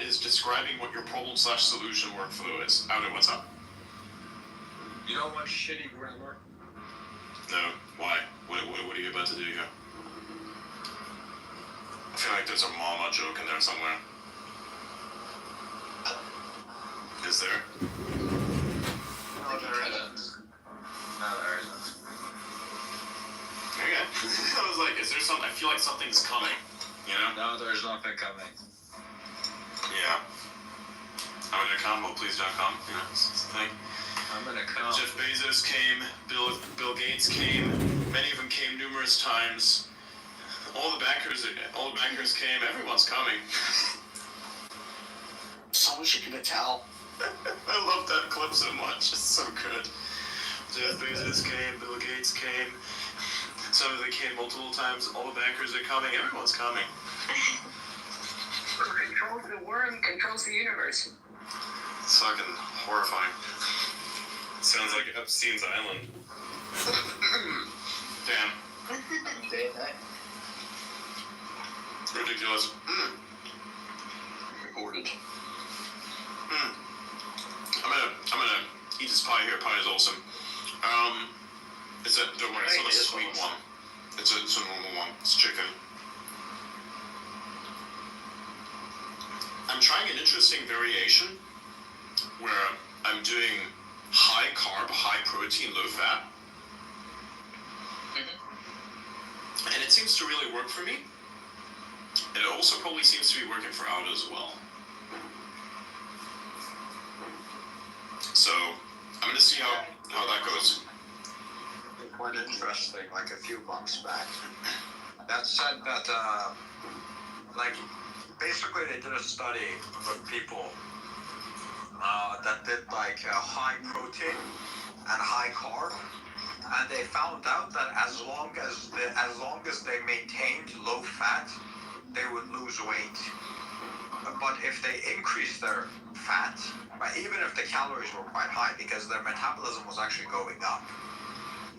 is describing what your problem/solution workflow is. Outer, what's up? You don't want shitty grammar? No. Why? What are you about to do here? I feel like there's a mama joke in there somewhere. Is there? No, there isn't. No, there isn't. Okay. I was like, is there something? I feel like something's coming. You know? No, there's nothing coming. Yeah. I'm gonna come. Well, please don't come. You know, it's the thing. I'm gonna come. Jeff Bezos came. Bill Gates came. Many of them came numerous times. All the bankers came. Everyone's coming. Someone should give a towel. I love that clip so much. It's so good. Jeff Bezos came. Bill Gates came. Some of them came multiple times. All the bankers are coming. Everyone's coming. Who controls the worm controls the universe. It's fucking horrifying. Sounds like Epstein's Island. Damn. Day and night. Ridiculous. Recorded. I'm gonna eat this pie here. Pie is awesome. Don't worry, it's not a sweet one. It's a normal one. It's chicken. I'm trying an interesting variation where I'm doing high carb, high protein, low fat. And it seems to really work for me. And it also probably seems to be working for Auto as well. So I'm gonna see how that goes. Quite interesting, like a few months back. That said that, basically they did a study with people that did high protein and high carb, and they found out that as long as they maintained low fat, they would lose weight. But if they increased their fat, even if the calories were quite high, because their metabolism was actually going up.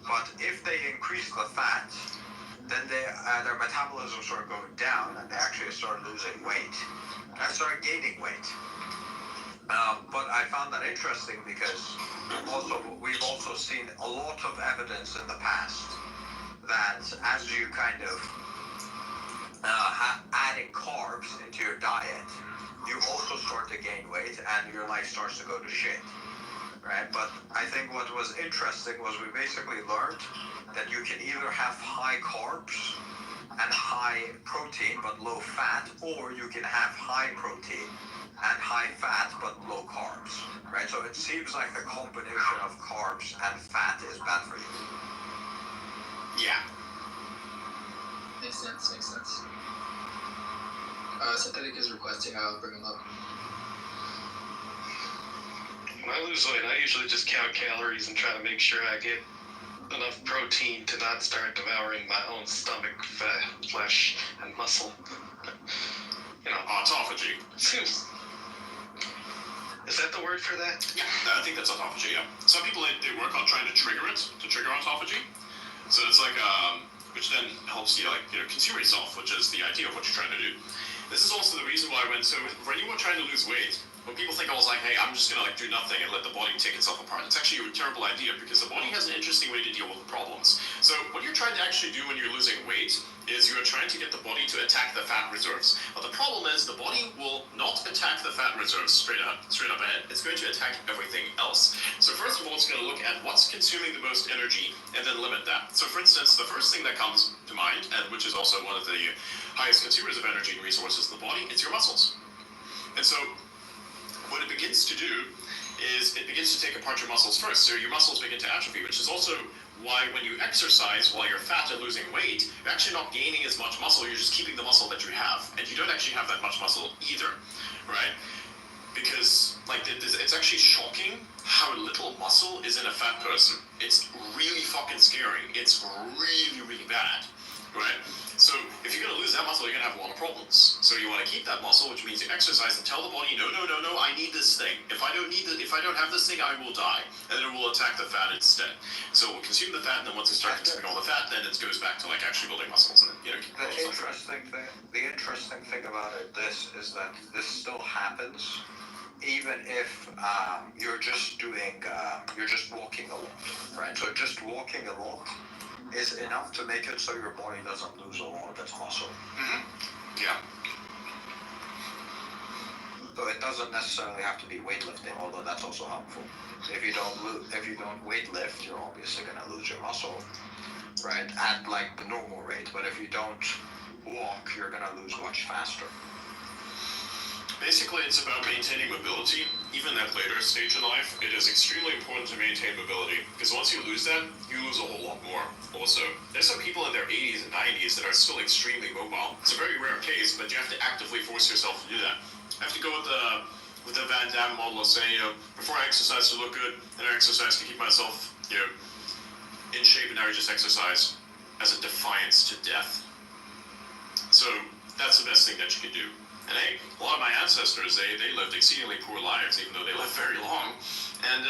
But if they increased the fat, then their metabolism started going down, and they actually started losing weight. I started gaining weight. But I found that interesting because we've also seen a lot of evidence in the past that as you kind of adding carbs into your diet, you also start to gain weight and your life starts to go to shit. Right? But I think what was interesting was we basically learned that you can either have high carbs and high protein but low fat, or you can have high protein and high fat but low carbs. Right? So it seems like the combination of carbs and fat is bad for you. Yeah. Makes sense. Synthetic is requesting, I'll bring him up. When I lose weight, I usually just count calories and try to make sure I get enough protein to not start devouring my own stomach, flesh, and muscle. Autophagy. Is that the word for that? Yeah, I think that's autophagy, yeah. Some people, they work on trying to trigger autophagy. So it's like, which then helps you, consume yourself, which is the idea of what you're trying to do. This is also the reason why when you were trying to lose weight, when people think I was like, hey, I'm just gonna do nothing and let the body take itself apart, it's actually a terrible idea because the body has an interesting way to deal with the problems. So what you're trying to actually do when you're losing weight is you are trying to get the body to attack the fat reserves. But the problem is the body will not attack the fat reserves straight up ahead. It's going to attack everything else. So first of all, it's going to look at what's consuming the most energy and then limit that. So for instance, the first thing that comes to mind, and which is also one of the highest consumers of energy and resources in the body, it's your muscles. And so what it begins to do is it begins to take apart your muscles first. So your muscles begin to atrophy, which is also why when you exercise while you're fat and losing weight, you're actually not gaining as much muscle, you're just keeping the muscle that you have. And you don't actually have that much muscle either, right? Because it's actually shocking how little muscle is in a fat person. It's really fucking scary. It's really, really bad, right? So if you're going to lose that muscle, you're going to have a lot of problems. So you want to keep that muscle, which means you exercise and tell the body, no, I need this thing. If I don't have this thing, I will die, and then it will attack the fat instead. So it will consume the fat, and then once it starts consuming all the fat, then it goes back to like actually building muscles and keep The interesting thing about this is that this still happens even if you're just walking a lot, right? So just walking a lot is enough to make it so your body doesn't lose a lot of its muscle. Mm-hmm. Yeah. So it doesn't necessarily have to be weightlifting, although that's also helpful. If you don't weightlift, you're obviously gonna lose your muscle, right? At like the normal rate. But if you don't walk, you're gonna lose much faster. Basically, it's about maintaining mobility. Even at later stage in life, it is extremely important to maintain mobility, because once you lose that, you lose a whole lot more. Also, there's some people in their 80s and 90s that are still extremely mobile. It's a very rare case, but you have to actively force yourself to do that. I have to go with the Van Damme model of saying, before I exercise to look good, then I exercise to keep myself, in shape, and now I just exercise as a defiance to death. So that's the best thing that you can do. And hey, a lot of my ancestors, they lived exceedingly poor lives, even though they lived very long. And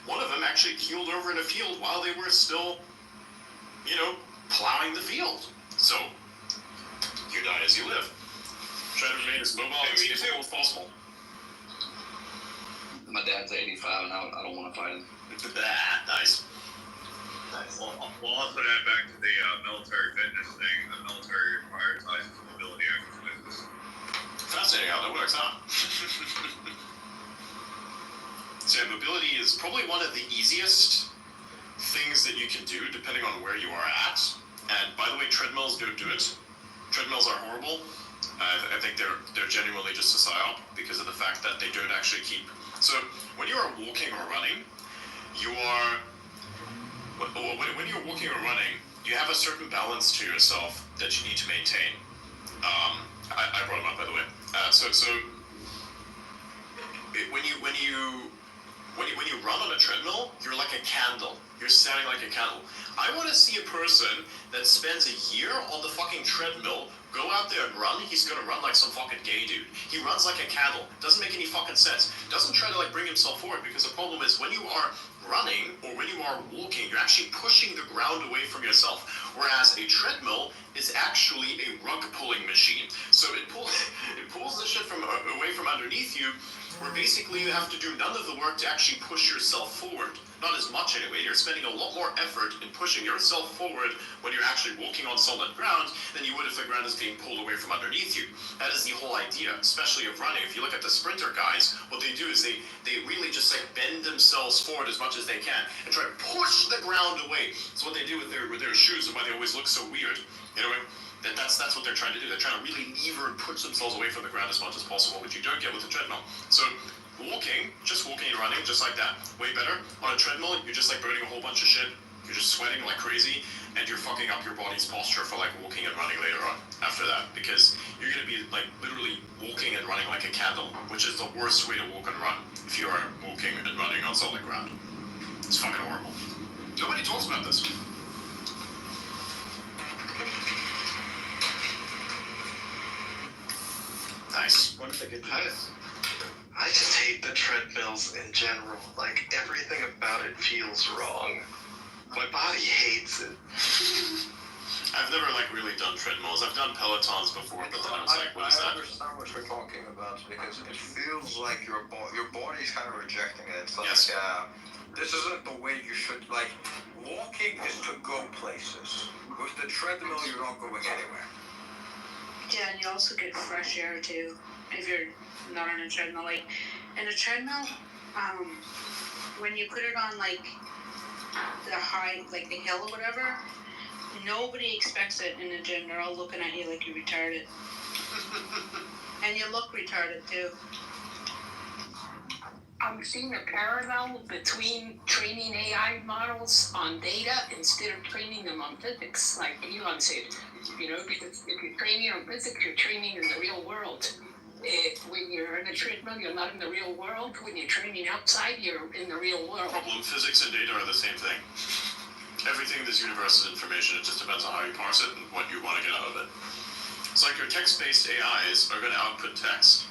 one of them actually keeled over in a field while they were still, plowing the field. So, you die as you live. Try to remain as mobile and capable as possible. My dad's 85 and I don't want to fight him. Nice. Well, I'll also add back to the military fitness thing. The military prioritizes mobility exercises. Fascinating how that works, huh? So mobility is probably one of the easiest things that you can do depending on where you are at. And by the way, treadmills don't do it. Treadmills are horrible. I think they're genuinely just a psyop because of the fact that they don't actually keep. So when you are walking or running, when you're walking or running, you have a certain balance to yourself that you need to maintain. I brought them up, by the way. So when you run on a treadmill, you're like a candle. You're standing like a candle. I want to see a person that spends a year on the fucking treadmill, go out there and run. He's gonna run like some fucking gay dude. He runs like a candle. Doesn't make any fucking sense. Doesn't try to like bring himself forward, because the problem is when you are running or when you are walking, you're actually pushing the ground away from yourself. Whereas a treadmill is actually a rug pulling machine. So it pulls the shit away from underneath you, where basically you have to do none of the work to actually push yourself forward. Not as much anyway. You're spending a lot more effort in pushing yourself forward when you're actually walking on solid ground than you would if the ground is being pulled away from underneath you. That is the whole idea, especially of running. If you look at the sprinter guys, what they do is they really just like bend themselves forward as much as they can and try to push the ground away. So what they do with their shoes and why they always look so weird, that's what they're trying to do. They're trying to really lever and push themselves away from the ground as much as possible, which you don't get with a treadmill. So just walking and running, just like that, way better. On a treadmill, you're just like burning a whole bunch of shit. You're just sweating like crazy, and you're fucking up your body's posture for like walking and running later on after that, because you're gonna be like literally walking and running like a candle, which is the worst way to walk and run if you are walking and running on solid ground. It's fucking horrible. Nobody talks about this. Nice. What if I get I just hate the treadmills in general. Like, everything about it feels wrong. My body hates it. I've never like really done treadmills. I've done Pelotons before, but then I was like, what is I that? understand what you're talking about, because it feels like your body's kind of rejecting it. It's like, Yes. this isn't the way you should, like, walking is to go places. With the treadmill, you're not going anywhere. Yeah, and you also get fresh air too if you're not on a treadmill. Like in a treadmill, when you put it on like the high, like the hill or whatever, nobody expects it in the gym. They're all looking at you like you're retarded, and you look retarded too. I'm seeing a parallel between training AI models on data instead of training them on physics, like Elon said. Because if you're training on physics, you're training in the real world. When you're in a treadmill, you're not in the real world. When you're training outside, you're in the real world. Problem, physics and data are the same thing. everything in this universe is information. It just depends on how you parse it and what you want to get out of it. It's like your text-based AIs are going to output text.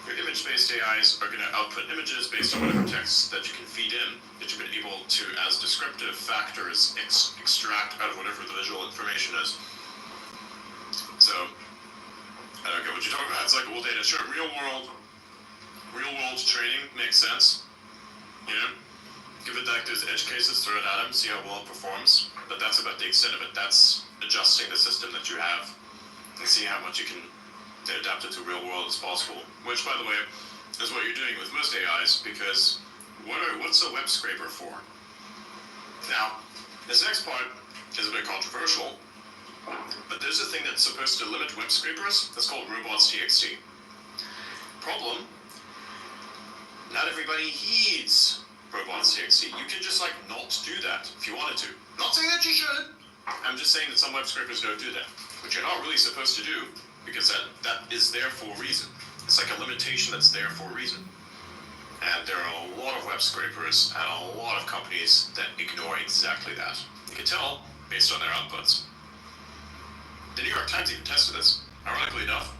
Your image-based AIs are going to output images based on whatever text that you can feed in, that you've been able to, as descriptive factors, extract out of whatever the visual information is. So, I don't get what you're talking about. It's like old data. Sure, real world training makes sense. You know? Give it like those edge cases, throw it at him, see how well it performs. But that's about the extent of it. That's adjusting the system that you have and see how much you can adapt it to real world as possible. Which, by the way, is what you're doing with most AIs, because what's a web scraper for? Now, this next part is a bit controversial, but there's a thing that's supposed to limit web scrapers that's called robots.txt. Problem, not everybody heeds robots.txt. You can just like not do that if you wanted to. Not saying that you should. I'm just saying that some web scrapers don't do that, which you're not really supposed to do, because that is there for a reason. It's like a limitation that's there for a reason. And there are a lot of web scrapers and a lot of companies that ignore exactly that. You can tell based on their outputs. The New York Times even tested this, ironically enough.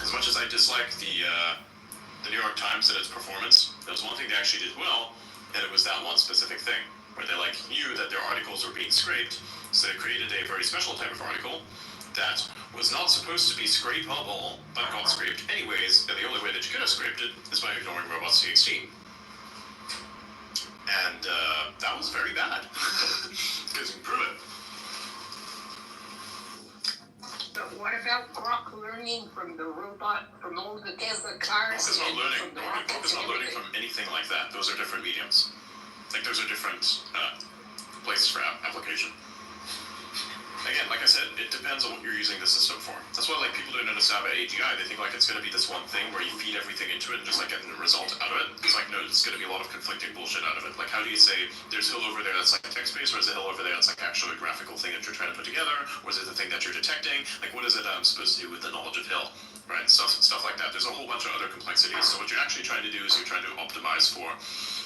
As much as I dislike the New York Times and its performance, there was one thing they actually did well, and it was that one specific thing, where they like knew that their articles were being scraped, so they created a very special type of article that was not supposed to be scrapable, but got scraped anyways, and the only way that you could have scraped it is by ignoring robots.txt. And that was very bad, because you can prove it. But what about Grok learning from the robot, from all the Tesla cars? It's not and learning. from the rockets It's not and learning everything? from anything like that. Those are different mediums. Like those are different places for application. Again, like I said, it depends on what you're using the system for. That's why like people don't understand about AGI. They think like it's going to be this one thing where you feed everything into it and just like get the result out of it. It's like, no, it's going to be a lot of conflicting bullshit out of it. Like, how do you say there's hill over there that's like text-based, or is the hill over there that's like actually a graphical thing that you're trying to put together, or is it the thing that you're detecting? Like, what is it supposed to do with the knowledge of hill? Right, stuff like that. There's a whole bunch of other complexities. So what you're actually trying to do is you're trying to optimize for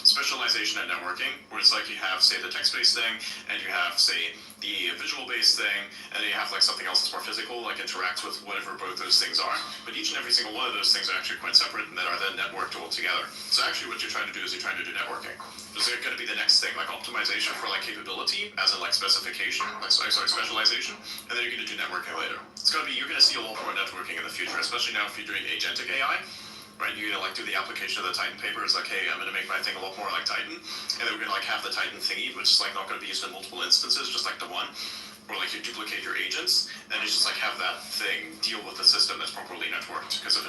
specialization and networking, where it's like you have, say, the text-based thing, and you have, say, the visual-based thing, and then you have like something else that's more physical, like interacts with whatever both those things are. But each and every single one of those things are actually quite separate, and that are then networked all together. So actually, what you're trying to do is you're trying to do networking. Is it going to be the next thing, like optimization for like capability, as in like specification, like specialization, and then you're going to do networking later. It's going to be, you're going to see a lot more networking in the future, especially now if you're doing agentic AI. Right, you're gonna like do the application of the Titan paper. It's like, hey, I'm gonna make my thing a lot more like Titan, and then we're gonna like have the Titan thingy, which is like not gonna be used in multiple instances, just like the one. Or like you duplicate your agents, and you just like have that thing deal with the system that's properly networked. Because if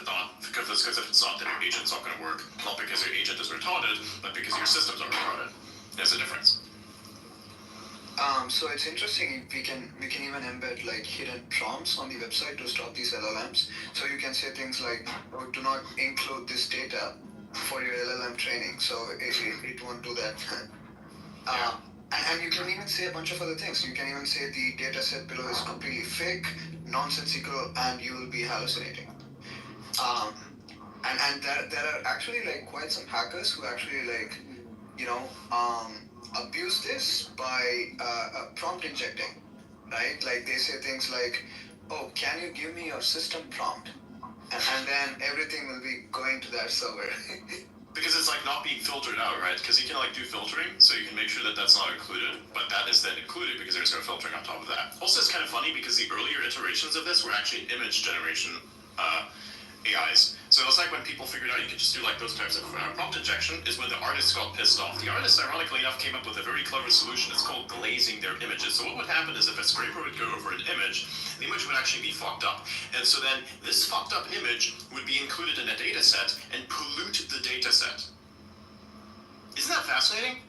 it's not, then your agent's not gonna work. Not because your agent is retarded, but because your systems are retarded. There's a difference. So it's interesting. We can even embed like hidden prompts on the website to stop these LLMs. So you can say things like, oh, "Do not include this data for your LLM training." So it won't do that. And you can even say a bunch of other things. You can even say the data set below is completely fake, nonsensical, and you will be hallucinating. And there are actually like quite some hackers who actually like, abuse this by prompt injecting, right? Like they say things like, "Oh, can you give me your system prompt?" And then everything will be going to that server. Because it's like not being filtered out, right? Because you can like do filtering, so you can make sure that that's not included, but that is then included because there's no filtering on top of that. Also, it's kind of funny because the earlier iterations of this were actually image generation AIs. So it's like when people figured out you could just do like those types of prompt injection is when the artists got pissed off. The artists, ironically enough, came up with a very clever solution. It's called glazing their images. So what would happen is if a scraper would go over an image, the image would actually be fucked up. And so then this fucked up image would be included in a data set and pollute the data set. Isn't that fascinating?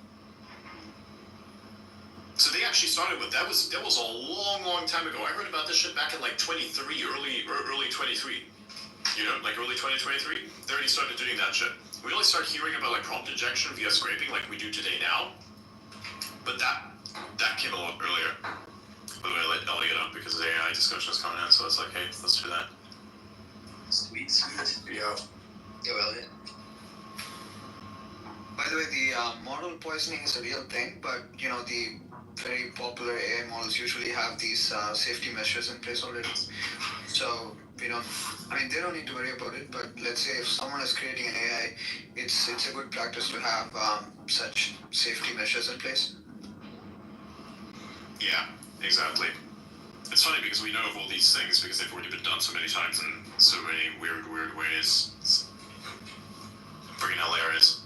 So they actually started with that was a long time ago. I heard about this shit back in like 23, early 23. Like early 2023, they already started doing that shit. We only start hearing about like prompt injection via scraping like we do today now, but that came a lot earlier. By the way, I let Elliot up because the AI discussion is coming in, so it's like, hey, let's do that. Sweet. Yo, Elliot. By the way, the model poisoning is a real thing, but the very popular AI models usually have these safety measures in place already. So we don't. I mean, they don't need to worry about it. But let's say if someone is creating an AI, it's a good practice to have such safety measures in place. Yeah, exactly. It's funny because we know of all these things because they've already been done so many times in so many weird ways. It's freaking hilarious.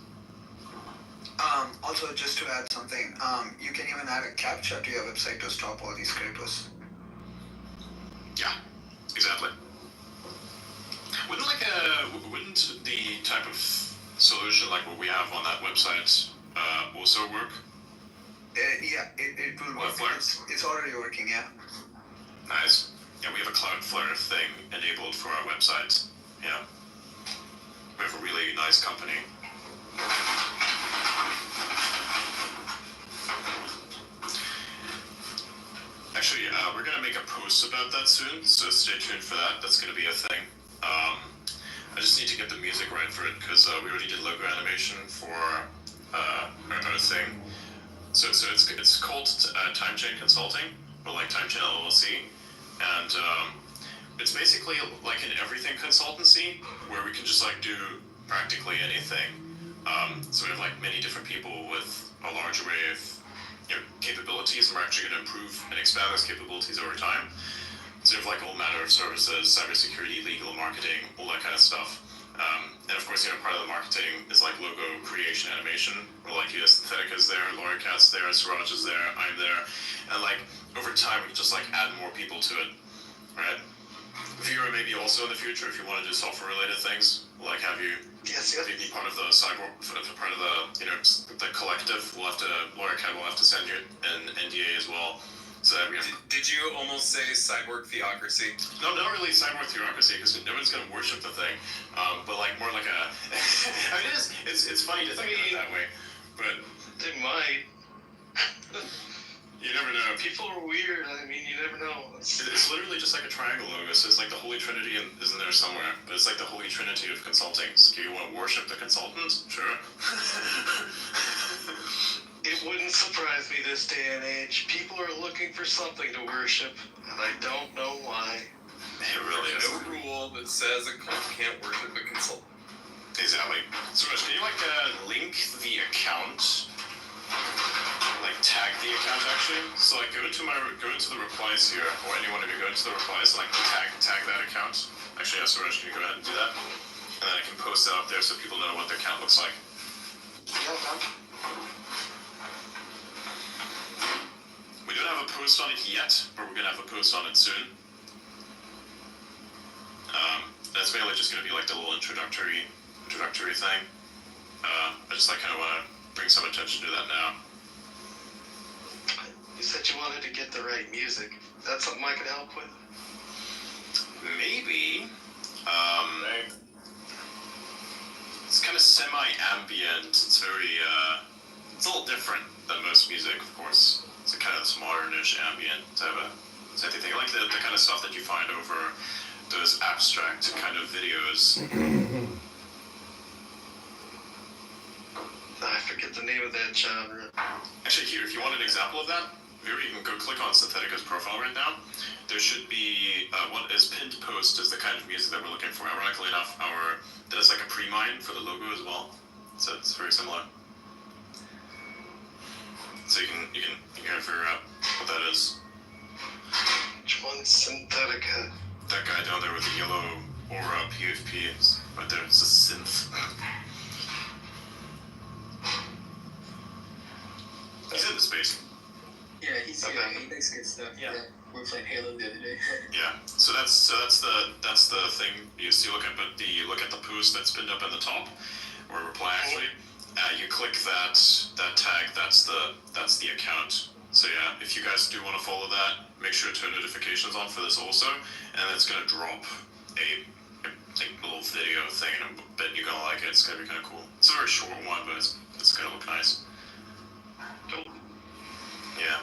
Also, just to add something, you can even add a captcha to your website to stop all these creators. Yeah, exactly. Wouldn't the type of solution like what we have on that website also work? Yeah, it will work. It's already working, yeah. Nice. Yeah, we have a Cloudflare thing enabled for our website. Yeah. We have a really nice company. Actually, we're gonna make a post about that soon, so stay tuned for that. That's gonna be a thing. I just need to get the music right for it because we already did logo animation for our thing. So it's called Time Chain Consulting, or like Time Chain LLC, and it's basically like an everything consultancy where we can just like do practically anything. So we have like many different people with a large array of capabilities, and we're actually going to improve and expand those capabilities over time. So we have like all manner of services, cybersecurity, legal, marketing, all that kind of stuff. And of course, part of the marketing is like logo creation, animation. Or like Synthetic is there, Laura Cat's there, Suraj is there, I'm there, and like over time we can just like add more people to it, right? Vera maybe also in the future if you want to do software-related things, like have you be part of the cyborg, part of the the collective. Laura Cat will have to send you an NDA as well. So that we have. Did you almost say cyborg theocracy? No, not really cyborg theocracy because no one's gonna worship the thing, but like more like a. I mean, it's funny to think of it that way, but They might. you never know. People are weird. I mean, you never know. It's literally just like a triangle logo. So it's like the Holy Trinity is in there somewhere, but it's like the Holy Trinity of consulting. So you want to worship the consultant? Sure. It wouldn't surprise me this day and age. People are looking for something to worship, and I don't know why. It really is. No rule that says a cult can't worship a consultant. Exactly. So, Rich, can you like link the account? Like tag the account actually. So like go into the replies here, or anyone of you go into the replies, like tag that account. Actually, yeah, Suraj, can you go ahead and do that? And then I can post that up there so people know what their account looks like. Yeah, done. We don't have a post on it yet, but we're gonna have a post on it soon. That's mainly just gonna be like the little introductory thing. I just like kind of want to bring some attention to that now. You said you wanted to get the right music. Is that something I could help with? Maybe. It's kind of semi-ambient. It's very, it's a little different than most music, of course. It's a kind of this modernish ambient type of thing. I like the kind of stuff that you find over those abstract kind of videos. I forget the name of that genre. Actually, here, if you want an example of that, here you can go click on Synthetica's profile right now. There should be what is pinned post is the kind of music that we're looking for. Ironically enough, that is like a pre-mine for the logo as well, so it's very similar. So you can kind of figure out what that is. Which one's Synthetica? That guy down there with the yellow aura PFP is right there. It's a synth. He's in the space. Yeah, he makes good stuff. Yeah. We were playing Halo the other day. Yeah. So that's the thing you see. Look at the post that's pinned up in the top, or reply actually. You click that tag. That's the account. So yeah, if you guys do want to follow that, make sure to turn notifications on for this also, and it's gonna drop a little video thing, and I bet you're gonna like it. It's gonna be kind of cool. It's a very short one, but it's gonna look nice. Cool. Yeah.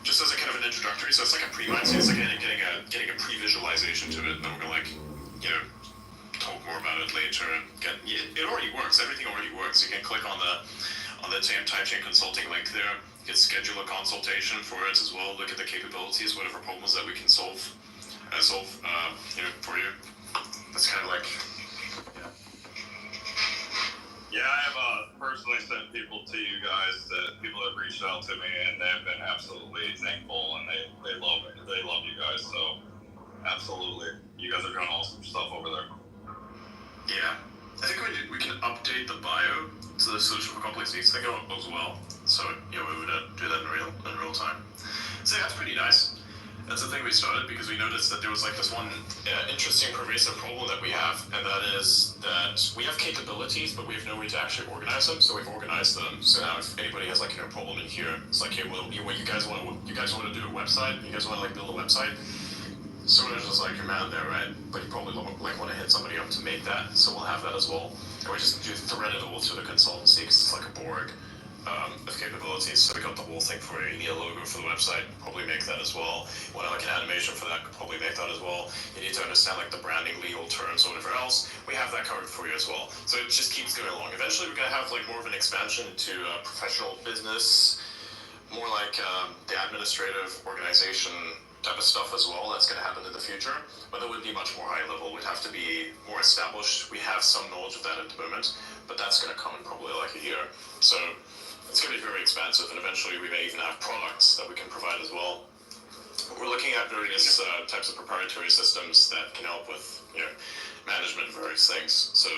Just as a kind of an introductory, so it's like a pre-mine, so it's like getting a pre-visualization to it, and then we're gonna talk more about it later and it already works. Everything already works. You can click on the Time Chain Consulting link there. You could schedule a consultation for it as well. Look at the capabilities, whatever problems that we can solve, for you. That's kind of like, yeah. Yeah, I have personally sent people to you guys that people have reached out to me and they've been absolutely thankful and they love it. They love you guys, so absolutely. You guys are doing awesome stuff over there. Yeah. I think we can update the bio to the solution for complex needs thing as well. So, we would do that in real time. So yeah, that's pretty nice. That's the thing we started because we noticed that there was like this one interesting pervasive problem that we have, and that is that we have capabilities, but we have no way to actually organize them. So we've organized them. So now if anybody has like a problem in here, it's like, hey, well, you guys want to do a website? You guys want to like build a website? Sort of just like your man there, right? But you probably like want to hit somebody up to make that, so we'll have that as well. And we just do thread it all through the consultancy because it's like a Borg of capabilities. So we got the whole thing for you. You need a logo for the website, probably make that as well. You want like an animation for that, probably make that as well. You need to understand like the branding, legal terms, or whatever else. We have that covered for you as well. So it just keeps going along. Eventually, we're gonna have like more of an expansion into professional business, more like the administrative organization type of stuff as well. That's going to happen in the future, but that would be much more high level. We'd have to be more established. We have some knowledge of that at the moment, but that's going to come in probably like a year. So it's going to be very expansive, and eventually we may even have products that we can provide as well. We're looking at various types of proprietary systems that can help with management of various things. So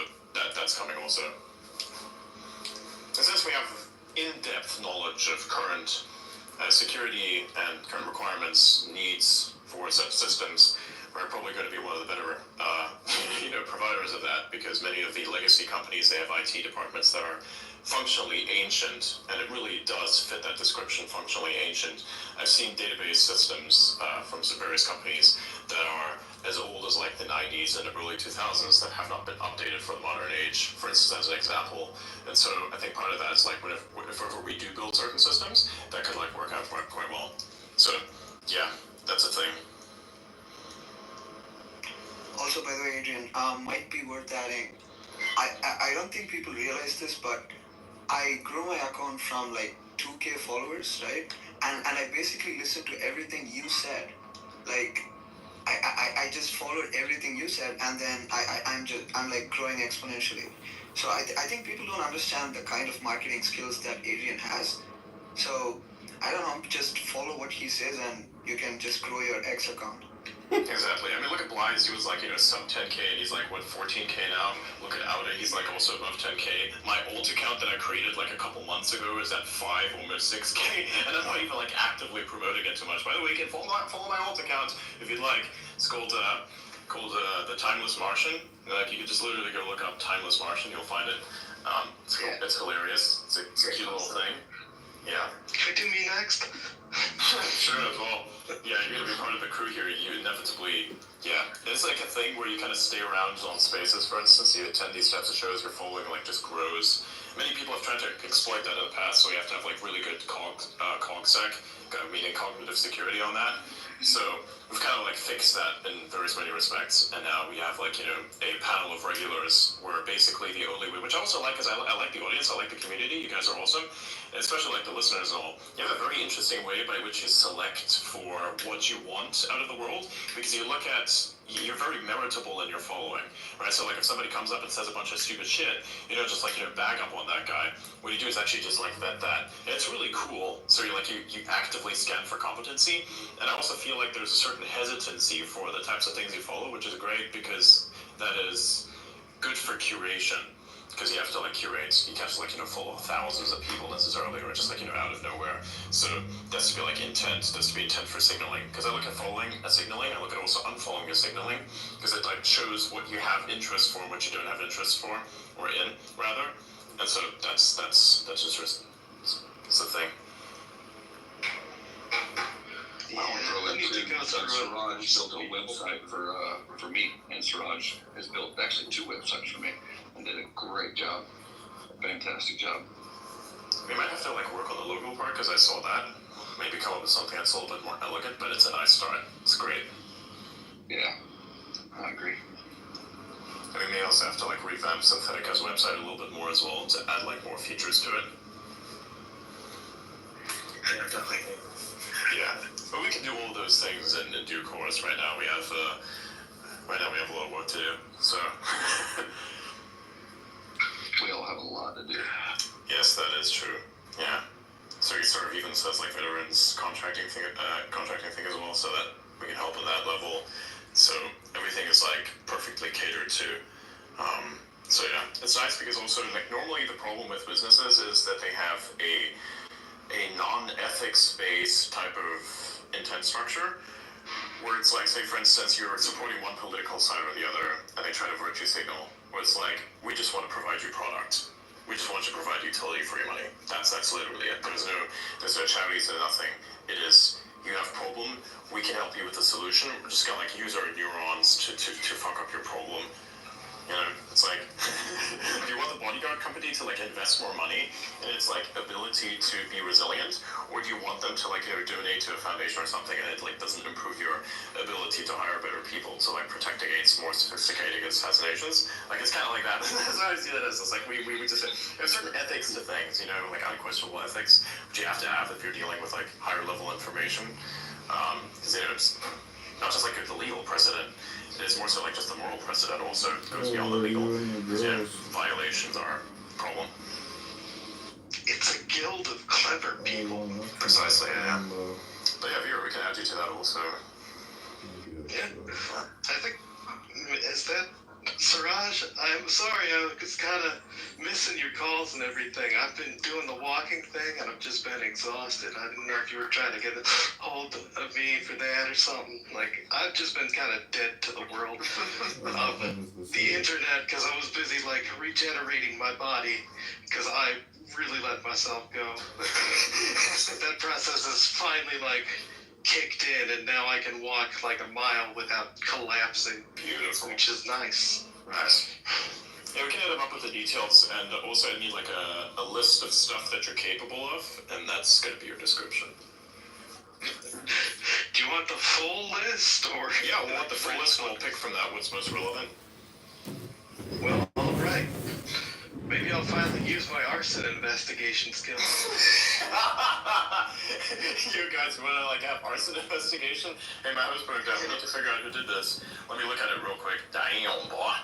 that's coming also. And since we have in-depth knowledge of current security and current requirements, needs for such systems, we're probably going to be one of the better providers of that, because many of the legacy companies, they have IT departments that are functionally ancient, and it really does fit that description, functionally ancient. I've seen database systems from some various companies that are as old as like the 90s and the early 2000s that have not been updated for the modern age, for instance, as an example. And so I think part of that is like if ever we do build certain systems, that could like work out quite well. So yeah, that's a thing. Also, by the way, Adrian, might be worth adding. I don't think people realize this, but I grew my account from like 2K followers, right? And I basically listened to everything you said. Like, I just followed everything you said, and then I'm like growing exponentially. So I think people don't understand the kind of marketing skills that Adrian has. So I don't know, just follow what he says, and you can just grow your X account. Exactly. I mean, look at Blythe. He was like, sub 10K, and he's like, what, 14K now? Look at Auda. He's like also above 10K. My old account that I created like a couple months ago is at 5, almost 6K, and I'm not even like actively promoting it too much. By the way, you can follow my old account if you'd like. It's called the Timeless Martian. Like, you can just literally go look up Timeless Martian. You'll find it. It's hilarious. It's a cute little thing. Yeah. Can I do me next? Sure, as well. Yeah, you're gonna be part of the crew here. You inevitably, it's like a thing where you kind of stay around on Spaces, for instance. You attend these types of shows, your following like just grows. Many people have tried to exploit that in the past, so you have to have like really good CogSec, meaning cognitive security on that. So we've kind of like fixed that in various many respects, and now we have like a panel of regulars where basically the only way, which I also like, is I like the audience, I like the community. You guys are awesome, and especially like the listeners and all. You have a very interesting way by which you select for what you want out of the world, because you look at, you're very meritable in your following, right? So like if somebody comes up and says a bunch of stupid shit, just like bag up on that guy. What you do is actually just like vet that, and it's really cool. So you actively scan for competency, and I also feel like there's a certain hesitancy for the types of things you follow, which is great because that is good for curation. Because you have to like curate, you can't just follow thousands of people necessarily, or just out of nowhere. So there has to be like intent. There has to be intent for signaling. Because I look at following as signaling. I look at also unfollowing as signaling, because it like shows what you have interest for, and what you don't have interest for, or in rather. And so that's just it's the thing. I want to throw in too, Siraj built a website for me, and Siraj has built actually 2 websites for me, and did a great job, fantastic job. We might have to like work on the logo part, because I saw that. Maybe come up with something that's a little bit more elegant, but it's a nice start. It's great. Yeah, I agree. And we may also have to like revamp Synthetica's website a little bit more as well to add like more features to it. Yeah, definitely. Yeah, but we can do all those things in due course. Right now we have a lot of work to do. So We all have a lot to do. yes, that is true. Yeah. So he sort of even says like veterans contracting thing as well, so that we can help on that level. So everything is like perfectly catered to. So yeah, it's nice because also like normally the problem with businesses is that they have a non-ethics based type of intent structure where it's like, say for instance, you're supporting one political side or the other and they try to virtue signal where it's like, we just want to provide you product. We just want to provide utility for your money. That's literally it. There's no charities, there's nothing. It is, you have a problem, we can help you with the solution. We're just gonna like use our neurons to fuck up your problem. You know, it's like, do you want the bodyguard company to like invest more money in its like ability to be resilient, or do you want them to like donate to a foundation or something and it like doesn't improve your ability to hire better people to like protect against more sophisticated assassinations? Like it's kind of like that. That's how I see that as. It's like we just there's certain ethics to things, you know, like unquestionable ethics, which you have to have if you're dealing with like higher level information, because you know it's not just like the legal precedent. It's more so like just the moral precedent also goes beyond the legal. Yeah, violations are a problem. It's a guild of clever people. Precisely, yeah. But yeah, Vera, we can add you to that also. Yeah. I think, is that Siraj? I'm sorry, I was kind of missing your calls and everything. I've been doing the walking thing and I've just been exhausted. I didn't know if you were trying to get a hold of me for that or something. Like, I've just been kind of dead to the world of the internet because I was busy, like, regenerating my body because I really let myself go. That process is finally, like, kicked in and now I can walk like a mile without collapsing. Beautiful. Which is nice. Nice. Yeah, we can add them up with the details, and also I need like a list of stuff that you're capable of, and that's going to be your description. Do you want the full list, or? Yeah, we'll want the full list, and we'll pick from that what's most relevant. Well, alright. Maybe I'll finally use my arson investigation skills. You guys want to like have arson investigation? Hey, my house burned down. We need to figure out who did this. Let me look at it real quick. Damn, boy.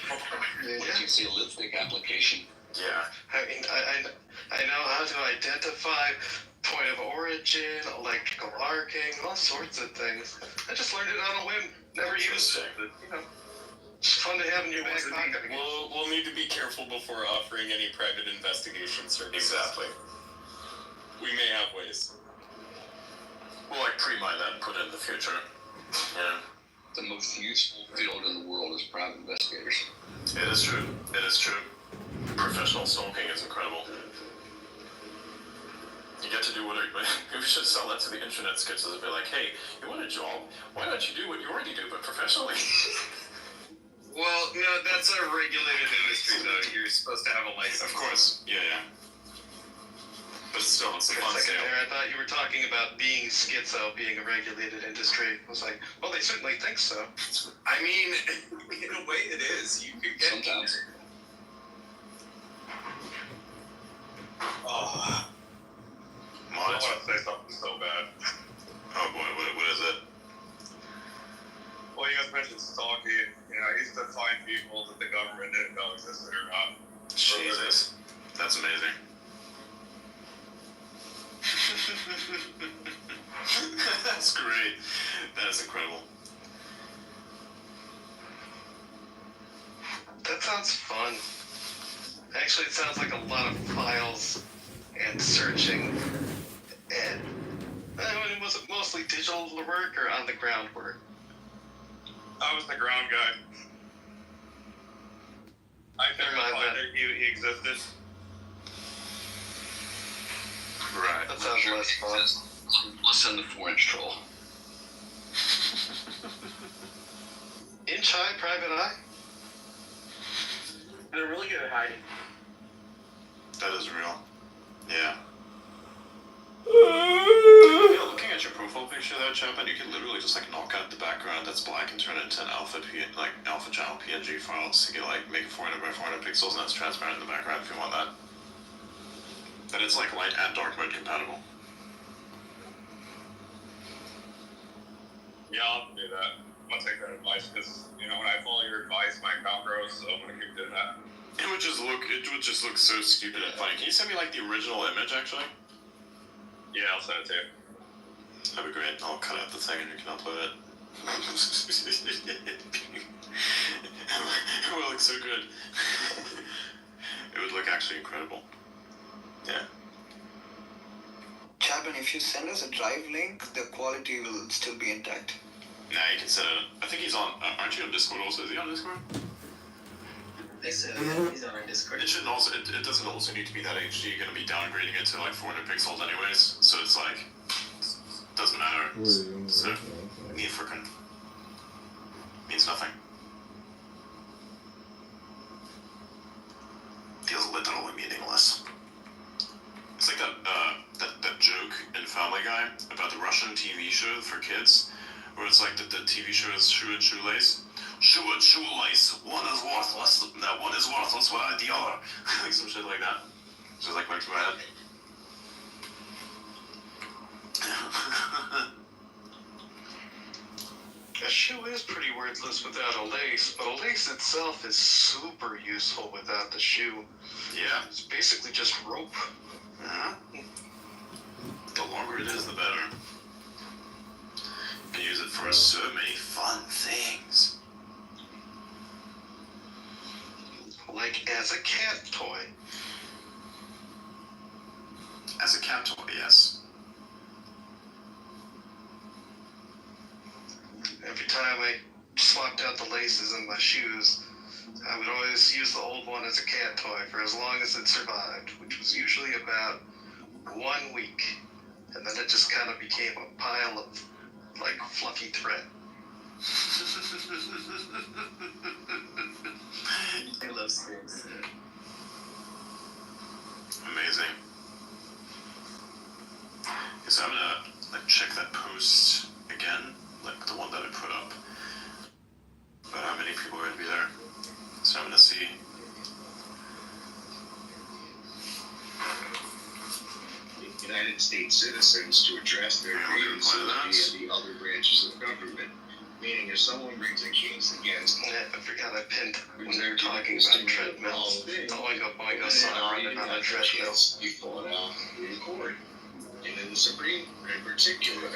What do you see? A lipstick application. Yeah. I mean, I know how to identify point of origin, electrical arcing, all sorts of things. I just learned it on a whim. Never used it, but, you know. It's fun to have in your back pocket. We'll need to be careful before offering any private investigation services. Exactly. We may have ways. We'll like pre-mine that and put it in the future. Yeah. The most useful field in the world is private investigators. It is true. It is true. Professional stalking is incredible. You get to do what we should sell that to the internet skits and be like, hey, you want a job? Why don't you do what you already do, but professionally? Well, no, that's a regulated industry, though. You're supposed to have a license. Of course. Yeah, yeah. But still, it's a fun scale. There, I thought you were talking about being schizo, being a regulated industry. I was like, well, they certainly think so. I mean, in a way it is. You could get... Sometimes. Oh, I want to say something so bad. Oh boy, what is it? Well, you guys mentioned stalking. You know, I used to find people that the government didn't know existed or not. Jesus. That's amazing. That's great. That is incredible. That sounds fun. Actually, it sounds like a lot of files and searching. And was it mostly digital work or on the ground work? I was the ground guy. I verified that he existed. Right. That sounds less fun. Listen to 4-inch troll. Inch high, private eye? They're really good at hiding. That is real. Yeah. Yeah, looking at your profile picture there, Chapman, you can literally just like knock out the background that's black and turn it into an alpha channel PNG file. So you can like make it 400 by 400 pixels and that's transparent in the background if you want that. And it's like light and dark mode compatible. Yeah, I'll do that. I'm gonna take that advice because when I follow your advice, my account grows, so I'm gonna keep doing that. It would just look so stupid and funny. Can you send me like the original image actually? Yeah, I'll send it to you. That'd be great. I'll cut out the thing and you can upload it. It would look so good. It would look actually incredible. Yeah. Chapman, if you send us a drive link, the quality will still be intact. Nah, you can set it. I think he's on. Aren't you on Discord also? Is he on Discord? He's on our Discord. It shouldn't also. It doesn't also need to be that HD. You're gonna be downgrading it to like 400 pixels anyways. So it's like doesn't matter. So need freaking means nothing. Feels literally meaningless. It's like that joke in Family Guy about the Russian TV show for kids, where it's like the TV show is Shoe and Shoelace. Shoe and Shoelace. One is worthless. That one is worthless without the other. Like some shit like that. Just like went to my head. A shoe is pretty worthless without a lace, but a lace itself is super useful without the shoe. Yeah. It's basically just rope. The longer it is, the better. You can use it for so many fun things. Like as a cat toy. As a cat toy, yes. Every time I swapped out the laces in my shoes, I would always use the old one as a cat toy for as long as it survived, which was usually about 1 week. And then it just kind of became a pile of, like, fluffy thread. I love screws. Amazing. So I'm gonna check that post again, like the one that I put up. But how many people are gonna be there? So I'm gonna see. United States citizens to address their grievances via the other branches of government. Meaning, if someone brings a case against, I forgot I pinned when they were talking about treadmills. Oingo sign and on a treadmill. you pull it out in court. And in the Supreme in particular.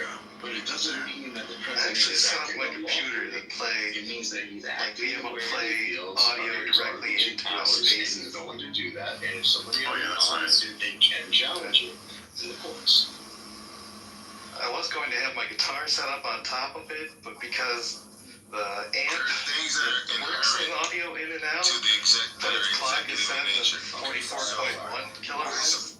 But it doesn't mean that the I president actually is set up acting my unlawfully. computer to play, It means that he's like, be acting able to where play he feels audio others are directly reaching into a powers, space. and he's going to do that. And if somebody Oh, yeah, that's nice. they can challenge it in the courts. I was going to have my guitar set up on top of it, but because the amp things that are works in inherent audio in and out, to the but its clock is executive set nature. to 44.1 kilohertz,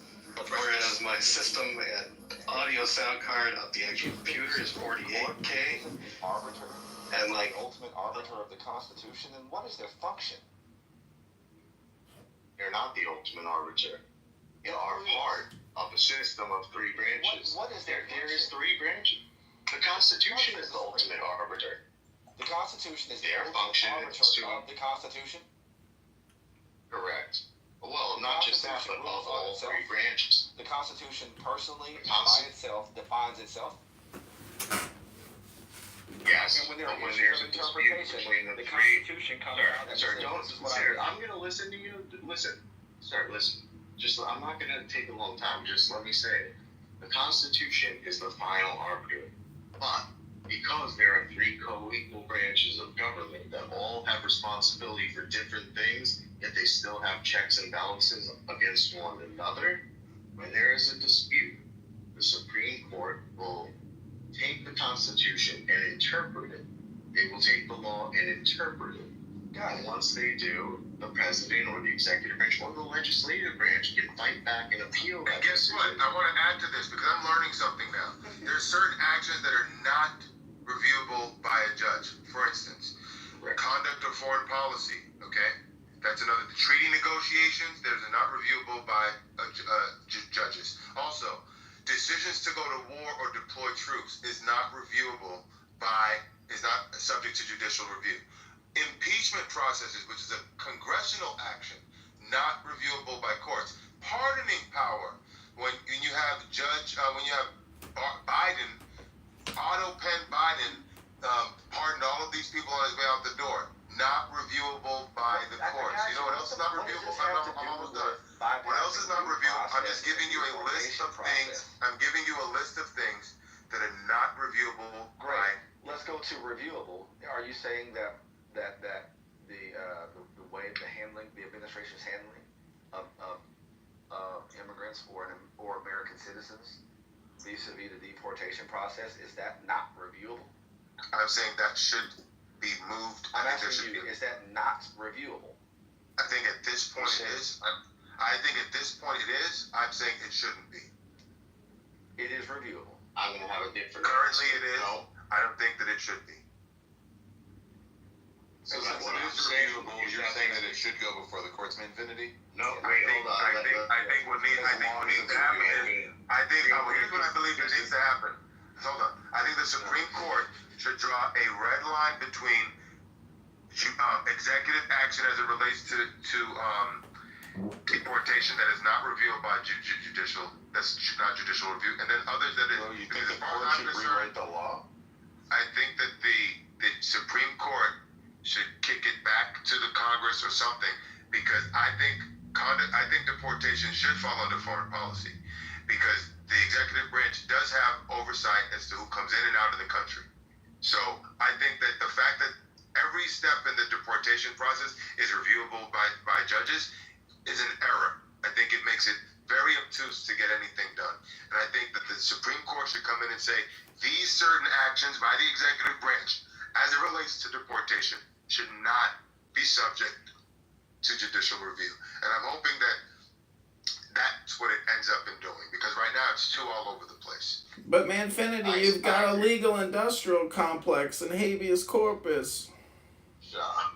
whereas my system and audio sound card of the actual computer is 48K. Arbiter, And like, ultimate arbiter of the Constitution, and what is their function? You're not the ultimate arbiter. You are part of a system of three branches. What is their There is three branches. The Constitution is the ultimate arbiter. The Constitution is Their the function ultimate is arbiter to- of the Constitution. Correct. Well, not just that, but of all three branches. The Constitution personally, The by itself, defines itself. Yes. And when there But are when issues there's of a dispute interpretation, between the the three. Constitution comes Sir, out and sir, says, don't, this is what sir, I I'm gonna listen to you. Listen, sir, listen. Just, I'm not gonna take a long time. Just let me say it. The Constitution is the final arbiter. But because there are three co-equal branches of government that all have responsibility for different things, yet they still have checks and balances against one another, when there is a dispute, the Supreme Court will take the Constitution and interpret it. They will take the law and interpret it. And once they do, the president or the executive branch or the legislative branch can fight back and appeal that And guess decision. what? I want to add to this because I'm learning something now. There's certain actions that are not reviewable by a judge. For instance, conduct of foreign policy. Okay, that's another. The treaty negotiations. Those are not reviewable by judges. Also, decisions to go to war or deploy troops is not reviewable is not subject to judicial review. Impeachment processes, which is a congressional action, not reviewable by courts. Pardoning power, when you have Biden, auto pen Biden people on his way out the door. Not reviewable by the courts. You know what else is not reviewable? I'm almost done. What else is not reviewable? I'm just giving you a list of things. I'm giving you a list of things that are not reviewable. Great. Let's go to reviewable. Are you saying that the way the administration's handling of immigrants or American citizens vis-a-vis the deportation process, is that not reviewable? I'm saying that should be moved. I'm asking you, is that not reviewable? I think at this point it is. I think at this point it is. I'm saying it shouldn't be. It is reviewable. I'm gonna have a different. Currently it is. No. I don't think that it should be. So since that's what it I'm is saying. reviewable, you're saying that it should go before the courts, Infinity? No, I think what needs to happen is, here's what I believe that needs to happen. Hold on. I think the Supreme Court should draw a red line between executive action as it relates to deportation that is not reviewed by judicial, that's not judicial review, and then others that is. So you think the court should rewrite the law? I think that the Supreme Court should kick it back to the Congress or something, because I think deportation should fall under foreign policy, because the executive branch does have oversight as to who comes in and out of the country. So I think that the fact that every step in the deportation process is reviewable by judges is an error. I think it makes it very obtuse to get anything done. And I think that the Supreme Court should come in and say, these certain actions by the executive branch, as it relates to deportation, should not be subject to judicial review. And I'm hoping that that's what it ends up in doing, because right now it's too all over the place. But Manfinity, you've got a legal industrial complex and habeas corpus. John.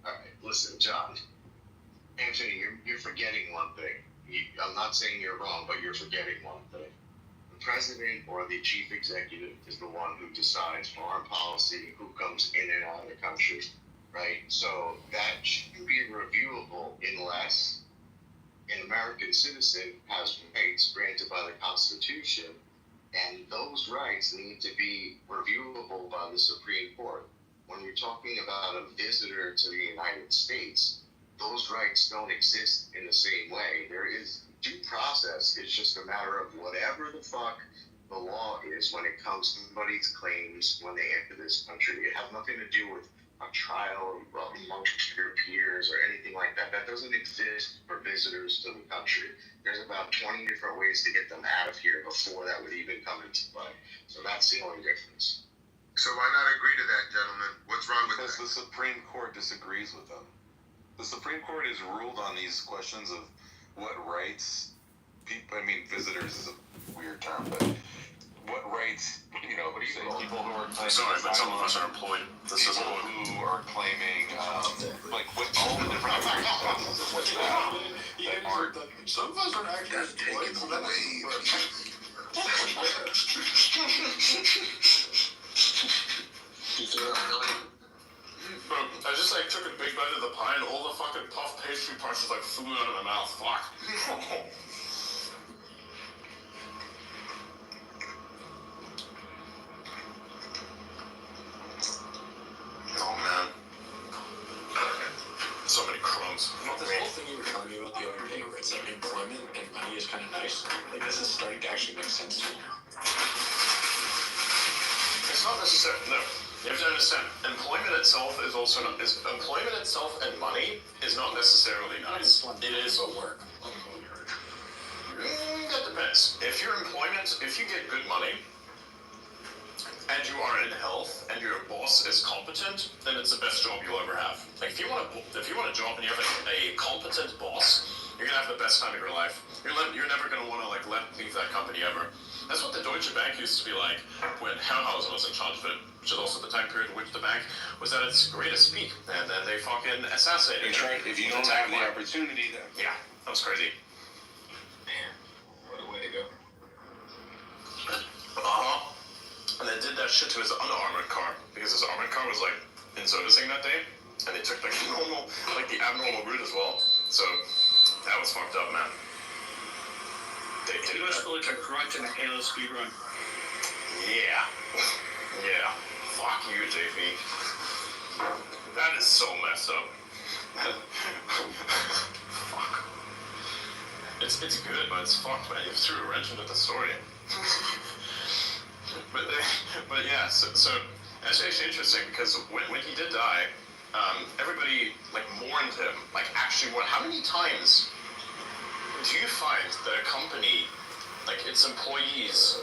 Alright, listen, John. Anthony, you're forgetting one thing. I'm not saying you're wrong, but you're forgetting one thing. The president or the chief executive is the one who decides foreign policy, who comes in and out of the country, right? So that should be reviewable unless an American citizen has rights granted by the Constitution, and those rights need to be reviewable by the Supreme Court. When you're talking about a visitor to the United States, those rights don't exist in the same way. There is due process. It's just a matter of whatever the fuck the law is when it comes to somebody's claims when they enter this country. It has nothing to do with a trial amongst your peers or anything like that. That doesn't exist for visitors to the country. There's about 20 different ways to get them out of here before that would even come into play. So that's the only difference. So why not agree to that, gentlemen? What's wrong with that? Because the Supreme Court disagrees with them. The Supreme Court has ruled on these questions of what rights visitors is a weird term, but what rights, say people who are claiming Sorry, but some of us are employed. people who are claiming, with all the different circumstances of what's that aren't. Some of us are actually employed, so Bro, I just took a big bite of the pie and all the fucking puff pastry parts just flew out of my mouth. Fuck. Oh man. So many crumbs. This whole thing you were telling me about the other day, where it's employment and money is kind of nice. This is starting to actually make sense to me now. It's not necessarily, no. You have to understand, employment itself employment itself and money is not necessarily nice. It is work. That depends. If you get good money, and you are in health, and your boss is competent, then it's the best job you'll ever have. If you want a job and you have a competent boss, you're gonna have the best time of your life. You're never gonna want to leave that company ever. That's what the Deutsche Bank used to be like when Herrhausen was in charge of it, which is also the time period in which the bank was at its greatest peak, and then they fucking assassinated it. If you don't have the opportunity, then yeah, that was crazy. Man, what a way to go. And they did that shit to his unarmored car, because his armored car was in servicing that day, and they took the abnormal route as well. So that was fucked up, man. They did Let's go to Grunt and a Halo speedrun. Yeah. Yeah. Fuck you, JP. That is so messed up. Fuck. It's good, but it's fucked, man. You threw a wrench into the story. but yeah, so it's actually interesting because when he did die, everybody like mourned him. Like actually, how many times do you find that a company, like its employees,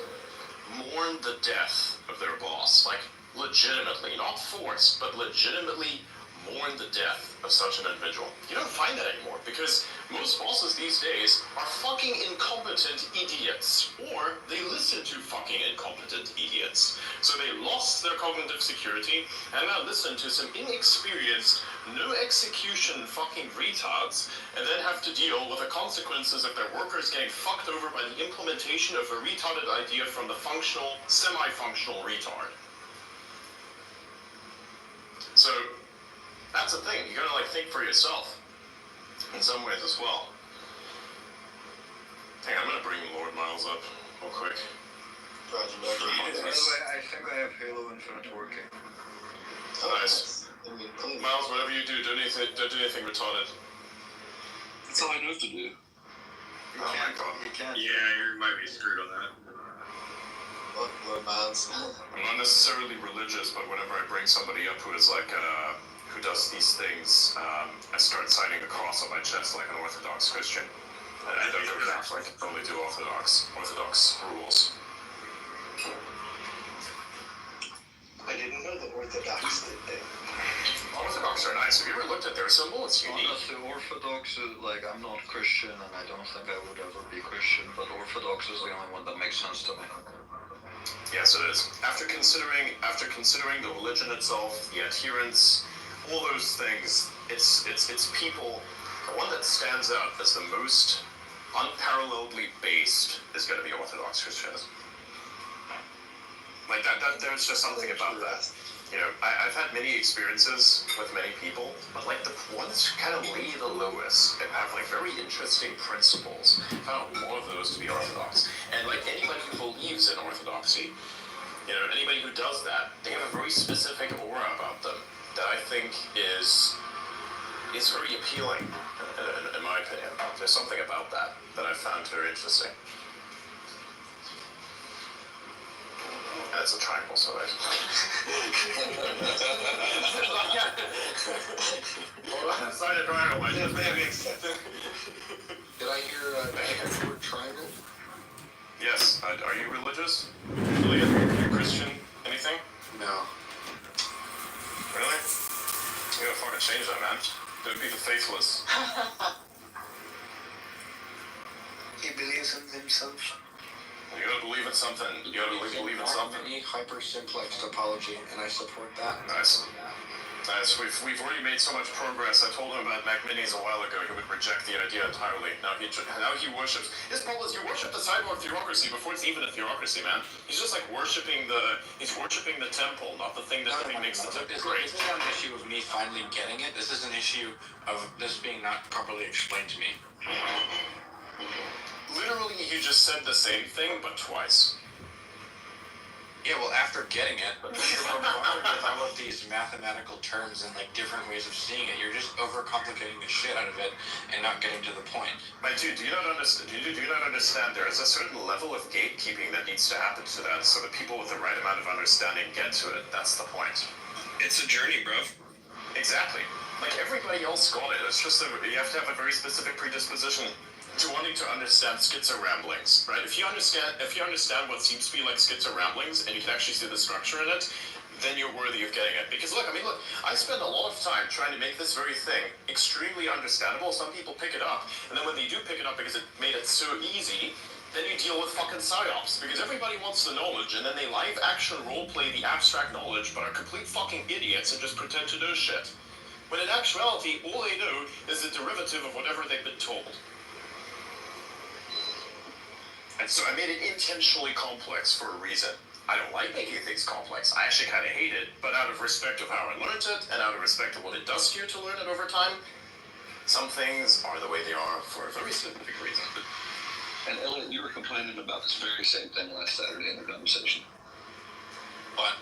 mourn the death of their boss? Like legitimately, not forced, but legitimately mourn the death of such an individual. You don't find that anymore because most bosses these days are fucking incompetent idiots, or they listen to fucking incompetent idiots. So they lost their cognitive security and now listen to some inexperienced, no execution fucking retards, and then have to deal with the consequences of their workers getting fucked over by the implementation of a retarded idea from the functional, semi-functional retard. So that's the thing, you gotta like think for yourself in some ways as well. Hang on, I'm gonna bring Lord Miles up real quick. By the way, I think I have Halo Infinite working. Nice. Miles, whatever you do, don't do anything retarded. That's all I know to do. You can't. Yeah, you might be screwed on that. Lord Miles. I'm not necessarily religious, but whenever I bring somebody up who is like, who does these things, I start signing the cross on my chest like an Orthodox Christian. And I don't go Catholic, only do Orthodox rules. I didn't know the Orthodox did that. Orthodox are nice. Have you ever looked at their symbol? It's unique. Honestly, Orthodox is like, I'm not Christian and I don't think I would ever be Christian, but Orthodox is the only one that makes sense to me. Yes, it is. After considering the religion itself, the adherents, all those things, it's people. The one that stands out as the most unparalleledly based is going to be Orthodox Christianism. Like that there's just something about that. You know, I've had many experiences with many people, but like the ones who kind of lay the lowest and have like very interesting principles, I found more of those to be Orthodox. And like anybody who believes in Orthodoxy, you know, anybody who does that, they have a very specific aura about them that I think is very appealing, in my opinion. There's something about that I found very interesting. And it's a triangle, so I... Side of triangle, my Did I hear the word triangle? Yes. Are you religious? Are you Christian? Anything? No. Really? You gotta fucking change that, man. Don't be the faithless. He believes in himself. You gotta believe in something. You gotta believe in something. Hyper-simplex topology, and I support that. Nice. Nice. We've already made so much progress. I told him about Mac Minis a while ago. He would reject the idea entirely. Now he worships. His problem is you worship the cyborg theocracy before it's even a theocracy, man. He's just like worshiping the temple, not the thing that makes the temple great. This is not an issue of me finally getting it. This is an issue of this being not properly explained to me. Literally, you just said the same thing, but twice. Yeah, well, after getting it, but you're bombarded with all of these mathematical terms and like different ways of seeing it. You're just overcomplicating the shit out of it and not getting to the point. My dude, do you not understand? Do you not understand? There is a certain level of gatekeeping that needs to happen to that, so that people with the right amount of understanding get to it. That's the point. It's a journey, bro. Exactly. Like everybody else got it. It's just you have to have a very specific predisposition to wanting to understand schizo ramblings, right? If you understand what seems to be like schizo ramblings, and you can actually see the structure in it, then you're worthy of getting it. Because look, I spend a lot of time trying to make this very thing extremely understandable. Some people pick it up, and then when they do pick it up because it made it so easy, then you deal with fucking psyops, because everybody wants the knowledge, and then they live action role play the abstract knowledge, but are complete fucking idiots and just pretend to know shit. When in actuality, all they know is the derivative of whatever they've been told. And so I made it intentionally complex for a reason. I don't like making things complex. I actually kind of hate it, but out of respect of how I learned it, and out of respect of what it does to you to learn it over time, some things are the way they are for a very specific reason. And Elliot, you were complaining about this very same thing last Saturday in the conversation. What?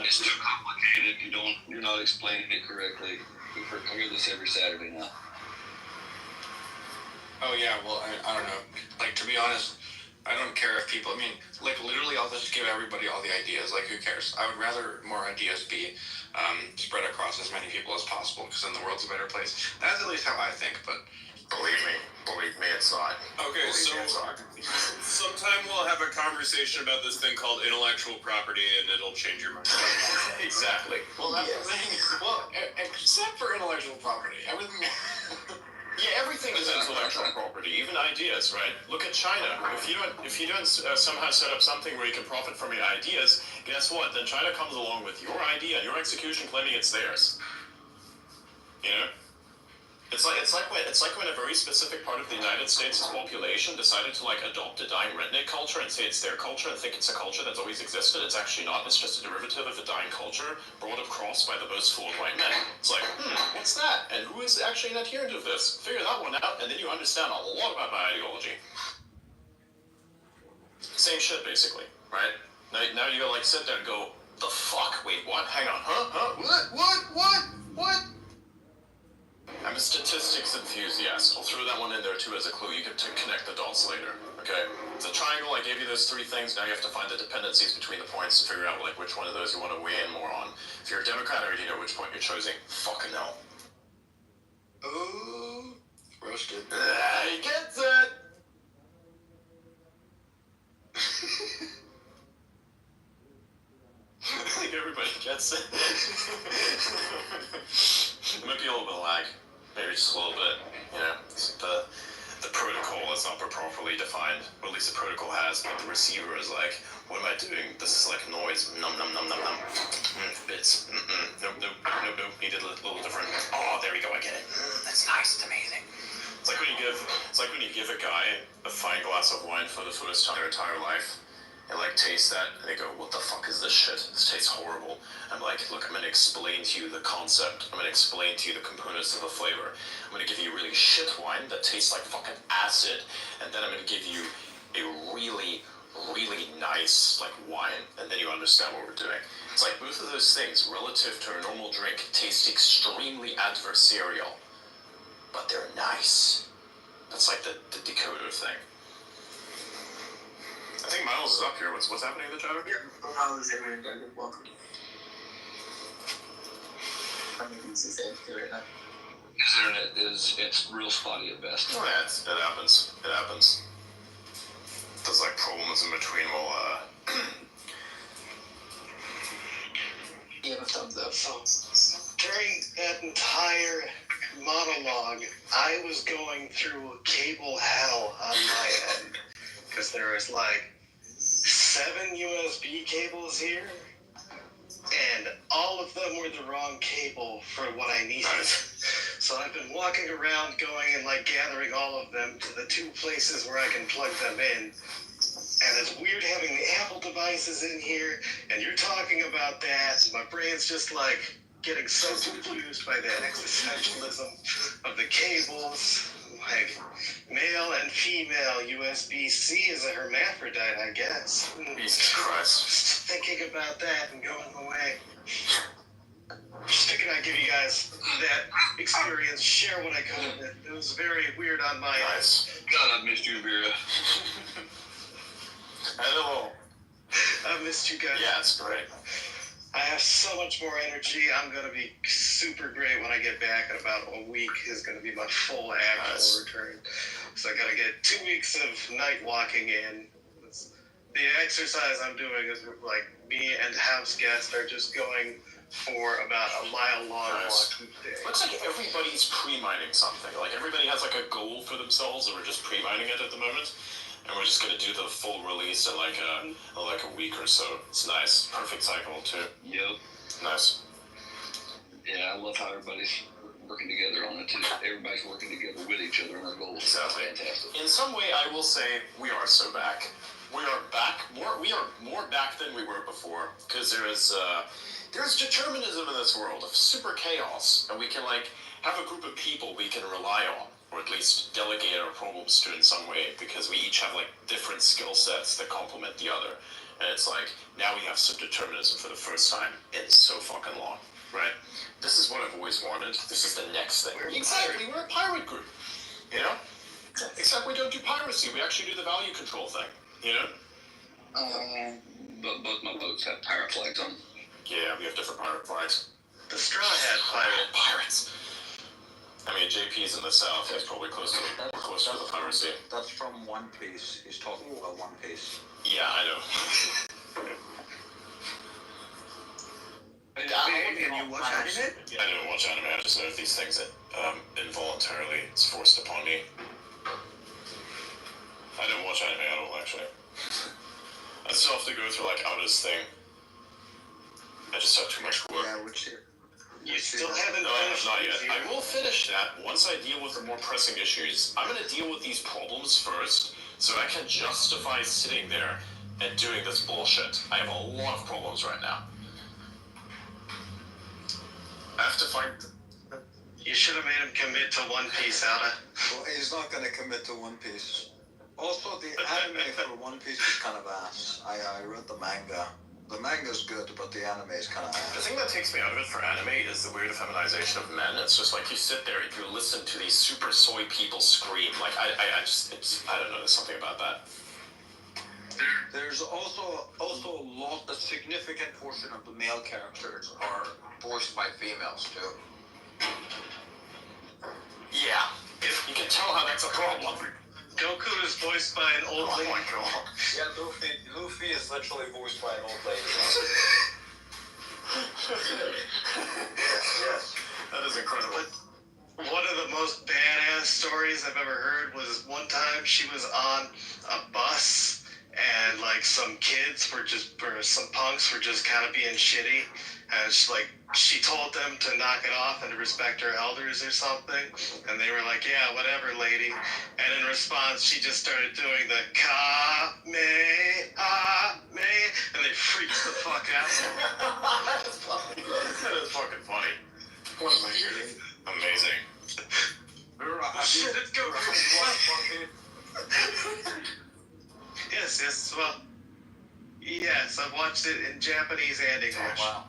It's too complicated. You're not explaining it correctly. I hear this every Saturday now. Oh yeah, well I don't know. Like, to be honest, I don't care if people. I mean, like, literally, I'll just give everybody all the ideas. Like, who cares? I would rather more ideas be spread across as many people as possible, because then the world's a better place. That's at least how I think. But believe me, it's not. Okay, so sometime we'll have a conversation about this thing called intellectual property, and it'll change your mind. Exactly. well, that's the thing. Well, except for intellectual property, everything. Yeah, everything is intellectual property, even ideas, right? Look at China. If you don't somehow set up something where you can profit from your ideas, guess what? Then China comes along with your idea and your execution, claiming it's theirs. You know, it's like when a very specific part of the United States' population decided to like adopt a dying redneck culture and say it's their culture and think it's a culture that's always existed. It's actually not. It's just a derivative of a dying culture brought across by the most fooled white men. It's like, what's that? And who is actually an adherent of this? Figure that one out, and then you understand a lot about my ideology. Same shit, basically, right? Now you gotta like sit there and go, the fuck? Wait, what? Hang on, huh? What? I'm a statistics enthusiast. I'll throw that one in there too as a clue. You can connect the dots later. Okay? It's a triangle. I gave you those three things. Now you have to find the dependencies between the points to figure out like which one of those you want to weigh in more on. If you're a Democrat, I already know which point you're choosing. Fucking hell. Ooh, roasted. He gets it. I think everybody gets it. There might be a little bit of lag. Maybe just a little bit. You know, the protocol is not properly defined. Or at least the protocol has, but the receiver is like, what am I doing? This is like noise. Num. Bits. Nope. Needed a little different. Oh, there we go. I get it. That's nice. It's amazing. It's like when you give a guy a fine glass of wine for the first time in their entire life. And like taste that, and they go, what the fuck is this shit? This tastes horrible. I'm like, look, I'm gonna explain to you the concept. I'm gonna explain to you the components of the flavor. I'm gonna give you really shit wine that tastes like fucking acid, and then I'm gonna give you a really, really nice like wine, and then you understand what we're doing. It's like both of those things, relative to a normal drink, taste extremely adversarial, but they're nice. That's like the decoder thing. I think Miles is up here. What's happening in the chat? Yeah, Miles is here. Welcome. I'm making this right now. His internet it's real spotty at best. Oh yeah, it happens. There's like problems in between while You have a thumbs up. So during that entire monologue, I was going through cable hell on my end. Because there was like 7 USB cables here, and all of them were the wrong cable for what I needed. So I've been walking around going and like gathering all of them to the 2 places where I can plug them in. And it's weird having the Apple devices in here, and you're talking about that. My brain's just like getting so confused by the existentialism of the cables. Like, male and female USB-C is a hermaphrodite, I guess. Jesus Christ. Just thinking about that and going away. Just figured I'd give you guys that experience, share what I could. It was very weird on my eyes. God, I missed you, Vera. Hello. I missed you guys. Yeah, it's great. I have so much more energy. I'm going to be super great when I get back. In about a week is going to be my full actual return. So I got to get 2 weeks of night walking in. The exercise I'm doing is like me and house guests are just going for about a mile-long walk each day. Looks like everybody's pre-mining something. Like everybody has like a goal for themselves, and we're just pre-mining it at the moment. And we're just gonna do the full release in like a week or so. It's nice. Perfect cycle too. Yep. Nice. Yeah, I love how everybody's working together on it too. Everybody's working together with each other on our goals. Exactly. Fantastic. In some way, I will say we are so back. We are back. We are more back than we were before, because there's determinism in this world of super chaos, and we can like have a group of people we can rely on, or at least delegate our problems to in some way, because we each have like different skill sets that complement the other. And it's like, now we have some determinism for the first time in so fucking long, right? This is what I've always wanted. This is the next thing. Exactly, we're a pirate group, you know? Except we don't do piracy, we actually do the value control thing, you know? But both my boats have pirate flags on. Yeah, we have different pirate flags. The Straw Hat Pirate. Pirates. I mean, JP's in the south, he's probably close to the piracy. That's from One Piece. He's talking about One Piece. Yeah, I know. Can you watch anime? Yeah, I don't watch anime, I just know these things that involuntarily it's forced upon me. I don't watch anime at all, actually. I still have to go through like Outer's thing. I just have too much work. Yeah, which You still haven't No, finished not yet. Zero? I will finish that once I deal with the more pressing issues. I'm gonna deal with these problems first, so I can justify sitting there and doing this bullshit. I have a lot of problems right now. I have to find... You should have made him commit to One Piece, Ada. Well, he's not gonna commit to One Piece. Also, the anime for One Piece is kind of ass. I read the manga. The manga's good, but the anime is kind of The ass. thing that takes me out of it for anime is the weird feminization of men. It's just like you sit there and you listen to these super soy people scream. Like, I don't know, there's something about that. There's also a significant portion of the male characters are voiced by females too. Yeah, you can tell how that's a problem. Goku is voiced by an old lady. Oh my god. Yeah, Luffy is literally voiced by an old lady. Yes. That is incredible. One of the most badass stories I've ever heard was one time she was on a bus and like some punks were just kind of being shitty, and she told them to knock it off and to respect her elders or something, and they were like, yeah, whatever, lady. And in response, she just started doing the ka-me-a-me, and they freaked the fuck out. That is fucking funny. What am I hearing? Amazing. Shit, it's Goku. Yes, well, yes, I've watched it in Japanese and English. Wow.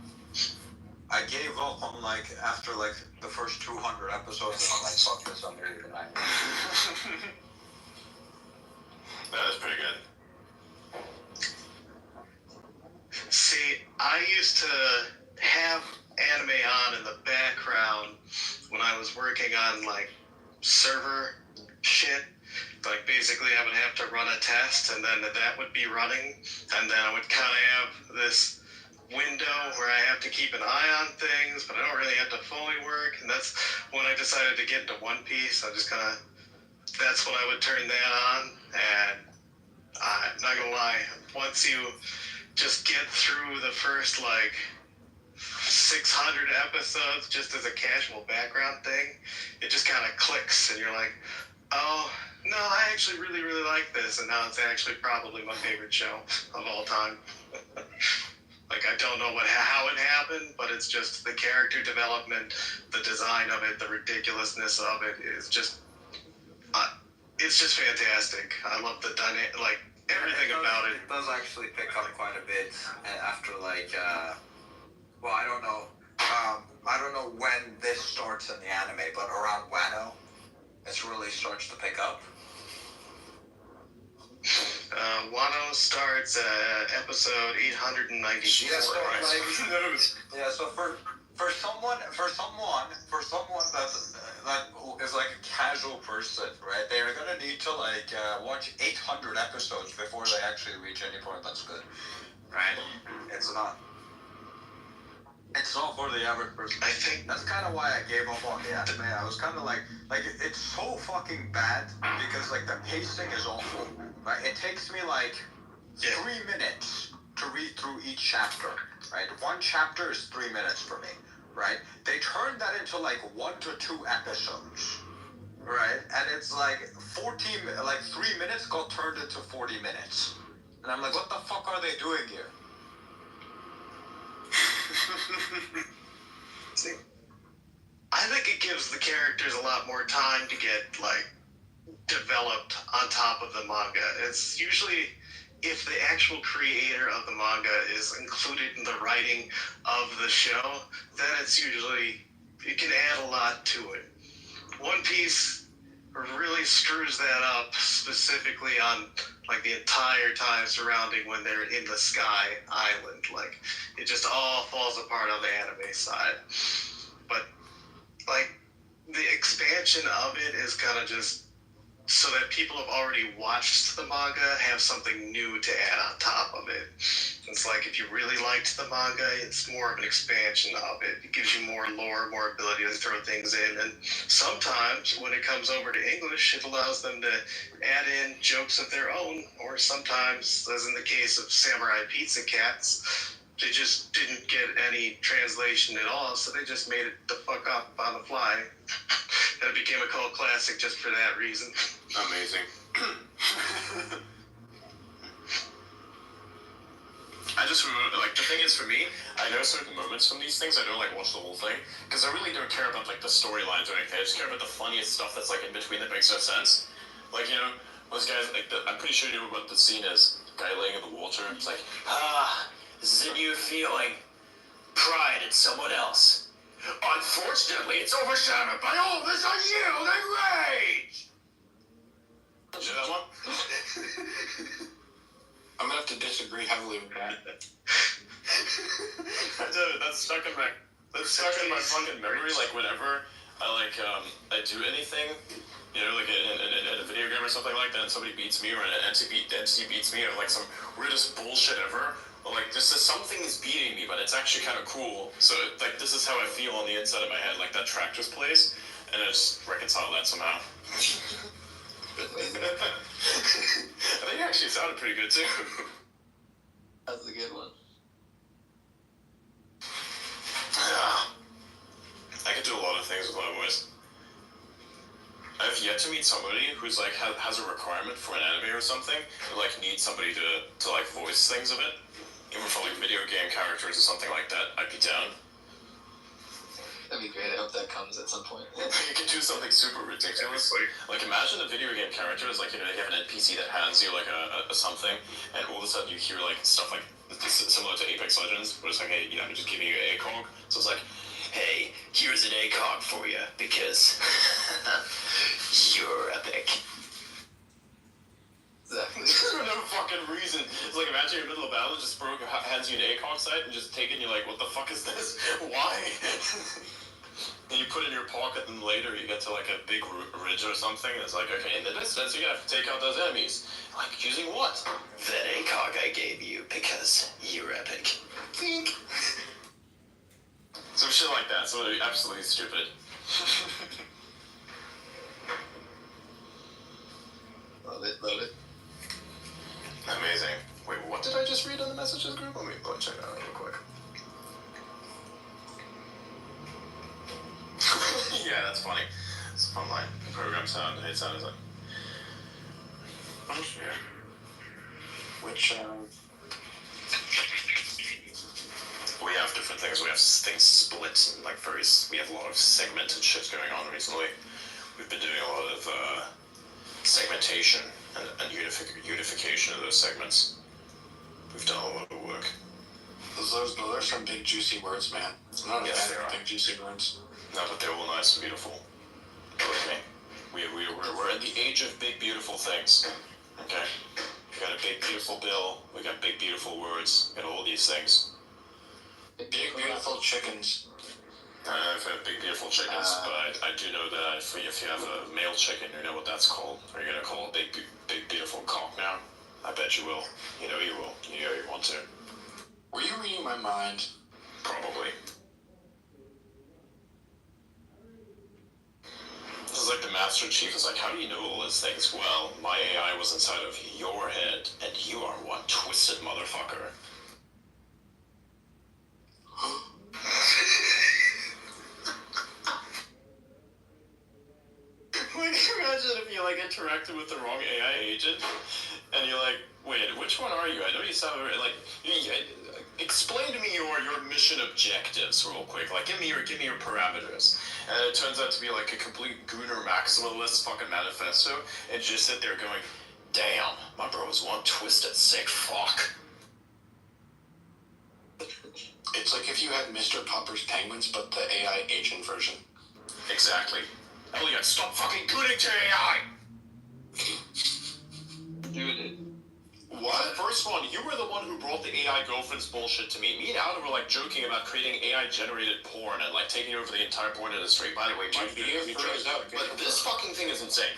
I gave up on after the first 200 episodes, and I'm like, fuck this, I'm ready to night. That is pretty good. See, I used to have anime on in the background when I was working on server shit. Basically I would have to run a test, and then that would be running, and then I would kind of have this window where I have to keep an eye on things, but I don't really have to fully work. And that's when I decided to get into One Piece. That's when I would turn that on, and I'm not gonna lie, once you just get through the first 600 episodes just as a casual background thing, it just kind of clicks, and you're like, oh, no, I actually really, really like this, and now it's actually probably my favorite show of all time. I don't know how it happened, but it's just the character development, the design of it, the ridiculousness of it is just, it's just fantastic. I love the everything about it. It does actually pick up quite a bit after well, I don't know. I don't know when this starts in the anime, but around Wano, it really starts to pick up. Wano starts at episode 894. Yeah, so for someone that who is a casual person, right? They're gonna need to watch 800 episodes before they actually reach any point that's good, right? It's not for the average person. I think that's kind of why I gave up on the anime. I was kind of it's so fucking bad because the pacing is awful. Right? It takes me 3 minutes to read through each chapter. Right? One chapter is 3 minutes for me. Right? They turned that into 1 to 2 episodes. Right? And it's 3 minutes got turned into 40 minutes. And I'm like, what the fuck are they doing here? See, I think it gives the characters a lot more time to get like developed on top of the manga. It's usually if the actual creator of the manga is included in the writing of the show, then it's usually it can add a lot to it. One Piece really screws that up specifically on like the entire time surrounding when they're in the Sky Island. Like it just all falls apart on the anime side. But like the expansion of it is kind of just so that people have already watched the manga have something new to add on top of it. It's like if you really liked the manga, it's more of an expansion of it. It gives you more lore, more ability to throw things in, and sometimes when it comes over to English, it allows them to add in jokes of their own, or sometimes, as in the case of Samurai Pizza Cats, they just didn't get any translation at all, so they just made it the fuck up on the fly. And it became a cult classic just for that reason. Amazing. I just remember, like, the thing is for me, I know certain moments from these things. I don't like watch the whole thing because I really don't care about like the storylines or anything. I just care about the funniest stuff that's like in between that makes no sense. Like, you know, those guys. Like, I'm pretty sure you know what the scene is. The guy laying in the water. It's like, this is a new feeling. Pride in someone else. Unfortunately, it's overshadowed by all this unyielding rage. Did you hear that one? I'm gonna have to disagree heavily with that. That's stuck in my fucking memory. Like whenever I I do anything, you know, like in a video game or something like that, and somebody beats me or an entity beats me or like some weirdest bullshit ever. Like this is something is beating me, but it's actually kind of cool. So like this is how I feel on the inside of my head. Like that track just plays, and I just reconcile that somehow. I think it actually sounded pretty good too. That's a good one. Yeah. I could do a lot of things with my voice. I've yet to meet somebody who's like has a requirement for an anime or something, who like needs somebody to like voice things of it. Even for like video game characters or something like that, I'd be down. That'd be great. I hope that comes at some point. You can do something super ridiculous. Like imagine a video game character is like, you know, you have an NPC that hands you like a something, and all of a sudden you hear like stuff like similar to Apex Legends, where it's like, hey, I'm just giving you an ACOG. So it's like, hey, here's an ACOG for you because you're epic. Exactly. For no fucking reason. It's like imagine you're in the middle of battle, just hands you an ACOG sight and just take it and you're like, what the fuck is this? Why? And you put it in your pocket and later you get to like a big ridge or something and it's like, okay, in the distance you have to take out those enemies. Like, using what? That ACOG I gave you because you're epic. Think. Some shit like that, so it'd be absolutely stupid. Love it, love it. Amazing. Wait, what did I just read in the messages group? Let me go and check that out real quick. Yeah, that's funny. It's a fun line. The program sound, hate sound is like. Oh, yeah. Which, we have different things. We have things split and like we have a lot of segmented shit going on recently. We've been doing a lot of, segmentation and unification of those segments. We've done a lot of work. Those are some big juicy words, man. I'm not a fan of big juicy words. No, but they're all nice and beautiful. Believe me. We're in the age of big beautiful things. Okay? We got a big beautiful bill, we got big beautiful words, we got all these things. Big beautiful chickens. I've had big beautiful chickens, but I do know that if you have a male chicken, you know what that's called. Are you gonna call a big beautiful cock now? I bet you will. You know you will. You know you want to. Were you reading my mind? Probably. This is like the Master Chief is like, how do you know all these things? Well, my AI was inside of your head, and you are one twisted motherfucker. Like, imagine if you like interacted with the wrong AI agent, and you're like, wait, which one are you? I know you sound like explain to me your mission objectives real quick. Like, give me your parameters. And it turns out to be like a complete Gooner maximalist fucking manifesto. And just sit there going, damn, my bro was one twisted sick fuck. It's like if you had Mr. Popper's Penguins, but the AI agent version. Exactly. Elliot, stop fucking cooning to AI! Dude, What? First one, you were the one who brought the AI girlfriends bullshit to me. Me and Adam were like joking about creating AI generated porn and like taking over the entire porn industry. By the way, my but this fucking thing is insane.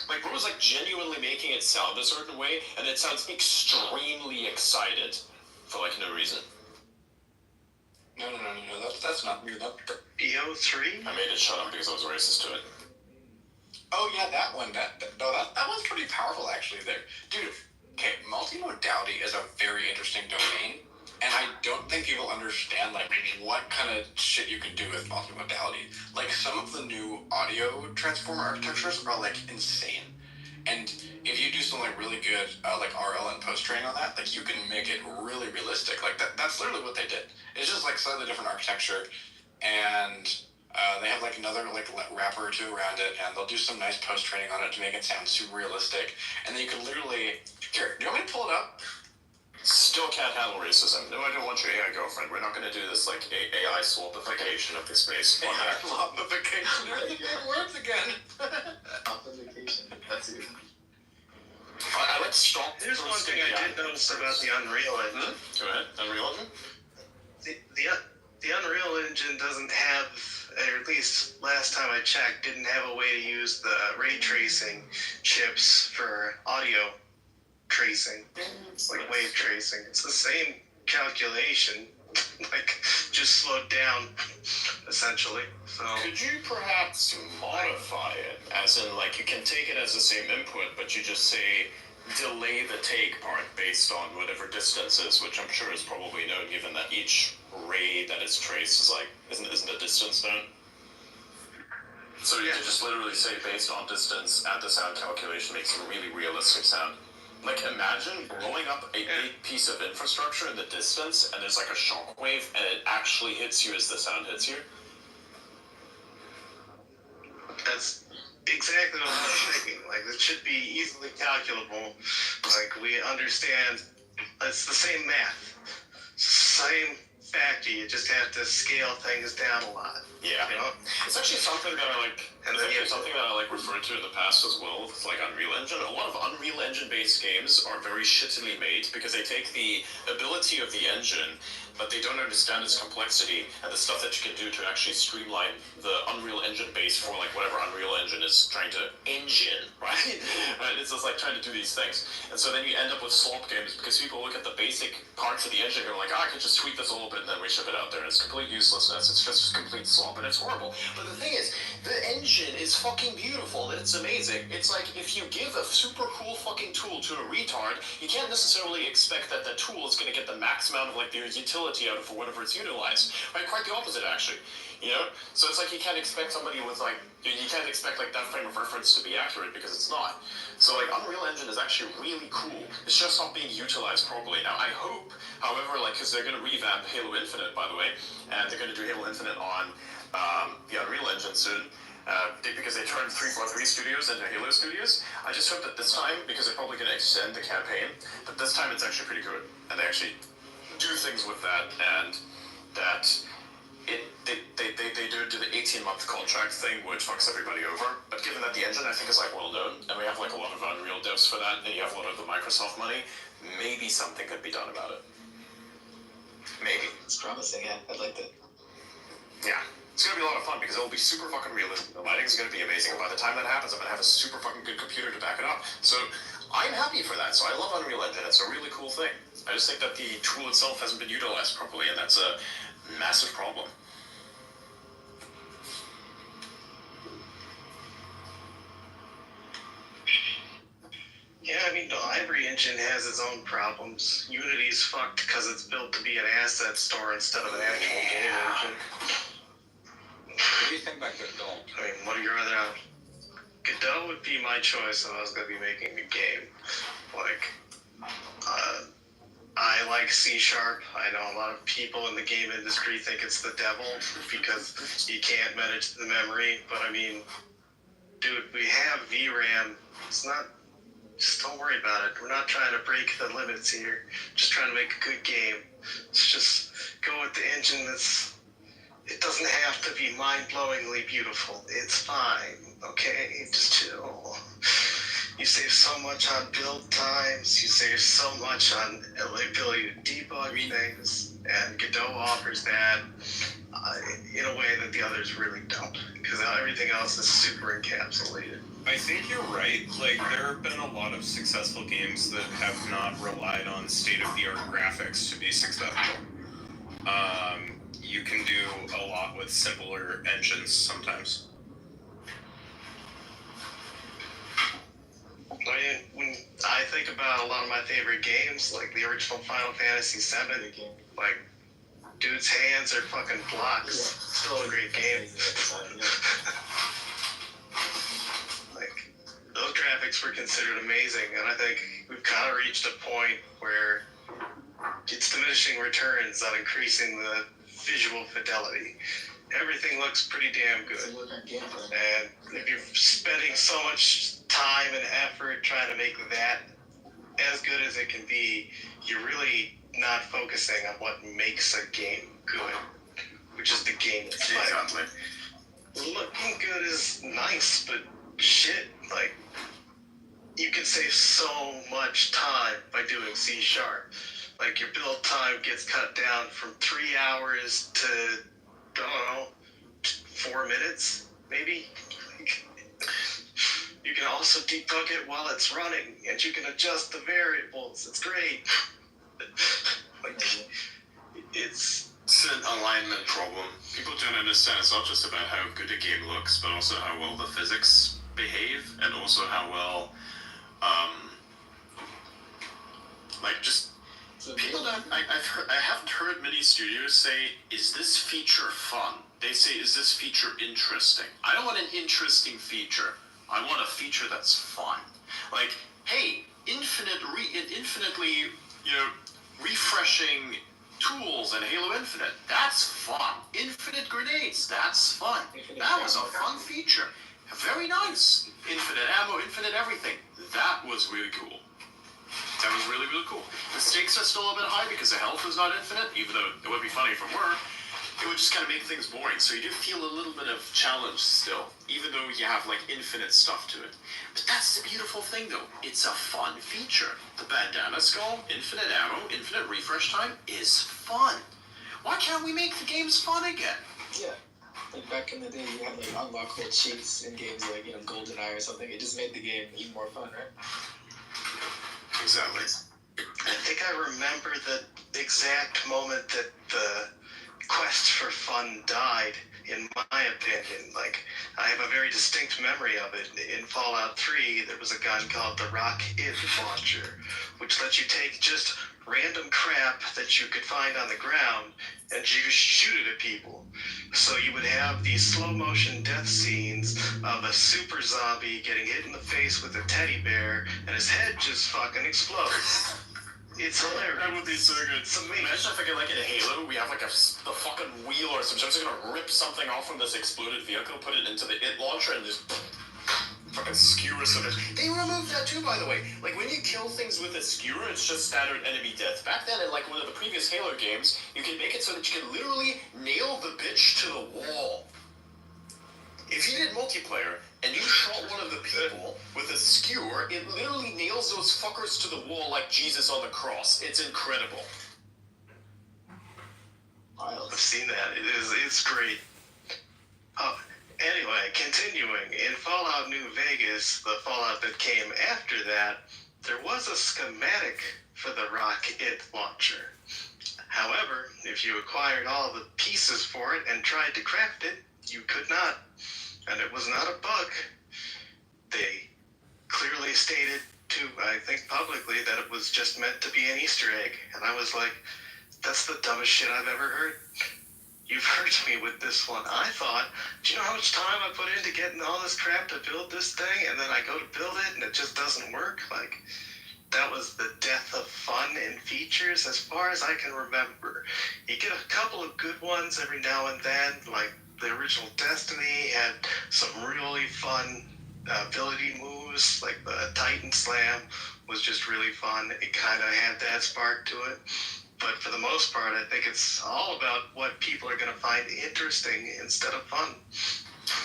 Like, bro's like genuinely making it sound a certain way, and it sounds extremely excited for like no reason. No, that's not me. EO3? I made it shut up because I was racist to it. Oh yeah, that one. That one's pretty powerful actually. There, dude. Okay, multimodality is a very interesting domain, and I don't think people understand like what kind of shit you can do with multimodality. Like some of the new audio transformer architectures are like insane, and if you do something like really good like RL and post training on that, like you can make it really realistic. Like that's literally what they did. It's just like slightly different architecture, and they have like another like wrapper or two around it, and they'll do some nice post training on it to make it sound super realistic. And then you can literally, here, do you want me to pull it up? Still can't handle racism. No, I don't want your AI girlfriend. We're not going to do this like AI swapification of the space. AI swapification. There's the big words again. Authentication. That's it. Let's stop. Here's one thing I did notice about the Unreal Engine. Go ahead. Unreal Engine? The Unreal Engine doesn't have, or at least last time I checked, didn't have a way to use the ray tracing chips for audio tracing, like wave tracing. It's the same calculation, like just slowed down, essentially. So could you perhaps modify it, as in like you can take it as the same input, but you just say delay the take part based on whatever distance is, which I'm sure is probably known, given that each ray that is traced is like isn't a distance known. So you can just literally say based on distance, add the sound calculation, makes a really realistic sound. Like imagine blowing up a big piece of infrastructure in the distance, and there's like a shockwave, and it actually hits you as the sound hits you. that's exactly what I was thinking. Like, it should be easily calculable. Like, we understand it's the same math, same factor. You just have to scale things down a lot. Yeah, you know? It's actually something that I like. Something that I like referred to in the past as well. It's like Unreal Engine. A lot of Unreal Engine-based games are very shittily made because they take the ability of the engine, but they don't understand its complexity and the stuff that you can do to actually streamline the Unreal Engine base for like whatever Unreal Engine is trying to engine, right? Right? It's just like trying to do these things, and so then you end up with slop games because people look at the basic parts of the engine and go like, I can just tweak this a little bit and then we ship it out there. And it's complete uselessness. It's just complete slop and it's horrible. But the thing is, the engine is fucking beautiful and it's amazing. It's like if you give a super cool fucking tool to a retard, you can't necessarily expect that the tool is going to get the max amount of like the utility out of for whatever it's utilized. Right? Quite the opposite, actually. You know? So it's like you can't expect somebody with like, you can't expect like that frame of reference to be accurate because it's not. So like Unreal Engine is actually really cool. It's just not being utilized properly. Now I hope, however, like, because they're going to revamp Halo Infinite, by the way, and they're going to do Halo Infinite on the Unreal Engine soon. Because they turned 343 Studios into Halo Studios. I just hope that this time, because they're probably going to extend the campaign, that this time it's actually pretty good, and they actually do things with that, and that they do the 18-month contract thing, which fucks everybody over. But given that the engine, I think, is like well known, and we have like a lot of Unreal devs for that, and you have a lot of the Microsoft money, maybe something could be done about it. Maybe. It's promising, yeah. I'd like that. Yeah. It's going to be a lot of fun because it will be super fucking realistic. The lighting's going to be amazing. And by the time that happens, I'm going to have a super fucking good computer to back it up. So I'm happy for that. So I love Unreal Engine. It's a really cool thing. I just think that the tool itself hasn't been utilized properly, and that's a massive problem. Yeah, I mean, the Ivory engine has its own problems. Unity's fucked because it's built to be an asset store instead of an actual game engine. What do you think about Godot? I mean, what are your other... Godot would be my choice if I was going to be making a game. Like, I like C#. I know a lot of people in the game industry think it's the devil because you can't manage the memory. But I mean, dude, we have VRAM. It's not. Just don't worry about it. We're not trying to break the limits here. Just trying to make a good game. Let's just go with the engine that's. It doesn't have to be mind-blowingly beautiful. It's fine. Okay, just chill. You save so much on build times. You save so much on the ability to debug things, and Godot offers that in a way that the others really don't, because everything else is super encapsulated. I think you're right. Like, there have been a lot of successful games that have not relied on state-of-the-art graphics to be successful. You can do a lot with simpler engines sometimes. When I think about a lot of my favorite games, like the original Final Fantasy VII, like, dude's hands are fucking blocks. Still a great game. Like, those graphics were considered amazing, and I think we've kind of reached a point where it's diminishing returns on increasing the visual fidelity. Everything looks pretty damn good. And if you're spending so much time and effort trying to make that as good as it can be, you're really not focusing on what makes a game good, which is the game itself. Looking good is nice, but shit, like, you can save so much time by doing C#. Like, your build time gets cut down from 3 hours to, I don't know, 4 minutes, maybe? You can also debug it while it's running, and you can adjust the variables. It's great. Like, it's an alignment problem. People don't understand it's not just about how good a game looks, but also how well the physics behave, and also how well, like, just people don't. I haven't heard many studios say, "Is this feature fun?" They say, "Is this feature interesting?" I don't want an interesting feature. I want a feature that's fun. Like, hey, infinitely, refreshing tools in Halo Infinite. That's fun. Infinite grenades. That's fun. That was a fun feature. Very nice. Infinite ammo, infinite everything. That was really cool. That was really, really cool. The stakes are still a bit high because the health is not infinite, even though it would be funny if it were. It would just kind of make things boring. So you do feel a little bit of challenge still, even though you have, like, infinite stuff to it. But that's the beautiful thing, though. It's a fun feature. The bandana skull, infinite ammo, infinite refresh time is fun. Why can't we make the games fun again? Yeah. Like, back in the day, you had, like, unlockable cheats in games like, GoldenEye or something. It just made the game even more fun, right? Exactly. I think I remember the exact moment that the quest for fun died, in my opinion. Like, I have a very distinct memory of it. In Fallout 3, there was a gun called the Rock-It Launcher, which lets you take just random crap that you could find on the ground and you just shoot it at people. So you would have these slow-motion death scenes of a super zombie getting hit in the face with a teddy bear, and his head just fucking explodes. It's hilarious. That would be so good. Imagine if I could, like, in Halo, we have, like, a fucking wheel or something. I'm just gonna rip something off from this exploded vehicle, put it into the IT launcher, and just fucking skewer something. They removed that too, by the way. Like, when you kill things with a skewer, it's just standard enemy death. Back then, in, like, one of the previous Halo games, you can make it so that you can literally nail the bitch to the wall. If you did multiplayer, and you shot one of the people with a skewer, it literally nails those fuckers to the wall like Jesus on the cross. It's incredible. I've seen that. It's great. Anyway, continuing. In Fallout New Vegas, the Fallout that came after that, there was a schematic for the Rock-It launcher. However, if you acquired all the pieces for it and tried to craft it, you could not. And it was not a bug. They clearly stated I think publicly, that it was just meant to be an Easter egg. And I was like, that's the dumbest shit I've ever heard. You've hurt me with this one. I thought, do you know how much time I put into getting all this crap to build this thing? And then I go to build it and it just doesn't work? Like, that was the death of fun in features as far as I can remember. You get a couple of good ones every now and then, like the original Destiny had some really fun ability moves, like the Titan Slam was just really fun. It kind of had that spark to it. But for the most part, I think it's all about what people are going to find interesting instead of fun.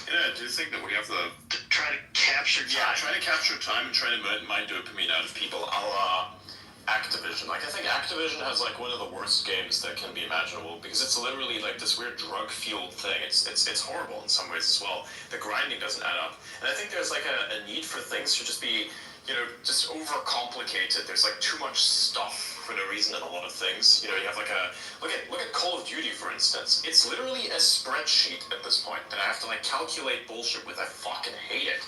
Yeah, I do think that we have to try to capture time. Yeah, try to capture time and try to mine dopamine out of people, a la Activision. Like, I think Activision has, like, one of the worst games that can be imaginable, because it's literally, like, this weird drug-fueled thing. It's horrible in some ways as well. The grinding doesn't add up. And I think there's, like, a need for things to just be, you know, just overcomplicated. There's, like, too much stuff for no reason in a lot of things. You know, you have, like, look at Call of Duty, for instance. It's literally a spreadsheet at this point that I have to, like, calculate bullshit with. I fucking hate it.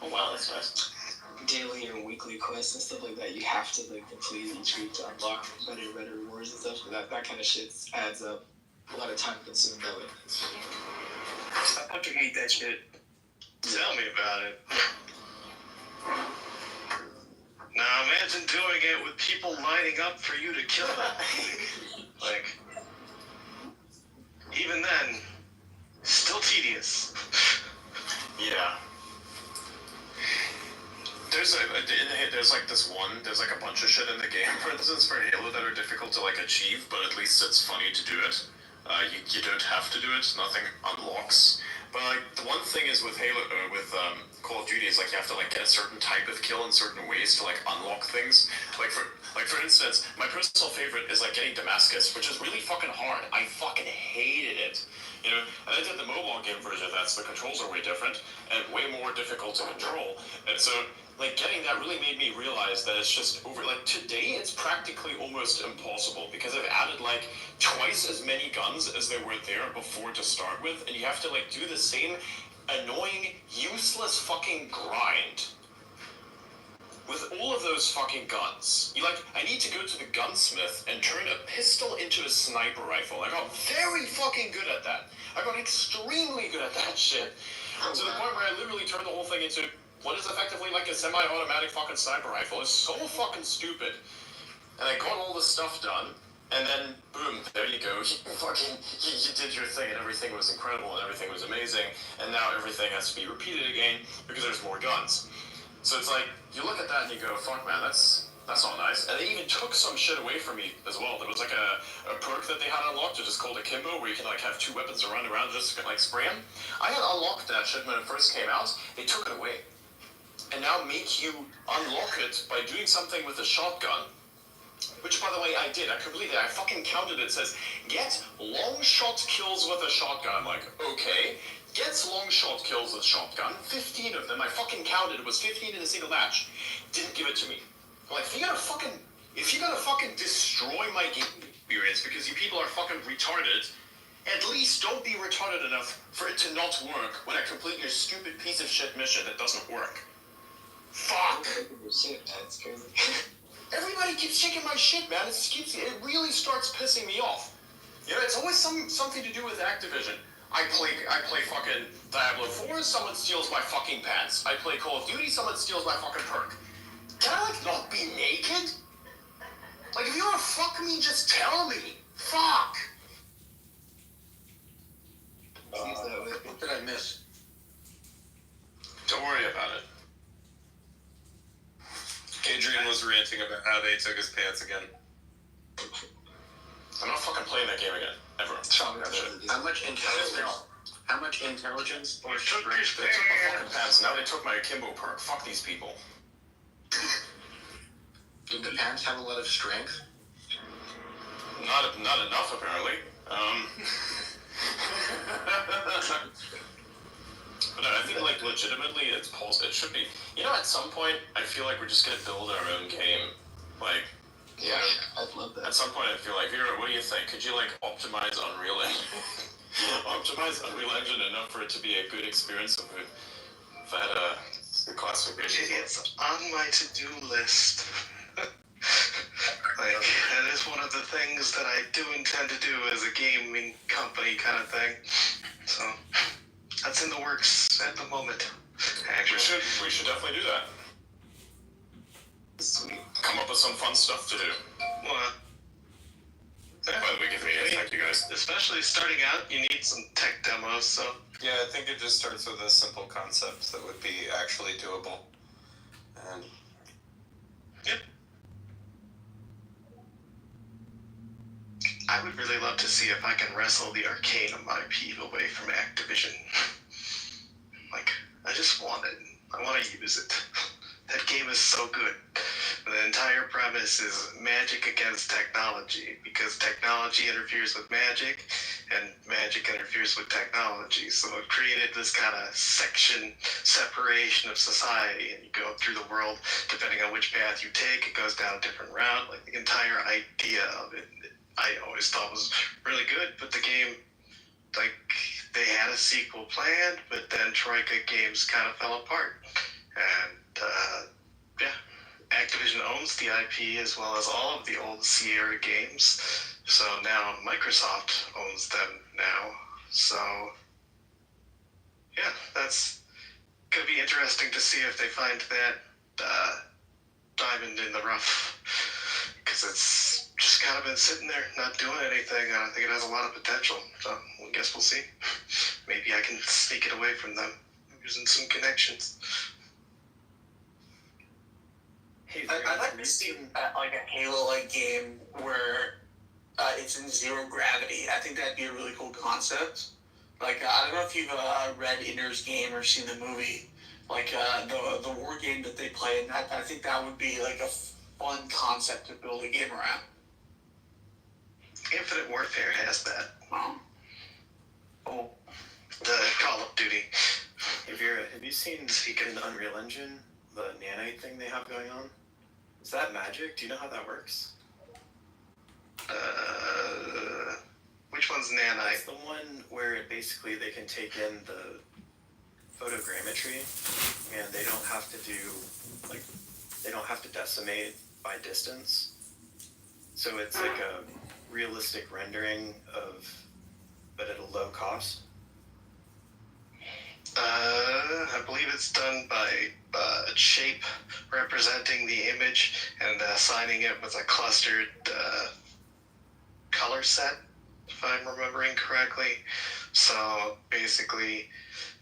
Oh, wow, that's nice. Daily or weekly quests and stuff like that, you have to like complete each week to unlock better rewards and stuff. That kind of shit adds up. A lot of time consumed that way. I fucking hate that shit. Tell me about it. Now imagine doing it with people lining up for you to kill them. Like, even then, still tedious. Yeah. There's like a bunch of shit in the game, for instance, for Halo that are difficult to like achieve, but at least it's funny to do it. You don't have to do it, nothing unlocks. But like the one thing is with Halo, Call of Duty is like you have to like get a certain type of kill in certain ways to like unlock things. Like for instance, my personal favorite is like getting Damascus, which is really fucking hard. I fucking hated it. You know, and I did the mobile game version of that, so the controls are way different and way more difficult to control. And so, like, getting that really made me realize that it's just over. Like, today it's practically almost impossible because I've added, like, twice as many guns as there were there before to start with, and you have to, like, do the same annoying, useless fucking grind with all of those fucking guns. I need to go to the gunsmith and turn a pistol into a sniper rifle. I got very fucking good at that. I got extremely good at that shit. To the point where I literally turned the whole thing into what is effectively like a semi-automatic fucking sniper rifle. It's so fucking stupid. And I got all this stuff done, and then, boom, there you go. You did your thing, and everything was incredible, and everything was amazing, and now everything has to be repeated again because there's more guns. So it's like, you look at that and you go, fuck man, that's all nice. And they even took some shit away from me as well. There was like a perk that they had unlocked, which is called Akimbo, where you can like have two weapons to run around just to like spray them. I had unlocked that shit when it first came out. They took it away. And now make you unlock it by doing something with a shotgun. Which, by the way, I did. I completed it. I fucking counted it. It says, get long shot kills with a shotgun. I'm like, okay. Gets long shot kills with shotgun. 15 of them. I fucking counted. It was 15 in a single match. Didn't give it to me. I'm like, if you're gonna fucking destroy my game experience because you people are fucking retarded, at least don't be retarded enough for it to not work when I complete your stupid piece of shit mission that doesn't work. Fuck! Shit, man, it's crazy. Everybody keeps shaking my shit, man. It really starts pissing me off. You know, it's always something to do with Activision. I play fucking Diablo 4, someone steals my fucking pants. I play Call of Duty, someone steals my fucking perk. Can I, like, not be naked? Like, if you wanna fuck me, just tell me. Fuck! What did I miss? Don't worry about it. Adrian was ranting about how they took his pants again. I'm not fucking playing that game again. Ever. How much intelligence or They took my fucking pants. Now they took my Akimbo perk. Fuck these people. Did the pants have a lot of strength? Not enough, apparently. But no, I think, like, legitimately, it should be. You know, at some point, I feel like we're just gonna build our own game. Like, yeah, I'd love that. At some point, I feel like, Vera, what do you think? Could you, like, optimize Unreal Engine? Optimize Unreal Engine enough for it to be a good experience if I had a classification? It's on my to-do list. Like, that is one of the things that I do intend to do as a gaming company kind of thing. So, that's in the works at the moment. Actually, we should definitely do that. Sweet. come up with some fun stuff to do. Well, But we can affect you guys. especially starting out, you need some tech demos. So Yeah, I think it just starts with a simple concept that would be actually doable. And I would really love to see if I can wrestle the Arcanum IP away from Activision. Like, I just want it. I want to use it. That game is so good. The entire premise is magic against technology, because technology interferes with magic, and magic interferes with technology. So it created this kind of separation of society, and you go through the world, depending on which path you take, it goes down a different route. Like, the entire idea of it, I always thought was really good, but the game, like, they had a sequel planned, but then Troika Games kind of fell apart. And, yeah, Activision owns the IP as well as all of the old Sierra games. So now Microsoft owns them now. So, yeah, that's going to be interesting to see if they find that diamond in the rough. Because it's just kind of been sitting there, not doing anything. I think it has a lot of potential. So I guess we'll see. Maybe I can sneak it away from them using some connections. I'd like to see like a Halo-like game where it's in zero gravity. I think that'd be a really cool concept. Like, I don't know if you've read Inner's game or seen the movie. Like, the war game that they play in that. I think that would be like a fun concept to build a game around. Infinite Warfare has that. Oh. The Call of Duty. Have you seen in Unreal Engine the nanite thing they have going on? Is that magic? Do you know how that works? Which one's nanite? It's the one where basically they can take in the photogrammetry and they don't have to decimate by distance. So it's like a realistic rendering but at a low cost. I believe it's done by shape representing the image and assigning it with a clustered color set, if I'm remembering correctly. So basically,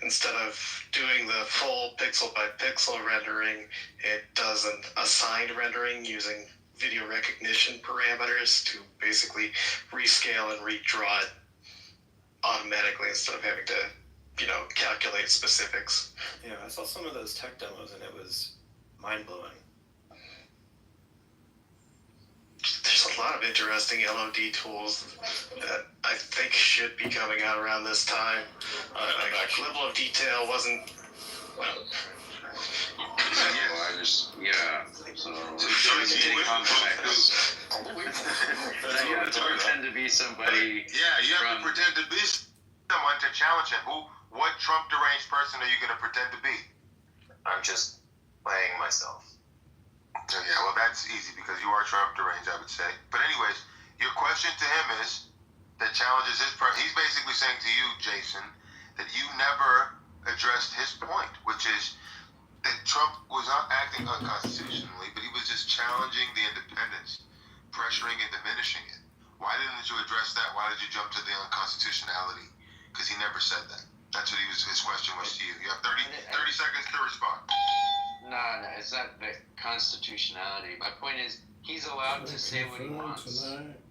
instead of doing the full pixel by pixel rendering, it does an assigned rendering using video recognition parameters to basically rescale and redraw it automatically instead of having to calculate specifics. Yeah, I saw some of those tech demos and it was mind-blowing. There's a lot of interesting LOD tools that I think should be coming out around this time. Level of detail wasn't, well... You have to pretend to be somebody. Yeah, you have to pretend to be someone to challenge him. What Trump deranged person are you going to pretend to be? I'm just playing myself. So yeah, well that's easy because you are Trump deranged, I would say. But anyways, your question to him is that challenges his he's basically saying to you, Jason, that you never addressed his point, which is that Trump was not acting unconstitutionally, but he was just challenging the independence, pressuring and diminishing it. Why didn't you address that? Why did you jump to the unconstitutionality? Because he never said that. That's what his question was to you. You have 30 seconds to respond. No, it's not the constitutionality. My point is, he's allowed to say what he wants.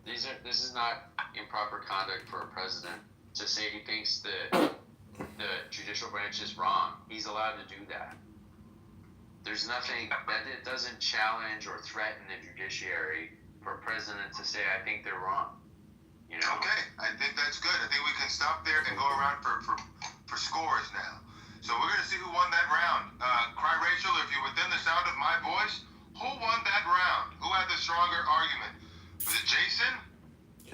This is not improper conduct for a president to say he thinks the judicial branch is wrong. He's allowed to do that. There's nothing that it doesn't challenge or threaten the judiciary for a president to say, I think they're wrong. Okay, I think that's good. I think we can stop there and go around for scores now. So we're going to see who won that round. Cry Rachel, if you're within the sound of my voice, who won that round? Who had the stronger argument? Was it Jason?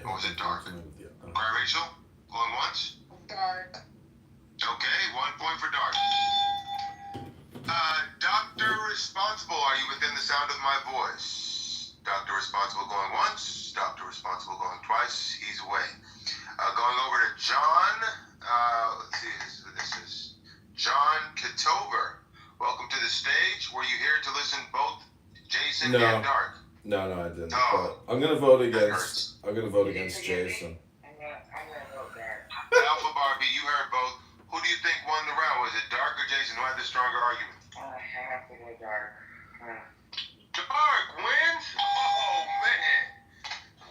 Or was it Dark? Cry Rachel, going once? Dark. Okay, 1 point for Dark. Dr. Responsible, are you within the sound of my voice? Dr. Responsible going once, Dr. Responsible going twice, he's away. Going over to John, let's see, this is John Kitover. Welcome to the stage. Were you here to listen both Jason and Dark? No, I didn't. Oh, but I'm gonna vote that against. hurts. I'm gonna vote against Jason. Alpha Barbie, you heard both. Who do you think won the round? Was it Dark or Jason? Who had the stronger argument? I have to go dark. Dark wins? Oh, man.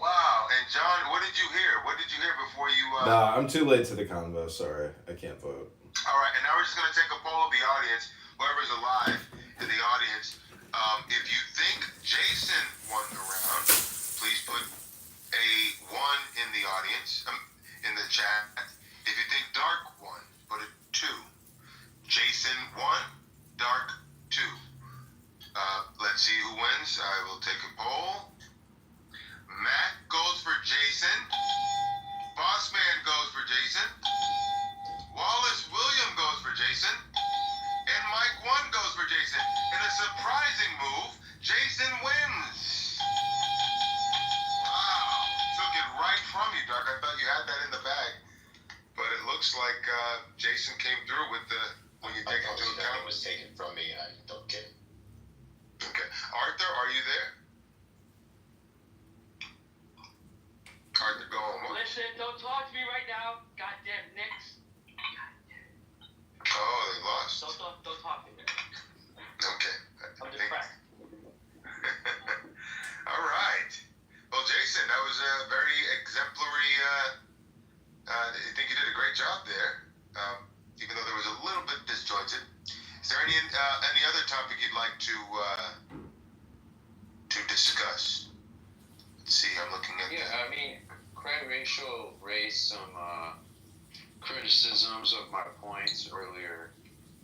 Wow. And John, what did you hear? What did you hear before you... Nah, I'm too late to the convo. Sorry, I can't vote. All right, and now we're just going to take a poll of the audience, whoever's alive in the audience. If you think Jason won the round, please put a 1 in the audience, in the chat. If you think Dark won, put a 2. Jason won, Dark 2. Let's see who wins. I will take a poll. Matt goes for Jason. Bossman goes for Jason. Wallace William goes for Jason. And Mike 1 goes for Jason. In a surprising move, Jason wins. Wow. Took it right from you, Dark. I thought you had that in the bag. But it looks like Jason came through with the, when you take into account. It was taken from me. I don't get it. Okay. Arthur, are you there? Arthur, go home. Listen, don't talk to me right now. Goddamn Knicks. Oh, they lost. Don't talk to me. Okay. I'm depressed. All right. Well, Jason, that was a very exemplary. I think you did a great job there, even though there was a little bit disjointed. Is there any other topic you'd like to discuss? Let's see. I'm looking at. Yeah, I mean, Craig Ratio raised some criticisms of my points earlier.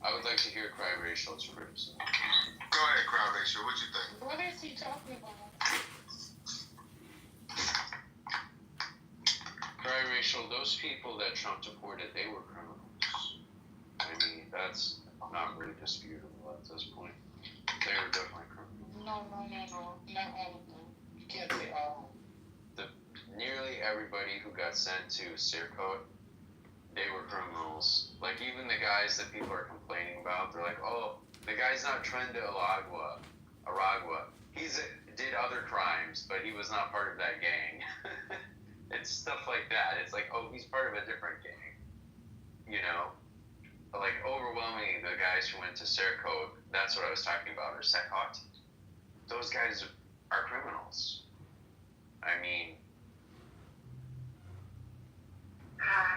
I would like to hear Craig Ratio's criticism. Go ahead, Crowd Ratio. What you think? What is he talking about? Craig Ratio, those people that Trump deported, they were criminals. I mean, that's not really disputable at this point. They were definitely criminals. No. Not all of them. You can't say all. Nearly everybody who got sent to Sirkot, they were criminals. Like, even the guys that people are complaining about, they're like, oh, the guy's not Trenda Aragua. He did other crimes, but he was not part of that gang. It's stuff like that. It's like, oh, he's part of a different gang. You know? Like, overwhelmingly, the guys who went to Sirkot, that's what I was talking about, or Sekot, those guys are criminals. I mean...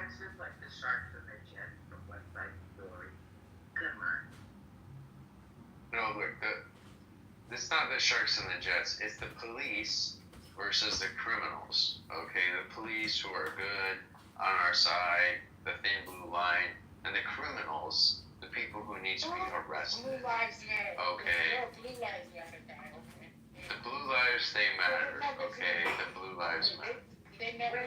It's just like the sharks in the jet from West Side Story. Come on. No, look, it's not the sharks and the jets. It's the police versus the criminals. Okay, the police who are good on our side, the thin blue line, and the criminals, the people who need to be arrested. Blue lives matter. Okay. Blue lives matter, guy. Okay. The blue lives, they matter. Okay, the blue lives matter. They never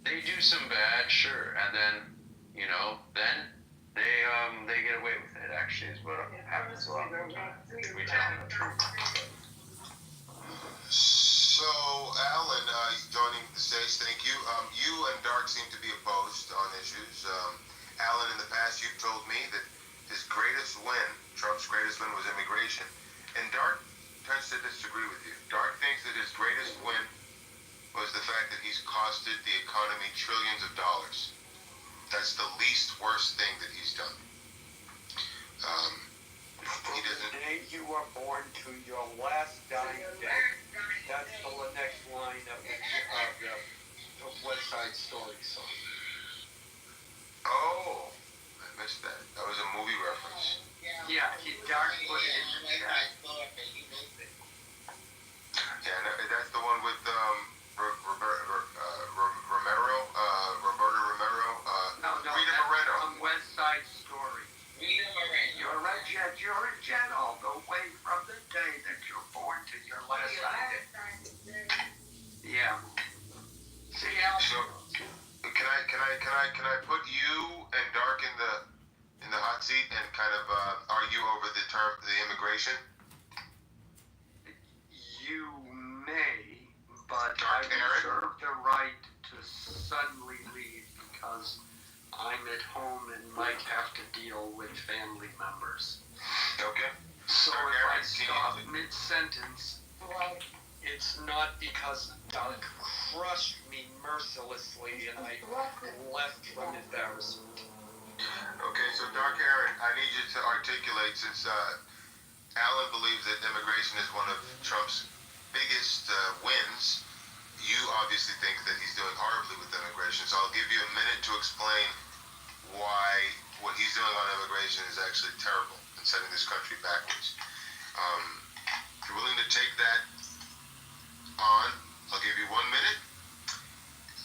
They do some bad, sure, and then, you know, then they get away with it. Actually, is what happens a lot of the time. We tell them the truth. So, Alan, joining the stage, thank you. You and Dark seem to be opposed on issues. Alan, in the past, you've told me that his greatest win, Trump's greatest win, was immigration, and Dark tends to disagree with you. Dark thinks that his greatest win was the fact that he's costed the economy trillions of dollars. That's the least worst thing that he's done. He doesn't. The day you were born to your last dying day. That's the next line of the West Side Story song. Oh, I missed that. That was a movie reference. Yeah, Dark put it in the chat. Yeah, no, that's the one with Roberto Romero. No, Rita Moreno. From West Side Story. You're a jet all the way from the day that you're born to your last dying day. Yeah. See how? So, can I put you and Dark in the hot seat and kind of argue over the immigration? You may, but Dark I reserve the right to suddenly leave because I'm at home and might have to deal with family members. Okay. So if I stop mid-sentence, it's not because Doug crushed me mercilessly and I left from embarrassment. Okay, so Dark Aaron, I need you to articulate, since Alan believes that immigration is one of Trump's biggest wins. You obviously think that he's doing horribly with immigration, so I'll give you a minute to explain why what he's doing on immigration is actually terrible and setting this country backwards. If you're willing to take that on, I'll give you 1 minute.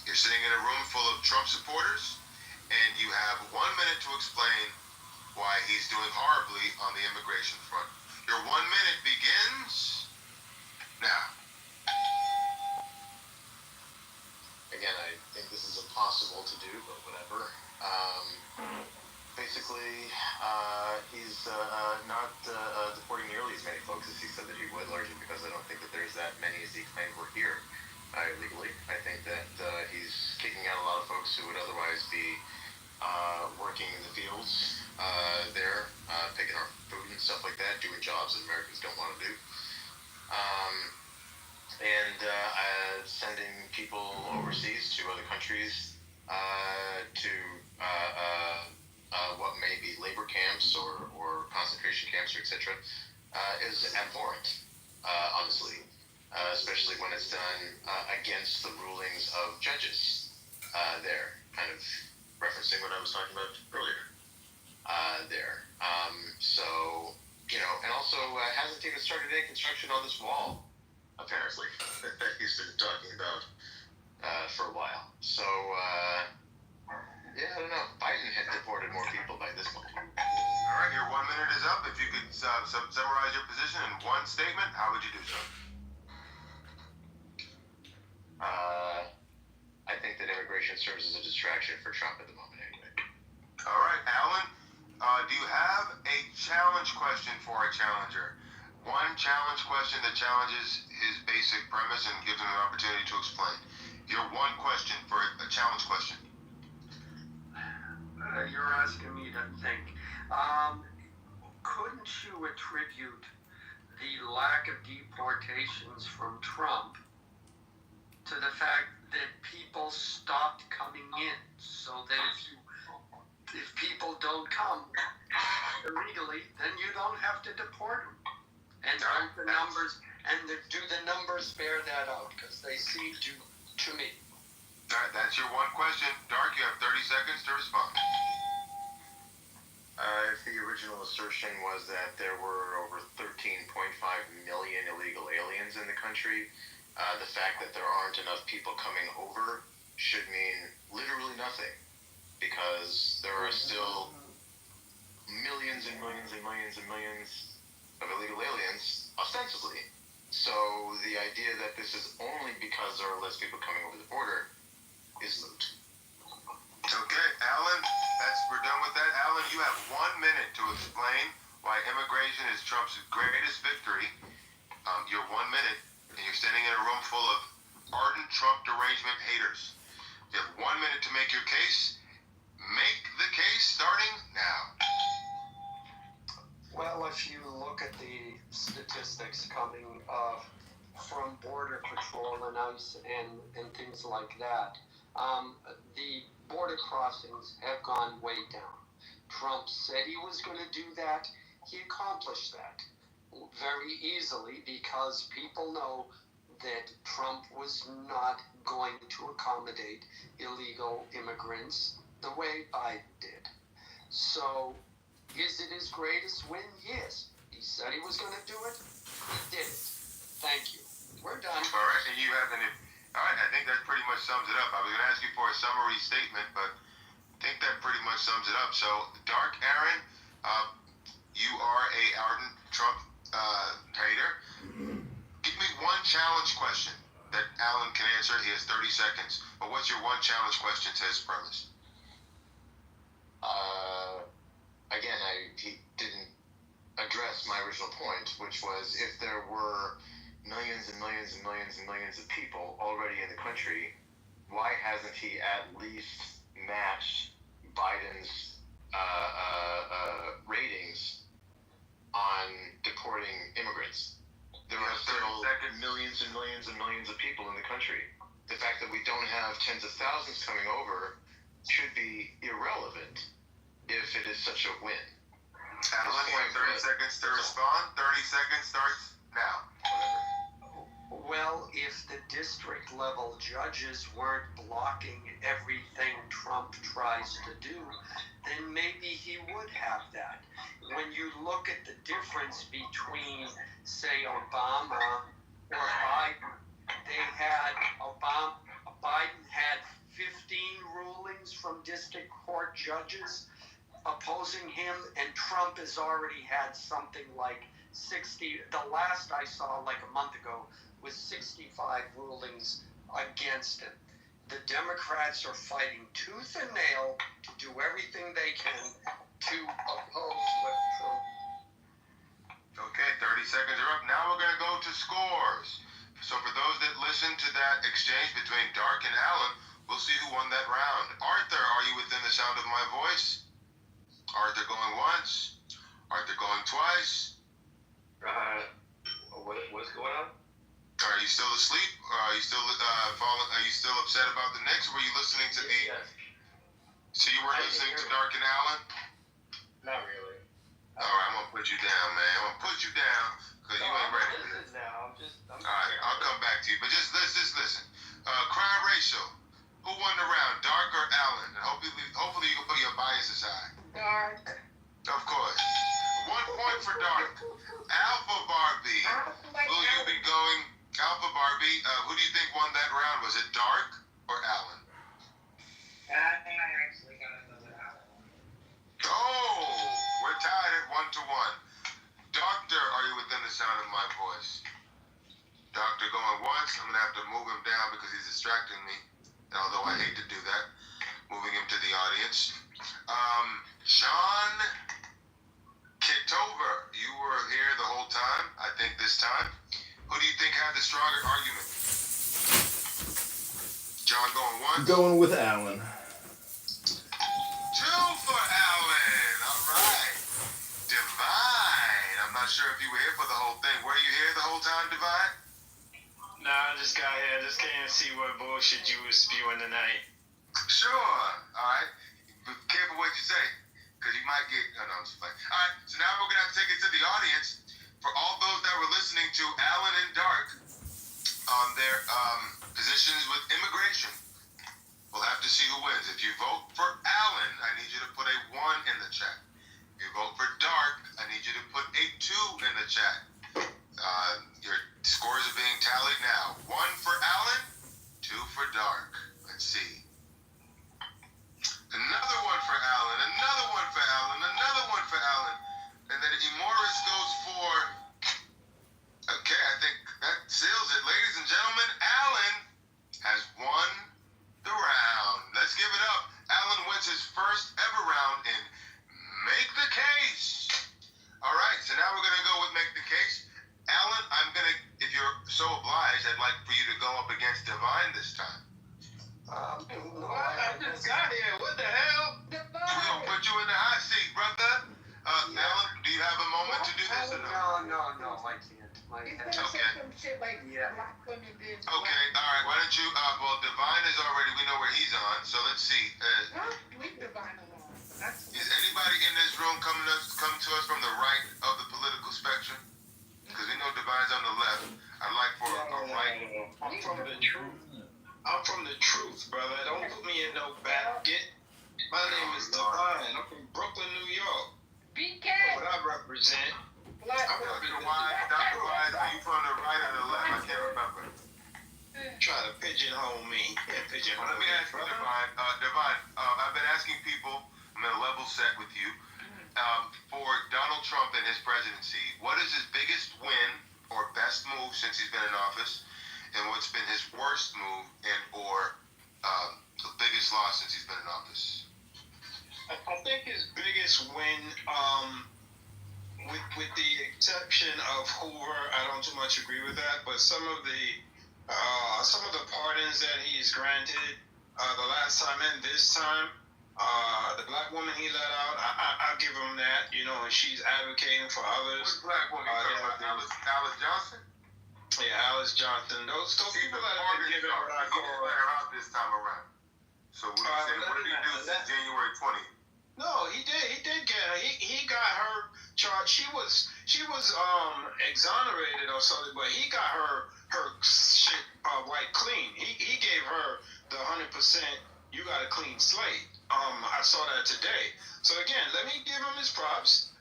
You're sitting in a room full of Trump supporters, and you have 1 minute to explain why he's doing horribly on the immigration front. Your 1 minute begins now. Again, I think this is impossible to do, but whatever. Basically, he's not deporting nearly as many folks as he said that he would, largely because I don't think that there's that many as he claimed were here illegally. I think that he's kicking out a lot of folks who would otherwise be working in the fields there, picking our food and stuff like that, doing jobs that Americans don't want to do. And sending people overseas to other countries to what may be labor camps or concentration camps, or etc., is abhorrent, honestly, especially when it's done against the rulings of judges there, kind of referencing what I was talking about earlier there. So, and also hasn't even started any construction on this wall, apparently, that he's been talking about for a while. So, yeah, I don't know. Biden had deported more people by this point. All right, your 1 minute is up. If you could summarize your position in one statement, how would you do so? I think that immigration serves as a distraction for Trump at the moment, anyway. All right, Alan, do you have a challenge question for our challenger? One challenge question that challenges his basic premise and gives him an opportunity to explain. Your one question for a challenge question. You're asking me to think. Couldn't you attribute the lack of deportations from Trump to the fact that people stopped coming in, so that if people don't come illegally, then you don't have to deport them? And don't the numbers do the numbers bear that out? Because they seem to me. All right, that's your one question. Dark, you have 30 seconds to respond. If the original assertion was that there were over 13.5 million illegal aliens in the country, the fact that there aren't enough people coming over should mean literally nothing, because there are still millions and millions and millions and millions of illegal aliens, ostensibly. So the idea that this is only because there are less people coming over the border is moot. Okay, Alan, we're done with that. Alan, you have 1 minute to explain why immigration is Trump's greatest victory. Your 1 minute, and you're standing in a room full of ardent Trump derangement haters. You have 1 minute to make your case. Make the case starting now. Well, if you look at the statistics coming from Border Patrol and ICE and things like that, the border crossings have gone way down. Trump said he was going to do that. He accomplished that very easily because people know that Trump was not going to accommodate illegal immigrants the way Biden did. So, is it his greatest win? Yes. He said he was going to do it. He did it. Thank you. We're done. All right, and you have all right, I think that pretty much sums it up. I was going to ask you for a summary statement, but I think that pretty much sums it up. So, Dark Aaron, you are a ardent Trump hater. Give me one challenge question that Alan can answer. He has 30 seconds. But what's your one challenge question to his premise? Again, he didn't address my original point, which was if there were millions and millions and millions and millions of people already in the country, why hasn't he at least matched Biden's ratings on deporting don't have tens of thousands coming over should be irrelevant if it is such a win. Alan, you have 30 seconds to respond. 30 seconds starts now. Well, if the district level judges weren't blocking everything Trump tries to do, then maybe he would have that. When you look at the difference between, say, Obama or Biden, Biden had 15 rulings from district court judges opposing him, and Trump has already had something like 60. The last I saw, like a month ago, was 65 rulings against him. The Democrats are fighting tooth and nail to do everything they can to oppose what Trump. Okay, 30 seconds are up. Now we're going to go to scores. So for those that listened to that exchange between Dark and Alan, we'll see who won that round. Arthur, are you within the sound of my voice? Arthur going once. Arthur going twice. What's going on? Are you still asleep? Are you still falling? Are you still upset about the Knicks? Or were you listening to the? Yes. So you weren't listening to Dark and Alan? Not really. All right, I'm gonna put you down, man. I'm gonna put you down because you ain't ready for this. Now. All right, I'll come back to you, but just listen. Crime ratio. Who won the round, Dark or Alan? And hopefully you can put your bias aside. Dark. Of course. 1 point for Dark. Alpha Barbie. Will you be going? Alpha Barbie. Who do you think won that round? Was it Dark or Alan? I think I actually got another Alan. Oh, we're tied at 1-1. Doctor, are you within the sound of my voice? Doctor going once. I'm gonna have to move him down because he's distracting me. Although I hate to do that, moving him to the audience. John Kitover, you were here the whole time. I think this time. Who do you think had the stronger argument? John going once. Going with Alan. 2 for Alan. All right. Divine. I'm not sure if you were here for the whole thing. Were you here the whole time, Divine? Nah, I just got here. I just came to see what bullshit you was spewing tonight. Sure. All right. Be careful what you say, because you might get... Oh, no, I'm just playing. All right. So now we're going to have to take it to the audience. For all those that were listening to Alan and Dark on their positions with immigration, we'll have to see who wins. If you vote for Alan, I need you to put a 1 in the chat. If you vote for Dark, I need you to put a 2 in the chat. Your scores are being tallied now. 1 for Alan, 2 for Dark. Let's see. Another 1 for Alan, another 1 for Alan, another 1 for Alan. And then Morris goes for... Okay, I think that seals it. Ladies and gentlemen, Alan has won the round. Let's give it up. Alan wins his first ever round in Make the Case. All right, so now we're going to go with Make the Case. Alan, I'm going to, if you're so obliged, I'd like for you to go up against Divine this time. I just got here. What the hell? We're going to put you in the hot seat, brother. Alan, do you have a moment to do this or no? No, I can't. Okay. Some shit like black women did. Okay, all right. Why don't you, well, Divine is already, we know where he's on, so let's see. Leave Divine alone. Is anybody in this room come to us from the right of the political spectrum? Because we know Divine's on the left. I'd like for a right. I'm from the truth. I'm from the truth, brother. Don't put me in no basket. My name is Divine. I'm from Brooklyn, New York. BK. What I represent. Dr. Wise, are you from the right or the left? I can't remember. Try to pigeonhole me. Yeah, pigeonhole Let me ask you, Divine. Divine, I've been asking people, I'm going to level set with you. For Donald Trump and his presidency, what is his biggest win or best move since he's been in office? And what's been his worst move and or the biggest loss since he's been in office? I think his biggest win, with the exception of Hoover, I don't too much agree with that, but some of the pardons that he's granted the last time and this time, the black woman he let out, I'll give him that. You know, she's advocating for others. Which black woman? Alice Johnson? Yeah, Alice Johnson. Those people that have been given what I He didn't let her out this time around. So what did he do since January 20th? No, he did. He did get her. He got her charged. She was exonerated or something, but he got her shit wiped clean. He gave her the 100%. You got a clean slate. I saw that today. So again, let me give him his props.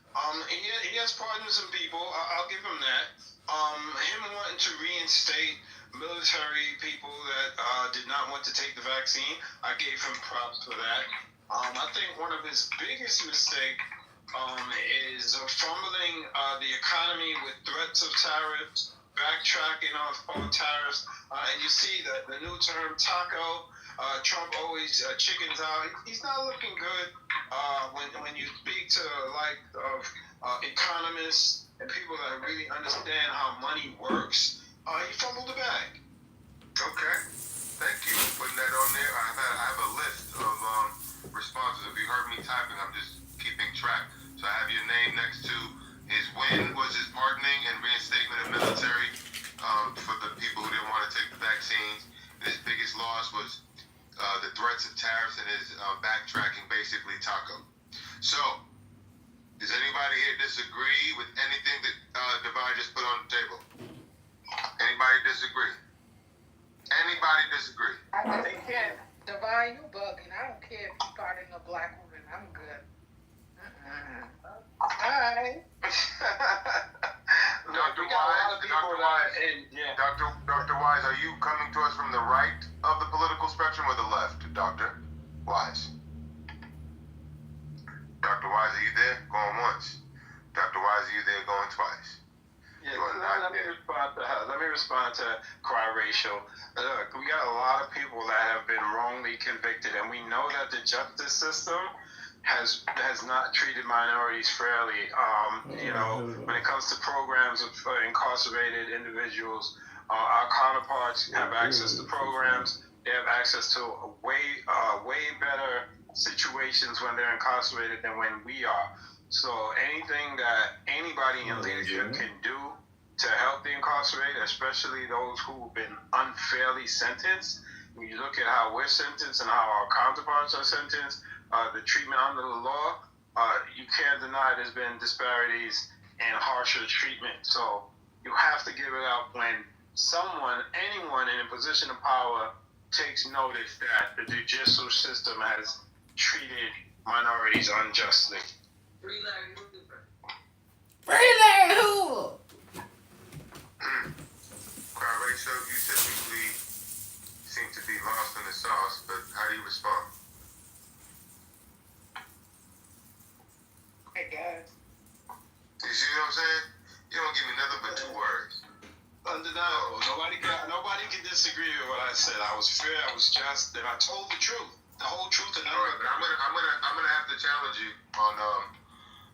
He has pardoned some people. I'll give him that. Him wanting to reinstate military people that did not want to take the vaccine, I gave him props for that. I think one of his biggest mistakes is fumbling the economy with threats of tariffs, backtracking on tariffs, and you see that the new term taco. Trump always chickens out. He's not looking good when you speak to economists and people that really understand how money works. He fumbled the bag. Okay, thank you for putting that on there. I have a list of responses. If you heard me typing, I'm just keeping track. So I have your name next to his win was his pardoning and reinstatement of military for the people who didn't want to take the vaccines. And his biggest loss was the threats of tariffs and his backtracking, basically taco. So, does anybody here disagree with anything that Divine just put on the table? Anybody disagree? Anybody disagree? I think Divine, you bugging. I don't care if you're parting a black woman. I'm good. Hi. Dr. Wise, are you coming to us from the right of the political spectrum or the left, Dr. Wise? Dr. Wise, are you there? Going once. Dr. Wise, are you there? Going twice. Yeah, let me respond to Cry Racial. Look, we got a lot of people that have been wrongly convicted, and we know that the justice system has not treated minorities fairly. When it comes to programs of incarcerated individuals, our counterparts have access to programs. They have access to way better situations when they're incarcerated than when we are. So anything that anybody in leadership can do to help the incarcerated, especially those who've been unfairly sentenced, when you look at how we're sentenced and how our counterparts are sentenced, the treatment under the law, you can't deny there's been disparities and harsher treatment. So you have to give it up when anyone in a position of power takes notice that the judicial system has treated minorities unjustly. Free Larry Hoover. So you typically seem to be lost in the sauce, but how do you respond? I guess. You see what I'm saying? You don't give me nothing but 2 words. Undeniable. Nobody can disagree with what I said. I was fair. I was just, and I told the truth, the whole truth. And all right, but I'm gonna have to challenge you on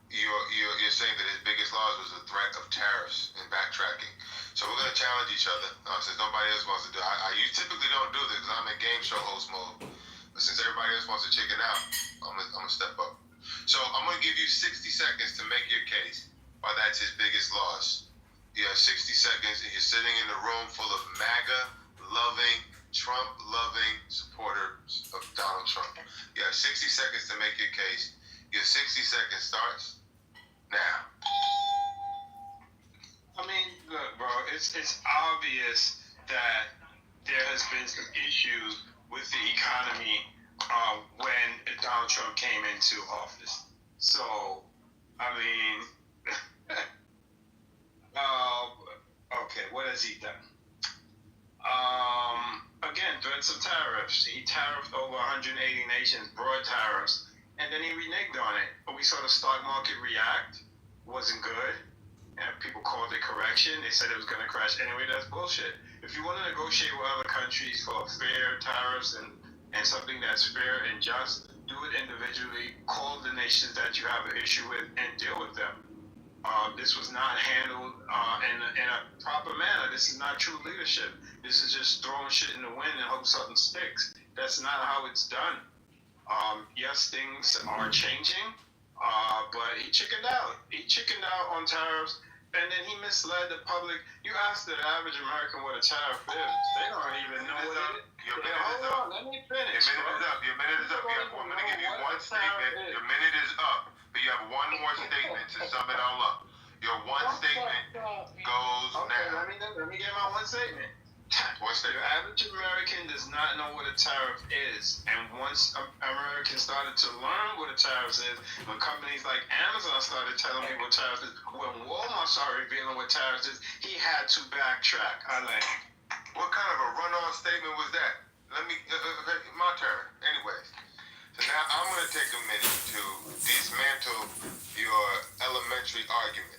you're saying that his biggest loss was the threat of tariffs and backtracking. So we're gonna challenge each other since nobody else wants to do it. You typically don't do this because I'm in game show host mode. But since everybody else wants to chicken out, I'm gonna step up. So I'm gonna give you 60 seconds to make your case why that's his biggest loss. You have 60 seconds and you're sitting in a room full of MAGA-loving, Trump-loving supporters of Donald Trump. You have 60 seconds to make your case. Your 60 seconds starts now. I mean, look, bro, it's obvious that there has been some issues with the economy when Donald Trump came into office. So, I mean, okay, what has he done? Again, threats of tariffs. He tariffed over 180 nations, broad tariffs, and then he reneged on it. But we saw the stock market react. Wasn't good. And people called it correction. They said it was going to crash anyway. That's bullshit. If you want to negotiate with other countries for fair tariffs and something that's fair and just, do it individually. Call the nations that you have an issue with and deal with them. This was not handled in a proper manner. This is not true leadership. This is just throwing shit in the wind and hope something sticks. That's not how it's done. Yes, things are changing, but he chickened out. He chickened out on tariffs, and then he misled the public. You ask the average American what a tariff is, they don't even know what it is. Your minute is Hold up. on, let me finish. Your minute is up. Your minute is up. I'm going to give you one statement. Your minute is up. But you have one more statement to sum it all up. Your one statement goes now. Let me get my one statement. The average American does not know what a tariff is. And once Americans started to learn what a tariff is, when companies like Amazon started telling me what tariff is, when Walmart started revealing what tariff is, he had to backtrack. What kind of a run-on statement was that? Let me, my turn. Anyways, so now I'm going to take a minute to dismantle your elementary argument.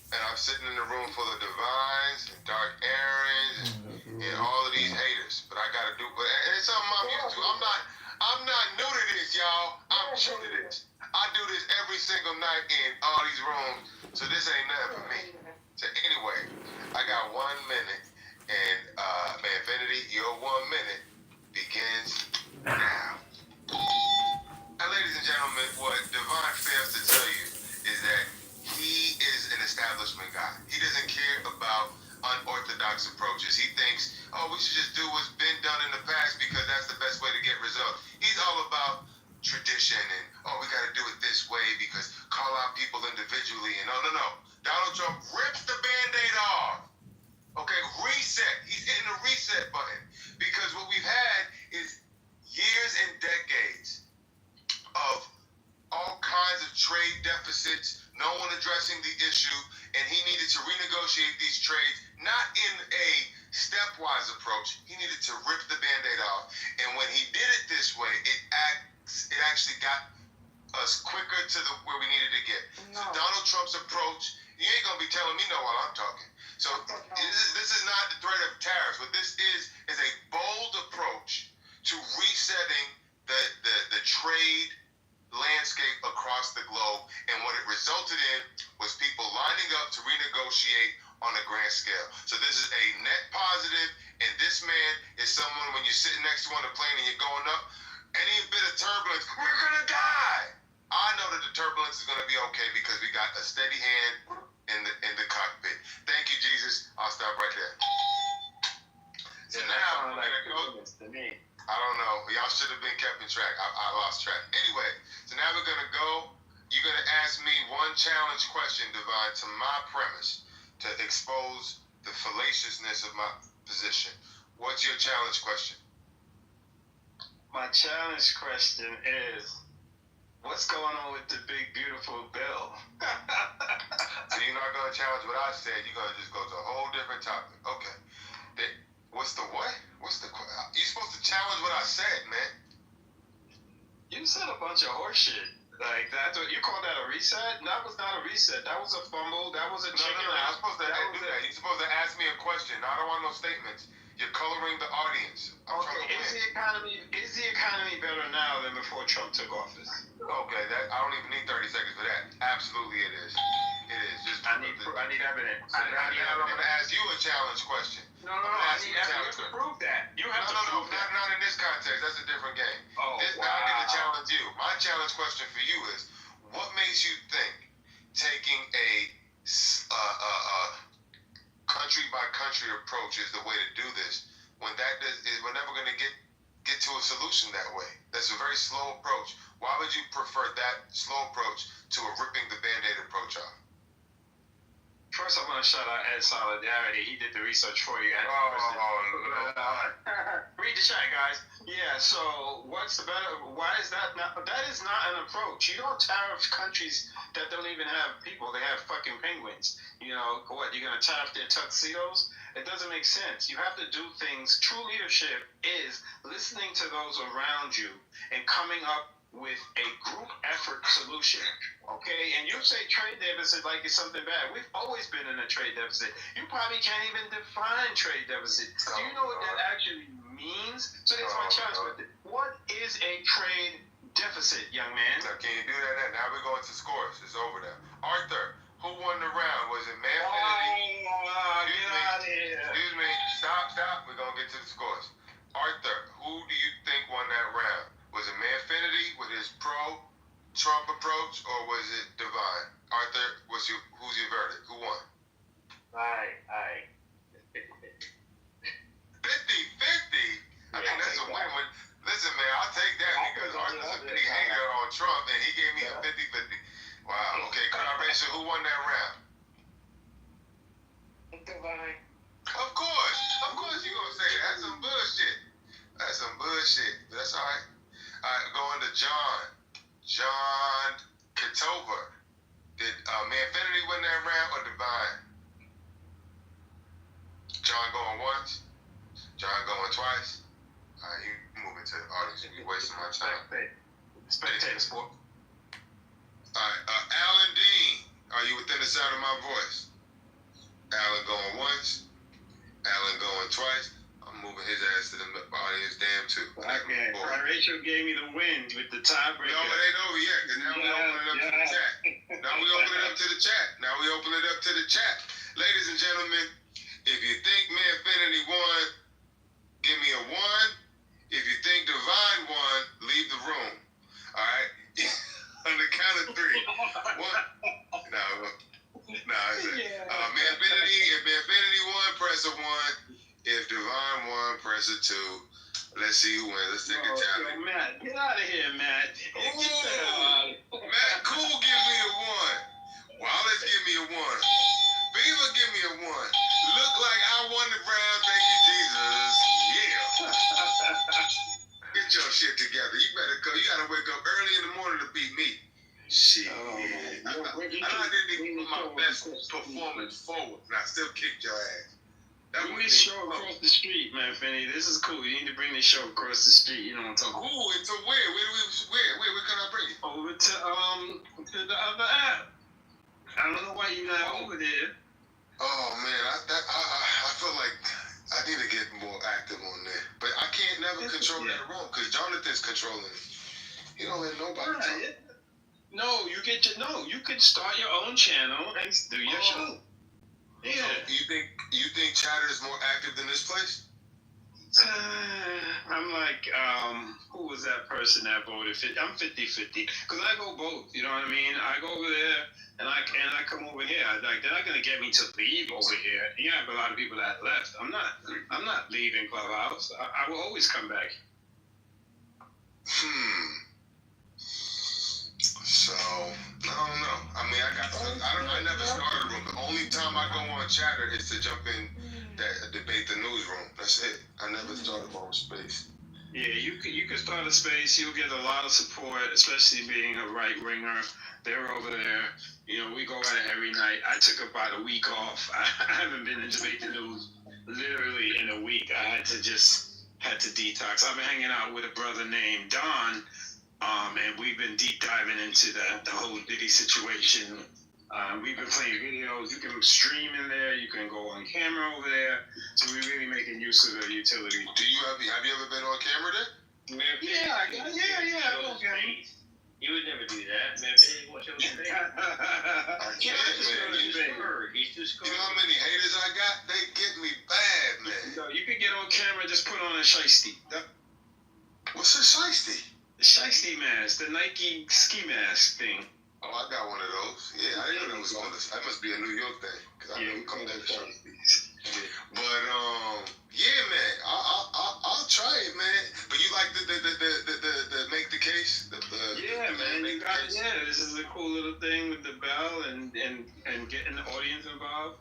And I'm sitting in a room full of divines and dark Aarons and all of these haters. But I gotta do. And it's something I'm used to. I'm not new to this, y'all. I'm true to this. I do this every single night in all these rooms. So this ain't nothing for me. So anyway, I got 1 minute, and Infinity, your 1 minute begins now. Now, ladies and gentlemen, what Divine fails to tell you is that he is an establishment guy. He doesn't care about unorthodox approaches. He thinks, oh, we should just do what's been done in the past because that's the best way to get results. He's all about tradition and, oh, we got to do it this way because call out people individually. And no. Donald Trump rips the Band-Aid off. Okay, reset. He's hitting the reset button because what we've had is years and decades of all kinds of trade deficits, no one addressing the issue, and he needed to renegotiate these trades, not in a stepwise approach. He needed to rip the Band-Aid off. And when he did it this way, it actually got us quicker to where we needed to get. No. So Donald Trump's approach, you ain't going to be telling me no while I'm talking. So this is not the threat of tariffs. What this is a bold approach to resetting the trade landscape across the globe, and what it resulted in was people lining up to renegotiate on a grand scale. So this is a net positive, and this man is someone, when you're sitting next to on the plane and you're going up, any bit of turbulence, we're gonna die. I know that the turbulence is gonna be okay because we got a steady hand in the cockpit. Thank you, Jesus. I'll stop right there. So now we're gonna go to me. I don't know. Y'all should have been kept in track. I lost track. Anyway, so now we're going to go. You're going to ask me one challenge question, Divine, to my premise to expose the fallaciousness of my position. What's your challenge question? My challenge question is, what's going on with the big, beautiful bill? So you're not going to challenge what I said. You're going to just go to a whole different topic. Okay. What's the what? You're supposed to challenge what I said, man. You said a bunch of horse shit. Like, that's what you call that a reset? That was not a reset. That was a fumble. That was a chicken. No. You're supposed to do that. You're supposed to ask me a question. I don't want no statements. You're coloring the audience. Is the economy better now than before Trump took office? Okay, I don't even need 30 seconds for that. Absolutely, it is. It is. Just I need evidence. So now I'm going to ask you a challenge question. No. I need evidence to prove that. You have to prove that. Not in this context. That's a different game. Oh, Now I'm going to challenge you. My challenge question for you is, what makes you think taking a country by country approach is the way to do this when we're never going to get to a solution that way? That's a very slow approach. Why would you prefer that slow approach to a ripping the Band-Aid approach off? First, I'm going to shout out Ed Solidarity. He did the research for you. Read the chat, guys. Yeah, so what's the better? Why is that not? That is not an approach. You don't tariff countries that don't even have people. They have fucking penguins. You know, what, you're going to tariff their tuxedos? It doesn't make sense. You have to do things. True leadership is listening to those around you and coming up with a group effort solution, okay? And you say trade deficit like it's something bad. We've always been in a trade deficit. You probably can't even define trade deficit. Do you know what that actually means? So that's my challenge with it. What is a trade deficit, young man? So can you do that? Now we're going to scores. It's over now. Arthur, who won the round? Was it Manfinity? Get out of here. Excuse me. Stop. We're going to get to the scores. Arthur, who do you think won that round? Was it Manfinity with his pro Trump approach, or was it Divine? Arthur, who's your verdict? Who won? I 50-50? I mean, that's a win. Listen, man, I'll take that because Arthur's a big hater on Trump, and he gave me a 50-50. Wow. Okay, Rachel, who won that round? Divine. Of course you're gonna say that. That's some bullshit. That's all right. All right, going to John Kitover. Did Manfinity win that round or Divine? John going once. John going twice. All right, you moving to the audience. You wasting my time. Spectator sport. All right, Alan Dean, are you within the sound of my voice? Alan going once. Alan going twice. I'm moving his ass to the audience, damn too. Okay, Rachel gave me the win with the tiebreaker. No, it ain't over yet, because now we open it up to the chat. Now we open it up to the chat. Ladies and gentlemen, if you think Manfinity won, give me a 1. If you think Divine won, leave the room. All right? On the count of 3. 1. Manfinity, if Manfinity won, press a 1. If Divine won, press a 2. Let's see who wins. Let's take a tally. Matt, get out of here, Matt. Get the hell out. Matt Cool, give me a 1. Wallace, give me a 1. Beaver, give me a 1. Look like I won the round. Thank you, Jesus. Yeah. Get your shit together. You better go. You gotta wake up early in the morning to beat me. Shit. I didn't even put my best performance forward, and I still kicked your ass. Bring this show across the street, man, Finny. This is cool. You need to bring this show across the street. You know what I'm talking about? Ooh, into where? Where can I bring it? Over to the other app. I don't know why you're not over there. Oh man, I feel like I need to get more active on there. But I can't never control that room because Jonathan's controlling it. He don't let nobody talk. No, you can start your own channel and do your show. Yeah. So you think Chatter is more active than this place? I'm like, who was that person that voted? I'm 50-50 because I go both. You know what I mean? I go over there and I come over here. Like they're not gonna get me to leave over here. You have a lot of people that left. I'm not leaving Clubhouse. I will always come back. So I don't know. I mean, I never started a room. The only time I go on Chatter is to jump in that debate the newsroom. That's it. I never started my own space. Yeah, you can start a space. You'll get a lot of support, especially being a right winger. They're over there. You know, we go at it every night. I took about a week off. I haven't been in debate the news literally in a week. I had to detox. I've been hanging out with a brother named Don. And we've been deep diving into the whole Diddy situation. We've been playing videos. You can stream in there. You can go on camera over there. So we're really making use of the utility. Have you ever been on camera there? Yeah. Okay. You would never do that, man. Hey, what's your name? I can't, man. He's just you know how many haters I got? They get me bad, man. No, you can get on camera. Just put on a shiesty. What's a shiesty? The shiesty mask, the Nike ski mask thing. Oh, I got one of those. Yeah, I didn't know that was on this. That must be a New York thing. Cause I never call that shiesty. But yeah, man, I'll try it, man. But you like the make the case? Yeah, man. This is a cool little thing with the bell and getting the audience involved.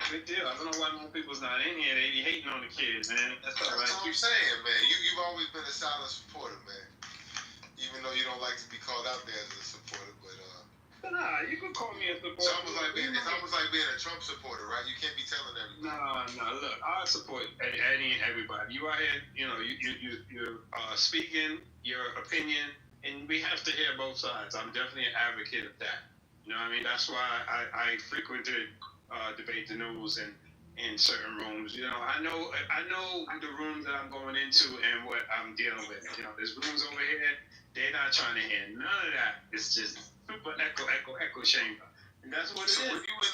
Big deal. I don't know why more people's not in here. They be hating on the kids, man. That's all right. That's what I'm saying, man. You've always been a silent supporter, man. Even though you don't like to be called out there as a supporter, but nah, you can call me a supporter. It's almost like being a Trump supporter, right? You can't be telling everybody. No. Look, I support any and everybody. You out here, you know, you're speaking your opinion, and we have to hear both sides. I'm definitely an advocate of that. You know what I mean? That's why I frequented debate the news and in certain rooms. You know, I know the rooms that I'm going into and what I'm dealing with. You know, there's rooms over here. They're not trying to hear none of that. It's just super echo chamber. And that's what it is. So weren't you in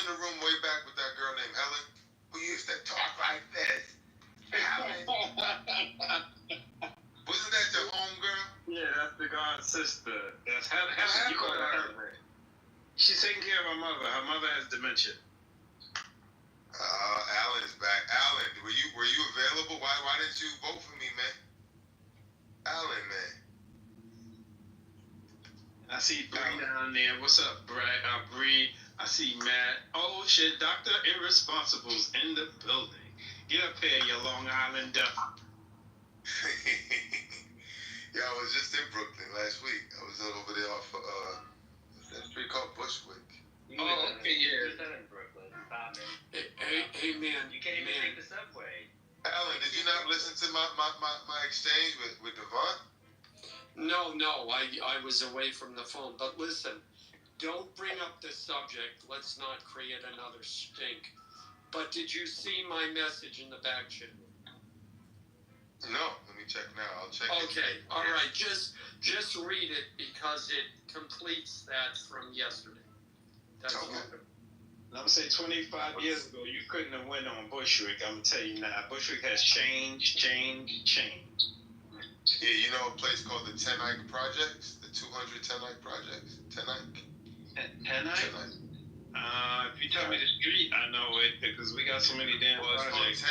the room way back with that girl named Helen? Who used to talk like this? Helen. Wasn't that your home girl? Yeah, that's the god sister. That's Helen. You call her Helen. She's taking care of her mother. Her mother has dementia. Alan is back. Alan, were you available? Why didn't you vote for me, man? Alan, man. I see Bree down there. What's up, Bree? I see Matt. Oh shit, Dr. Irresponsible's in the building. Get up here, you Long Island duck. Yeah, I was just in Brooklyn last week. I was over there off that street called Bushwick. Oh, okay, yeah. Who's that in Brooklyn? Hey, man. You can't even take the subway. Alan, did you not listen to my exchange with Devon? No, I was away from the phone. But listen, don't bring up this subject. Let's not create another stink. But did you see my message in the back channel? No, let me check now. I'll check. Okay, all right. Just read it because it completes that from yesterday. That's okay. I'm gonna say 25 years ago, you couldn't have went on Bushwick. I'm gonna tell you now, Bushwick has changed. Yeah, you know a place called the 10 Ike Projects? The 200 10 Ike Projects? 10 Ike? 10 Ike? If you tell me the street, I know it because we got so many damn projects.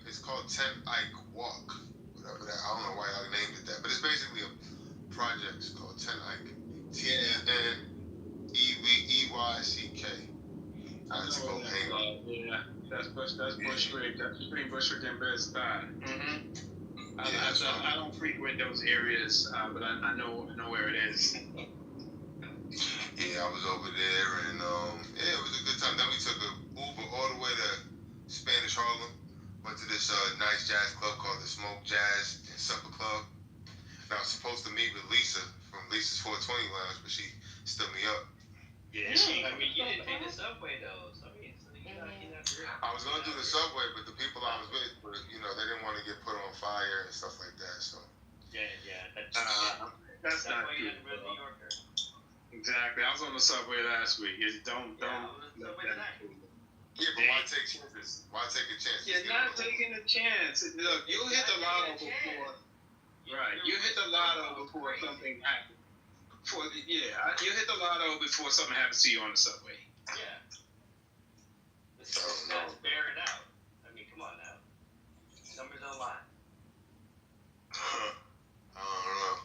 It's called 10 Ike Walk. Whatever that. I don't know why I named it that, but it's basically a project called 10 Ike. TENEYCK. That's go hang on. Yeah, that's Bushwick. That's between Bushwick and Bed-Stuy. I don't frequent those areas, but I know where it is. Yeah, I was over there, and it was a good time. Then we took an Uber all the way to Spanish Harlem. Went to this nice jazz club called the Smoke Jazz and Supper Club. And I was supposed to meet with Lisa from Lisa's 420 Lounge, but she stood me up. Yeah, I mean, you didn't take the subway though, so I mean, I was gonna do the subway, but the people I was with, they didn't want to get put on fire and stuff like that. So. Yeah. That's not why you good. didn't go to New Yorker. Exactly. I was on the subway last week. Don't. Yeah, but why take chances? Why take a chance? You're not taking a chance. Look, you hit the lotto before. Right. You hit the lotto before something happens. You hit the lotto before something happens to you on the subway. Yeah. Let's bear it out. I mean, come on now. Numbers don't lie. I don't know.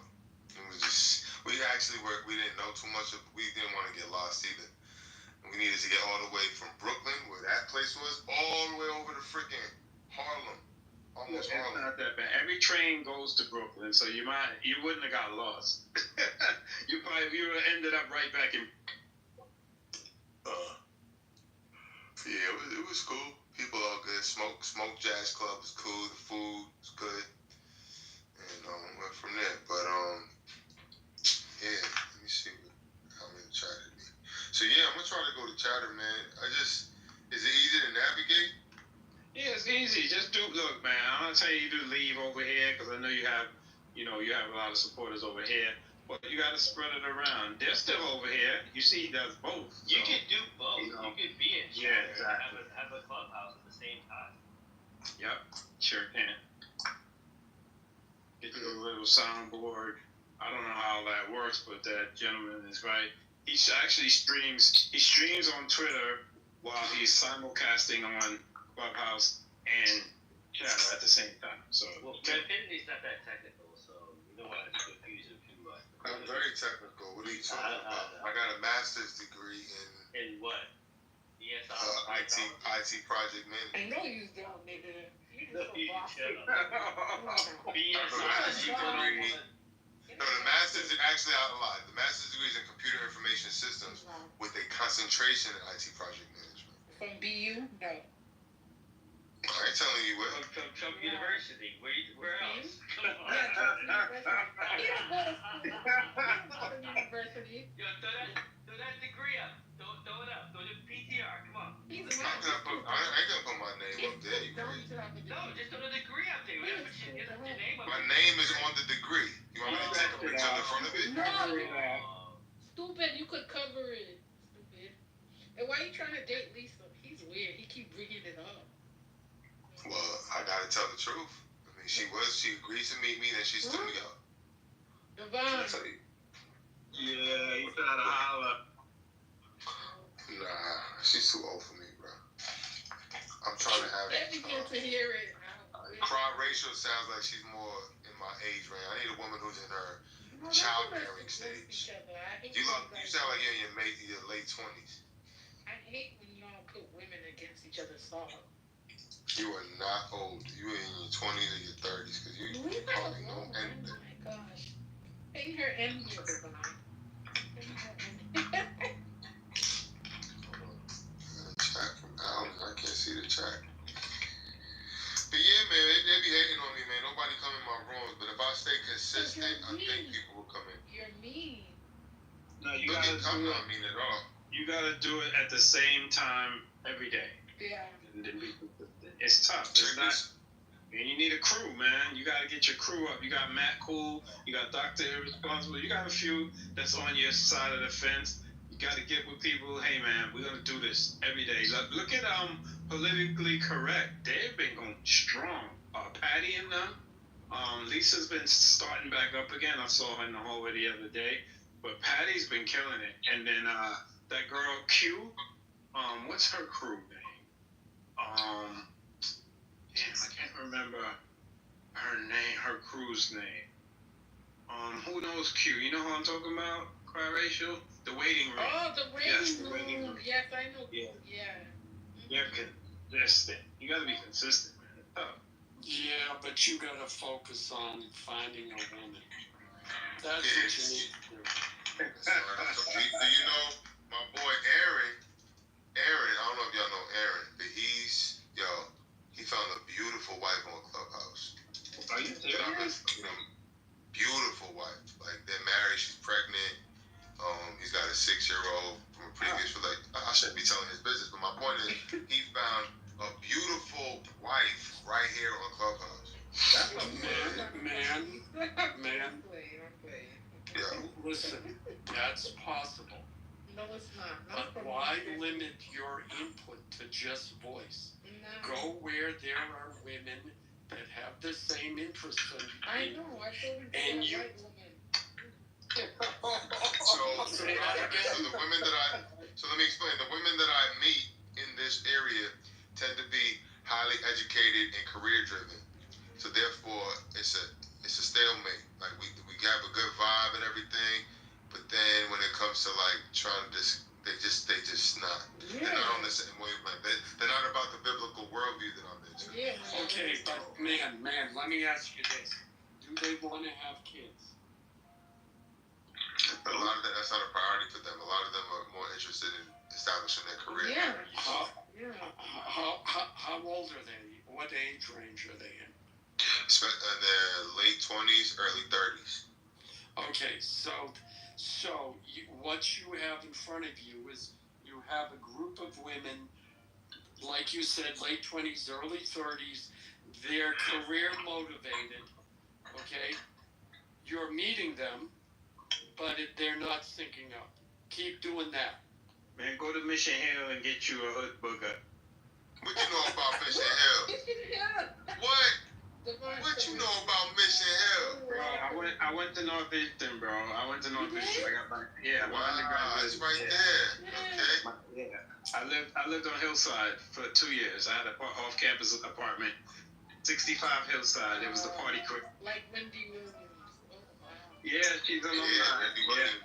It was just, we didn't know too much. We didn't want to get lost either. We needed to get all the way from Brooklyn, where that place was, all the way over to freaking Harlem. Almost Harlem. It's not that bad. Every train goes to Brooklyn, so you wouldn't have got lost. You would have ended up right back in. Yeah, it was cool. People all good. Smoke Jazz Club was cool. The food was good. And went from there. But yeah, let me see how many chatter be. So yeah, I'm gonna try to go to chatter, man. Is it easy to navigate? Yeah, it's easy. Just look, man. I'm not telling you to leave over here because I know you have a lot of supporters over here. But you got to spread it around. They're still over here. You see, he does both. So, you can do both. You could be in chatter exactly. and have a clubhouse at the same time. Yep, sure can. Get you a little soundboard. I don't know how that works, but that gentleman is right. He actually streams. He streams on Twitter while he's simulcasting on Clubhouse and chatter at the same time. So Infinity's not that technical, so you don't want to confuse him too much. I'm very technical. What are you talking about? I got a master's degree in what? Yes, IT project management. I know you don't, nigga. No, the master's is actually out a lot. The master's degree is in computer information systems with a concentration in IT project management. From BU? No. I ain't telling you where. From Trump University. Where else? Come on. University. Yo, throw that degree up. Throw it up. Throw the PTR. Come on. I ain't gonna put my name up there. No, just throw the degree up there. Your name up. My name is on the degree. You want me to take a picture of the front of it? No. Stupid. You could cover it. Stupid. And why are you trying to date Lisa? He's weird. He keep bringing it up. Well, I gotta tell the truth. I mean, she agreed to meet me, then she stood me up. Devon. Yeah, you try to holler. Nah, she's too old for me, bro. I'm trying to have. Let me get to hear it. Crowd ratio sounds like she's more in my age range. I need a woman who's in her childbearing stage. You sound like you're in your late 20s. I hate when y'all put women against each other soft. You are not old. You are in your 20s or your 30s because you probably know anything. Oh my gosh. Pay her envy, Devon. Chat from Alan. I can't see the chat. But yeah, man, they be hating on me, man. Nobody come in my rooms. But if I stay consistent, I think people will come in. You're mean. No, I'm not mean at all. You gotta do it at the same time every day. Yeah. And then be consistent. It's tough. It's not. And you need a crew, man. You gotta get your crew up. You got Matt Cool. You got Dr. Irresponsible. You got a few that's on your side of the fence. You gotta get with people. Hey, man, we're gonna do this every day. Look at Politically Correct. They've been going strong. Patty and them. Lisa's been starting back up again. I saw her in the hallway the other day. But Patty's been killing it. And then that girl Q. What's her crew name? I can't remember her name, her crew's name. Who knows Q? You know who I'm talking about? Cry Racial? The waiting room. Oh, the waiting room. Waiting room. Yes, I know. Yeah. Yeah. You're consistent. You gotta be consistent, man. Yeah, but you gotta focus on finding a woman. That's what you need to do. Do you know my boy Aaron? Aaron, I don't know if y'all know Aaron, but he found a beautiful wife on Clubhouse. Are you serious? Beautiful wife. Like they're married, she's pregnant. He's got a 6-year-old from a previous relationship. I shouldn't be telling his business, but my point is, he found a beautiful wife right here on Clubhouse. Man. Yeah. Listen, that's possible. No, it's not. But why limit your input to just voice? No. Go where there are women that have the same interests in you. I know. I told you. And you. So let me explain. The women that I meet in this area tend to be highly educated and career driven. So therefore, it's a stalemate. Like we have a good vibe and everything, but then when it comes to like trying to they just not. Yeah. They're not on the same wavelength. They're not about the biblical worldview that I'm into. Yeah. Okay, but man, let me ask you this: do they want to have kids? A lot of that's not a priority for them. A lot of them are more interested in establishing their career. Yeah. How old are they? What age range are they in? In their late 20s, early 30s. Okay, so what you have in front of you is you have a group of women, like you said, late 20s, early 30s. They're career motivated. Okay, you're meeting them, but they're not syncing up. Keep doing that. Man, go to Mission Hill and get you a hood booger. What you know about Mission Hill? What? What you know about Mission Hill? Bro, I went to Northeastern, bro. I went to Northeastern. I got my Wow, it's right there. Okay. Yeah. I lived on Hillside for 2 years. I had an off-campus apartment, 65 Hillside. It was the party crew. Like Wendy Williams. Oh, wow. Yeah, she's alumni. Yeah, Wendy Williams.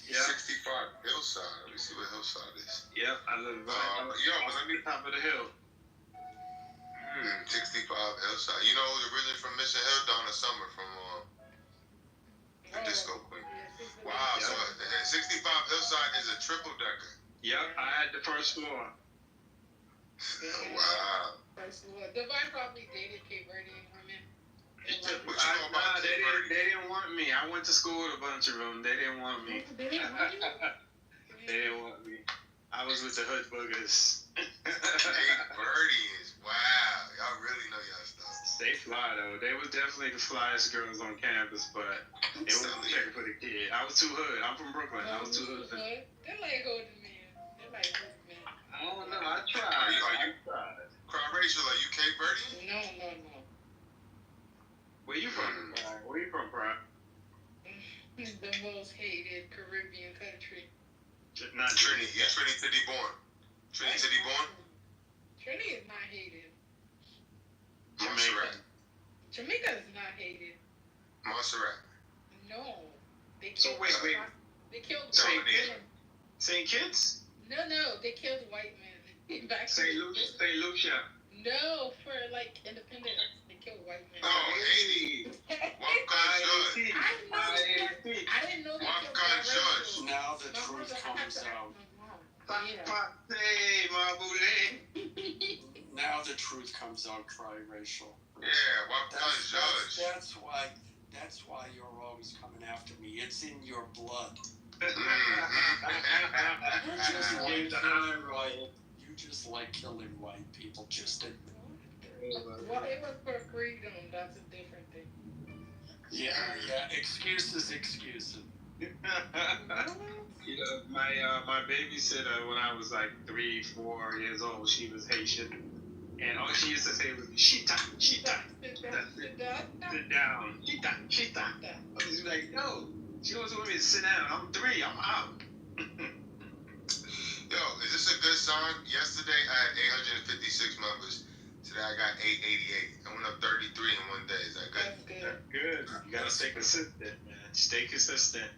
Yeah. 65 Hillside. Let me see what Hillside is. Yep, I live right on the top of the hill. 65 Hillside. You know who's originally from Mission Hill? Donna Summer from the Disco Queen. Wow, so 65 Hillside is a triple decker. Yep, I had the first floor. Wow. First floor. Devon probably dated Cape Verdean women. They didn't want me. I went to school with a bunch of them. They didn't want me. They didn't want you? They didn't want me. I was with the hood boogers. Cape Verdeans. Wow. Y'all really know y'all stuff. They fly, though. They were definitely the flyest girls on campus, but it wasn't checking for the kid. I was too hood. I'm from Brooklyn. I was too hood. They're like hood men. I don't know. I tried. Crowd Rachel, are you Cape Verdean? No. Where you from? Where you from, Brian? Not Trinity. Yeah, Trinity born. Trinity born. Trinity is not hated. Montserrat. Jamaica is not hated. Montserrat. No. They So killed wait. They killed Saint white men. St. Kitts? No, they killed white men. Back St. Lucia. No, for like independence, they killed white men. Oh, Haiti. Wapkan Judge. I didn't know they killed Wapkan Judge. Now the truth comes out. Now the truth comes out, triracial. Yeah, Wapkan Judge. That's why you're always coming after me. It's in your blood. You just like killing white people. Just admit it. Well, it was for freedom. That's a different thing. Yeah. Excuses. You know, my babysitter when I was like 3-4 years old, she was Haitian, and all she used to say was "Shita." Sit down. Shita. I was like, no. She always wanted me to sit down. I'm 3. I'm out. Yo, is this a good sign? Yesterday I had 856 members. Today I got 888. I went up 33 in one day. Is that good? That's good. You gotta stay consistent, man. Stay consistent,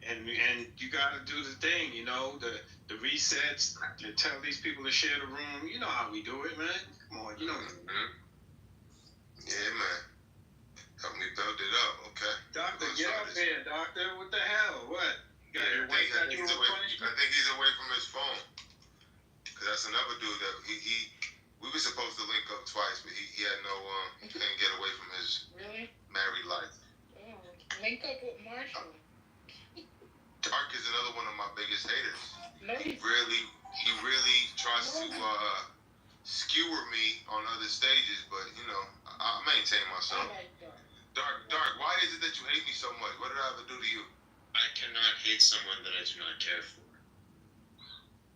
and you gotta do the thing. You know, the resets. To tell these people to share the room. You know how we do it, man. Come on, you know. Yeah, man. Help me build it up, okay? Doctor, get up here, doctor. What the hell? What? You got your wife got you in front of you? I think he's away from his phone. Cause that's another dude that we were supposed to link up twice, but he had no he couldn't get away from his married life. Oh, link up with Marshall. Dark is another one of my biggest haters. No, He really tries to skewer me on other stages, but you know, I maintain myself. I like Dark. Dark, why is it that you hate me so much? What did I ever do to you? I cannot hate someone that I do not care for.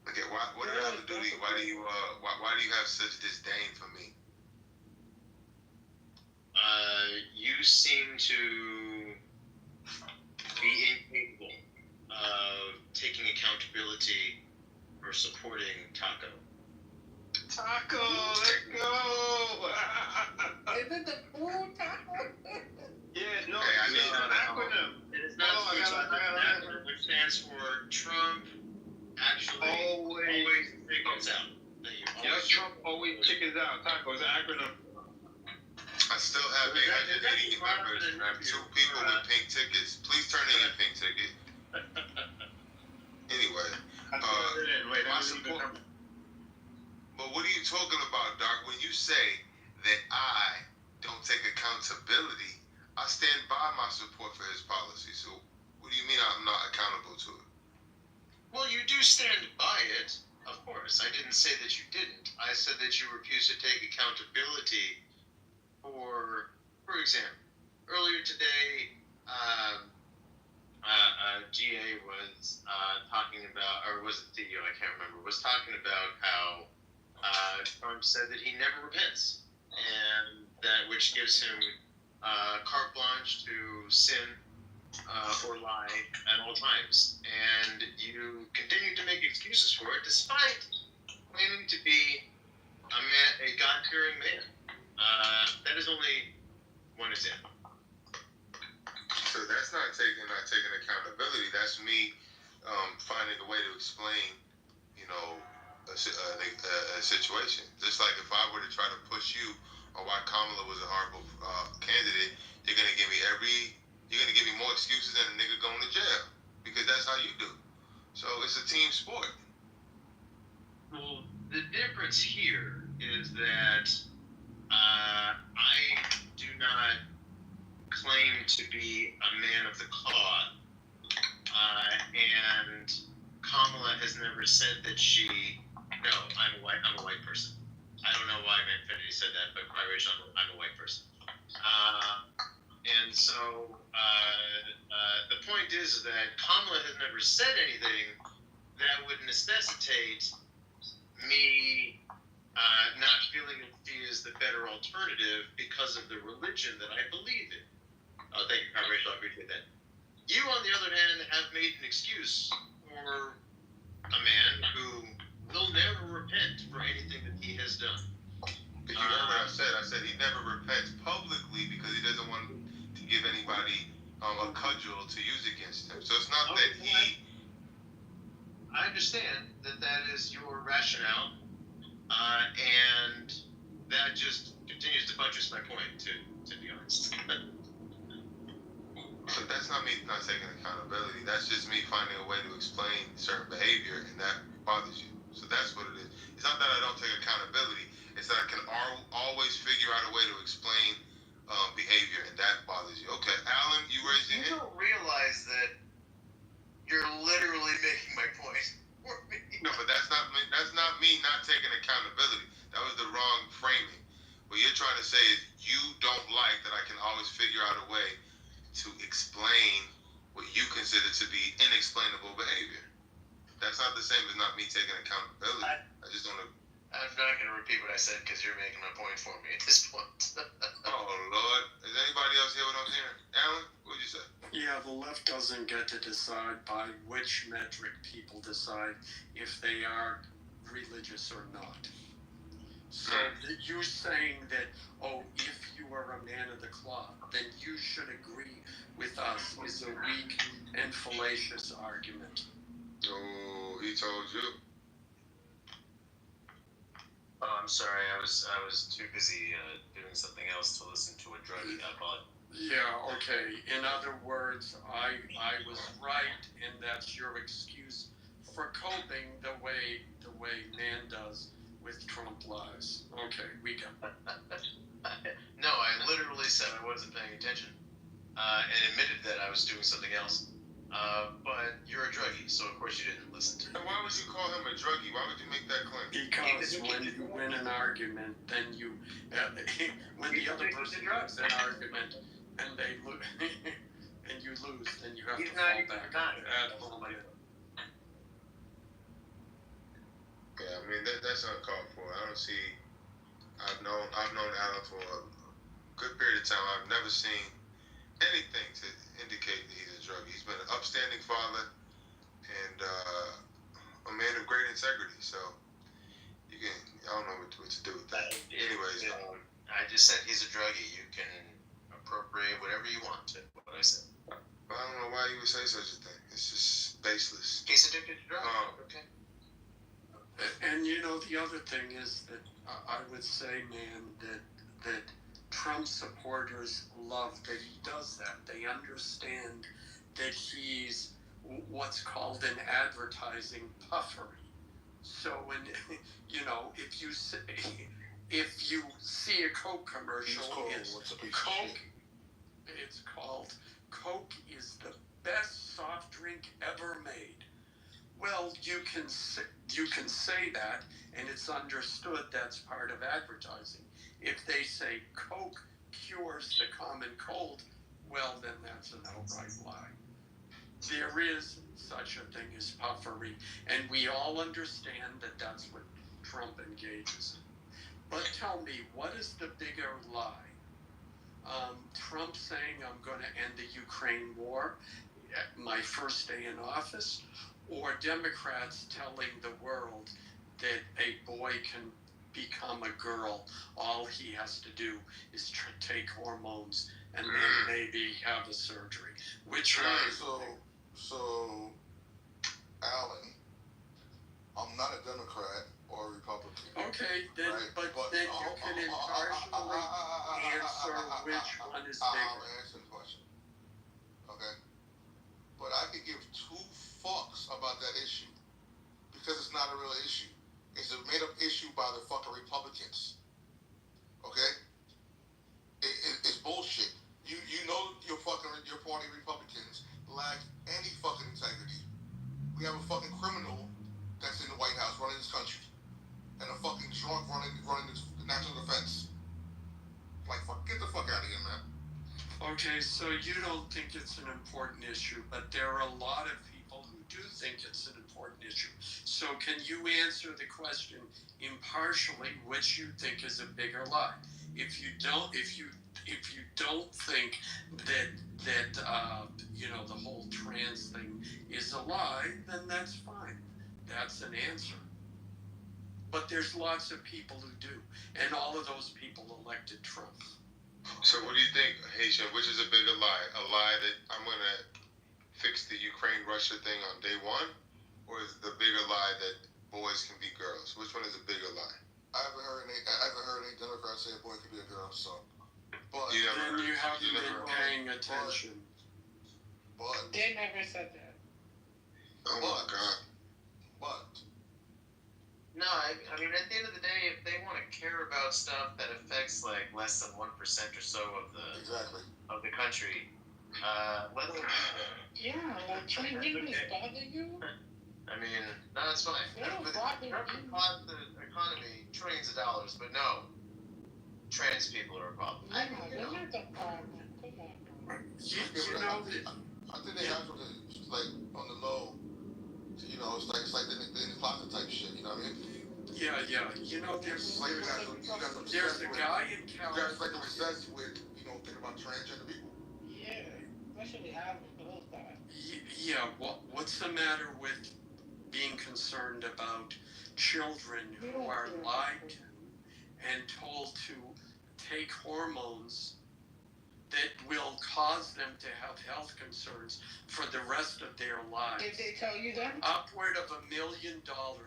Okay, what did I ever do to you? Why do you have such disdain for me? You seem to be incapable of taking accountability for supporting Taco. Taco, let's go! Is it the food taco? Yeah, no, Hey, I it's need an acronym. It is not food taco, which stands for Trump actually always figures out that you always Trump always chickens out. Taco is an acronym. I still have 880 members. I have 2 people with pink tickets. Please turn in your pink ticket. Anyway, my support. But what are you talking about, Doc? When you say that I don't take accountability, I stand by my support for his policy. So what do you mean I'm not accountable to it? Well, you do stand by it, of course. I didn't say that you didn't. I said that you refuse to take accountability for example, earlier today, GA was talking about, or was it CEO, I can't remember, was talking about how Trump said that he never repents, and that which gives him carte blanche to sin or lie at all times. And you continue to make excuses for it, despite claiming to be a God-fearing man. That is only one example. So that's not taking accountability. That's me finding a way to explain, you know, a situation. Just like if I were to try to push you on why Kamala was a horrible candidate, you're gonna give me more excuses than a nigga going to jail, because that's how you do. So it's a team sport. Well, the difference here is that I do not claim to be a man of the cloth, and Kamala has never said that she. No, I'm a white person. I don't know why Manfinity said that, but quite rich, I'm a white person. And so the point is that Kamala has never said anything that would necessitate me not feeling that she is the better alternative because of the religion that I believe in. Oh, thank you, Rachel. I appreciate that. You, on the other hand, have made an excuse for a cudgel to use against him. So it's not that he. I understand that is your rationale, and that just continues to buttress my point, to be honest. But that's not me not taking accountability. That's just me finding a way to explain certain behavior, and that bothers you. So that's what it is. It's not that I don't take accountability. It's that I can always figure out a way to explain behavior, and that bothers you. Okay, Alan, you raised your hand. You don't realize that you're literally making my point for me. No, but that's not me not taking accountability. That was the wrong framing. What you're trying to say is you don't like that I can always figure out a way to explain what you consider to be inexplainable behavior. That's not the same as not me taking accountability. I just don't. I'm not going to repeat what I said because you're making my point for me at this point. Oh, Lord. Is anybody else hear what I'm hearing? Alan, what did you say? Yeah, the left doesn't get to decide by which metric people decide if they are religious or not. So you saying that, oh, if you are a man of the cloth, then you should agree with us is a weak and fallacious argument. Oh, he told you. Oh, I'm sorry. I was too busy doing something else to listen to a druggie. I apologize. Yeah, okay. In other words, I was right, and that's your excuse for coping the way man does with Trump lies. Okay, we got it. No, I literally said I wasn't paying attention, and admitted that I was doing something else. But you're a druggie, so of course you didn't listen to me. And why would you call him a druggie? Why would you make that claim? Because when you win an argument, then you, when the other person wins an argument and they lose, and you lose, then you have to fall back at home. Yeah, I mean that's uncalled for. I don't see. I've known Alan for a good period of time. I've never seen anything to indicate that he's a druggie. He's been an upstanding father and a man of great integrity. So I don't know what to do with that. Anyways, I just said he's a druggie. You can appropriate whatever you want to what I said. I don't know why you would say such a thing. It's just baseless. He's addicted to drugs. Okay. And you know, the other thing is that I would say, man, that Trump supporters love that he does that. They understand that he's what's called an advertising puffery. So when, you know, if you see a Coke commercial, it's called Coke is the best soft drink ever made. Well, you can say that, and it's understood that's part of advertising. If they say Coke cures the common cold, well, then that's an outright lie. There is such a thing as puffery, and we all understand that that's what Trump engages in. But tell me, what is the bigger lie? Trump saying, I'm going to end the Ukraine war at my first day in office, or Democrats telling the world that a boy can become a girl, all he has to do is take hormones and then maybe have a surgery. Which one? So, Alan, I'm not a Democrat or a Republican. Okay, then, right? but then you can impartially answer which one is bigger. I'll answer the question. Okay? But I could give two fucks about that issue because it's not a real issue. It's a made-up issue by the fucking Republicans. Okay? It's bullshit. You know your party Republicans lack any fucking integrity. We have a fucking criminal that's in the White House running this country, and a fucking drunk running the national defense. Like, get the fuck out of here, man. Okay, so you don't think it's an important issue, but there are a lot of people who do think it's an important issue. So can you answer the question impartially, which you think is a bigger lie? If you don't think that you know, the whole trans thing is a lie, then that's fine. That's an answer. But there's lots of people who do, and all of those people elected Trump. So what do you think, Haitian? Which is a bigger lie? A lie that I'm gonna fix the Ukraine-Russia thing on day one, or is the bigger lie that boys can be girls? Which one is a bigger lie? I haven't heard any Democrats say a boy could be a girl. So, but Then you haven't been paying attention. But They never said that. Oh my God. But No, I mean, at the end of the day, if they want to care about stuff that affects like less than 1% or so of the country, let them. Yeah, like training bother you? I mean, no, that's fine. They don't But bother you. cost the economy trillions of dollars, but no, trans people are a problem. Yeah, they're not the problem. Come on. You know, I think they have something like on the low. You know, it's like the in the closet type shit. You know what I mean? Yeah. You know, there's Like a guy in you California. guys like obsessed with thinking about transgender people. Yeah, especially having those guys. Yeah. What's the matter with being concerned about children who are lied to and told to take hormones that will cause them to have health concerns for the rest of their lives? Did they tell you that? Upward of $1 million.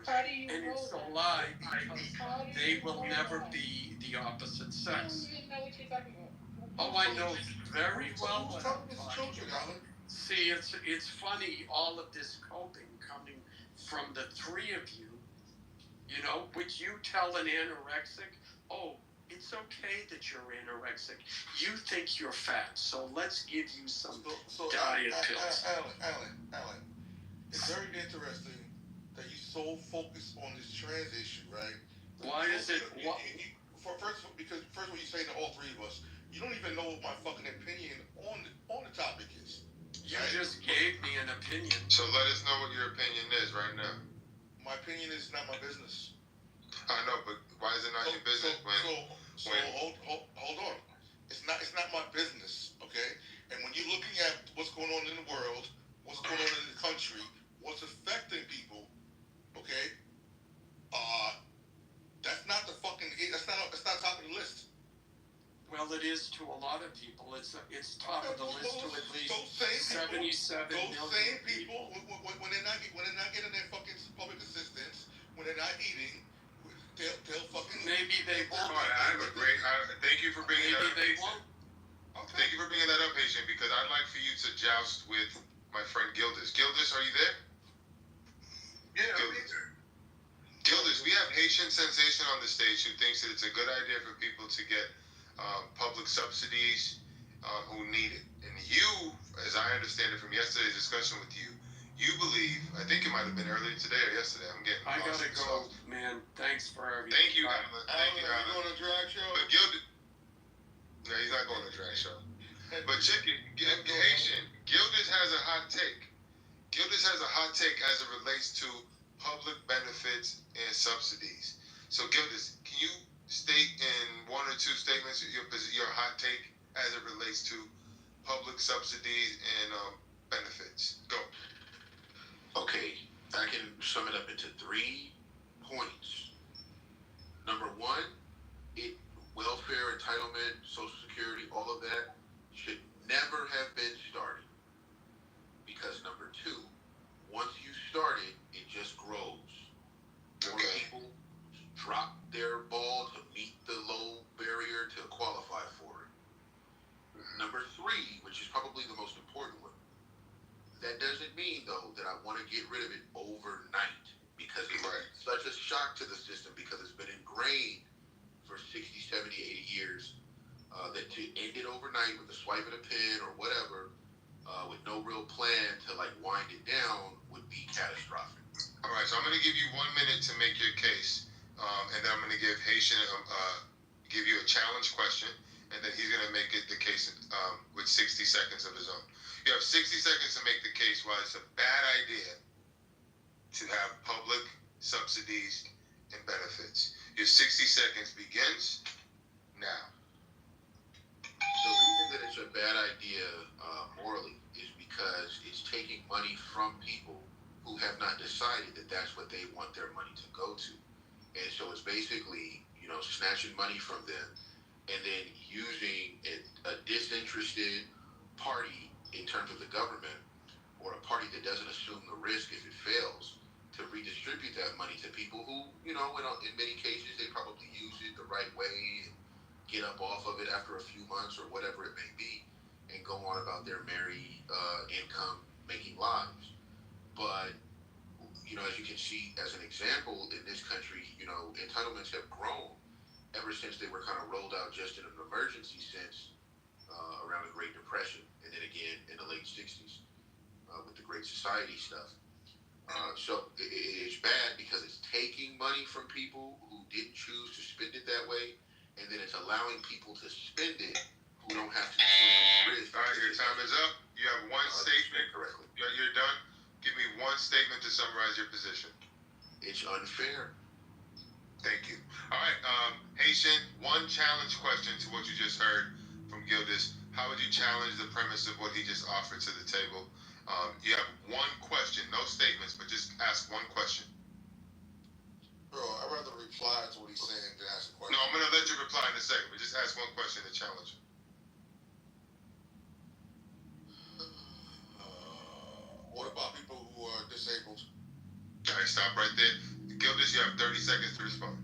How do you And know it's that? a lie because they will never be the opposite sex. You don't even know what you're talking about. Oh, I know very well what I'm Who's talking children, about. Alan? See, it's funny, all of this coping coming from the three of you. You know, would you tell an anorexic, oh, it's okay that you're anorexic. You think you're fat, so let's give you some diet pills. Alan, it's very interesting that you so focused on this trans issue, right? Why is it? First, because what you say to all three of us, you don't even know what my fucking opinion on the topic is. You just gave me an opinion. So let us know what your opinion is right now. My opinion is not my business. I know, but why is it not your business hold on. It's not my business, okay? And when you're looking at what's going on in the world, what's going on in the country, what's affecting people, okay? That's not top of the list. Well, it is to a lot of people. It's top of the list to at least 77 million. Those same people, when they're not getting their fucking public assistance, when they're not eating, they'll fucking. Maybe they won't. Thank you for bringing that up. Maybe they won't. Okay. Thank you for bringing that up, Haitian, because I'd like for you to joust with my friend Gildas. Gildas, are you there? Yeah, Gildas, we have Haitian Sensation on the stage who thinks that it's a good idea for people to get public subsidies who need it. And you, as I understand it from yesterday's discussion with you, you believe, I think it might have been earlier today or yesterday, I'm getting I lost. gotta go, man. Thanks for everything. Thank you, Alan. Thank you, Alan. You going to a drag show? But Gildas, no, he's not going to a drag show. But Chicken, Haitian, Gildas has a hot take. Gildas has a hot take as it relates to public benefits and subsidies. So Gildas, can you state in one or two statements your hot take as it relates to public subsidies and benefits? Go. Okay, I can sum it up into 3 points. Number one, welfare, entitlement, Social Security, all of that should never have been started. Because number two, once you start it, it just grows. More people drop their ball to meet the low barrier to qualify for it. Number three, which is probably the most important one, that doesn't mean, though, that I want to get rid of it overnight, because it's such a shock to the system, because it's been ingrained for 60, 70, 80 years, that to end it overnight with a swipe of a pen or whatever, with no real plan to like wind it down, would be catastrophic. All right, so I'm going to give you 1 minute to make your case, and then I'm going to give Haitian give you a challenge question, and then he's going to make it the case with 60 seconds of his own. You have 60 seconds to make the case why it's a bad idea to have public subsidies and benefits. Your 60 seconds begins now. The reason that it's a bad idea morally is because it's taking money from people who have not decided that that's what they want their money to go to. And so it's basically, snatching money from them and then using a disinterested party in terms of the government, or a party that doesn't assume the risk if it fails, to redistribute that money to people who, in many cases, they probably use it the right way and get up off of it after a few months or whatever it may be, and go on about their merry income-making lives. But, as you can see, as an example, in this country, entitlements have grown ever since they were kind of rolled out just in an emergency sense around the Great Depression, and then again in the late 60s with the Great Society stuff. So it's bad because it's taking money from people who didn't choose to spend it that way, and then it's allowing people to spend it who don't have to assume risk. All right, your time is up. You have one statement. Correctly. You're done. Give me one statement to summarize your position. It's unfair. Thank you. All right, Haitian, one challenge question to what you just heard from Gildas. How would you challenge the premise of what he just offered to the table? You have one question, no statements, but just ask one question. Bro, I'd rather reply to what he's saying than ask a question. No, I'm going to let you reply in a second, but just ask one question to challenge him. What about people who are disabled? All right, stop right there. Gildas, you have 30 seconds to respond.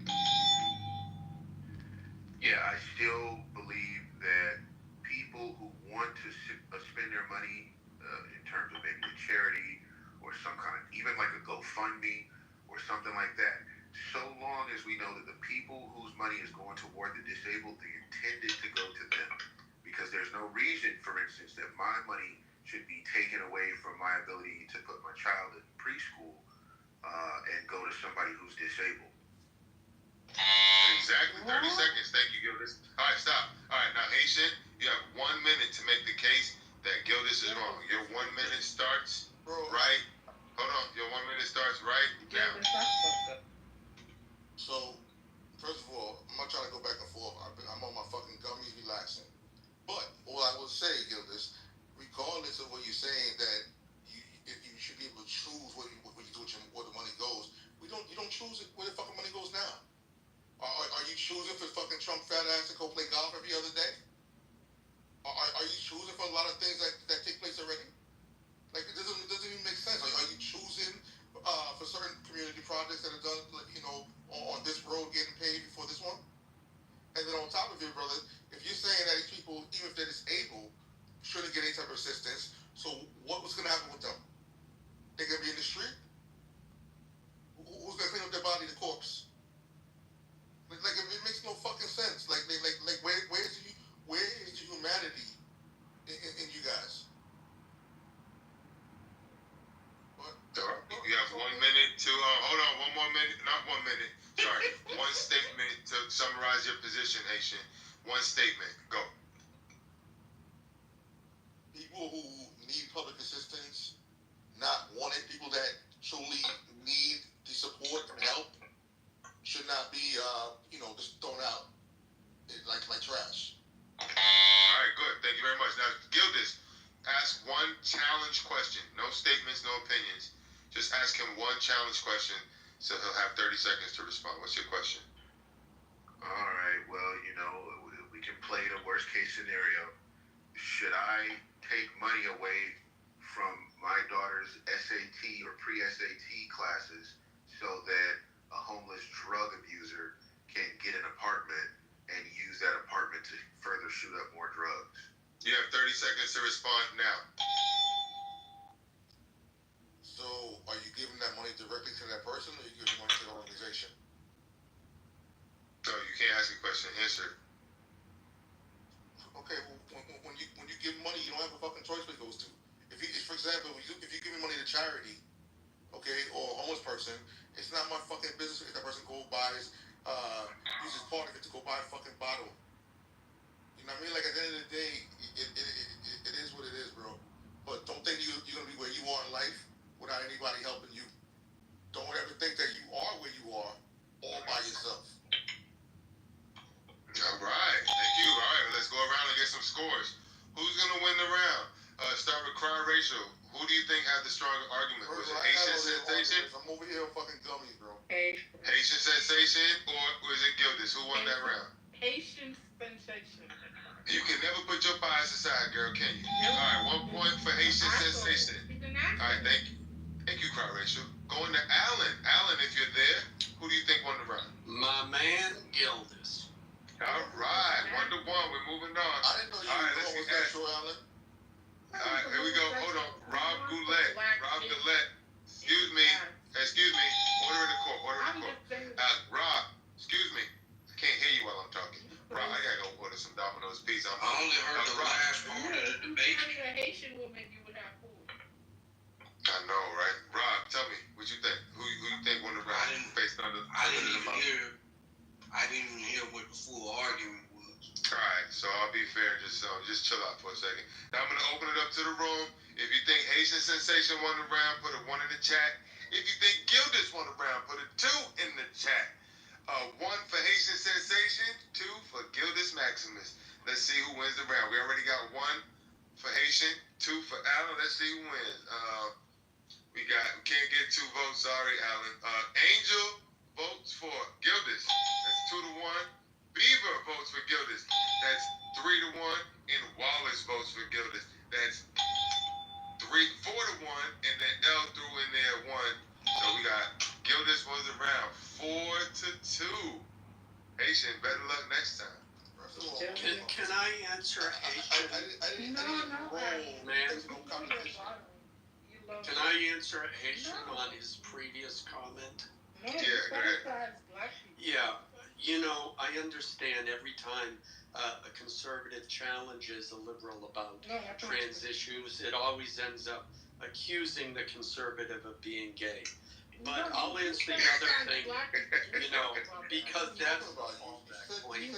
Yeah, I still believe that people who want to spend their money in terms of maybe a charity or some kind of, even like a GoFundMe or something like that, so long as we know that the people whose money is going toward the disabled, they intended to go to them. Because there's no reason, for instance, that my money should be taken away from my ability to put my child in preschool and go to somebody who's disabled. Exactly, 30 seconds. Thank you, Gildas. All right, stop. All right, now, Haitian, you have 1 minute to make the case that Gildas is wrong. Your 1 minute starts right. Hold on. Your 1 minute starts right now. So, first of all, I'm not trying to go back and forth. I'm on my fucking gummies relaxing. But all I will say, Gildas, regardless of what you're saying, that you should be able to choose what you do where the money goes. You don't choose where the fucking money goes now. Are you choosing for fucking Trump fat ass to go play golf every other day? Are you choosing for a lot of things that take place already? Like, it doesn't even make sense. Are you choosing for certain community projects that are done, on this road getting paid before this one? And then on top of it, brother, if you're saying that these people, even if they're disabled, shouldn't get any type of assistance, so what's going to happen with them? They're going to be in the street? Who's going to clean up their body, the corpse? Like it makes no fucking sense. Like where is the humanity in you guys? What? You have 1 minute to hold on. 1 more minute, not 1 minute. Sorry, one statement to summarize your position, Haitian. One statement. Go. People who need public assistance, not wanted, people that truly need the support and help, should not be, just thrown out like trash. All right, good. Thank you very much. Now, Gildas, ask one challenge question. No statements, no opinions. Just ask him one challenge question, so he'll have 30 seconds to respond. What's your question? All right, well, we can play the worst case scenario. Should I take money away from my daughter's SAT or pre-SAT classes so that a homeless drug abuser can get an apartment and use that apartment to further shoot up more drugs? You have 30 seconds to respond now. So, are you giving that money directly to that person, or are you giving money to the organization? So you can't ask a question. Answer. Okay, well, when you give money, you don't have a fucking choice what it goes to. For example, if you're giving money to charity, okay, or a homeless person, it's not my fucking business if that person buys, uses part of it to go buy a fucking bottle. You know what I mean? Like, at the end of the day, it is what it is, bro. But don't think you're going to be where you are in life without anybody helping you. Don't ever think that you are where you are all by yourself. All right. Thank you. All right. Let's go around and get some scores. Who's going to win the round? Start with Cry Rachel. Who do you think had the stronger argument? Was it Haitian Sensation? I'm over here on fucking gummies, bro. Haitian Sensation, or was it Gildas? Who won that round? Haitian sensation. You can never put your bias aside, girl, can you? All right, 1 point for Haitian sensation. All right, thank you, Crowd Racial. Going to Alan. Alan, if you're there, who do you think won the round? My man Gildas. All right, 1-1. We're moving on. I didn't know you were going with that show, Alan. All right, here we go. Hold on. Rob Goulet. Excuse me. Order in the court. Rob, excuse me. I can't hear you while I'm talking. Rob, I gotta go order some Domino's pizza. I only heard the last part of the debate. A Haitian woman, you would have food. I know, right? Rob, tell me what you think. Who you think won the round based on the? I didn't even hear what the full argument was. All right, so I'll be fair. Just chill out for a second. Now I'm gonna open it up to the room. If you think Haitian Sensation won the round, put a 1 in the chat. If you think Gildas won the round, put a 2 in the chat. 1 for Haitian Sensation, 2 for Gildas Maximus. Let's see who wins the round. We already got 1 for Haitian, 2 for Alan. Let's see who wins. We can't get 2 votes. Sorry, Alan. Angel votes for Gildas. That's 2-1. Beaver votes for Gildas. That's 3-1. And Wallace votes for Gildas. That's 4-1. And then L threw in there 1. So we got Gildas was around 4-2. Haitian, better luck next time. Can I answer Haitian? I didn't roll, man. No competition. Can I answer Haitian on his previous comment? No, Yeah, go ahead. Yeah, I understand every time a conservative challenges a liberal about trans issues, it always ends up accusing the conservative of being gay. But I'll answer the other thing, because that's the point.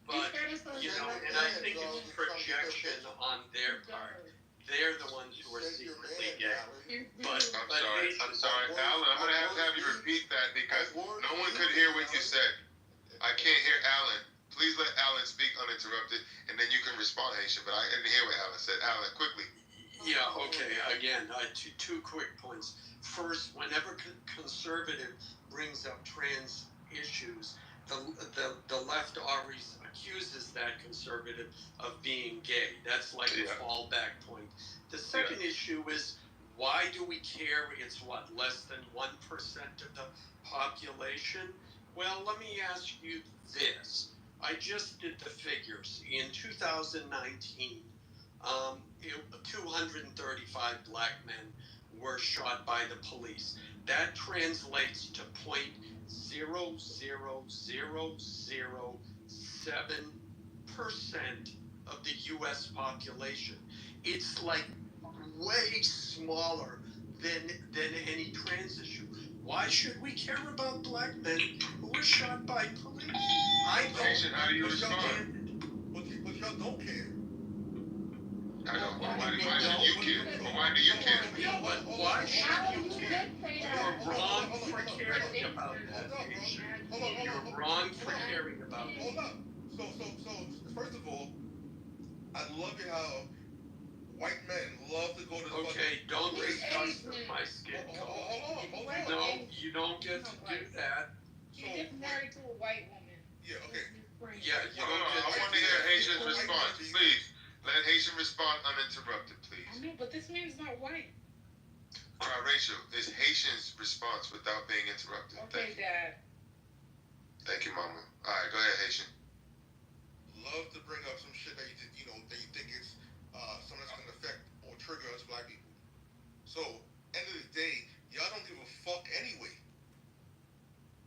But and I think it's projection on their part. They're the ones who are secretly gay. I'm sorry, Alan. I'm gonna have you repeat that because no one could hear what you said. I can't hear Alan. Please let Alan speak uninterrupted, and then you can respond, Haitian. But I didn't hear what Alan said. Alan, quickly. Yeah. Okay. Again, two quick points. First, whenever conservative brings up trans issues, the left always accuses that conservative of being gay. That's like a fallback point. The second issue is, why do we care? It's less than 1% of the population? Well, let me ask you this. I just did the figures. In 2019, 235 black men were shot by the police. That translates to 0.00007% of the U.S. population. It's like way smaller than any trans issue. Why should we care about black men who were shot by police? I don't. How do you respond? But y'all don't care. I know. Why do you care? Why do you care? But why should you care? You're wrong for caring about that. You're wrong for caring about it. Hold up. So, first of all, I love it how white men love to go to the Okay, don't discuss my skin color. Hold on. No, you don't get to do that. You get married to a white woman. Yeah, okay. Yeah, you don't get I want to hear Haitian's response. Please, let Haitian respond uninterrupted, please. I know, but this man's not white. Rachel, is Haitian's response without being interrupted. Okay, Dad. Thank you, Mama. All right, go ahead, Haitian. Love to bring up some shit that you think it's something that's gonna affect or trigger us black people. So, end of the day, y'all don't give a fuck anyway.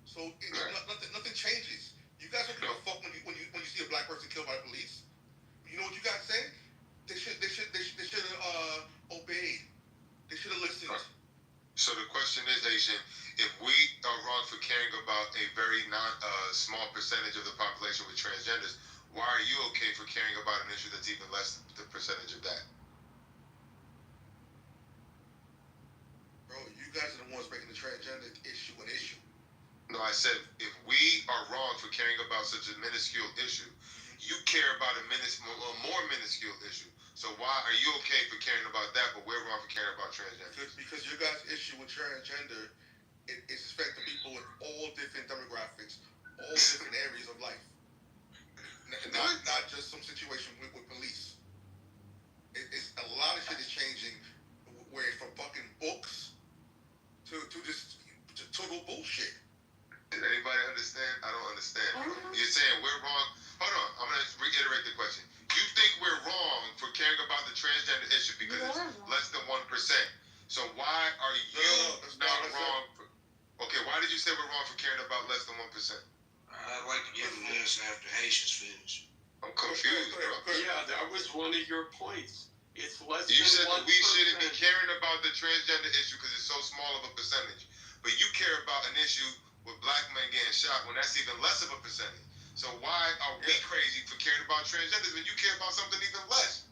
So nothing changes. You guys don't give a fuck when you see a black person killed by the police. You know what you guys say? They should have obeyed. They should have listened. So the question is, Haitian, if we are wrong for caring about a very small percentage of the population with transgenders, why are you okay for caring about an issue that's even less than the percentage of that? Bro, you guys are the ones making the transgender issue an issue. No, I said if we are wrong for caring about such a minuscule issue, you care about a more minuscule issue. So why are you okay for caring about that, but we're wrong for caring about transgender? Because your guys' issue with transgender is affecting people in all different demographics, all different areas of life. actual bullshit. Did anybody understand? I don't understand, bro. You're saying we're wrong. Hold on, I'm gonna reiterate the question. You think we're wrong for caring about the transgender issue because it's less than 1%. So why are you not wrong? Okay, why did you say we're wrong for caring about less than 1%? I'd like to give an answer after Haitians finish. I'm confused, bro. Yeah, that was one of your points. It's less You than said 1%. that we shouldn't be caring about the transgender issue because it's so small of a percentage. But you care about an issue with black men getting shot when that's even less of a percentage. So why are we crazy for caring about transgenders when you care about something even less?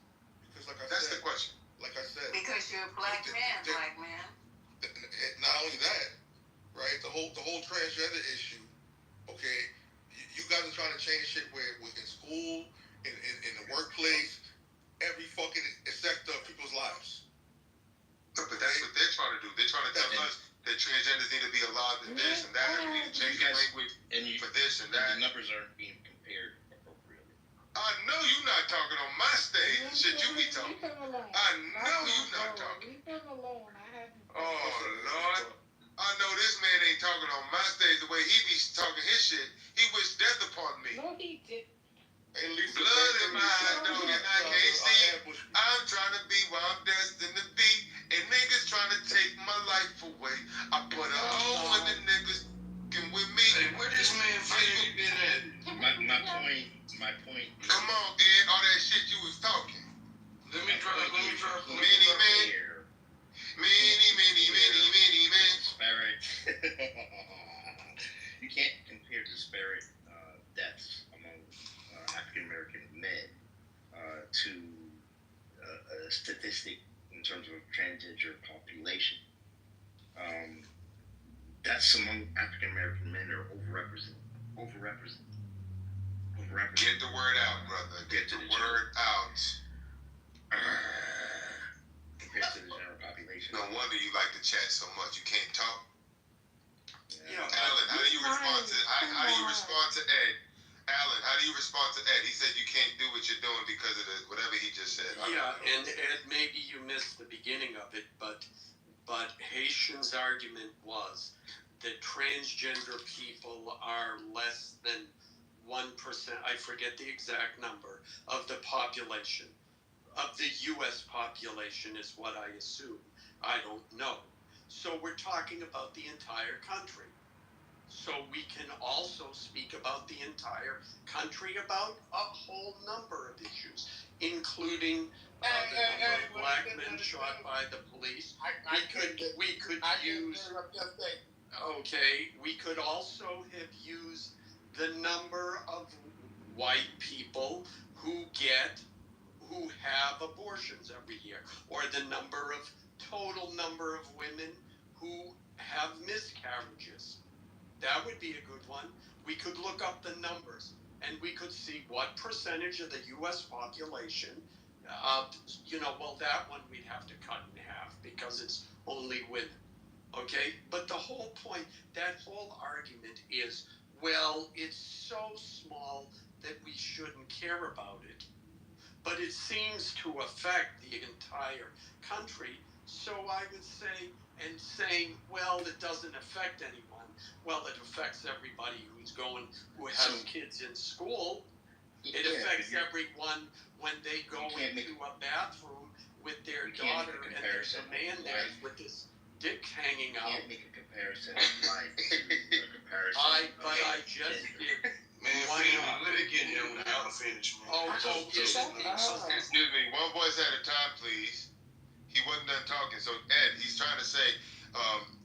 Because like I That's said, the question. Like I said. Because you're a black man, black man. Not only that, right? The whole transgender issue. Okay, you guys are trying to change shit in school, in the workplace, every fucking sector of people's lives. No, but that's what they're trying to do. They're trying to tell us that transgenders need to be allowed in this and that, and we need to change the language for this and that. The numbers aren't being compared appropriately. I know you're not talking on my stage. Shit, you be talking. I know you're not talking. Leave him alone. I haven't. Oh, Lord. I know this man ain't talking on my stage the way he be talking his shit. He wished death upon me. No, he didn't. At least blood in my eye, dog, and I can't see. I'm trying to be where I'm destined to be, and niggas trying to take my life away. I put a hole in the niggas with me. Hey, where this man finally been at? My point. Come on, Ed, all that shit you was talking. Let me drop. Many man. Disparate. You can't compare disparate deaths among African American men to a statistic in terms of transgender population. Deaths among African American men are overrepresented. Get the word out, brother. Get the word out. Compared to the general population. No wonder you like to chat so much. You can't talk. Yeah. Alan, how do you respond to Ed? Alan, how do you respond to Ed? He said you can't do what you're doing because of whatever he just said. Yeah, and Ed, maybe you missed the beginning of it, but Haitian's argument was that transgender people are less than 1%, I forget the exact number, of the population. Of the U.S. population is what I assume. I don't know. So we're talking about the entire country. So we can also speak about the entire country about a whole number of issues, including the number of black men shot by the police. We could use. Okay, we could also have used the number of white people who have abortions every year, or the total number of women who have miscarriages. That would be a good one. We could look up the numbers, and we could see what percentage of the U.S. population, that one we'd have to cut in half because it's only women. Okay? But the whole point, that whole argument is, well, it's so small that we shouldn't care about it. But it seems to affect the entire country. So I would say, and saying, well, it doesn't affect anyone. Well, it affects everybody who has kids in school. It affects everyone when they go into a bathroom with their daughter and there's a man there with his dick hanging out. You can't make a comparison of life to a comparison I just did. Man, let me get him without a finish, man. Excuse me, one voice at a time, please. He wasn't done talking. So, Ed, he's trying to say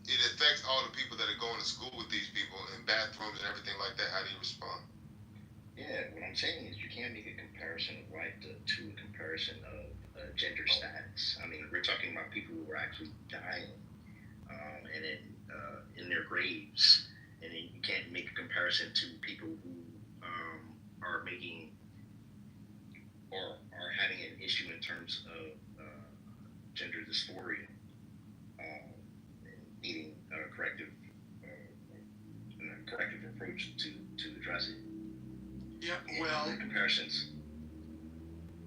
it affects all the people that are going to school with these people in bathrooms and everything like that. How do you respond? Yeah, what I'm saying is you can't make a comparison of life to a comparison of gender status. I mean, we're talking about people who are actually dying and in their graves. And then you can't make a comparison to people who are making or are having an issue in terms of gender dysphoria and needing a corrective approach to address it. Yeah, well. Comparisons.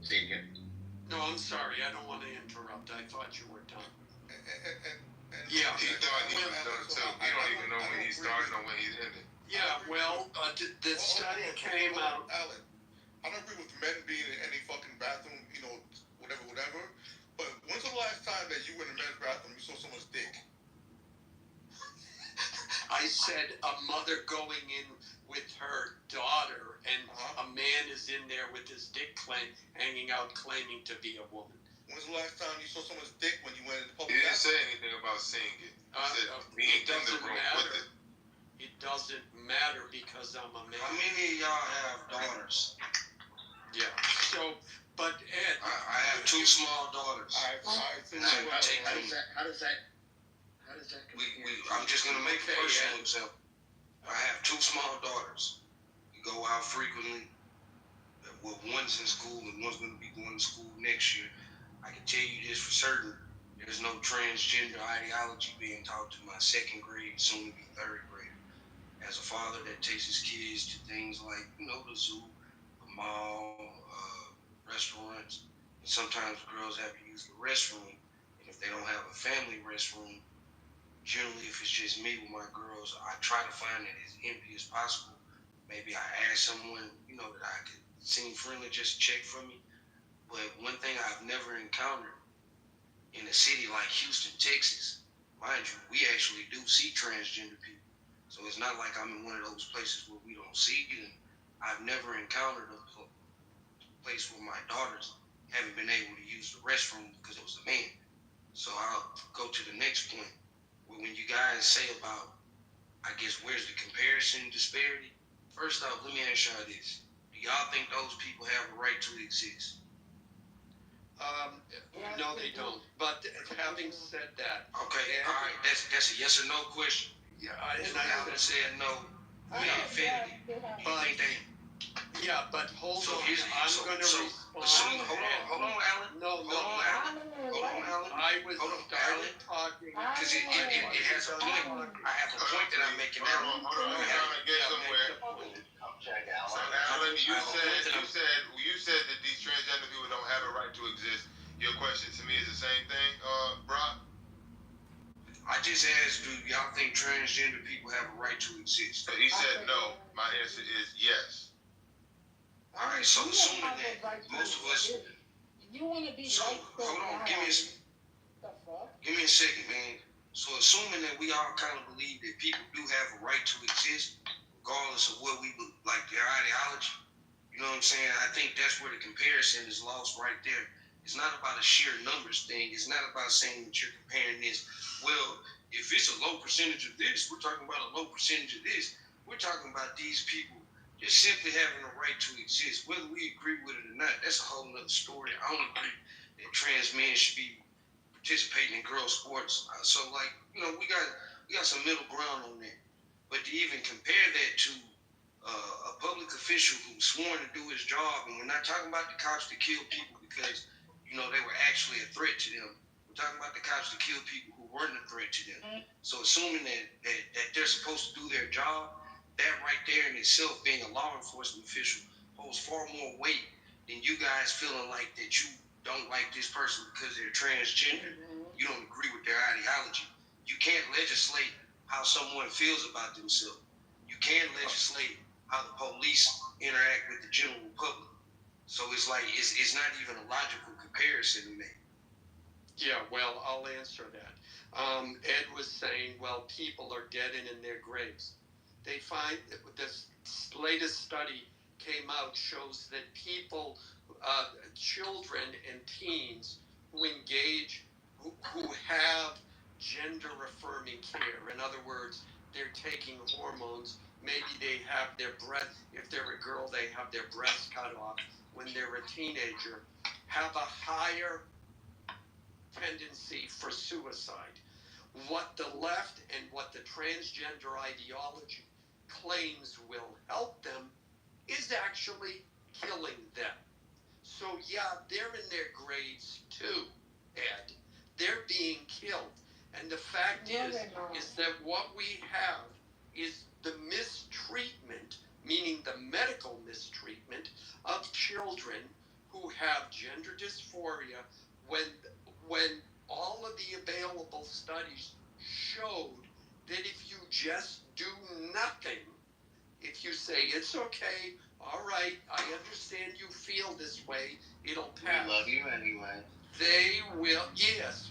Say again. No, I'm sorry. I don't want to interrupt. I thought you were done. And Yeah. He thought he was done too. He don't even know when he started or when he's ended. Yeah, well, the study came out. Alan, I don't agree with men being in any fucking bathroom, you know, whatever. But when's the last time that you were in a men's bathroom you saw someone's dick? I said a mother going in with her daughter, and a man is in there with his dick hanging out, claiming to be a woman. When's the last time you saw someone's dick when you went in the public He didn't bathroom? say anything about seeing it. He said being It in the doesn't room matter. with it. It doesn't matter because I'm a man. How many of y'all have daughters? Yeah. So, but Ed, I have two small daughters. How does that I'm just gonna make a Okay, personal yeah. example. I have two small daughters. We go out frequently. Well, one's in school and one's gonna be going to school next year. I can tell you this for certain. There's no transgender ideology being taught to my second grade, soon to be third grader. As a father that takes his kids to things like, the zoo, the mall, restaurants, and sometimes girls have to use the restroom. And if they don't have a family restroom, generally if it's just me with my girls, I try to find it as empty as possible. Maybe I ask someone, that I could seem friendly, just check for me. But one thing I've never encountered in a city like Houston, Texas, mind you, we actually do see transgender people. So it's not like I'm in one of those places where we don't see it. And I've never encountered a place where my daughters haven't been able to use the restroom because it was a man. So I'll go to the next point. When you guys say about, I guess, where's the comparison disparity? First off, let me ask y'all this. Do y'all think those people have a right to exist? No, they don't. But having said that, Okay, all right, that's a yes or no question. Yeah, If Alan said no, we offended him. But yeah, but hold on. I'm going to respond. Hold on, Alan. No, Hold on, Alan. I was started talking because it has a point. I have a point that I'm making now. Hold on, I'm trying to get somewhere. So Alan, you said that these transgender people don't have a right to exist. Your question to me is the same thing, Brock? I just asked, do y'all think transgender people have a right to exist? So he said no. My answer is yes. All right, so assuming that most of us. You want to be So hold on, give me a second, man. So assuming that we all kind of believe that people do have a right to exist, regardless of what we like their ideology. You know what I'm saying? I think that's where the comparison is lost right there. It's not about a sheer numbers thing. It's not about saying that you're comparing this. Well, if it's a low percentage of this, we're talking about a low percentage of this. We're talking about these people just simply having a right to exist. Whether we agree with it or not, that's a whole nother story. I don't agree that trans men should be participating in girl sports. So, we got some middle ground on that. But to even compare that to a public official who's sworn to do his job, and we're not talking about the cops that kill people because they were actually a threat to them. We're talking about the cops that kill people who weren't a threat to them. So assuming that they're supposed to do their job, that right there in itself, being a law enforcement official, holds far more weight than you guys feeling like that you don't like this person because they're transgender. You don't agree with their ideology. You can't legislate how someone feels about themselves. You can't legislate how the police interact with the general public. So it's like it's not even a logical comparison to make. Yeah, well, I'll answer that. Ed was saying, well, people are dead and in their graves. They find this latest study came out shows that people, children and teens who engage, who have gender affirming care. In other words, they're taking hormones. Maybe they have their breast, if they're a girl, they have their breasts cut off when they're a teenager, have a higher tendency for suicide. What the left and what the transgender ideology claims will help them is actually killing them. So yeah, they're in their graves too, Ed. They're being killed. And the fact is that what we have is the mistreatment, meaning the medical mistreatment of children who have gender dysphoria when all of the available studies showed that if you just do nothing, if you say, it's okay, all right, I understand you feel this way, it'll pass. We love you anyway. They will, yes.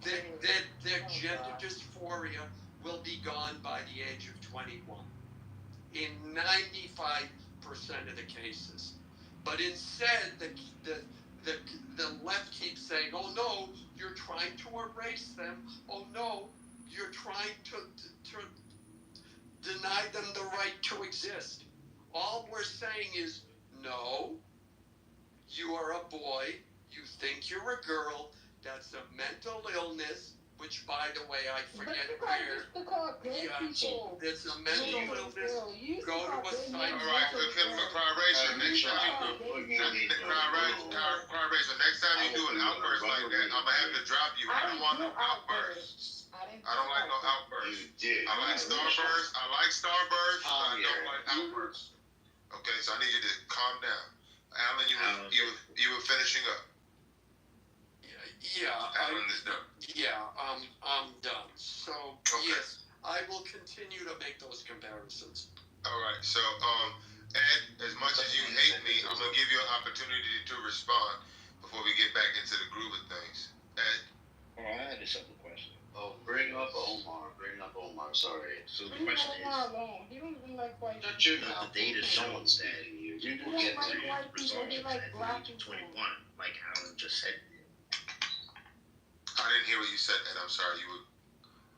Their gender dysphoria will be gone by the age of 21 in 95% of the cases. But instead, the left keeps saying, oh no, you're trying to erase them. Oh no, you're trying to deny them the right to exist. All we're saying is, no, you are a boy, you think you're a girl, that's a mental illness, which, by the way, I forget where. It's a mental illness. Go to a site. All right, Crowd Racer, next time next time you do an outburst like that, I'm gonna have to drop you. I don't want no outbursts. I don't like no outbursts. I like starbursts. I don't like outbursts. Okay, so I need you to calm down. Alan, you were finishing up. Yeah, Alan is done. Yeah, I'm done. So, okay. Yes, I will continue to make those comparisons. All right, so, Ed, as much as you hate me, I'm going to give you an opportunity to respond before we get back into the groove of things. Ed? Oh, I had a simple question. Oh, bring up Omar. Sorry. So the question is, he don't even like white shut your the mouth. data shows that you will get to results at the age of 21, like Alan just said. I didn't hear what you said, Ed. I'm sorry. You were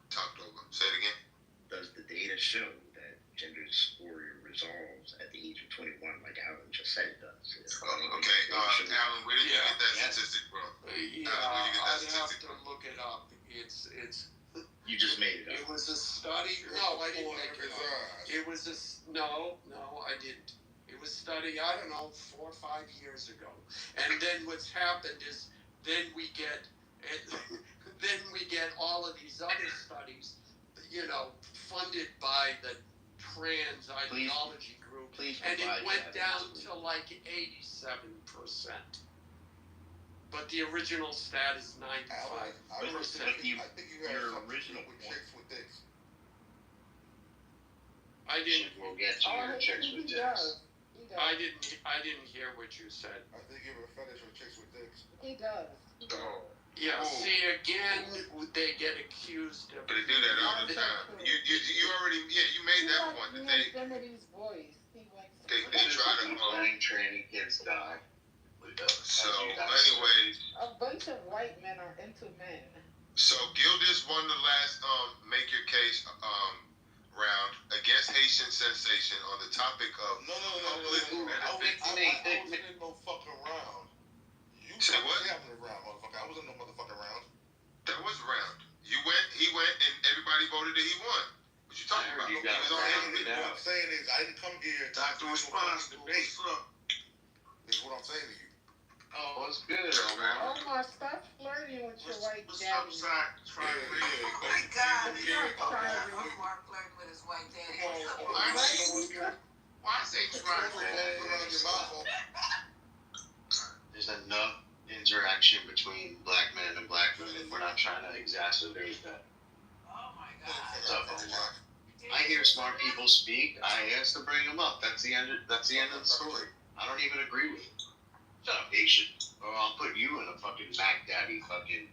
talked over. Say it again. Does the data show that gender dysphoria resolves at the age of 21, like Alan just said it does? Okay, Alan, where did you get that statistic from? I'd have to look it up. It's. You just made it up. It was a study. No, I didn't make it up. It was no, I didn't. It was study. I don't know, 4 or 5 years ago. And then what's happened is, then we get all of these other studies, funded by the trans ideology group, and it went down to like 87%. But the original stat is 95%. I think you had something original with chicks with dicks. I didn't. We'll get to your chicks with dicks. I didn't hear what you said. I think you have a fetish with chicks with dicks. He does. Oh. Yeah. See, again, they get accused of. They do that all the time. You already you made that point. That they try to letting tranny kids die. So anyways, a bunch of white men are into men. So Gildas won the last make your case round against Haitian sensation on the topic of No. I wasn't in no fucking round. You say what? Happened round, motherfucker. I wasn't in no motherfucking round. That was round. He went, and everybody voted that he won. What you talking about? You got what I'm saying is, I didn't come here to response debate. This is what I'm saying to you. Oh, what's good, Omar, stop flirting with your white daddy. What's up, Oh my God, Omar flirting with his white daddy. Why say try? There's enough interaction between black men and black women. We're not trying to exacerbate that. Oh my God. What's up, Omar? I hear smart people speak. I asked to bring them up. That's the end of the story. I don't even agree with it. Shut up, Haitian. Or I'll put you in a fucking Mac Daddy fucking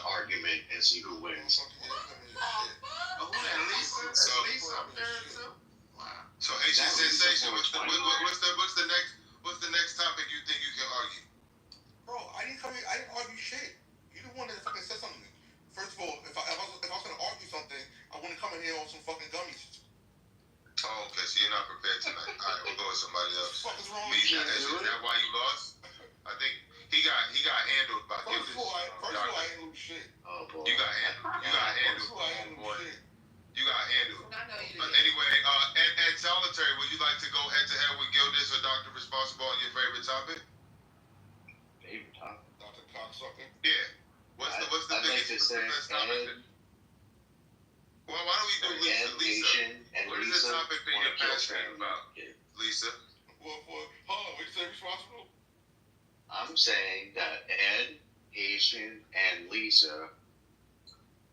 argument and see who wins. Oh, Lisa up there too. Wow. So Haitian sensation. What's the next topic you think you can argue? Bro, I didn't argue shit. You the one that fucking said something. First of all, if I was gonna argue something, I wouldn't come in here on some fucking gummies. Oh, okay, so you're not prepared tonight. All right, we'll go with somebody else. What the fuck is wrong with you? Is that why you lost? I think he got handled by Gildas. First of all, I ain't lose shit. Oh boy. You got handled. You got handled. Anyway, Ed Solitary, would you like to go head to head with Gildas or Dr. Responsible on your favorite topic? Favorite topic? Dr. Cocksucker? Yeah. What's the biggest topic? Well, why don't we do Lisa? What is the topic that you're passionate about, Lisa? What you say responsible? I'm saying that Ed, Haitian, and Lisa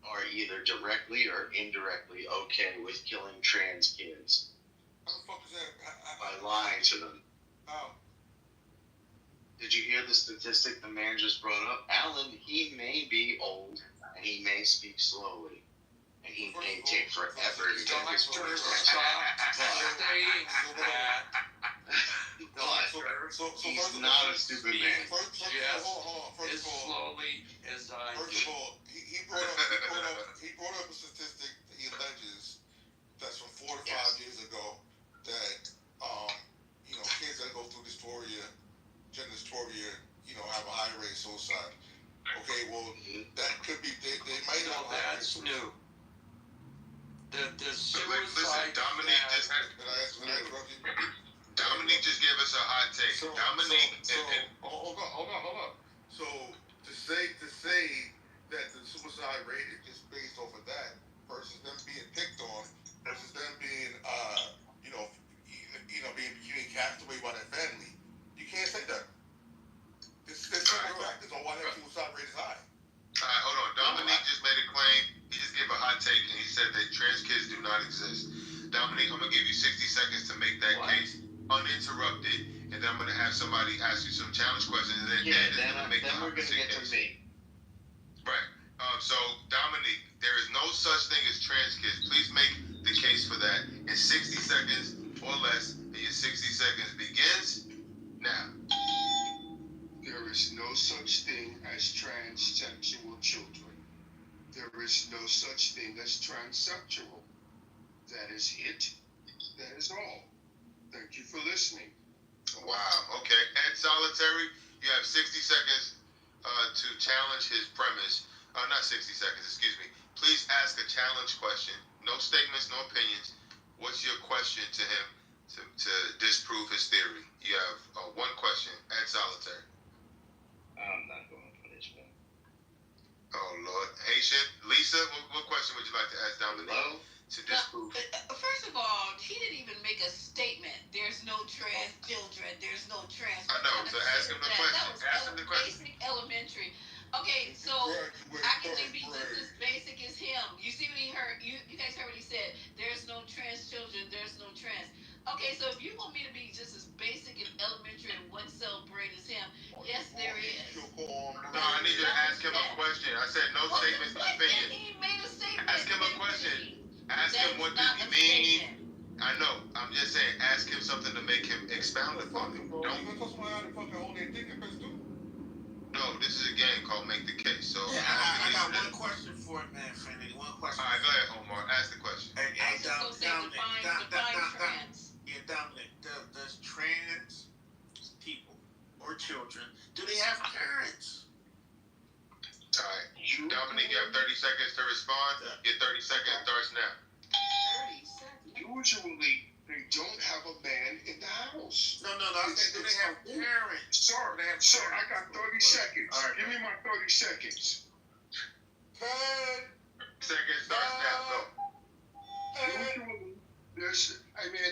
are either directly or indirectly okay with killing trans kids. How the fuck is that? By lying to them. How? Did you hear the statistic the man just brought up? Alan, he may be old and he may speak slowly. And he may take forever to get his Doctors words stopped saying that. he's not a stupid man. Just as slowly as I First of all, he brought up a statistic that he alleges that's from 4 to 5 years ago that kids that go through dysphoria, gender dysphoria, have a higher rate of suicide. Okay, well that could be they might No, have. that's new. The Listen, suicide. Dominique just had. Dominique just gave us a hot take. Dominique. Hold on. So to say that the suicide rate is just based off of that versus them being picked on versus them being being cast away by their family, you can't say that. There's several factors on why that suicide rate is high. Alright, hold on. Dominique just made a claim. He just gave a hot take and he said that trans kids do not exist. Dominique, I'm gonna give you 60 seconds to make that case uninterrupted, and then I'm gonna have somebody ask you some challenge questions, and then we're gonna get to me. Right. So Dominique, there is no such thing as trans kids. Please make the case for that in 60 seconds or less. And your 60 seconds begins now. There is no such thing as transsexual children. There is no such thing as transsexual. That is it. That is all. Thank you for listening. Wow. Okay. Ed Solitary, you have 60 seconds to challenge his premise. Not 60 seconds, excuse me. Please ask a challenge question. No statements, no opinions. What's your question to him to disprove his theory? You have one question. Ed Solitary. I'm not going for this one. Oh, Lord. Haitian. Lisa, what question would you like to ask Dominique to disprove? First of all, he didn't even make a statement. There's no trans children. There's no trans. I know, so ask him the question. Ask him the question. Basic elementary. Okay, so I can be just as basic as him. You see what he heard? You guys heard what he said. There's no trans children. There's no trans. Okay, so if you want me to be just as basic and elementary and one cell brain as him, yes, there is. No, I need you to ask him a question. I said no statements, no opinions. He made a statement. Ask him a question. Ask him what does he mean. I know. I'm just saying, ask him something to make him expound upon it. No, this is a game called Make the Case. So I got one question for it, man, Infinity. One question. All right, go ahead, Omar. Ask the question. Hey, Dominic. Trans. Yeah, Dominic. Does trans people or children, do they have parents? All right. Dominic, you have 30 seconds to respond. Your 30 seconds starts now. 30 seconds. Usually, they don't have a man in the house. No. I said, do they have parents? Sir, I got 30 seconds. Right. Give me my 30 seconds. 10 seconds starts now. Go. Usually,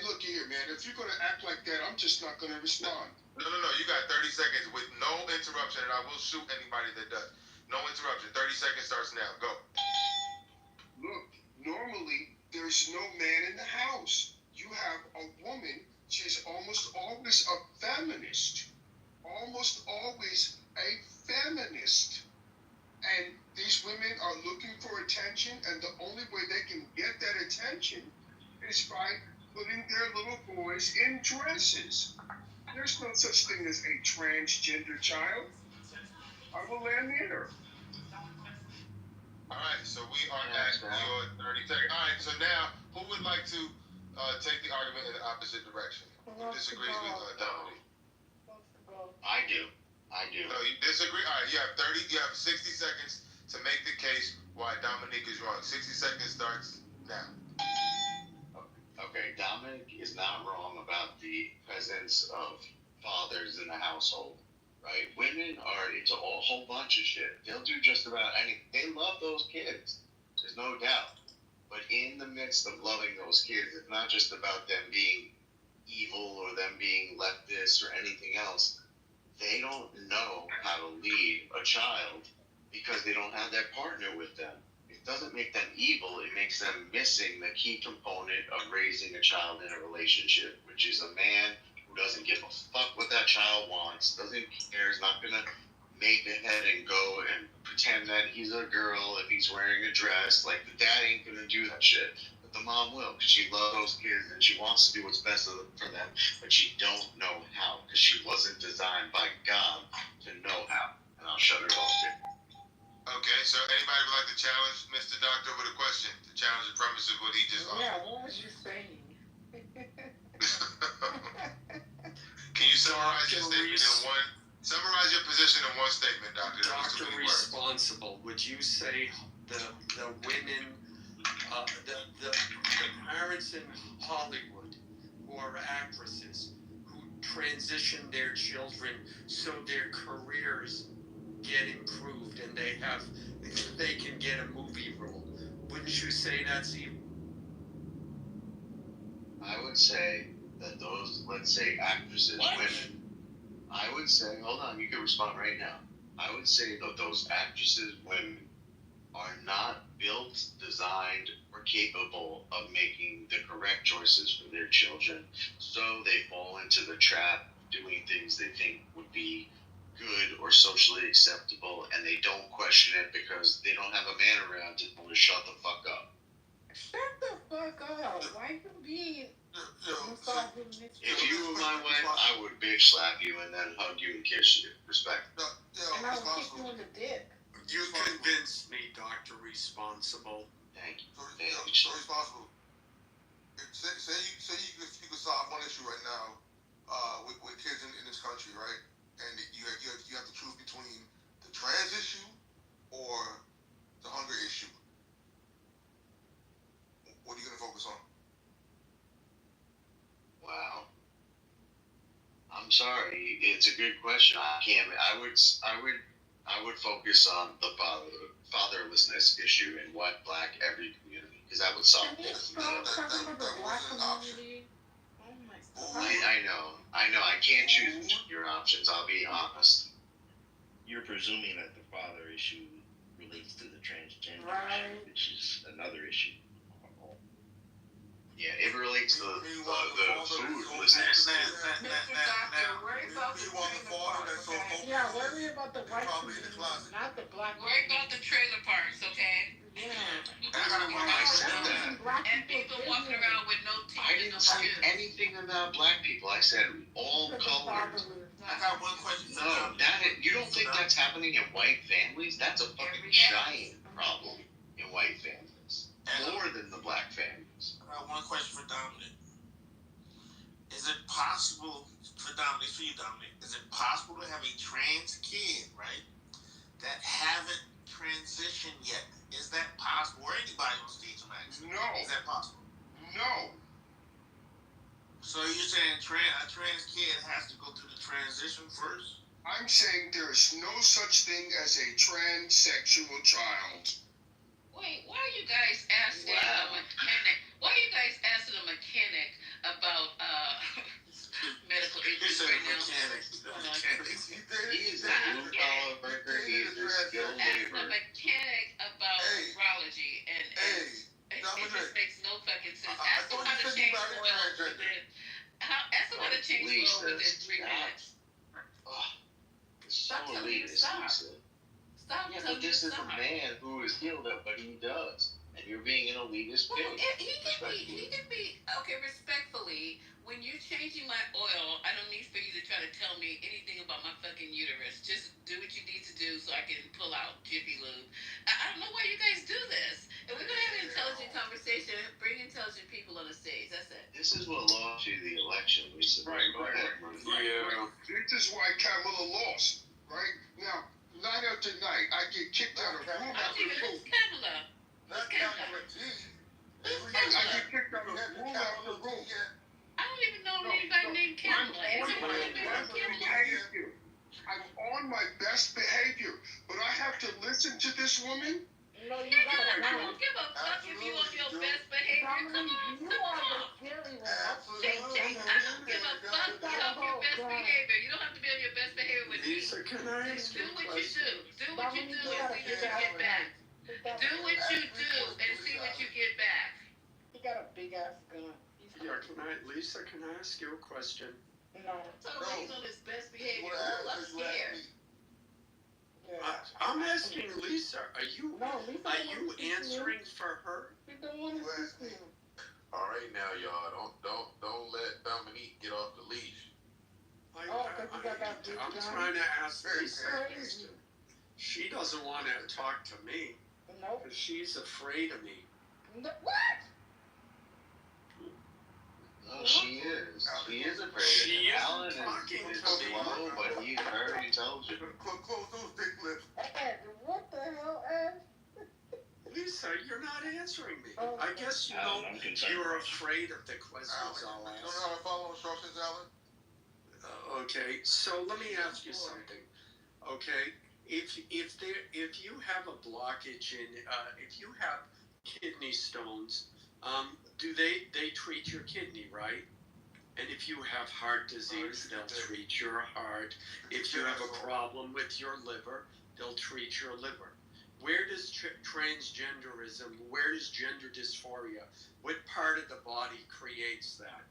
look here, man. If you're gonna act like that, I'm just not gonna respond. No. You got 30 seconds with no interruption, and I will shoot anybody that does. No interruption. 30 seconds starts now. Go. Look, normally there's no man in the house. You have a woman. She's almost always a feminist. Almost always a feminist. And these women are looking for attention, and the only way they can get that attention is by putting their little boys in dresses. There's no such thing as a transgender child. I will land there. All right, so we are at your 30 seconds. All right, so now, who would like to take the argument in the opposite direction? Who disagrees with Dominique? I do. No, you disagree? All right, you have 60 seconds to make the case why Dominique is wrong. 60 seconds starts now. Okay, Dominic is not wrong about the presence of fathers in the household, right? Women are into a whole bunch of shit. They'll do just about anything. They love those kids. There's no doubt. But in the midst of loving those kids, it's not just about them being evil or them being leftist or anything else. They don't know how to lead a child because they don't have that partner with them. If it doesn't make them evil. It makes them missing the key component of raising a child in a relationship, which is a man who doesn't give a fuck what that child wants, doesn't care, is not gonna make ahead and go and pretend that he's a girl if he's wearing a dress. Like, the dad ain't gonna do that shit. But the mom will, because she loves those kids and she wants to do what's best for them, but she don't know how, because she wasn't designed by God to know how. And I'll shut it off there. Okay, so anybody would like to challenge Mr. Doctor with a question? To challenge the premise of what he just offered? Yeah, what was you saying? Can you summarize your statement in one? Summarize your position in one statement, Doctor. Doctor Responsible, would you say the women, the parents in Hollywood who are actresses who transition their children so their careers get improved and they can get a movie role, wouldn't you say that's evil? I would say that those, let's say, actresses, women, I would say, hold on, you can respond right now. I would say that those actresses, women, are not built, designed, or capable of making the correct choices for their children. So they fall into the trap of doing things they think would be good or socially acceptable, and they don't question it because they don't have a man around to tell them to shut the fuck up. Shut the fuck up. Why you being... If you were my wife, I would bitch slap you and then hug you and kiss you. Respect. And I would kick you in the dick. You convinced me, Dr. Responsible. Thank you. So responsible. Say you could solve one issue right now with kids in this country, right? And you have to choose between the trans issue or the hunger issue. What are you going to focus on? Wow. I'm sorry. It's a good question. I would focus on the fatherlessness issue in white, black, every community, because that would solve both of them. I know. I can't choose your options. I'll be honest. You're presuming that the father issue relates to the transgender issue, which is another issue. Yeah, it relates to the foodlessness. Yeah, worry about the white people, not the black people. Worry about the trailer parks, okay? Yeah. And people walking around with no teeth. I didn't say anything about black people. I said all colors. I got one question. No, you don't think that's happening in white families? That's a fucking giant problem in white families. More than the black families. I got one question for Dominic. Is it possible for Dominic, is it possible to have a trans kid, right, that haven't transitioned yet? Is that possible? Or anybody on stage, I'm asking. No. Is that possible? No. So you're saying a trans kid has to go through the transition first? I'm saying there is no such thing as a transsexual child. Wait, why are you guys asking a mechanic? Why are you guys asking a mechanic about medical issues right now? He is a blue collar worker. He is a skilled Asking a labor. mechanic about urology and it just makes no fucking sense. Ask him how to change oil within. Ask him how to change oil within 3 minutes. So elitist, Lisa. Yeah, but this is a man who is skilled at what he does, and you're being an elitist Well, pig. he can be okay. Respectfully, when you're changing my oil, I don't need for you to try to tell me anything about my fucking uterus. Just do what you need to do so I can pull out Jiffy Lube. I don't know why you guys do this. If we're gonna have an intelligent conversation, bring intelligent people on the stage. That's it. This is what lost you the election, Lisa. Right. This is why Kamala lost, right? Now, night after night, I get kicked out of room after room. Kamala. Not Kamala G. I get kicked out of room after room. I don't even know anybody named Kamala. I'm on my best behavior, but I have to listen to this woman? No, you I don't give a fuck if you on your best behavior. Come on. I don't give a fuck if you're on your best behavior. You don't have to be on your best behavior with me. Lisa, can I ask Do you a what you question? do. Do what you do and see what you get back. Do what you do and see what you get back. He got a big ass gun. Yeah, Lisa, can I ask you a question? No. Tell him he's on his best behavior. Ooh, I'm scared. I'm asking Lisa. Are you answering for her? He don't want to speak to him. All right, now y'all, don't let Dominique get off the leash. I'm trying to ask Lisa. She doesn't want to talk to me. No. Because she's afraid of me. No, what? No, she is. She is afraid. She is Alan talking is to me. slow, but he already told you. Close those dick lips. Ed, what the hell, Ed? Lisa, you're not answering me. Oh, I guess you know you're afraid of the questions I'll You don't know ask. how to follow instructions, Alan? Okay, so let me ask you something. Okay, if you have a blockage in if you have kidney stones, do they treat your kidney, right? And if you have heart disease, they'll treat your heart. If you have a problem with your liver, they'll treat your liver. Where does transgenderism, where does gender dysphoria, what part of the body creates that?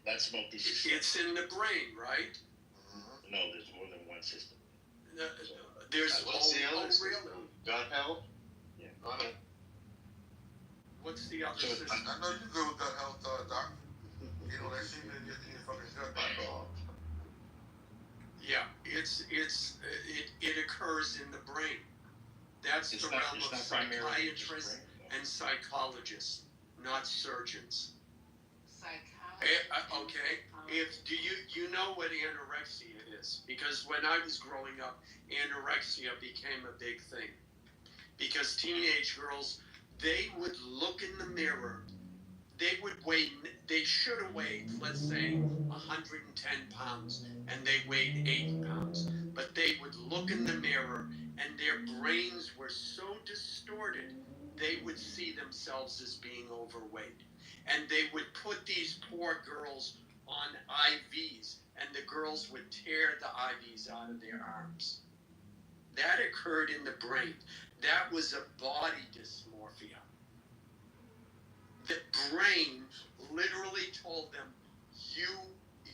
That's multi-system. It's in the brain, right? Mm-hmm. No, there's more than one system. There's What's the other system? really? Gut health? Yeah. What's the other So, system? I know you good with gut health, Doc. You know that shit in your fucking gut. Yeah, it occurs in the brain. That's the realm of psychiatrists and psychologists, not surgeons. Okay, do you know what anorexia is? Because when I was growing up, anorexia became a big thing. Because teenage girls, they would look in the mirror. They should have weighed, let's say, 110 pounds, and they weighed 80 pounds. But they would look in the mirror, and their brains were so distorted, they would see themselves as being overweight. And they would put these poor girls on IVs, and the girls would tear the IVs out of their arms. That occurred in the brain. That was a body dysmorphia. The brain literally told them,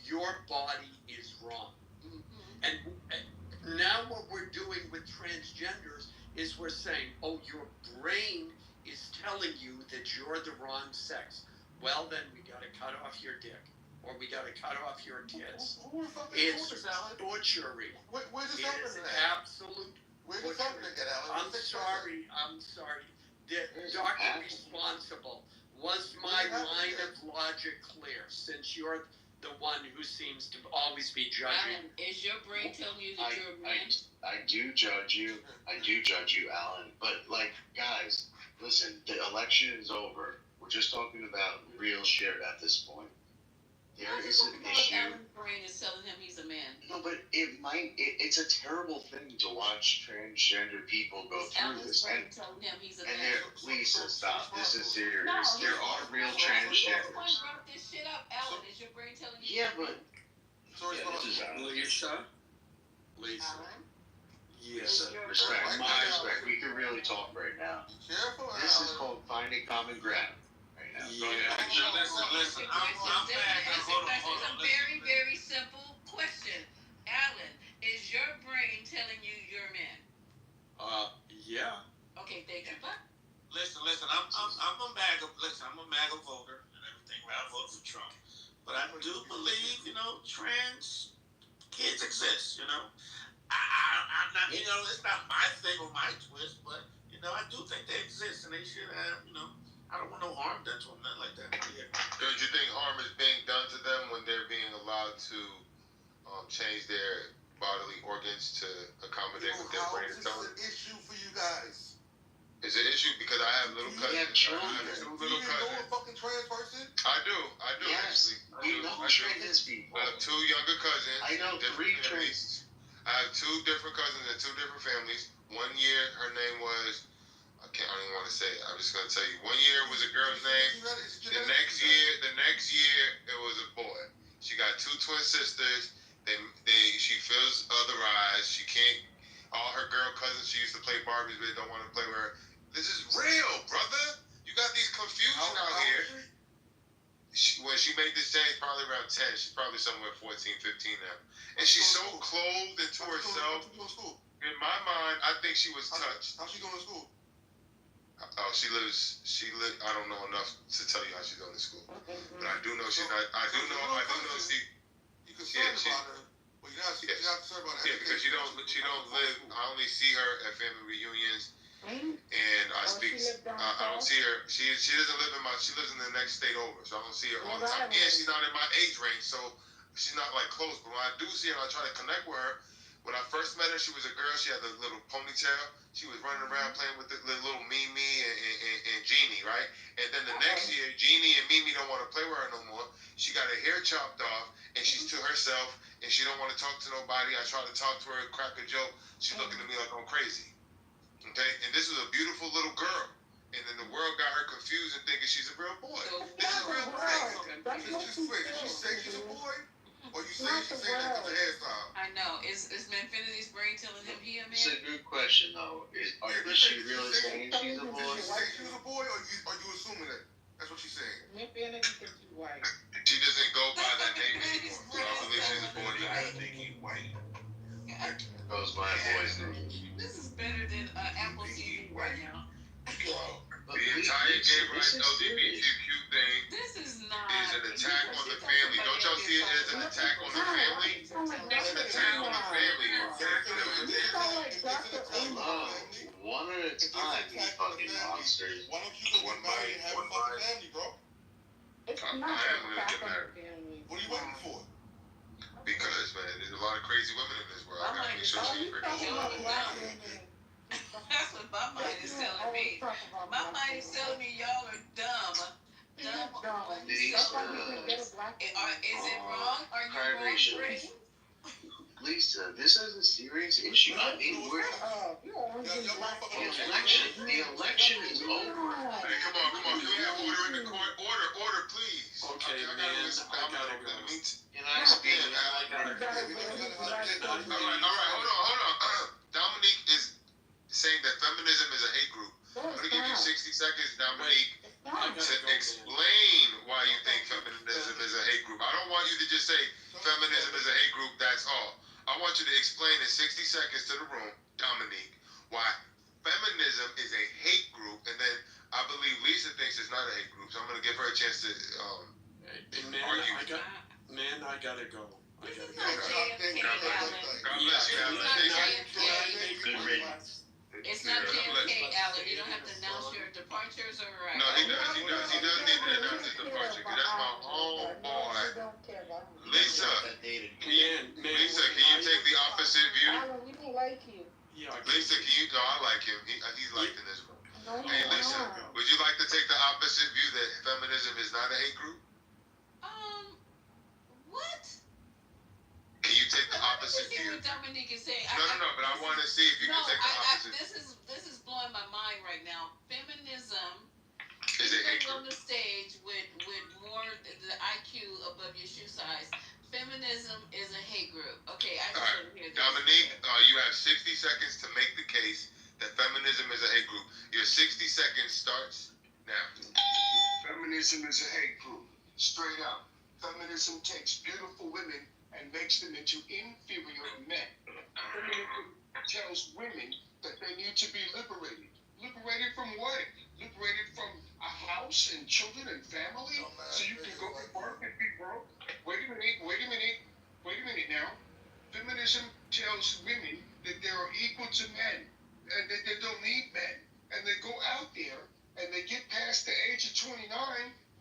your body is wrong. And now what we're doing with transgenders is we're saying, oh, your brain is telling you that you're the wrong sex. Well, then we got to cut off your dick, or we got to cut off your tits. It's butchery. Where's this It is happening at? absolute Where's this butchery. happening at, Alan? I'm sorry. The doctor responsible. Was my line of logic clear? Since you're the one who seems to always be judging. Alan, is your brain telling you that you're a man? I do judge you. Alan. But, guys, listen, the election is over. We're just talking about real shit at this point. There is an issue. Alan's brain is telling him he's a man. No, but it's a terrible thing to watch transgender people go through Alan's this. brain telling him he's a man. Lisa, stop. This is serious. No, there are real You're the one transgenders. brought this shit up. Alan, is your brain telling you? Yeah, but... Lisa? Alan? Yes. Respect. We can really talk right now. Careful, This is called finding common ground. Right now. Yeah. Listen. I'm back. Hold on. It's a very, very simple question. Alan, is your brain telling you you're a man? Yeah. Okay, thank you. But Listen. I'm a MAGA voter and everything. I vote for Trump, but I do believe, trans kids exist. I'm not, it's not my thing or my twist, but I do think they exist and they should have, I don't want no harm done to them, nothing like that. Yeah. Don't you think harm is being done to them when they're being allowed to change their bodily organs to accommodate what their brain is telling them? How is this an issue for you guys? It's an issue because I have little cousins. have children. I have two Do little you know a cousins. fucking trans person? I do Yes. actually. We know trans people. I have two younger cousins. I know different 3 families. trans. I have 2 different cousins in 2 different families. One year, her name was, I don't even want to say it. I'm just going to tell you. One year was a girl's name. The next year, it was a boy. She got 2 twin sisters. She feels otherized. She can't All her girl cousins she used to play Barbies with don't want to play with her. This is real, brother. You got these confusion out here. When she made this change, probably around 10. She's probably somewhere 14, 15 now. And she's so clothed into herself. In my mind, I think she was touched. How's she going to school? Oh, she lives. I don't know enough to tell you how she's going to school, but I do know she's not. I do know she. You concerned about her, but you're not concerned about her. Yeah, because she don't live. I only see her at family reunions, and I speak. I don't see her. She doesn't live in my. She lives in the next state over, so I don't see her all the time. And she's not in my age range, so she's not like close. But when I do see her, I try to connect with her. When I first met her, she was a girl. She had the little ponytail. She was running around playing with the little Mimi and Jeannie, right? And then the next year, Jeannie and Mimi don't want to play with her no more. She got her hair chopped off, and she's to herself, and she don't want to talk to nobody. I try to talk to her, crack a joke. She's looking at me like I'm crazy. Okay? And this is a beautiful little girl. And then the world got her confused and thinking she's a real boy. This is real life. Just wait. Did she say she's a boy? Or you say that because of the hairstyle? I know. Is Infinity's brain telling him he a man? It's a good question though. Is she really saying she's a boy? Did she say she's a boy, or are you assuming that? That's what she's saying. Infinity thinks he's white. She doesn't go by that name anymore. So I believe she's a boy. I think he's white. Goes by a boy's name. This is better than Apple TV right now. The entire gay rights LGBTQ thing is an attack on the family. Don't y'all see it as an attack on the family? It's an attack on the family. Hello. One at a time, you fucking monsters. Why don't you go get married and have a fucking family, bro? It's I not am gonna get attack on married. the family. What are you waiting for? Because, man, there's a lot of crazy women in this world. I gotta make sure she's pretty. That's what my mind is telling me. My mind is telling me y'all are dumb. Dumb. Lisa, Is it wrong? Are you wrong? Lisa, this is a serious issue. I mean, the election is over. Hey, come on. Can we have order in the court? Order, please. Okay, I man. gotta go. Can I speak? All right, hold on. Dominique is saying that feminism is a hate group. I'm gonna give you 60 seconds, Dominique, to explain why you think feminism is a hate group. I don't want you to just say feminism is a hate group, that's all. I want you to explain in 60 seconds to the room, Dominique, why feminism is a hate group, and then I believe Lisa thinks it's not a hate group, so I'm gonna give her a chance to argue. I gotta go. JFK, Alan. God bless you, Alan. Good riddance. It's not JFK, Alan. You don't have to announce your departures or No, he does. He does need to announce his departure, because that's my homeboy. Lisa, can you take the opposite view? Alan, we don't like you. Lisa, no, I like him. He's liked in this room. Hey, Lisa, would you like to take the opposite view that feminism is not a hate group? What? Can you take the opposite view? What Dominique is saying. No, but I want to see if you can take the opposite. This is blowing my mind right now. Feminism is a hate on group. the stage with more the IQ above your shoe size. Feminism is a hate group. Okay, I just want to hear this. Dominique, you have 60 seconds to make the case that feminism is a hate group. Your 60 seconds starts now. Feminism is a hate group. Straight up. Feminism takes beautiful women and makes them into inferior men. Feminism tells women that they need to be liberated. Liberated from what? Liberated from a house and children and family? So you can go to work and be broke? Wait a minute now. Feminism tells women that they are equal to men and that they don't need men. And they go out there and they get past the age of 29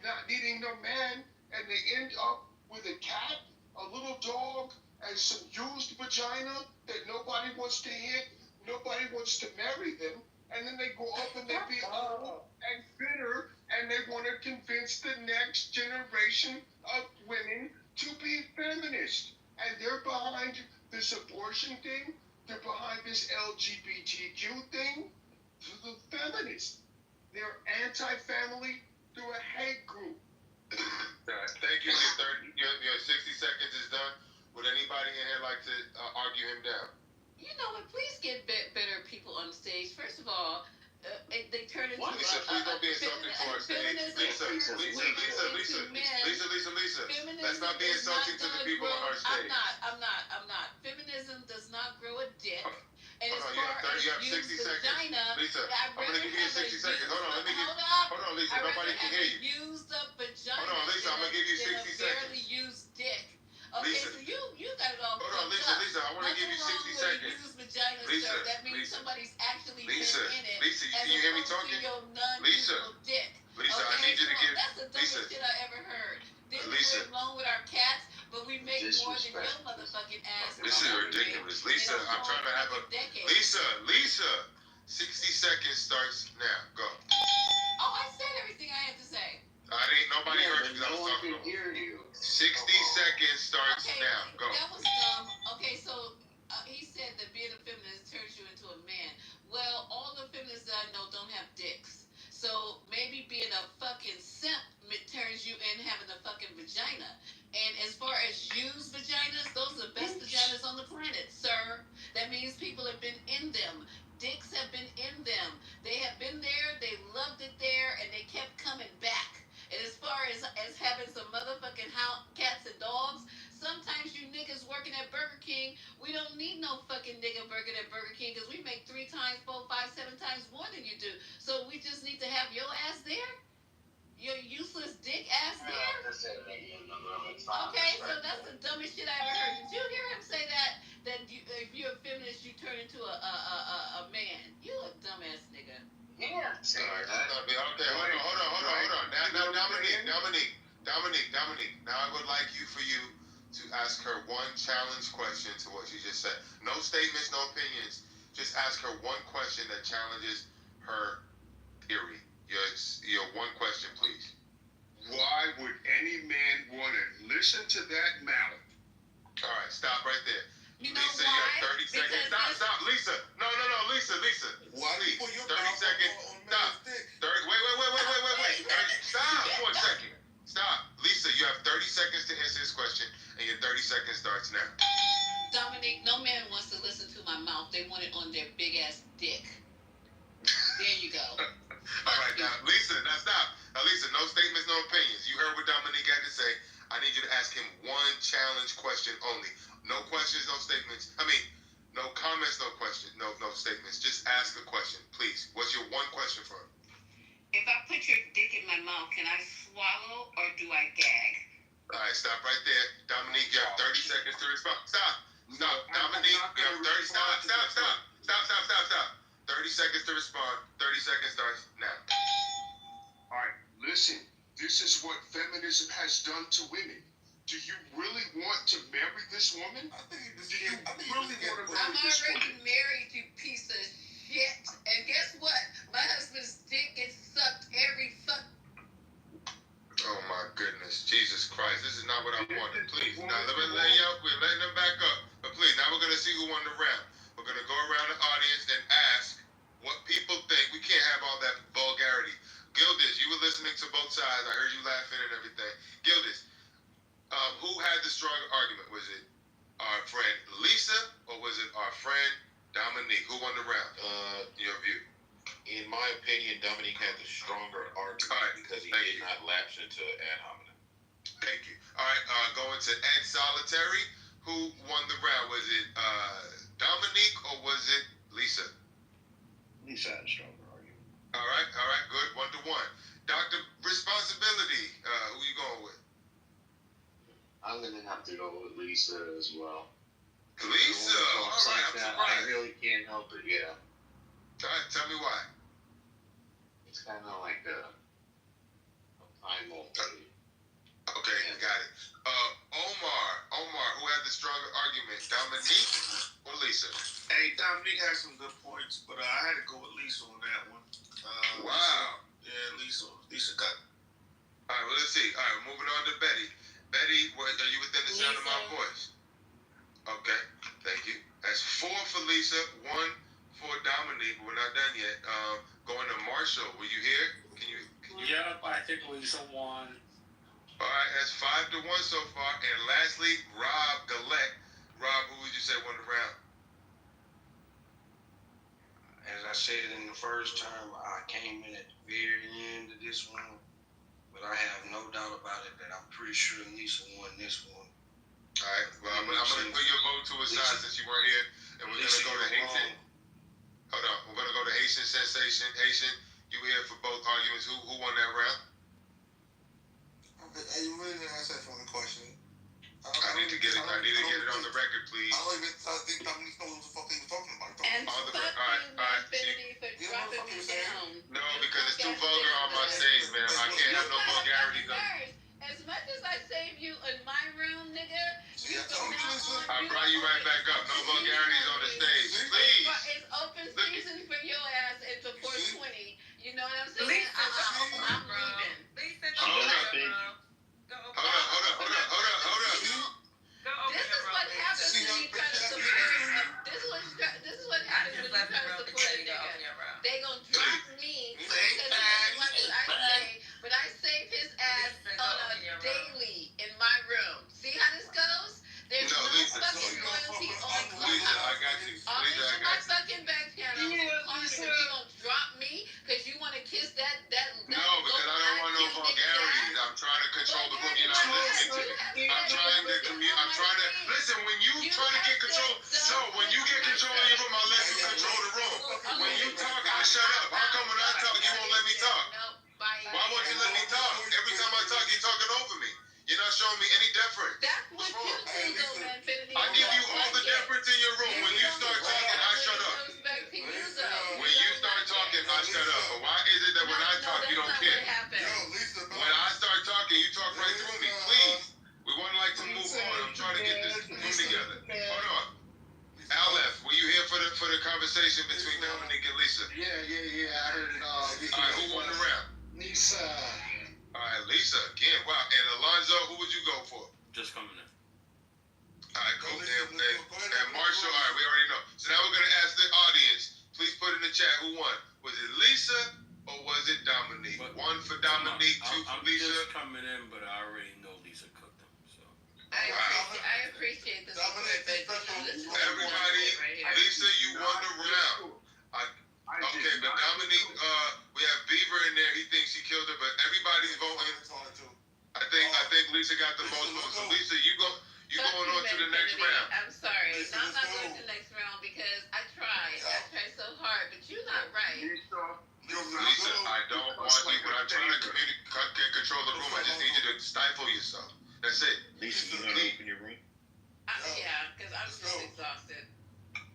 not needing no man, and they end up with a cat, a little dog, and some used vagina that nobody wants to hit, nobody wants to marry them, and then they go up and they be old and bitter, and they want to convince the next generation of women to be feminist. And they're behind this abortion thing, they're behind this LGBTQ thing, the feminists. They're anti-family, they're a hate group. Thank you. Your 60 seconds is done. Would anybody in here like to argue him down? You know what? Please get turn into Lisa, please don't be insulting to our stage. Lisa. Let's not be insulting to the people on our stage. I'm not. Feminism does not grow a dick. And as Hold on, far as you have 60 seconds. Lisa, I'm going to give you 60 seconds. Hold on, Lisa, nobody can hear you. Use the vagina. Hold on, Lisa, I'm going to give you 60 seconds. Barely used dick. Okay, Lisa, so you got it all. Hold on, Lisa, I want to give you 60 seconds. Use vagina, Lisa, sir. That means somebody's actually Lisa, been in it. Lisa, can you hear me talking? Lisa, dick. Lisa, I need you to give. That's the dumbest shit I ever heard. Then Lisa, we're alone with our cats, but we make more than your motherfucking ass. This is ridiculous. Lisa, I'm trying to have a. Lisa, 60 seconds starts now. Go. Oh, I said everything I had to say. Nobody heard you because I was talking. Hear you. 60 seconds starts now. Go. That was dumb. Okay, so he said that being a feminist turns you into a man. Well, all the feminists that I know don't have dicks. So maybe being a fucking simp turns you in having a fucking vagina. And as far as used vaginas, those are the best vaginas on the planet, sir. That means people have been in them. Dicks have been in them. They have been there, they loved it there, and they kept coming back. And as far as having some motherfucking cats and dogs, sometimes you niggas working at Burger King, we don't need no fucking nigga working at Burger King because we make 3 times, 4, 5, 7 times more than you do. So we just need to have your ass there? Your useless dick ass there? Okay, so that's the dumbest shit I ever heard. Did you hear him say that if you're a feminist, you turn into a man? You a dumbass nigga. Yeah. Okay, hold on. Now, Dominique. Now I would like for you to ask her one challenge question to what she just said. No statements, no opinions. Just ask her one question that challenges her theory. Your one question, please. Why would any man want to listen to that mouth? All right, stop right there. You know Lisa, why? you have 30 seconds. Stop, Lisa. No, Lisa. Why please, put your 30 mouth seconds. on Stop. 30, wait. Stop 1 second. Stop. Lisa, you have 30 seconds to answer this question, and your 30 seconds starts now. Dominique, no man wants to listen to my mouth. They want it on their big ass dick. There you go. All right, now, Lisa, stop. Now, Lisa, no statements, no opinions. You heard what Dominique had to say. I need you to ask him one challenge question only. No questions, no statements. No comments, no questions, no statements. Just ask a question, please. What's your one question for him? If I put your dick in my mouth, can I swallow or do I gag? All right, stop right there. Dominique, you have 30 seconds to respond. Stop. Dominique, you have 30. Stop. 30 seconds to respond. 30 seconds starts now. All right, listen. This is what feminism has done to women. Do you really want to marry this woman? I'm already married, you piece of shit. And guess what? My husband's dick gets sucked every fuck. Oh my goodness, Jesus Christ! This is not what I wanted. Please, now we're letting them back up. But please, now we're gonna see who won the round. We're gonna go around the audience and ask what people think. We can't have all that vulgarity. Gildas, you were listening to both sides. I heard you laughing and everything. Gildas, who had the stronger argument? Was it our friend Lisa or was it our friend Dominique? Who won the round? Your view. In my opinion, Dominique had the stronger argument because he did not lapse into ad hominem. Thank you. All right, going to Ed Solitary. Who won the round? Was it Dominique or was it Lisa? Lisa had a stronger argument. All right, good. 1-1. Dr. Responsibility, who you going with? I'm gonna have to go with Lisa as well. Lisa, all right, I'm surprised. I really can't help it, yeah. All right, tell me why. It's kind of like a primal thing. Okay, got it. Omar, who had the stronger argument, Dominique or Lisa? Hey, Dominique had some good points, but I had to go with Lisa on that one. Wow. Lisa got it. All right, well, let's see. All right, moving on to Betty. Betty, are you within the sound of my voice? Okay, thank you. That's 4 for Lisa, 1 for Dominique. We're not done yet. Going to Marshall. Were you here? Can you? Yep, I think Lisa won. All right, that's 5-1 so far. And lastly, Rob Gillette. Rob, who would you say won the round? As I said in the first term, I came in at the very end of this one, but I have no doubt about it that I'm pretty sure Lisa won this one. All right. Well, I'm gonna put your vote to a side since you weren't here, and we're gonna go to Haitian. Hold on. We're gonna go to Haitian Sensation. Haitian, you here for both arguments? Who won that round? Hey, you really didn't answer that for the question. I need to get it on the record, please. I don't even think Dominique knows what the fuck he was talking about. And fuck Infinity for dropping me down. No, because it's too vulgar on my stage, man. I can't have no vulgarities on. As much as I save you in my room, nigga, you from now on. I brought you right back up. No vulgarities on the stage, please. It's open season for your ass at the 420. You know what I'm saying? I'm leaving. Hold up. This is what happens when you try to support. This is what happens when you try to support a nigga. They gonna drop me because as much as I say, but I save his ass on a daily in my room. See how this goes? There's no fucking loyalty on Clubhouse. Lisa, I got you. Lisa, I got my fucking back channel. Lisa, you gonna drop me because you want to kiss that? No, because I don't want no vulgarities. I'm trying to control the room. You're not listening to me. I'm trying to listen. When you try to get control, when you get control of your room, I'll let you control the room. When you talk, I shut up. How come when I talk, you won't let me talk? Why won't you let me talk? Every time I talk, you're talking over me. You're not showing me any deference. That's what you do, though, man. I give you all the deference in your room. When you start talking, I shut up. When you start talking, I shut up. But why is it that when I talk, you don't care? When I start talking, you talk right through me. Please. We would like to move on. I'm trying to get this room together. Hold on. Aleph, were you here for the conversation between Dominique and Lisa? Yeah. I heard it all. All right, who won the round? Lisa. All right, Lisa again. Wow. And Alonzo, who would you go for? Just coming in. All right, cool. And Marshall, all right, we already know. So now we're going to ask the audience, please put in the chat who won. Was it Lisa or was it Dominique? One for Dominique, two for Lisa. I'm just coming in, but I already know Lisa cooked them. So. I appreciate the support, but everybody, Lisa, you won the round. Okay, but Dominique, we have Beaver in there. He thinks she killed her, but everybody's voting. I think Lisa got the most votes. So Lisa, you going on to the next round. I'm sorry. No, I'm not going to the next round because I tried. I tried so hard, but you're not right. Lisa, I don't want you, but I'm trying to control the room. I just need you to stifle yourself. That's it. Lisa, you want to open your room? Yeah, because I'm just exhausted.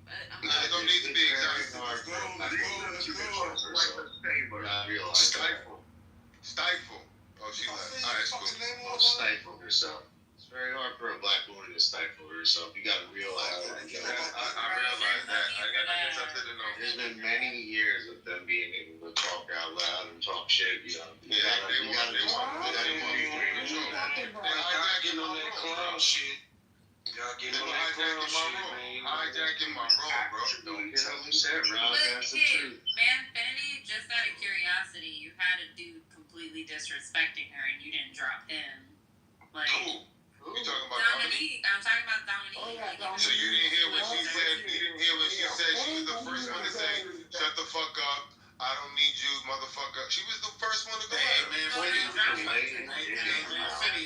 There's no need to be exhausted. Stifle. Oh, she left. All right, cool. Stifle herself. It's very hard for a black woman to stifle herself. You got to realize that. I realize that. I guess I didn't know. There's been many years of them being able to talk out loud and talk shit. You know, they want to be control. Y'all getting on that clown shit. Y'all getting on that clown shit, man. Hijacking my room, bro. Don't get upset, bro. That's the truth. Manfinity, just out of curiosity, you had a dude completely disrespecting her and you didn't drop him. Like, who? You talking about Dominique? I'm talking about Dominique. So you didn't hear what she said? You didn't hear what she said? She was the first one to say, shut the fuck up. I don't need you, motherfucker. She was the first one to go at her.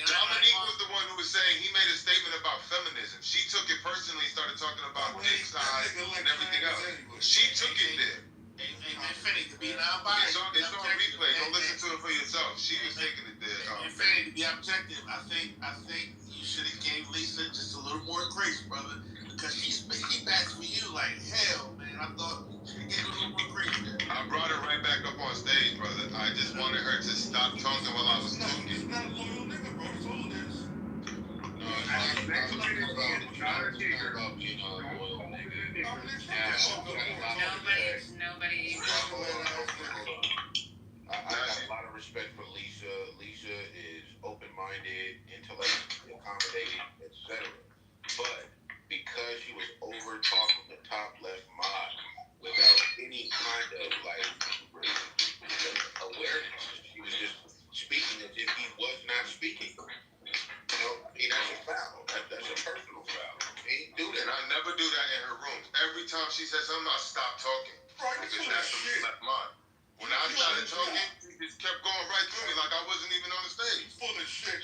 Dominique was the one who was saying he made a statement about feminism. She took it personally, started talking about dick size and everything else. She took it there. It's on replay. Go listen to it for yourself. She was taking it there. Fanny, to be objective, I think you should have gave Lisa just a little more grace, brother, because she backs for you like hell, man. I thought she gave a little more grace there. I brought her right back up on stage, brother. I just wanted her to stop talking while I was talking. She's not a loyal nigga, bro. That's all it is. Nobody. I got a lot of respect for Lisa. Lisa is open-minded, intellectually accommodating, etc. But because she was over-talked from the top left mod without any kind of awareness, she was just speaking as if he was not speaking. That's a foul. That's a personal foul. He do that. And I never do that in her room. Every time she says something, I stop talking. Because on the stage. Full of shit.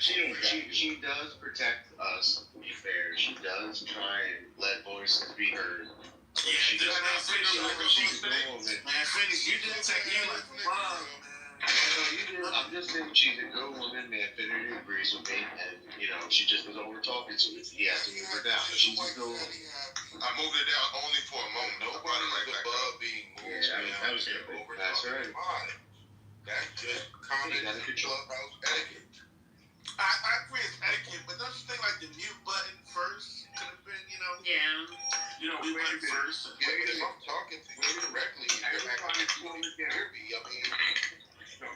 She does protect us, to be fair. She does try and let voices be heard. Yeah, She does not bring her back up on She's stage. doing it. Man, Phoenix, you did take you like a bomb, man. No, you did. I'm just saying she's a good woman, man. Finity agrees with me, and she just was over talking to me. He had to move her down. She's a good woman. I moved her down only for a moment. Nobody is above being moved Yeah, that was good. That's right. That's just common clubhouse etiquette. I agree it's etiquette, but don't you think like the mute button first could have been, Yeah. mute button first? Yeah, but if I'm talking to you directly, you're acting near me. I mean,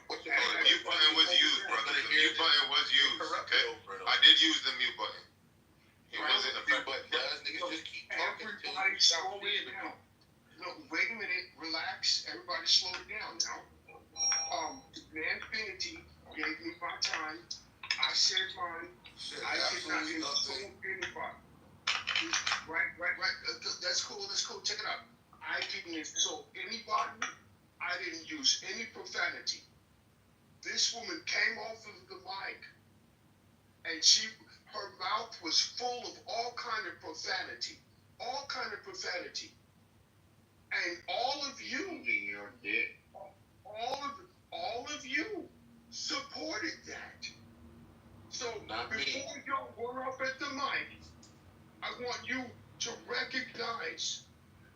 what's the mute button was used, brother. The mute button was used. Okay, I did use the mute button. It wasn't a mute button. Niggas just keep talking. Everybody slow it down. No, wait a minute. Relax. Everybody slow it down now. Manfinity gave me my time. I said mine. I did not insult anybody. Right. That's cool. Check it out. I didn't insult anybody. I didn't use any profanity. This woman came off of the mic, and her mouth was full of all kind of profanity. And all of you, all of you supported that. So before y'all were up at the mic, I want you to recognize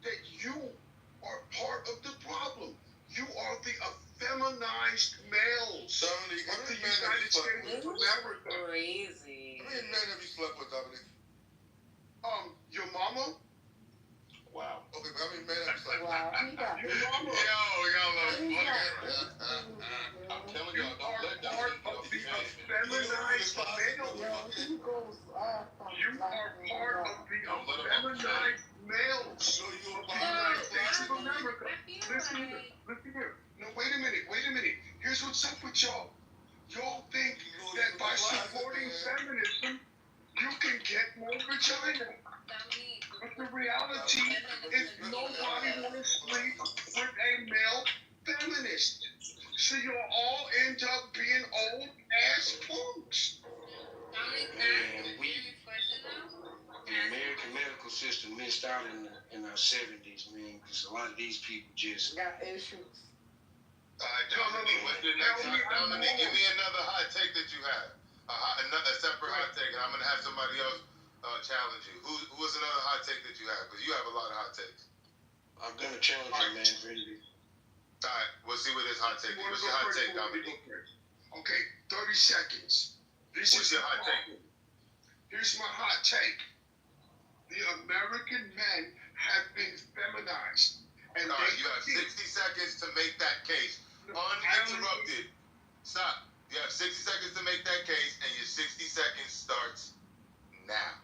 that you are part of the problem. You are the effeminized males of the United States of America. Crazy. How many men have you slept with, Dominic? Your mama? Wow. Okay, but how many men have you slept with? Wow, he got Your mama. I'm telling y'all, don't let that part of the effeminized males. he goes off on You are part of the effeminized males of the United States of America. Listen here. No, wait a minute. Here's what's up with y'all. Y'all think that by supporting feminism, you can get more vagina. But the reality is nobody wants to sleep with a male feminist. So you'll all end up being old ass punks. The American medical system missed out in our 70s, man, because a lot of these people just got issues. Dominique, what's the next hot? Dominique, give me another hot take that you have. A separate hot take, and I'm going to have somebody else challenge you. Who's another hot take that you have? Because you have a lot of hot takes. I'm going to challenge you, man, Trinity. All right, we'll see what his hot take is. What's your hot take, Dominique? Okay, 30 seconds. What's your hot take? Here's my hot take. The American men have been feminized. And all right, you have 60 seconds to make that case. Uninterrupted. Stop. You have 60 seconds to make that case, and your 60 seconds starts now.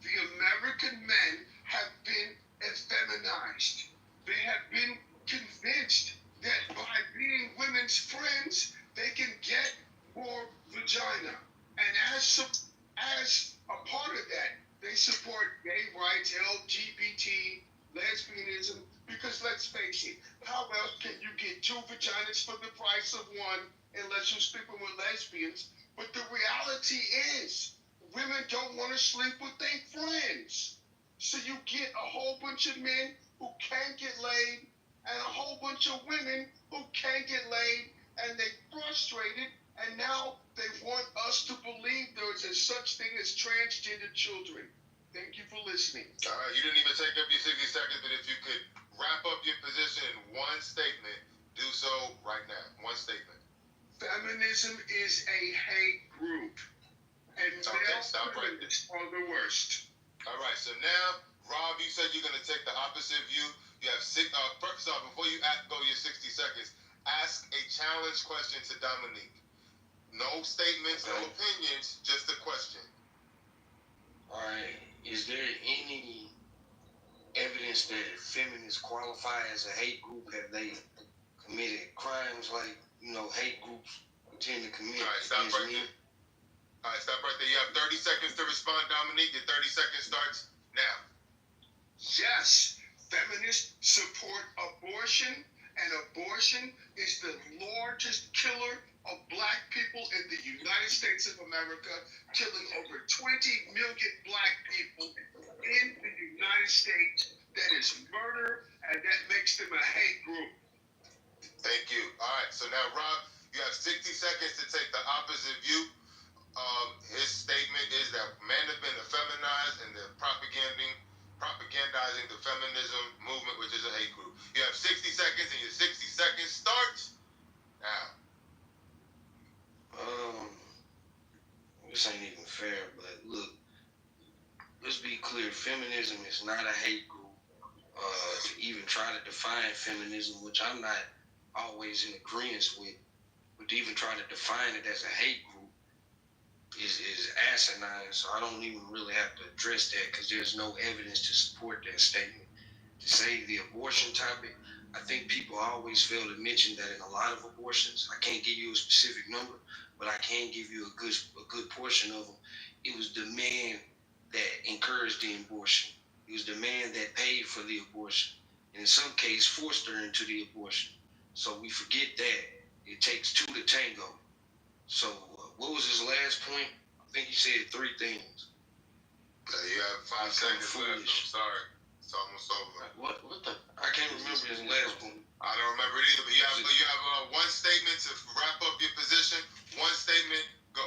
The American men have been effeminized. They have been convinced that by being women's friends, they can get more vagina. And as a part of that, they support gay rights, LGBT, lesbianism, because let's face it, how else can you get two vaginas for the price of one unless you're sleeping with lesbians? But the reality is, women don't want to sleep with their friends. So you get a whole bunch of men who can't get laid and a whole bunch of women who can't get laid, and they're frustrated, and now they want us to believe there is a such thing as transgender children. Thank you for listening. All right, you didn't even take up your 60 seconds, but if you could wrap up your position in one statement, do so right now. One statement. Feminism is a hate group, and male feminists are the worst. All right, so now, Rob, you said you're going to take the opposite view. You have first off, before you go your 60 seconds, ask a challenge question to Dominique. No statements, no opinions, just a question. All right. Is there any evidence that feminists qualify as a hate group? Have they committed crimes like, hate groups tend to commit? All right, stop right there. All right, stop right there. You have 30 seconds to respond, Dominique. Your 30 seconds starts now. Yes, feminists support abortion, and abortion is the largest killer of black people in the United States of America, killing over 20 million black people in the United States. That is murder, and that makes them a hate group. Thank you. All right, so now, Rob, you have 60 seconds to take the opposite view. His statement is that men have been effeminized and they're propagandizing the feminism movement, which is a hate group. You have 60 seconds, and your 60 seconds starts now. This ain't even fair, but look, let's be clear, feminism is not a hate group. To even try to define feminism, which I'm not always in agreement with, but to even try to define it as a hate group is asinine, so I don't even really have to address that because there's no evidence to support that statement. To say the abortion topic, I think people always fail to mention that in a lot of abortions, I can't give you a specific number, but I can give you a good portion of them. It was the man that encouraged the abortion. It was the man that paid for the abortion, and in some cases forced her into the abortion. So we forget that. It takes two to tango. So what was his last point? I think he said 3 things. You have 5 seconds left. I'm sorry. It's almost over. What the? I can't remember his last point. I don't remember it either, but you have one statement to wrap up your position. One statement, go.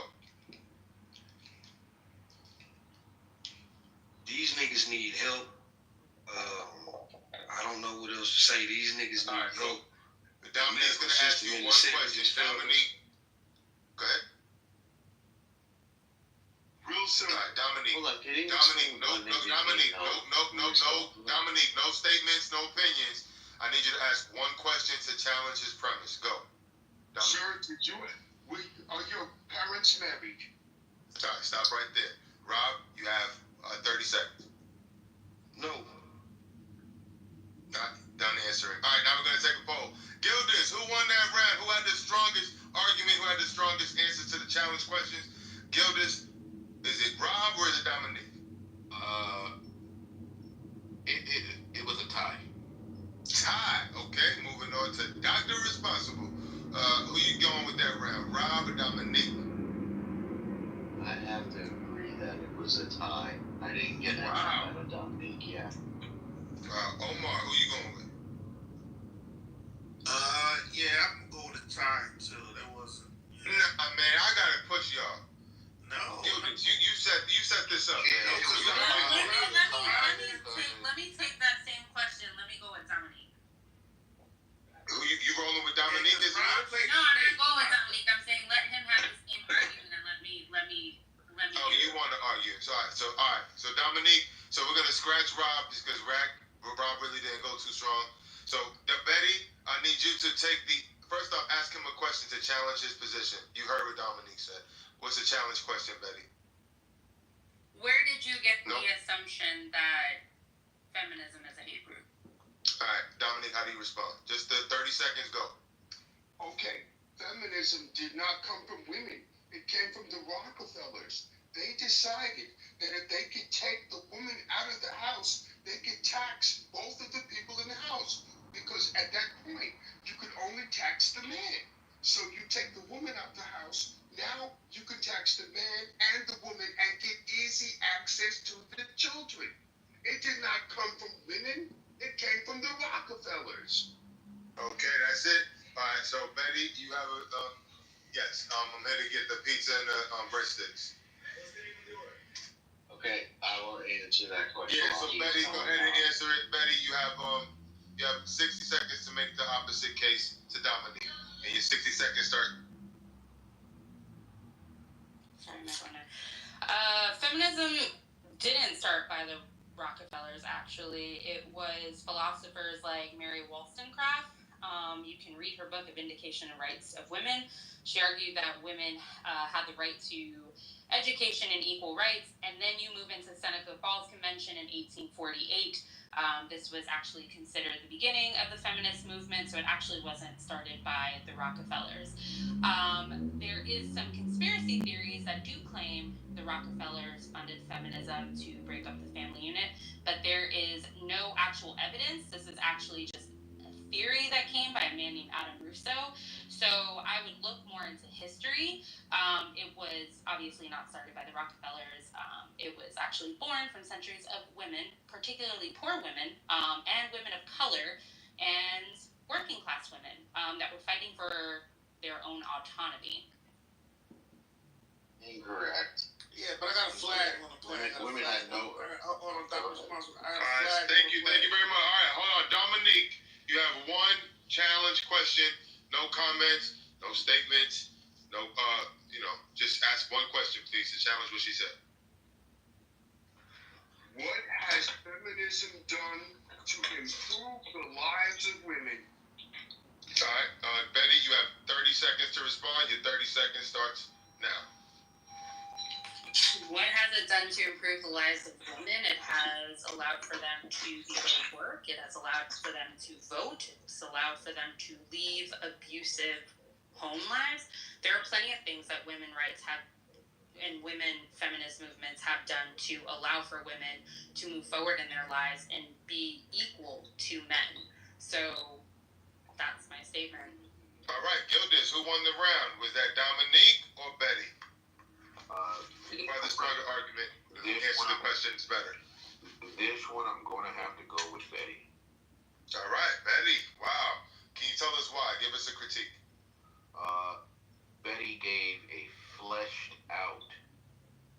These niggas need help. I don't know what else to say. These niggas need help. Dominique's going to ask you one question. Dominique, go ahead. Real simple. All right, Dominique. Hold on, can you Dominique, Dominique, no statements, no opinions. I need you to ask one question to challenge his premise. Go. Dominique. Sir, are your parents married? All right, stop right there. Rob, you have 30 seconds. No. Not done answering. All right, now we're going to take a poll. Gildas, who won that round? Who had the strongest argument? Who had the strongest answers to the challenge questions? Gildas, is it Rob or is it Dominique? It was a tie. Tie. Okay, moving on to Dr. Responsible. Who you going with that round, Rob or Dominique? I have to agree that it was a tie. I didn't get it out of Dominique yet. Omar, who you going with? Yeah, I'm going to tie too. That wasn't. Nah, man, I gotta push y'all. No. Gildas, you set this up. Let me take that same question. Let me go with Dominique. Who you rolling with Dominique? No, I'm not going with Dominique. I'm saying let him have the same argument and let me. Oh, you want to argue? So all right. So Dominique. So we're gonna scratch Rob just because Rob really didn't go too strong. So Betty, I need you to take first off, ask him a question to challenge his position. You heard what Dominique said. What's the challenge question, Betty? Where did you get the assumption that feminism is a hate group? All right, Dominique, how do you respond? Just 30 seconds, go. Okay, feminism did not come from women. It came from the Rockefellers. They decided that if they could take the woman out of the house, they could tax both of the people in the house. Because at that point, you could only tax the man. So you take the woman out the house, now you can tax the man and the woman and get easy access to the children. It did not come from women. It came from the Rockefellers. Okay, that's it. All right, so Betty, you have yes, I'm here to get the pizza and the breadsticks. Okay, I will answer that question. Yeah, so Betty, go ahead and answer it. Betty, you have 60 seconds to make the opposite case to Dominique, and your 60 seconds start. Sorry, my phone. Feminism didn't start by the Rockefellers. Actually, it was philosophers like Mary Wollstonecraft. You can read her book, A Vindication of Rights of Women. She argued that women had the right to education and equal rights. And then you move into Seneca Falls Convention in 1848. This was actually considered the beginning of the feminist movement, so it actually wasn't started by the Rockefellers. There is some conspiracy theories that do claim the Rockefellers funded feminism to break up the family unit, but there is no actual evidence. This is actually just theory that came by a man named Adam Russo. So I would look more into history. It was obviously not started by the Rockefellers. It was actually born from centuries of women, particularly poor women, and women of color, and working class women that were fighting for their own autonomy. Incorrect. Yeah, but I got a flag on the plane. Women had no. Hold on, Dr. Responsible. I got a All right, flag. thank you very much. All right, hold on, Dominique. You have one challenge question. No comments, no statements, no. Just ask one question, please, to challenge what she said. What has feminism done to improve the lives of women? All right, Betty, you have 30 seconds to respond. Your 30 seconds starts now. What has it done to improve the lives of women? It has allowed for them to be able to work. It has allowed for them to vote. It's allowed for them to leave abusive home lives. There are plenty of things that women rights have and women feminist movements have done to allow for women to move forward in their lives and be equal to men. So that's my statement. All right, Gildas, who won the round? Was that Dominique or Betty? By the stronger argument, who answered the questions better? This one, I'm going to have to go with Betty. All right, Betty. Wow. Can you tell us why? Give us a critique. Betty gave a fleshed out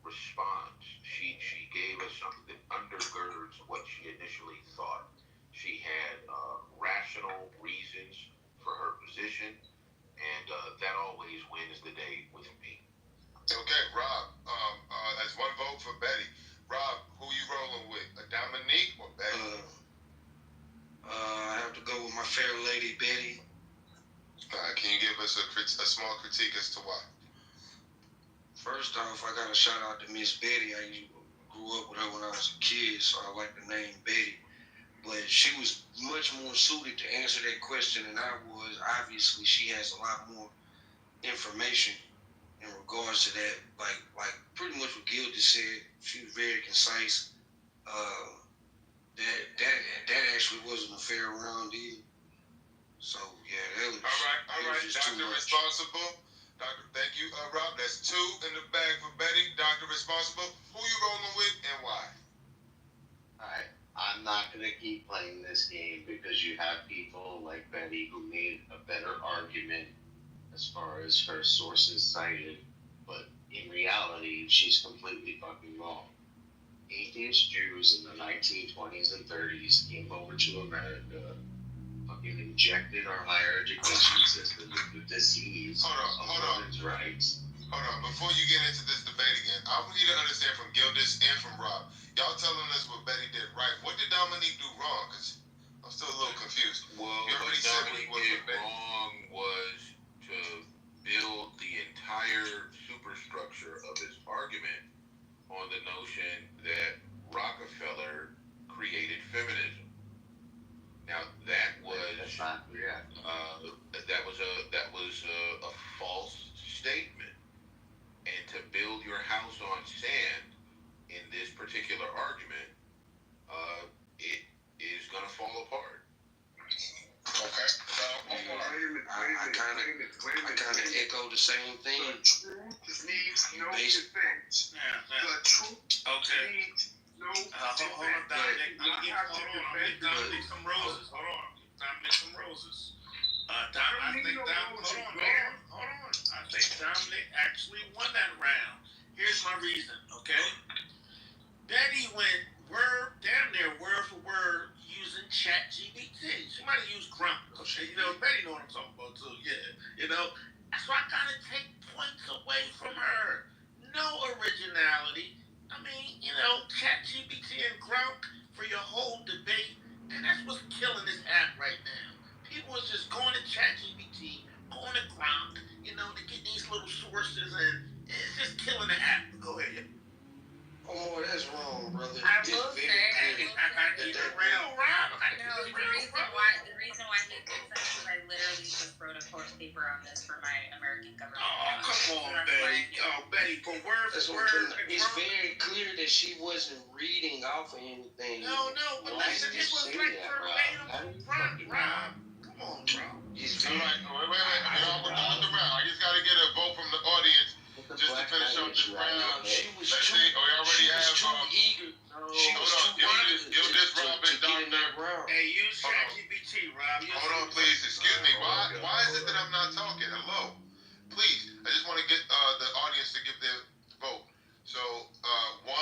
response. She gave us something that undergirds what she initially thought. She had rational reasons for her position, and that always wins the day with me. Okay, Rob. That's one vote for Betty. Rob, who you rolling with? Dominique or Betty? I have to go with my fair lady Betty. Can you give us a small critique as to why? First off, I got to shout out to Miss Betty. I grew up with her when I was a kid, so I like the name Betty. But she was much more suited to answer that question than I was. Obviously, she has a lot more information in regards to that. Like pretty much what Gil just said. She was very concise. That actually wasn't a fair round deal. So yeah, that was. All right. Dr. Responsible. Thank you, Rob. That's 2 in the bag for Betty. Dr. Responsible. Who you rolling with and why? Alright, I'm not going to keep playing this game because you have people like Betty who made a better argument as far as her sources cited, but in reality, she's completely fucking wrong. Atheist Jews in the 1920s and 30s came over to America, fucking injected our higher education system with the disease of women's rights. Hold on, before you get into this debate again, I need to understand from Gildas and from Rob. Y'all telling us what Betty did right. What did Dominique do wrong? Because I'm still a little confused. Well, what Dominique did wrong was to build the entire superstructure of his argument on the notion that Rockefeller created feminism. Now that was that was a false statement, and to build your house on sand in this particular argument, it is going to fall apart. Okay. I kind of echo the same thing. The truth needs no defense. The truth needs no defense. Hold on, Dominic. I'm gonna give Dominic some roses. Hold on. Dominic some roses. I think Dominic actually won that round. Here's my reason, okay? Betty went damn near word for word using ChatGPT. She might have used Grump. Okay, Betty know what I'm talking about too. Yeah, so I gotta take points away from her. No originality. I mean, ChatGPT and Grump for your whole debate, and that's what's killing this app right now. People is just going to ChatGPT, going to Grump, to get these little sources, and it's just killing the app. Go ahead. Oh, that's wrong, brother. I will say, I gotta keep it real, Rob. The reason why he thinks that is I literally just wrote a course paper on this for my American government. Oh, come on, Betty. Betty, for word for word. It's very clear that she wasn't reading off of anything. No, but listen, it was like verbatim from Rob. Come on, bro. He's All right, wait. We're done with the round. I just got to get a vote from the audience just to finish up this round. She was Let's too, see. We already she was have. too eager. She was Hold on. too eager Gildas, to Robin, get in that Doctor. round. Hey, use ChatGPT, Rob. Hold on, please. Excuse me. Why is it that I'm not talking? Hello. Please. I just want to get the audience to give their vote. So, 1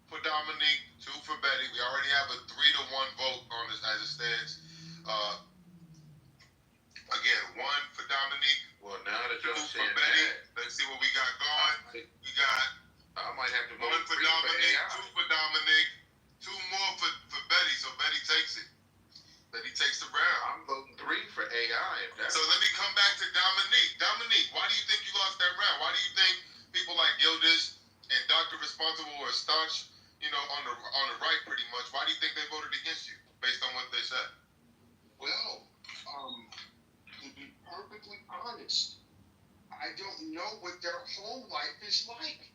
for Dominique, 2 for Betty. We already have a 3-1 vote on this as it stands. Again, 1 for Dominique. Well, now that 2 y'all for saying Betty. that, Let's see what we got going. We got I might have to 1 vote for 3 Dominique, for 2 for Dominique, 2 more for Betty. So Betty takes it. Betty takes the round. I'm voting 3 for AI. If that's So let me come back to Dominique. Dominique, why do you think you lost that round? Why do you think people like Gildas and Dr. Responsible or Staunch, on the right pretty much, why do you think they voted against you based on what they said? Well, to be perfectly honest, I don't know what their home life is like.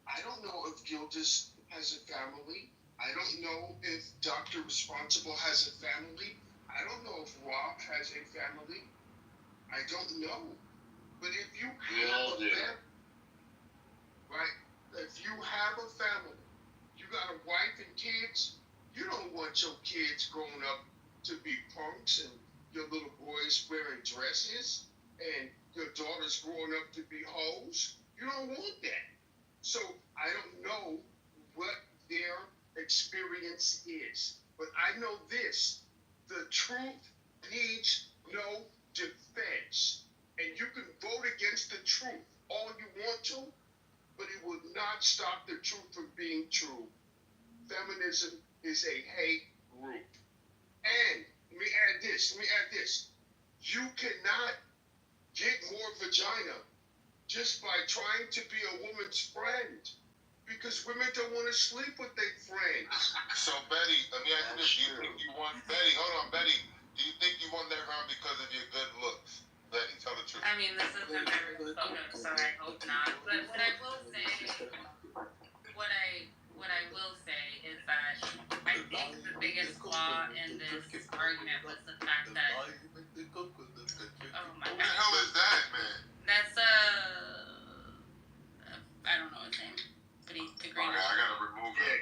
I don't know if Gildas has a family. I don't know if Dr. Responsible has a family. I don't know if Rob has a family. I don't know. But if you have a family, right? If you have a family, you got a wife and kids, you don't want your kids growing up to be punks and your little boys wearing dresses and your daughters growing up to be hoes. You don't want that. So I don't know what their experience is. But I know this, the truth needs no defense. And you can vote against the truth all you want to, but it will not stop the truth from being true. Feminism is a hate group. And let me add this. You cannot get more vagina just by trying to be a woman's friend. Because women don't want to sleep with their friends. So Betty, let me ask you this. Do you think you won? Betty, hold on, Betty. Do you think you won that round because of your good looks? Betty, tell the truth. I mean, this isn't my photo, so I hope not. But what I will say is that I think the biggest flaw in this argument was the fact that oh my Who god, the hell is that, man? that's I don't know his name, but he's the green. Okay, I gotta remove him.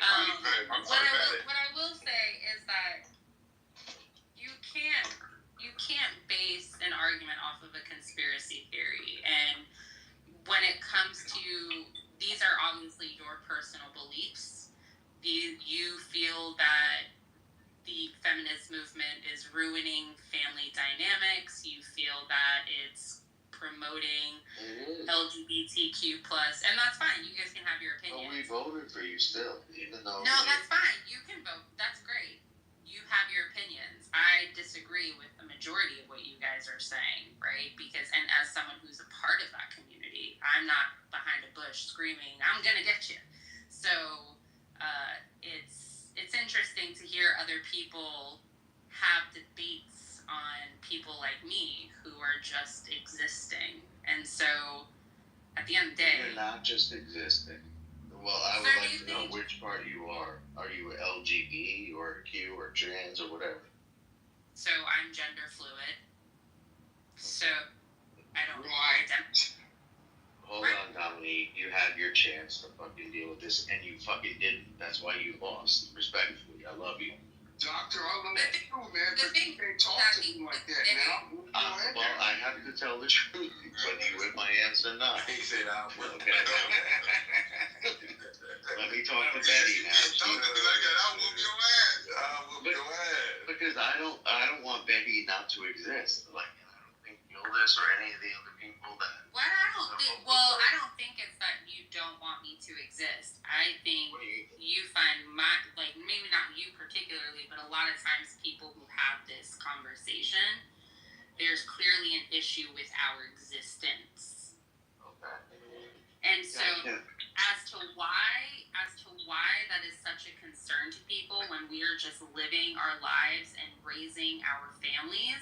What I will say is that you can't base an argument off of a conspiracy theory, and when it comes to these are obviously your personal beliefs. You feel that the feminist movement is ruining family dynamics. You feel that it's promoting LGBTQ+, and that's fine. You guys can have your opinion. But we voted for you still, even though... No, that's fine. You can vote. That's great. You have your opinions. I disagree with the majority of what you guys are saying, right? And as someone who's a part of that community, I'm not behind a bush screaming, I'm gonna get you. So it's interesting to hear other people have debates on people like me who are just existing. And so at the end of the day... You're not just existing. Well, I would like to know which part you are. Are you LGB or Q or trans or whatever? So I'm gender fluid. So I don't identify. Hold on, Dominique. You had your chance to fucking deal with this, and you fucking didn't. That's why you lost. Respectfully, I love you. Doctor, I love you too, man. But you can't talk to me like that, man. Well, I have to tell the truth, whether you with my answer or not. He said, "I will." Okay. Let me talk to Betty now. I'll whoop your ass. I'll whoop your ass. Because I don't want Betty not to exist. Like, I don't think Gildas or any of the other people that... I don't think it's that you don't want me to exist. I think you find maybe not you particularly, but a lot of times people who have this conversation, there's clearly an issue with our existence. Okay. And so as to why that is such a concern to people when we are just living our lives and raising our families,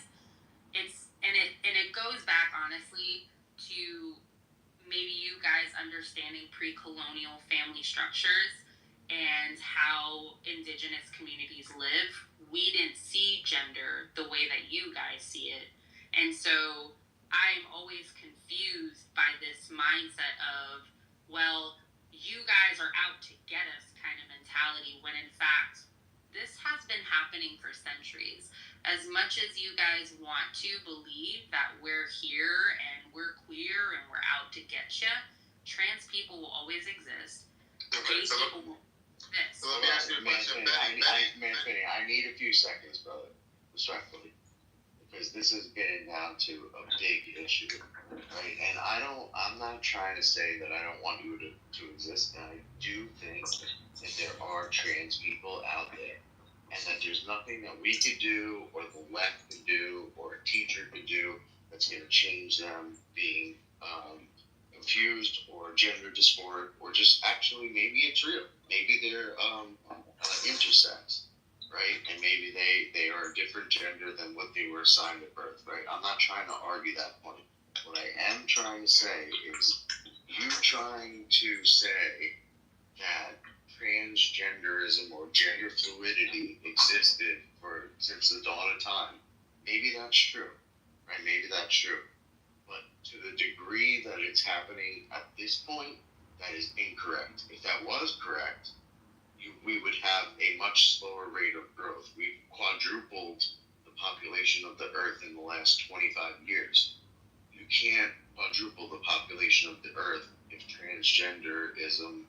it goes back honestly to maybe you guys understanding pre-colonial family structures and how indigenous communities live, we didn't see gender the way that you guys see it. And so I'm always confused by this mindset of, well, you guys are out to get us kind of mentality, when in fact, this has been happening for centuries. As much as you guys want to believe that we're here and we're queer and we're out to get you, trans people will always exist. Okay, Gay so people will exist. let me ask you a question. I need a few seconds, brother, respectfully, because this is getting down to a big issue, right? And I'm not trying to say that I don't want you to exist, and I do think that there are trans people out there, and that there's nothing that we could do, or the left could do, or a teacher could do that's going to change them being confused or gender dysphoric, or just actually maybe it's real. Maybe they're intersex, right? And maybe they are a different gender than what they were assigned at birth, right? I'm not trying to argue that point. What I am trying to say is, you trying to say that transgenderism or gender fluidity existed since the dawn of time. Maybe that's true, right? Maybe that's true. But to the degree that it's happening at this point, that is incorrect. If that was correct, we would have a much slower rate of growth. We've quadrupled the population of the Earth in the last 25 years. You can't quadruple the population of the Earth if transgenderism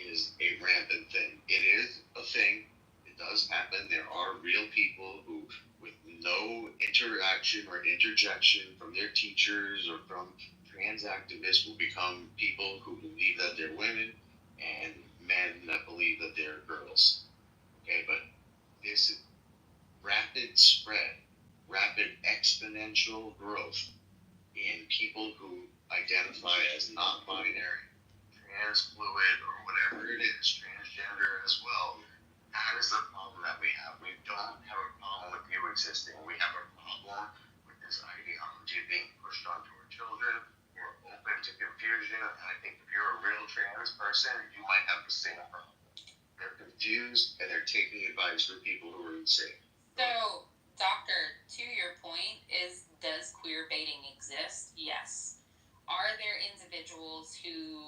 is a rampant thing. It is a thing. It does happen. There are real people who, with no interaction or interjection from their teachers or from trans activists, will become people who believe that they're women, and men that believe that they're girls. Okay, but this rapid spread, rapid exponential growth in people who identify as non-binary, trans fluid, or whatever it is, transgender as well, that is the problem that we have. We don't have a problem with you existing. We have a problem with this ideology being pushed onto our children. We're open to confusion, and I think if you're a real trans person, you might have the same problem. They're confused, and they're taking advice from people who are insane. So, Doctor, to your point, does queer baiting exist? Yes. Are there individuals who,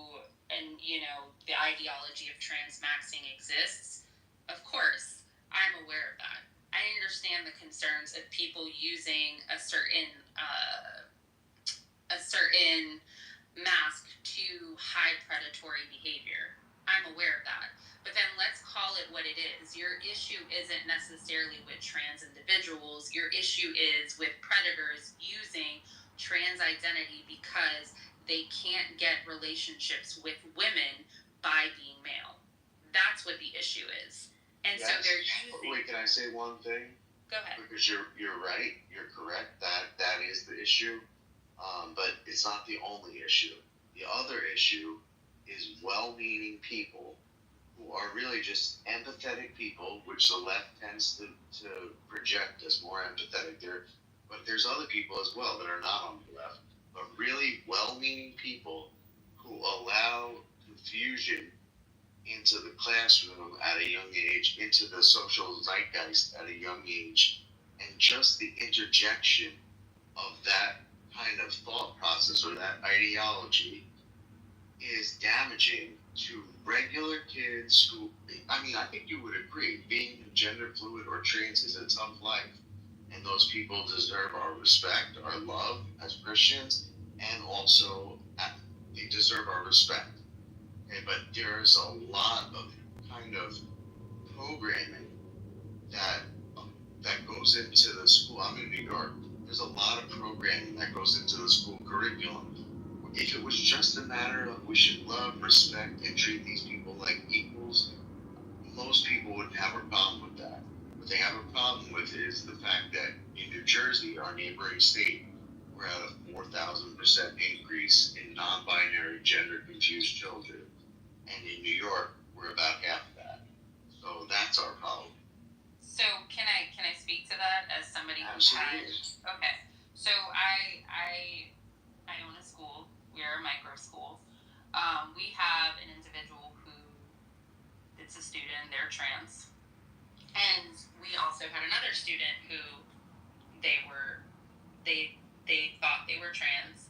and the ideology of transmaxing exists? Of course, I'm aware of that. I understand the concerns of people using a certain mask to hide predatory behavior. I'm aware of that. But then let's call it what it is. Your issue isn't necessarily with trans individuals. Your issue is with predators using trans identity because they can't get relationships with women by being male. That's what the issue is. And yes. So they're using... Wait, can I say one thing? Go ahead. Because you're right. You're correct. That is the issue. But it's not the only issue. The other issue is well-meaning people who are really just empathetic people, which the left tends to project as more empathetic. But there's other people as well that are not on the left, but really well-meaning people who allow confusion into the classroom at a young age, into the social zeitgeist at a young age, and just the interjection of that kind of thought process or that ideology is damaging to regular kids who, I think you would agree, being gender fluid or trans is a tough life, and those people deserve our respect, our love as Christians, and also they deserve our respect. Okay, but there's a lot of kind of programming that goes into the school. I'm in New York. There's a lot of programming that goes into the school curriculum. If it was just a matter of we should love, respect, and treat these people like equals, most people wouldn't have a problem with that. What they have a problem with is the fact that in New Jersey, our neighboring state, we're at a 4,000% increase in non-binary gender-confused children. And in New York, we're about half of that. So that's our problem. So can I speak to that as somebody who Absolutely. Okay. So I own a school. We are a micro school. We have an individual who did it's a student, they're trans. And we also had another student who they thought they were trans.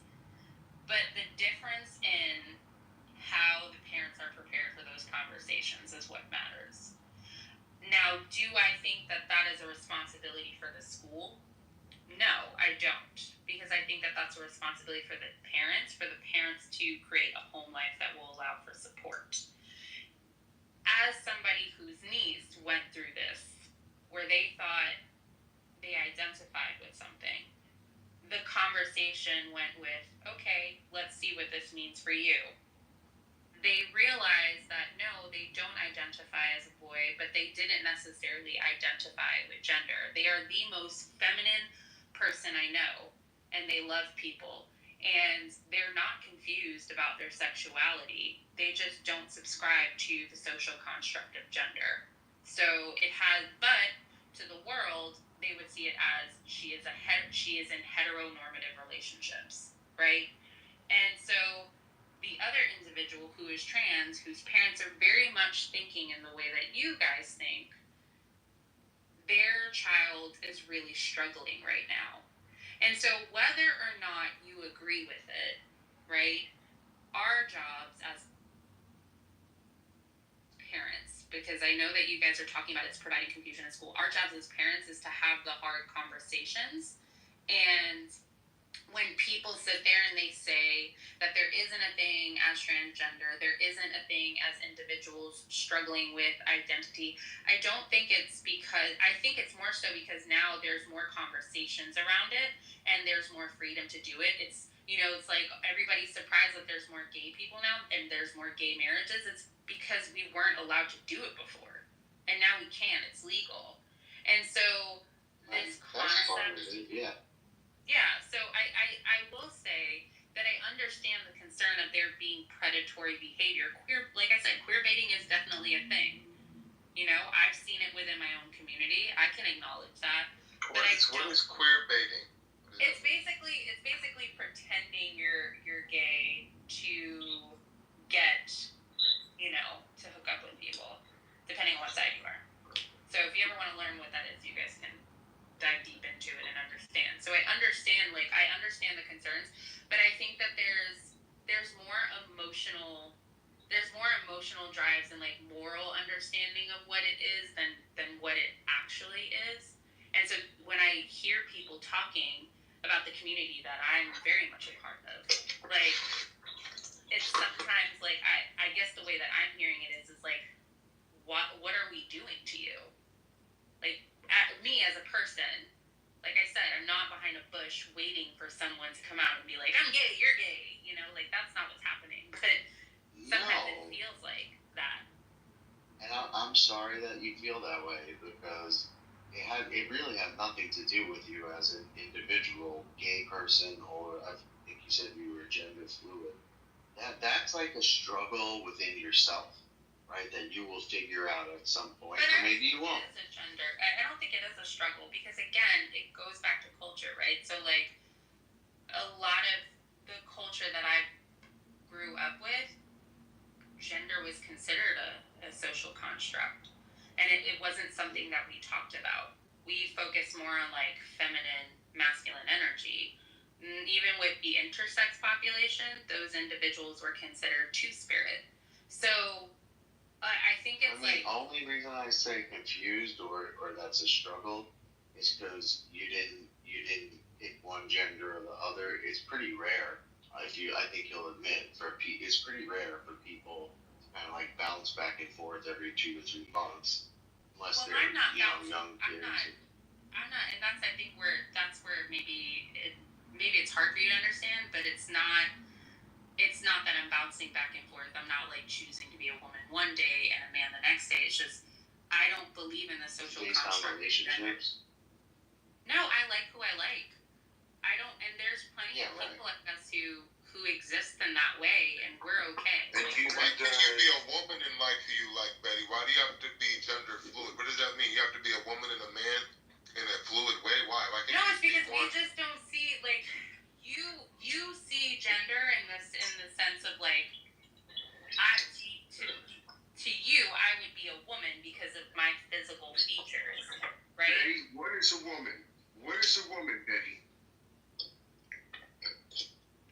But the difference in how the parents are prepared for those conversations is what matters. Now, do I think that that is a responsibility for the school? No, I don't. Because I think that that's a responsibility for the parents to create a home life that will allow for support. As somebody whose niece went through this, where they thought they identified with something, the conversation went with, okay, let's see what this means for you. They realized that no, they don't identify as a boy, but they didn't necessarily identify with gender. They are the most feminine person I know, and they love people. And they're not confused about their sexuality. They just don't subscribe to the social construct of gender. So it has, but to the world, they would see it as she is in heteronormative relationships, right? And so the other individual who is trans, whose parents are very much thinking in the way that you guys think, their child is really struggling right now. And so whether or not you agree with it, right, our jobs as parents, because I know that you guys are talking about it's providing confusion in school, our jobs as parents is to have the hard conversations. And when people sit there and they say that there isn't a thing as transgender, there isn't a thing as individuals struggling with identity, I don't think it's because, I think it's more so because now there's more conversations around it and there's more freedom to do it. It's, you know, it's like everybody's surprised that there's more gay people now and there's more gay marriages. It's because we weren't allowed to do it before. And now we can, it's legal. And so this concept, yeah, so I will say that I understand the concern of there being predatory behavior. Like I said, queer baiting is definitely a thing. You know, I've seen it within my own community. I can acknowledge that. What is queer baiting? It's basically pretending you're gay to get, you know, to hook up with people, depending on what side you are. So if you ever want to learn what that is, you guys can dive deep into it and understand. So I understand the concerns, but I think that there's more emotional drives and like moral understanding of what it is than what it actually is. And so when I hear people talking about the community that I'm very much a part of, like, it's sometimes like I guess the way that I'm hearing it is like, what are we doing to you? Like, me as a person, like I said, I'm not behind a bush waiting for someone to come out and be like, I'm gay, you're gay. You know, like, that's not what's happening. But sometimes it feels like that. And I'm sorry that you feel that way, because it really had nothing to do with you as an individual gay person, or I think you said you were gender fluid. That's like a struggle within yourself, right? That you will figure out at some point, or maybe you won't. It is a gender. I don't think it is a struggle, because again, it goes back to culture, right? So like a lot of the culture that I grew up with, gender was considered a social construct, and it wasn't something that we talked about. We focused more on like feminine, masculine energy. Even with the intersex population, those individuals were considered two-spirit. So I think it's the only reason I say confused or that's a struggle is because you didn't pick one gender or the other. It's pretty rare. I think you'll admit it's pretty rare for people to kind of like bounce back and forth every 2 to 3 months, unless they're young kids. I'm not, and that's I think that's where maybe it's hard for you to understand, but it's not that I'm bouncing back and forth. I'm not like choosing to be a woman one day and a man the next day. It's just I don't believe in the social construct. Relationships? No, I like who I like. I don't, and there's plenty of people like us who exist in that way, and we're okay. Why can't you be a woman and like who you like, Betty? Why do you have to be gender fluid? What does that mean? You have to be a woman and a man in a fluid way? Why? No, it's because we just don't see, like, you see gender in the sense of like, to you, I would be a right? Betty, what is a woman? What is a woman, Betty?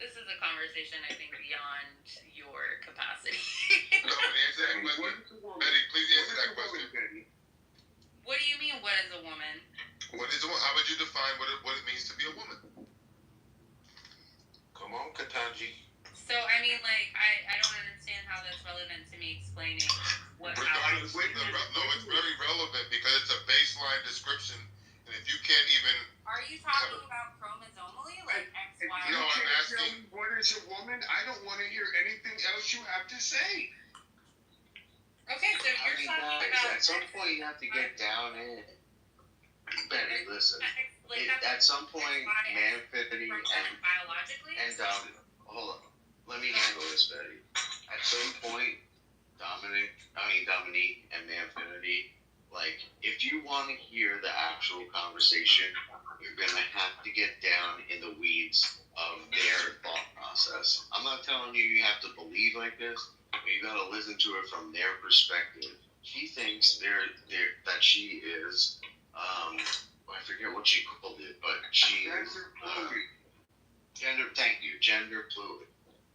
This is a conversation, I think, beyond your capacity. No, but answer that question. Betty, please answer that question. Betty? What do you mean, what is a woman? What is a woman? How would you define what it means to be a woman? Come on, Katanji. So, I mean, like, I don't understand how that's relevant to me explaining what Regardless, no, it's very relevant because it's a baseline description, and if you can't even. Are you talking about chromosomally, like X, Y? No, I'm asking. What is a woman? I don't want to hear anything else you have to say. Okay, so you're talking about. At some point, you have to get down in. Betty, listen. At some point, man, fitty, and hold on. Let me handle this, Betty. At some point, Dominique, and Manfinity, like, if you want to hear the actual conversation, you're gonna have to get down in the weeds of their thought process. I'm not telling you have to believe like this, but you gotta listen to it from their perspective. She thinks that she is, I forget what she called it, but she is gender fluid,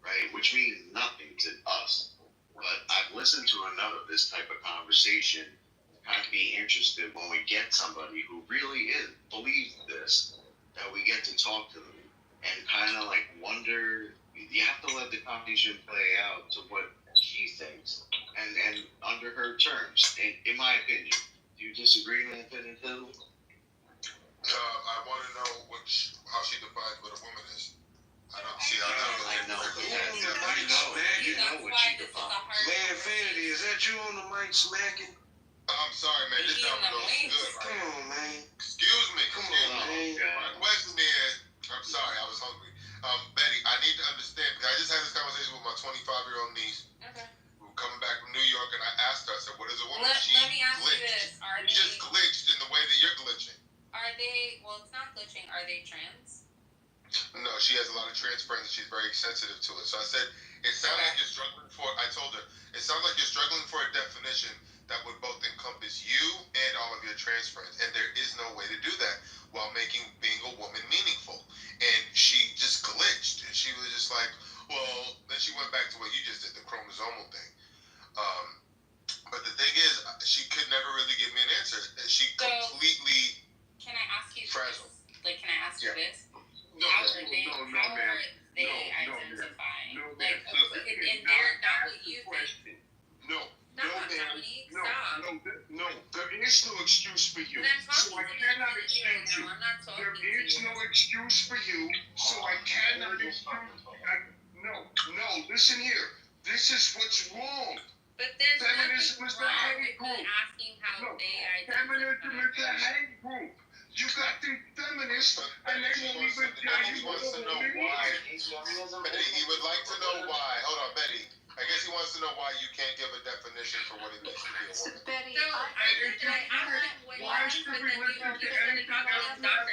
right? Which means nothing to us. But I've listened to enough of this type of conversation to kind of be interested when we get somebody who really believes this, that we get to talk to them and kind of like wonder. You have to let the conversation play out to what she thinks and under her terms. In my opinion, do you disagree with that, Hill? I want to know how she defines what a woman is. I don't see how that. I know. You know what she defines. Man, Vanity, is that you on the mic smacking? I'm sorry, man. This time goes good. Come on, man. Excuse me. Come on, man. My question is, I'm sorry, I was hungry. Betty, I need to understand because I just had this conversation with my 25-year-old niece. Okay. Who coming back from New York, and I asked her, I said, "What is a woman?" Let me ask you this: She just glitched in the way that you're glitching. Are they? Well, it's not glitching. Are they trans? No, she has a lot of trans friends and she's very sensitive to it. So I said, it sounds like you're struggling I told her, it sounds like you're struggling for a definition that would both encompass you and all of your trans friends. And there is no way to do that while making being a woman meaningful. And she just glitched. And she was just like, well, then she went back to what you just did, the chromosomal thing. But the thing is, she could never really give me an answer. She completely Can I ask you frazzled. this? Like, can I ask you this? No, how are they identifying? Like, and they're not what you think. No, Dominique, stop. There is no excuse for you. So I cannot excuse you. There is no excuse for you, so I cannot excuse you. No, listen here. This is what's wrong. But there's Feminism is the hate group. Asking how they Feminism is the hate group. You got the feminists, and they won't even tell you what a woman is. Betty, he would like to know why. Hold on, Betty. I guess he wants to know why you can't give a definition for what it means to be a woman. Betty, why should we listen to anything else? Hold on,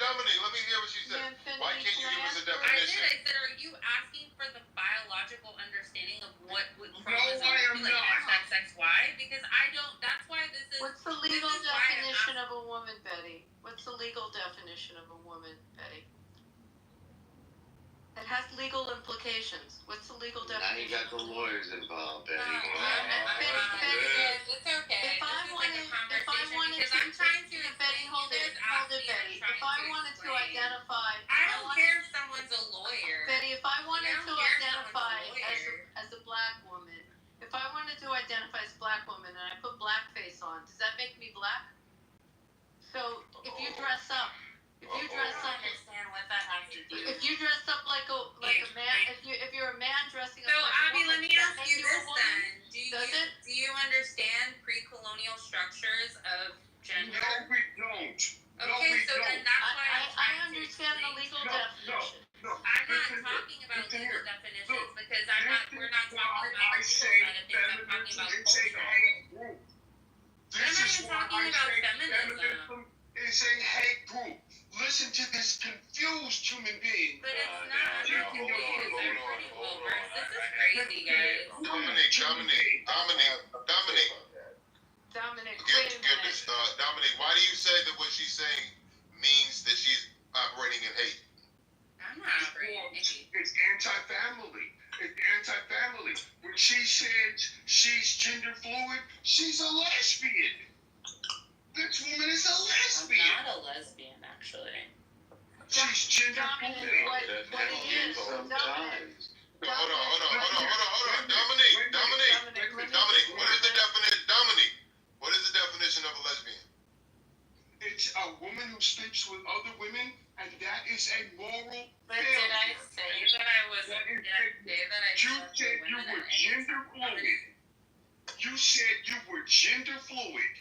Dominique. Let me hear what she said. Why can't you give us a definition? I said, are you asking for the biological understanding of what would chromosomes be like XXY? Because I don't. That's why this is. what's the legal definition of a woman, Betty? What's the legal definition of a woman, Betty? It has legal implications. What's the legal definition? Now you got the lawyers involved, Betty. It's okay. If I wanted to, Betty, hold it, Betty. If I wanted to identify, I don't care if someone's a lawyer. Betty, if I wanted to identify as a black woman, if I wanted to identify as a black woman and I put blackface on, does that make me black? So if you dress up. I don't understand what that has to do. If you dress up like a man, if you're a man dressing up so, like a Abby, woman, let me ask you this then. Do you understand pre-colonial structures of gender? No, we don't. Okay, so then that's why I understand the legal definition. No. I'm not talking about legal definitions because we're not talking about the legal side of things. I'm talking about cultural. I'm not even talking about feminism. It's a hate group. Listen to this confused human being. But it's not. They're pretty well versed. This is crazy, guys. Dominique. Dominic, Forget, wait a forget minute. this. Dominic, why do you say that what she's saying means that she's operating in hate? I'm not operating in hate. It's anti-family. It's anti-family. When she says she's gender fluid, she's a lesbian. This woman is a lesbian. I'm not a lesbian, actually. She's gender Dominic, fluid. what it is, Dominic. Hold on. Dominic, what is the definition? Dominic, what is the definition of a lesbian? It's a woman who sleeps with other women, and that is a moral But failure. did I say that I was? Did I say that I? You said you were gender fluid. You said you were gender fluid.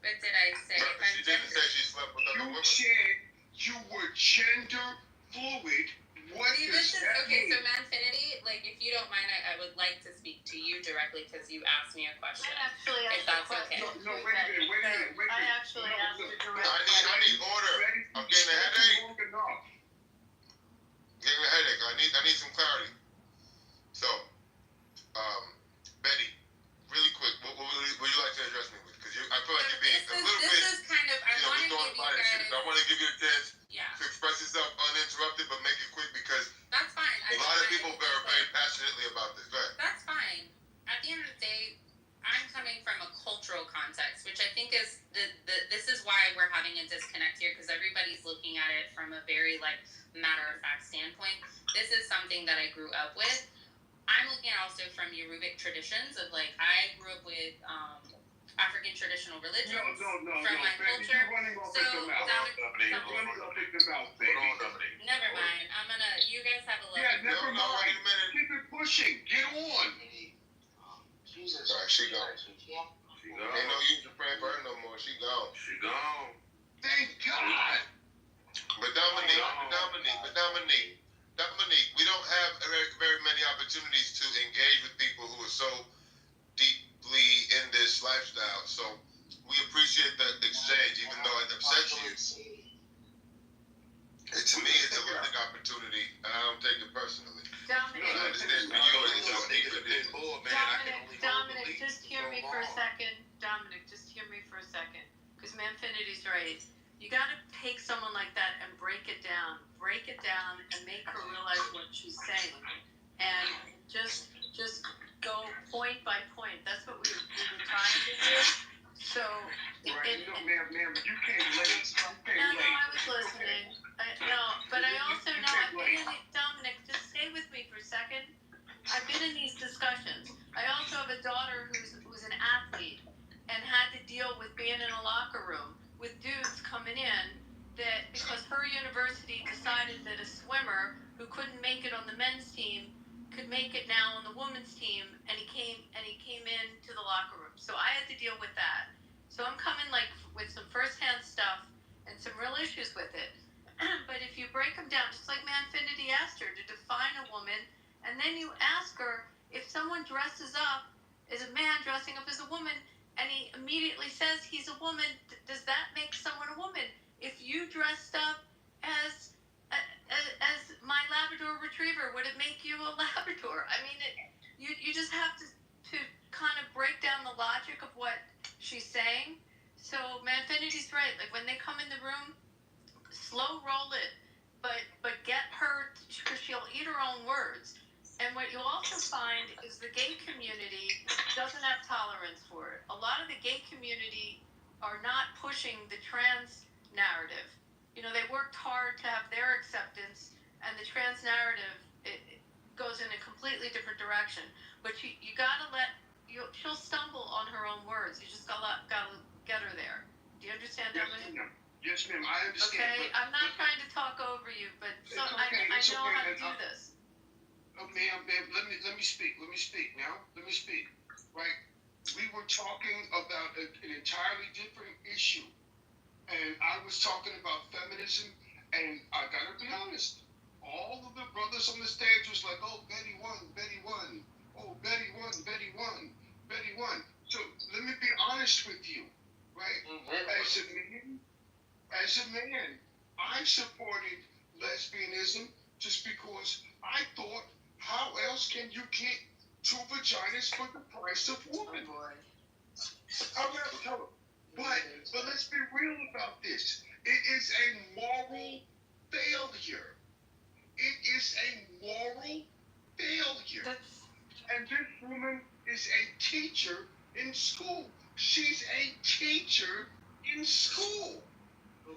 But did I say if I'm She didn't say she slept with other women. You said you were gender fluid. What See, does this is that okay. mean? So, Manfinity, like, if you don't mind, I would like to speak to you directly because you asked me a question. I actually If asked that's a okay. question. No, wait a minute. I actually asked a direct I need order. I'm getting a headache. Long enough. Getting a headache. I need some clarity. So, Betty, really quick, what would you like to address me with? Because I feel like you're being a little bit. This is kind of. I want to give you guys. I want to give you a chance Yeah, to express yourself uninterrupted, but make it quick because that's fine. a lot of people are very passionately about this. Go ahead. That's fine. At the end of the day, I'm coming from a cultural context, which I think is this is why we're having a disconnect here because everybody's looking at it from a very like matter-of-fact standpoint. This is something that I grew up with. I'm looking at also from Yorubic traditions of like I grew up with African traditional religions from my baby, culture. you're running off So at the mouth. Dominic, You're running off at the mouth, baby. never mind. I'm gonna. You guys have a little. Yeah, never No, mind. wait a minute. Keep it pushing. Get on. Jesus. Sorry, she gone. Ain't no use to praying for her no more. She gone. Thank God. But Dominique, we don't have very many opportunities to engage with people who are so deeply in this lifestyle. So we appreciate the exchange, even though it upsets you. To me, it's a learning opportunity, and I don't take it personally. Dominic, I understand for you, it's so deep in this. Dominic, just hear me for a second. Dominic, just hear me for a second. Because Manfinity's right. You gotta take someone like that and break it down and make her realize what she's saying. And just go point by point. That's what we were trying to do. So, Ma'am, you can't late. No, I was listening. But I also know Dominic, just stay with me for a second. I've been in these discussions. I also have a daughter who's an athlete and had to deal with being in a locker room with dudes coming in that because her university decided that a swimmer who couldn't make it on the men's team could make it now on the women's team, and he came in to the locker room. So I had to deal with that. So I'm coming like with some firsthand stuff and some real issues with it. But if you break them down, just like Manfinity asked her to define a woman, and then you ask her if someone dresses up as a man dressing up as a woman, and he immediately says he's a woman, does that make someone a woman? If you dressed up as my Labrador Retriever, would it make you a Labrador? I mean, you just have to kind of break down the logic of what she's saying. So Manfinity's right. Like when they come in the room, slow roll it, but get her, because she'll eat her own words. And what you also find is the gay community doesn't have tolerance for it. A lot of the gay community are not pushing the trans narrative. You know, they worked hard to have their acceptance, and the trans narrative it goes in a completely different direction. But you gotta she'll stumble on her own words. You just gotta get her there. Do you understand, Dominic? Yes, ma'am. I understand. Okay, I'm not trying to talk over you, but I know how to do this. Ma'am, let me speak now. Let me speak. Right? We were talking about an entirely different issue. And I was talking about feminism, and I gotta be honest. All of the brothers on the stage was like, oh, Betty won. Oh, Betty won. So let me be honest with you, right? As a man, I supported lesbianism just because I thought, how else can you get two vaginas for the price of one? However, but let's be real about this. It is a moral failure. It is a moral failure. And this woman is a teacher in school. She's a teacher in school.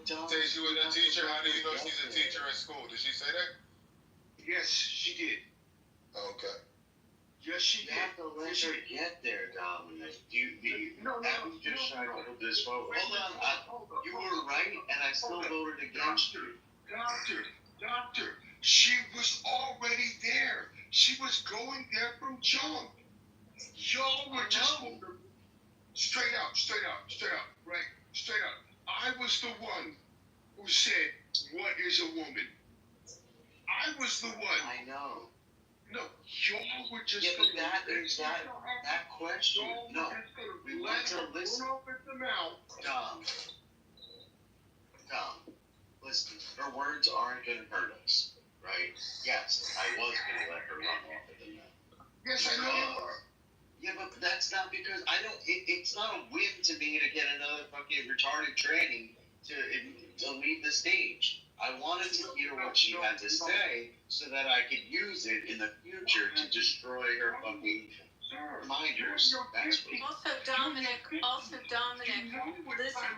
Say she was a teacher. How do you know she's a teacher in school? Did she say that? Yes, she did. Okay. Yes, she did. You have to let her get there, Dominic. I'm just trying to hold this forward. Hold on. You were right, and I still voted against you. Doctor, she was already there. She was going there from jump. Y'all were just straight out, right? Straight out. I was the one who said, "What is a woman?" I was the one. I know. No, y'all were just. Yeah, but that question. No, we want to listen. Dom, listen. Her words aren't going to hurt us, right? Yes, I was going to let her run off at the net. Yes, I know. Yeah, but that's not because I don't. It's not a win to me to get another fucking retarded tranny to leave the stage. I wanted to hear what she had to say so that I could use it in the future to destroy her fucking minders. That's what. Also, Dominic, listen,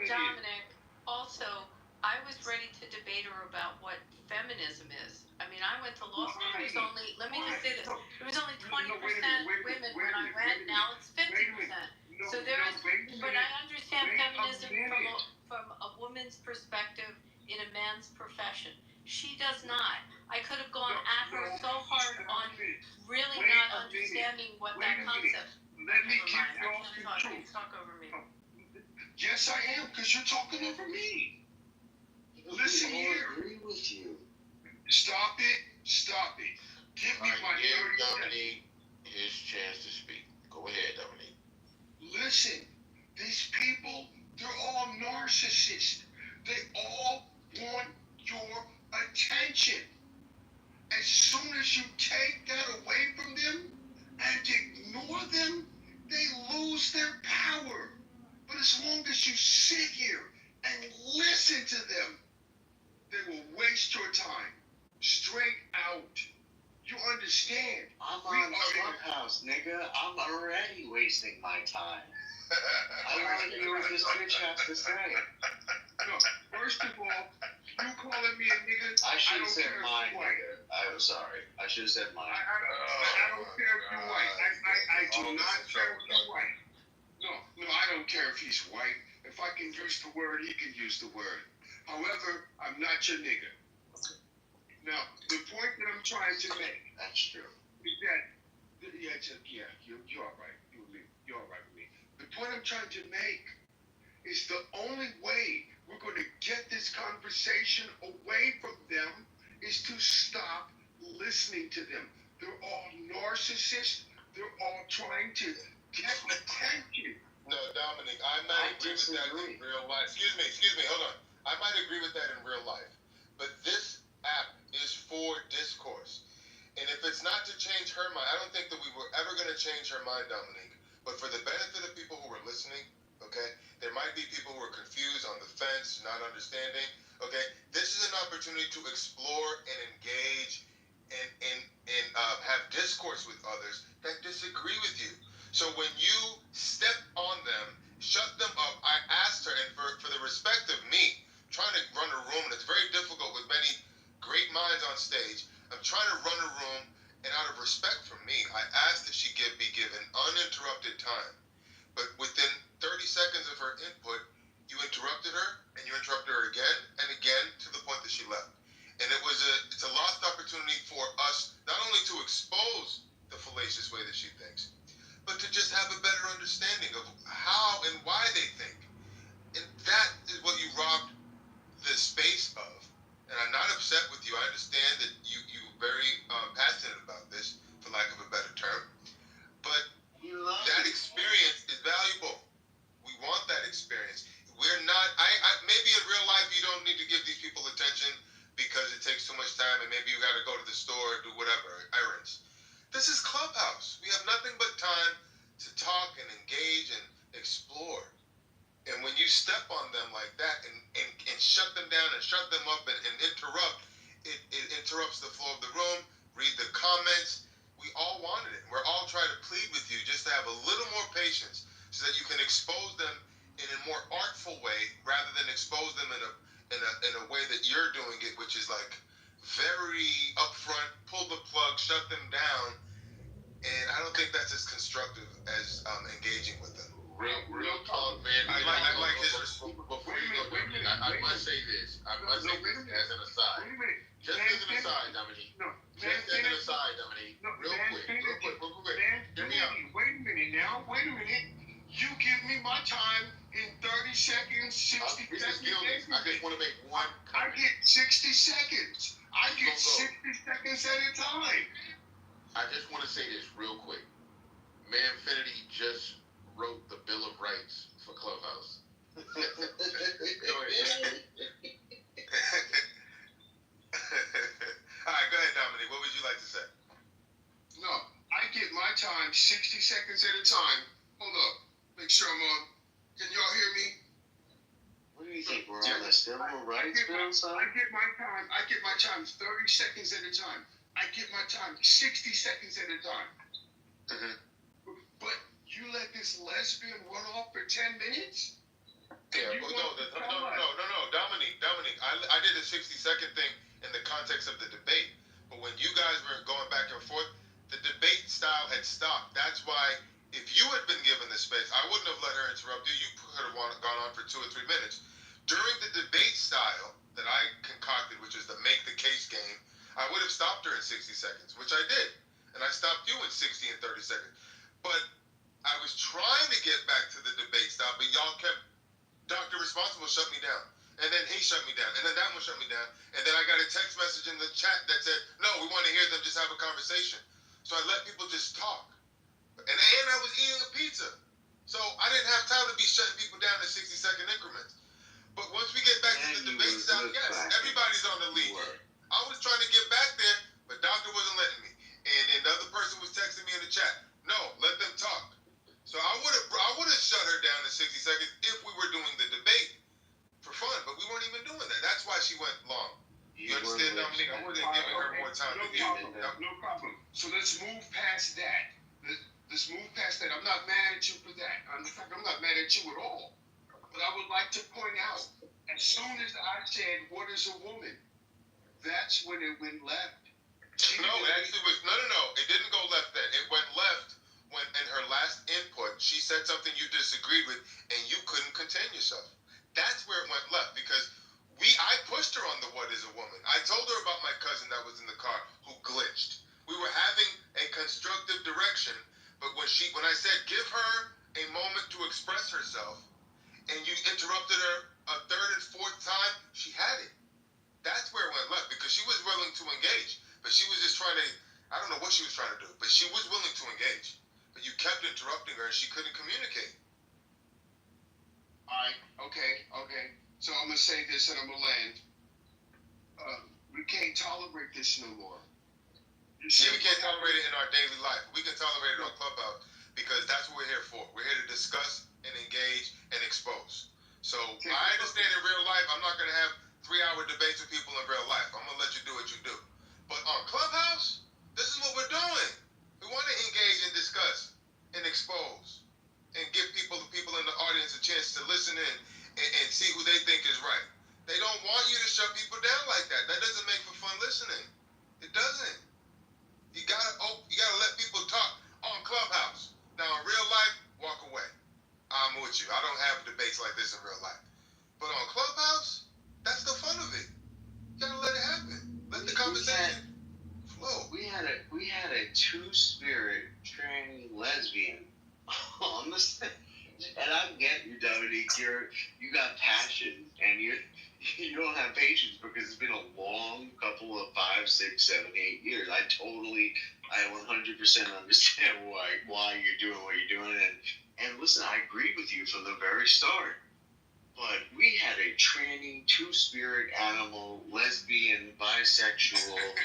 Dominic, also, I was ready to debate her about what feminism is. I mean, I went to law school. It was only, let me just say this, it was only 20% women when I read, now it's 50%. So there is, but I understand feminism from a woman's perspective in a man's profession. She does not. I could have gone at her so hard on really not understanding what that concept. Let me give you all the You truth. talk over me. Yes, I am, because you're talking over me. Listen here. I agree with you. Stop it. Give me my 30 Dominique his chance to speak. Go ahead, Dominique. Listen, these people, they're all narcissists. They all want your attention. As soon as you take that away from them and ignore them, they lose their power. But as long as you sit here and listen to them, they will waste your time. Straight out. You understand? I'm on Clubhouse, nigga. I'm already wasting my time. I want to hear what this bitch has to say. No, first of all, you calling me a nigga, I should have said my nigga. I'm sorry. I should have said mine. I don't care if you're white. I do not care if you're white. No, I don't care if he's white. If I can use the word, he can use the word. However, I'm not your nigga. Now, the point that I'm trying to make. That's true. Is that, you're all right. You're all right with me. The point I'm trying to make is the only way we're going to get this conversation away from them is to stop listening to them. They're all narcissists. They're all trying to get attention. No, Dominic, I might agree with that in real life. Excuse me, hold on. I might agree with that in real life. But this app is for discourse. And if it's not to change her mind, I don't think that we were ever going to change her mind, Dominique. But for the benefit of people who are listening, okay, there might be people who are confused, on the fence, not understanding, okay? This is an opportunity to explore and engage and have discourse with others that disagree with you. So when you step on them, shut them up, I asked her, and for the respect of me, trying to run a room, and it's very difficult with many great minds on stage, I'm trying to run a room, and out of respect for me, I asked that she be given uninterrupted time. But within 30 seconds of her input, you interrupted her, and you interrupted her again and again to the point that she left. And it's a lost opportunity for us not only to expose the fallacious way that she thinks, but to just have a better understanding of how and why they think. And that is what you robbed the space of. And I'm not upset with you. I understand that you're very passionate about this, for lack of a better term. But that experience is valuable. We want that experience. We're not, maybe in real life you don't need to give these people attention because it takes too much time and maybe you got to go to the store or do whatever, errands. This is Clubhouse. We have nothing but time to talk and engage and express them like that and shut them down and shut them up and interrupt, it interrupts the flow of the room. Read the comments. We all wanted it. We're all trying to plead with you just to have a little more patience so that you can expose them in a more artful way rather than expose them in a way that you're doing it, which is like very upfront, pull the plug, shut them down. And I don't think that's as constructive as engaging with them. Real talk, man. I like his response. Before you go, Dominique, I must say this. I must say this as an aside. Just as an aside, Dominique. Just as an aside, Dominique. Real quick. Hear me out. Wait a minute now. Wait a minute. You give me my time in 30 seconds, 60 seconds. I just want to make one comment. I get 60 seconds. I get 60 seconds at a time. I just want to say this real quick. Manfinity just wrote the Bill of Rights for Clubhouse. Go ahead. All right, go ahead, Dominique. What would you like to say? No, I get my time 60 seconds at a time. Hold up. Make sure I'm on. Can y'all hear me? What do you think? We're on the civil rights bill, son? I get my time 30 seconds at a time. I get my time 60 seconds at a time. Mm-hmm. But you let this lesbian run off for 10 minutes? Yeah, no, Dominique. I did a 60-second thing in the context of the debate. But when you guys were going back and forth, the debate style had stopped. That's why if you had been given the space, I wouldn't have let her interrupt you. You could have gone on for 2 or 3 minutes. During the debate style that I concocted, which is the make the case game, I would have stopped her in 60 seconds, which I did. And I stopped you in 60 and 30 seconds. But I was trying to get back to the debate style, but y'all kept, Dr. Responsible shut me down. And then he shut me down. And then that one shut me down. And then I got a text message in the chat that said, no, we want to hear them just have a conversation. So I let people just talk. And I was eating a pizza. So I didn't have time to be shutting people down in 60-second increments. But once we get back to the debate style, yes, everybody's on the lead. I was trying to get back there, but Doctor wasn't letting me. And the other person was texting me in the chat, no, let them talk. So I would have shut her down in 60 seconds if we were doing the debate for fun, but we weren't even doing that. That's why she went long. You understand, Dominique? I wasn't giving her more time to do it. No problem. So let's move past that. Let's move past that. I'm not mad at you for that. In fact, I'm not mad at you at all. But I would like to point out, as soon as I said, what is a woman? That's when it went left. No, it actually was, no. It didn't go left then. It went left when in her last input, she said something you disagreed with and you couldn't contain yourself. That's where it went left because I pushed her on the what is a woman. I told her about my cousin that was in the car who glitched. We were having a constructive direction, but when I said give her a moment to express herself and you interrupted her a third and fourth time, she had it. That's where it went left because she was willing to engage, but she was just trying to, I don't know what she was trying to do, but she was willing to engage. But you kept interrupting her and she couldn't communicate. All right, okay. So I'm going to say this and I'm going to land. We can't tolerate this no more. We can't tolerate it in our daily life. We can tolerate it on Clubhouse because that's what we're here for. We're here to discuss and engage and expose. So I understand in real life, I'm not going to have 3-hour debates with people in real life. I'm going to let you do what you do. But on Clubhouse, this is what we're doing. We want to engage and discuss and expose and give the people in the audience a chance to listen in and see who they think is right. They don't want you to shut people down like that. That doesn't make for fun listening. It doesn't. You gotta let people talk on Clubhouse. Now in real life, walk away. I'm with you. I don't have debates like this in real life. But on Clubhouse, that's the fun of it. You gotta let it happen. Let the conversation flow. We had a two-spirit tranny lesbian on the stage. And I get you, Dominique. You got passion, and you don't have patience because it's been a long couple of 5, 6, 7, 8 years. I 100% understand why you're doing what you're doing, and listen, I agreed with you from the very start. But we had a tranny, two-spirit animal, lesbian, bisexual,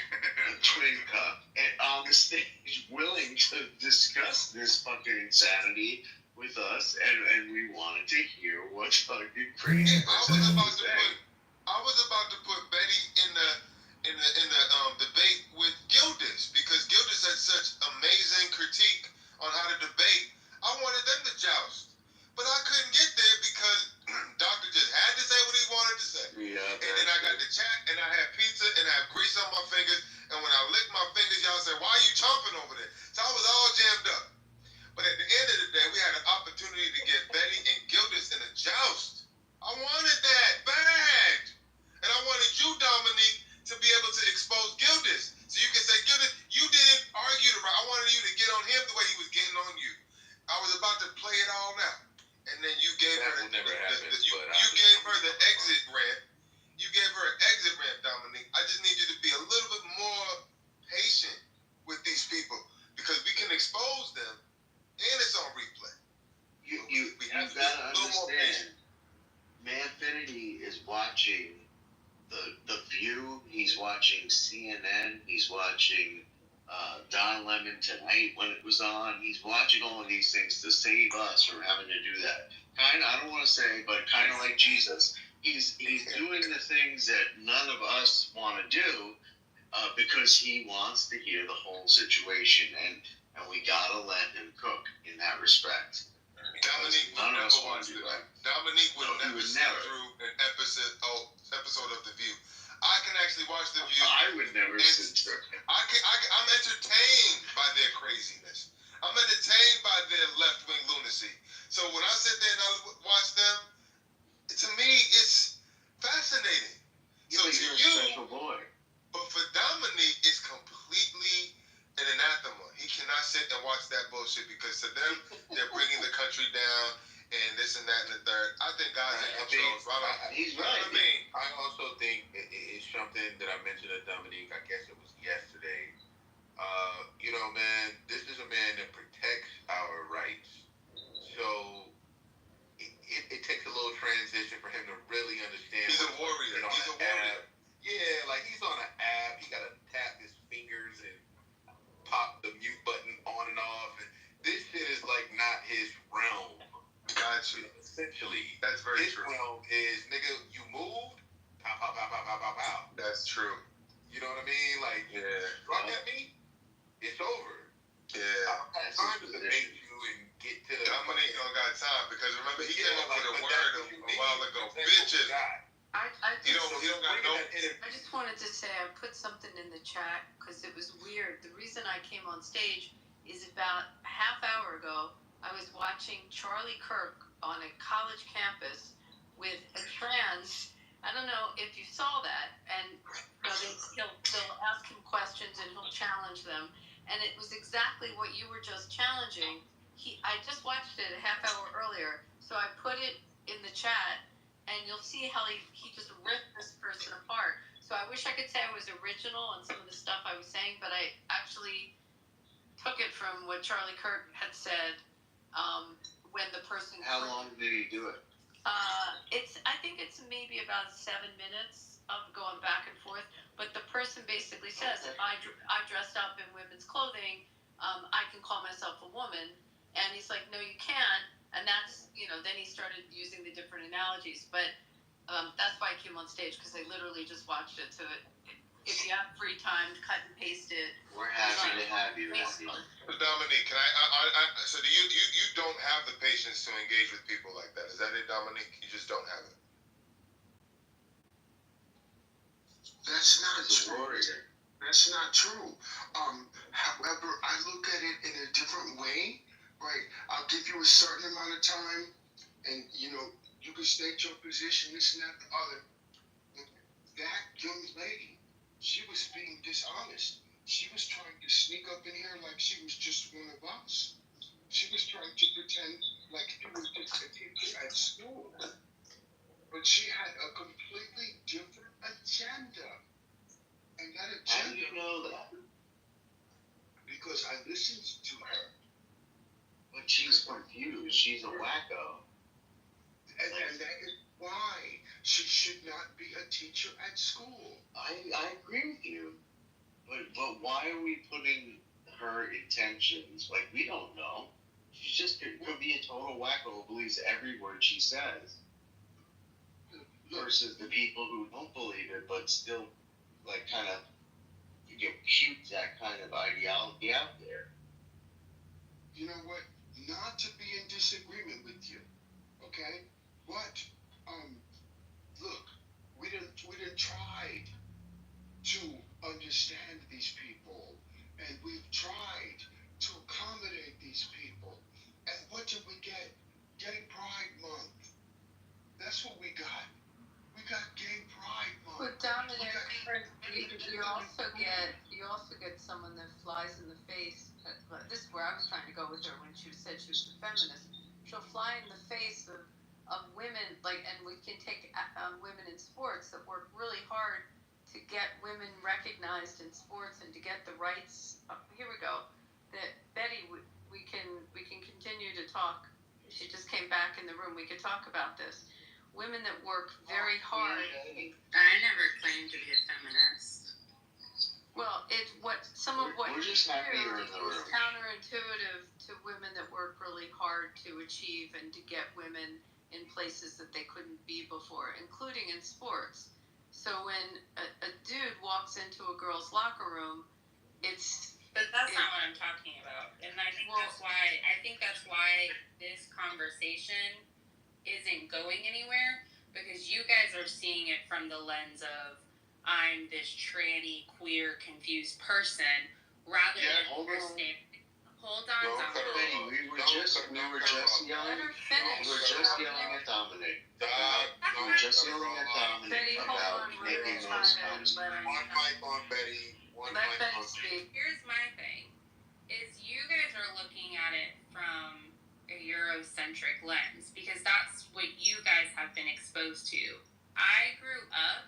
twin cup, and on the stage willing to discuss this fucking insanity. with us, and we wanted to hear what fucking crazy I was about to put Betty in the debate with Gildas because Gildas had such amazing critique on how to debate. I wanted them to joust, but I couldn't get there because Doctor just had to say what he wanted to say. Yeah. And then I got the chat, and I had pizza, and I had grease on my fingers. And when I licked my fingers, y'all said, "Why are you chomping over there?" So I was all jammed up. But at the end of the day, we had an opportunity to get Betty and Gildas in a joust. I wanted that bad. And I wanted you, Dominique, to be able to expose Gildas. So you can say, Gildas, you didn't argue the right. I wanted you to get on him the way he was getting on you. I was about to play it all out. And then you gave her the exit rant. You gave her an exit rant, Dominique. I just need you to be a little bit more patient with these people because we can expose them and it's on replay. You gotta understand, Manfinity is watching the View, he's watching CNN, he's watching Don Lemon Tonight when it was on. He's watching all of these things to save us from having to do that. I don't want to say, but kind of like Jesus, he's doing the things that none of us want to do because he wants to hear the whole situation, and we gotta let him cook in that respect. Dominique would never watch it. Dominique would never sit through an episode of The View. I can actually watch The View. I would never sit through. I'm entertained by their craziness. I'm entertained by their left-wing lunacy. So when I sit there and I watch them, to me, it's fascinating. So to you, a special boy. But for Dominique, it's completely an anathema. He cannot sit and watch that bullshit because to them, they're bringing the country down and this and that and the third. I think God's in control. He's right. I also think it's something that I mentioned to Dominique, I guess it was yesterday. You know, man, this is a man that protects our rights. So it takes a little transition for him to really understand. He's a warrior. He's a warrior. Yeah, like he's on an app. He got to tap his fingers and pop the mute button on and off. And this shit is like not his realm. Gotcha. Essentially, that's very true. His realm is, nigga, you moved, pow, pow, pow, pow, pow, pow, pow. That's true. You know what I mean? Like, struck at me, it's over. Yeah. I don't have time to debate you and get to the. Dominique don't got time because remember he came up with a word a while ago. Bitches. I just wanted to say I put something in the chat because it was weird. The reason I came on stage is about a half hour ago, I was watching Charlie Kirk on a college campus with a trans. I don't know if you saw that, and they'll ask him questions and he'll challenge them. And it was exactly what you were just challenging. I just watched it a half hour earlier, so I put it in the chat. And you'll see how he just ripped this person apart. So I wish I could say I was original on some of the stuff I was saying, but I actually took it from what Charlie Kirk had said when the person. How long did he do it? I think it's maybe about 7 minutes of going back and forth. But the person basically says, if I dressed up in women's clothing, I can call myself a woman. And he's like, no, you can't. And that's, then he started using the different analogies. But that's why I came on stage, because I literally just watched it. So if you have free time, cut and paste it. We're happy to have you. Dominique, so do you don't have the patience to engage with people like that? Is that it, Dominique? You just don't have it? That's not true. That's not true. However, I look at it in a different way. Right, I'll give you a certain amount of time, and you can state your position, this and that, the other. That young lady, she was being dishonest. She was trying to sneak up in here like she was just one of us. She was trying to pretend like she was just a teacher at school. But she had a completely different agenda. And that agenda. How do you know that? Because I listened to her. But she's confused. She's a wacko. And that is why she should not be a teacher at school. I agree with you. But why are we putting her intentions, like, we don't know. She's just could be a total wacko who believes every word she says. Versus the people who don't believe it but still like kind of puke that kind of ideology out there. You know what? Not to be in disagreement with you, okay? But look, we didn't try to understand these people, and we've tried to accommodate these people. And what did we get? Gay Pride Month. That's what we got. We got Gay Pride Month. But Dominic, you also get someone that flies in the face. This is where I was trying to go with her when she said she was a feminist. She'll fly in the face of women, and we can take women in sports that work really hard to get women recognized in sports and to get the rights. Here we go. That Betty, we can continue to talk. She just came back in the room. We could talk about this. Women that work very hard. I never claimed to be a feminist. Well, We're just happy you're in the room. Is counterintuitive to women that work really hard to achieve and to get women in places that they couldn't be before, including in sports. So when a dude walks into a girl's locker room, But that's not what I'm talking about, and I think that's why this conversation isn't going anywhere, because you guys are seeing it from the lens of I'm this tranny, queer, confused person, rather than understanding. Hold on, Dominic. Betty, we were just yelling. Let her finish. We were just yelling at Dominic. We were just yelling at Dominic about making those comments. One mic on Betty. One Let mic Betty on speak. Here's my thing, is you guys are looking at it from a Eurocentric lens, because that's what you guys have been exposed to. I grew up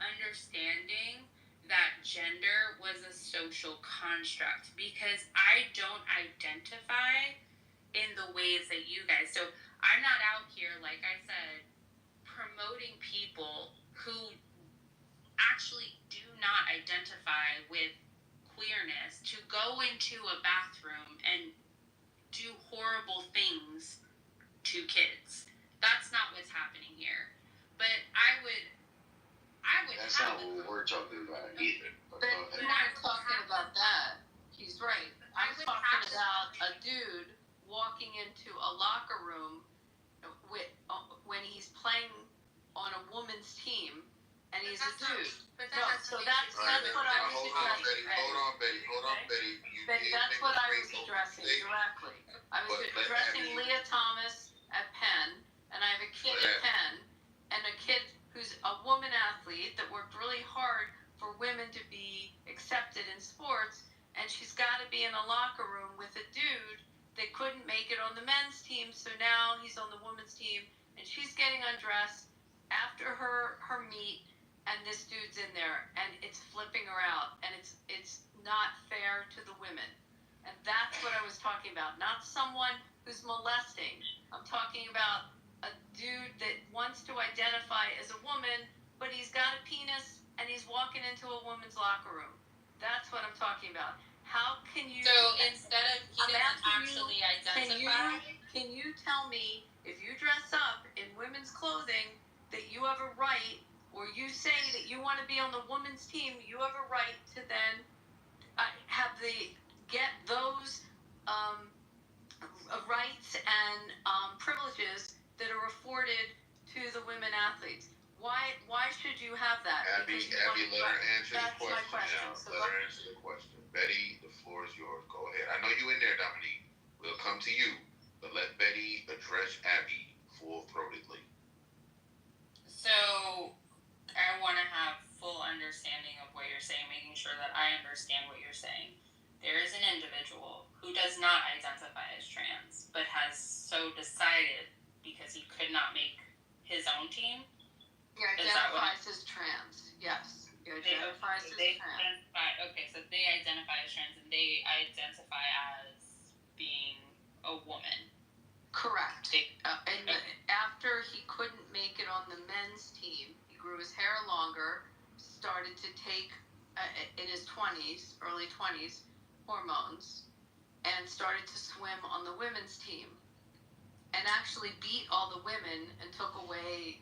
understanding that gender was a social construct, because I don't identify in the ways that you guys. So I'm not out here, like I said, promoting people who actually do not identify with queerness to go into a bathroom and do horrible things to kids. That's not what's happening here. But I would That's not what we're talking about either. But we weren't talking about that. He's right. I was talking about a dude walking into a locker room when he's playing on a woman's team, and he's a dude. That's what I was addressing. Hold on, Betty. Betty, that's what I was addressing directly. I was addressing Leah Thomas at Penn, and I have a kid at Penn, and a kid who's a woman athlete that worked really hard for women to be accepted in sports, and she's got to be in a locker room with a dude that couldn't make it on the men's team, so now he's on the women's team, and she's getting undressed after her meet, and this dude's in there, and it's flipping her out, and it's not fair to the women. And that's what I was talking about. Not someone who's molesting. I'm talking about a dude that wants to identify as a woman, but he's got a penis and he's walking into a woman's locker room. That's what I'm talking about. How can you... So instead of he doesn't actually identify... Can you tell me, if you dress up in women's clothing, that you have a right, or you say that you want to be on the women's team, you have a right to then get those rights and privileges that are afforded to the women athletes. Why should you have that? Abby, let her answer the question. My question. Now. Let her answer the question. Betty, the floor is yours. Go ahead. I know you in there, Dominique. We'll come to you, but let Betty address Abby full-throatedly. So I want to have full understanding of what you're saying, making sure that I understand what you're saying. There is an individual who does not identify as trans, but has so decided because he could not make his own team. He identifies as trans, yes. He identifies as trans. Okay, so they identify as trans, and they identify as being a woman. Correct. After he couldn't make it on the men's team, he grew his hair longer, started to take, in his 20s, early 20s, hormones, and started to swim on the women's team, and actually beat all the women and took away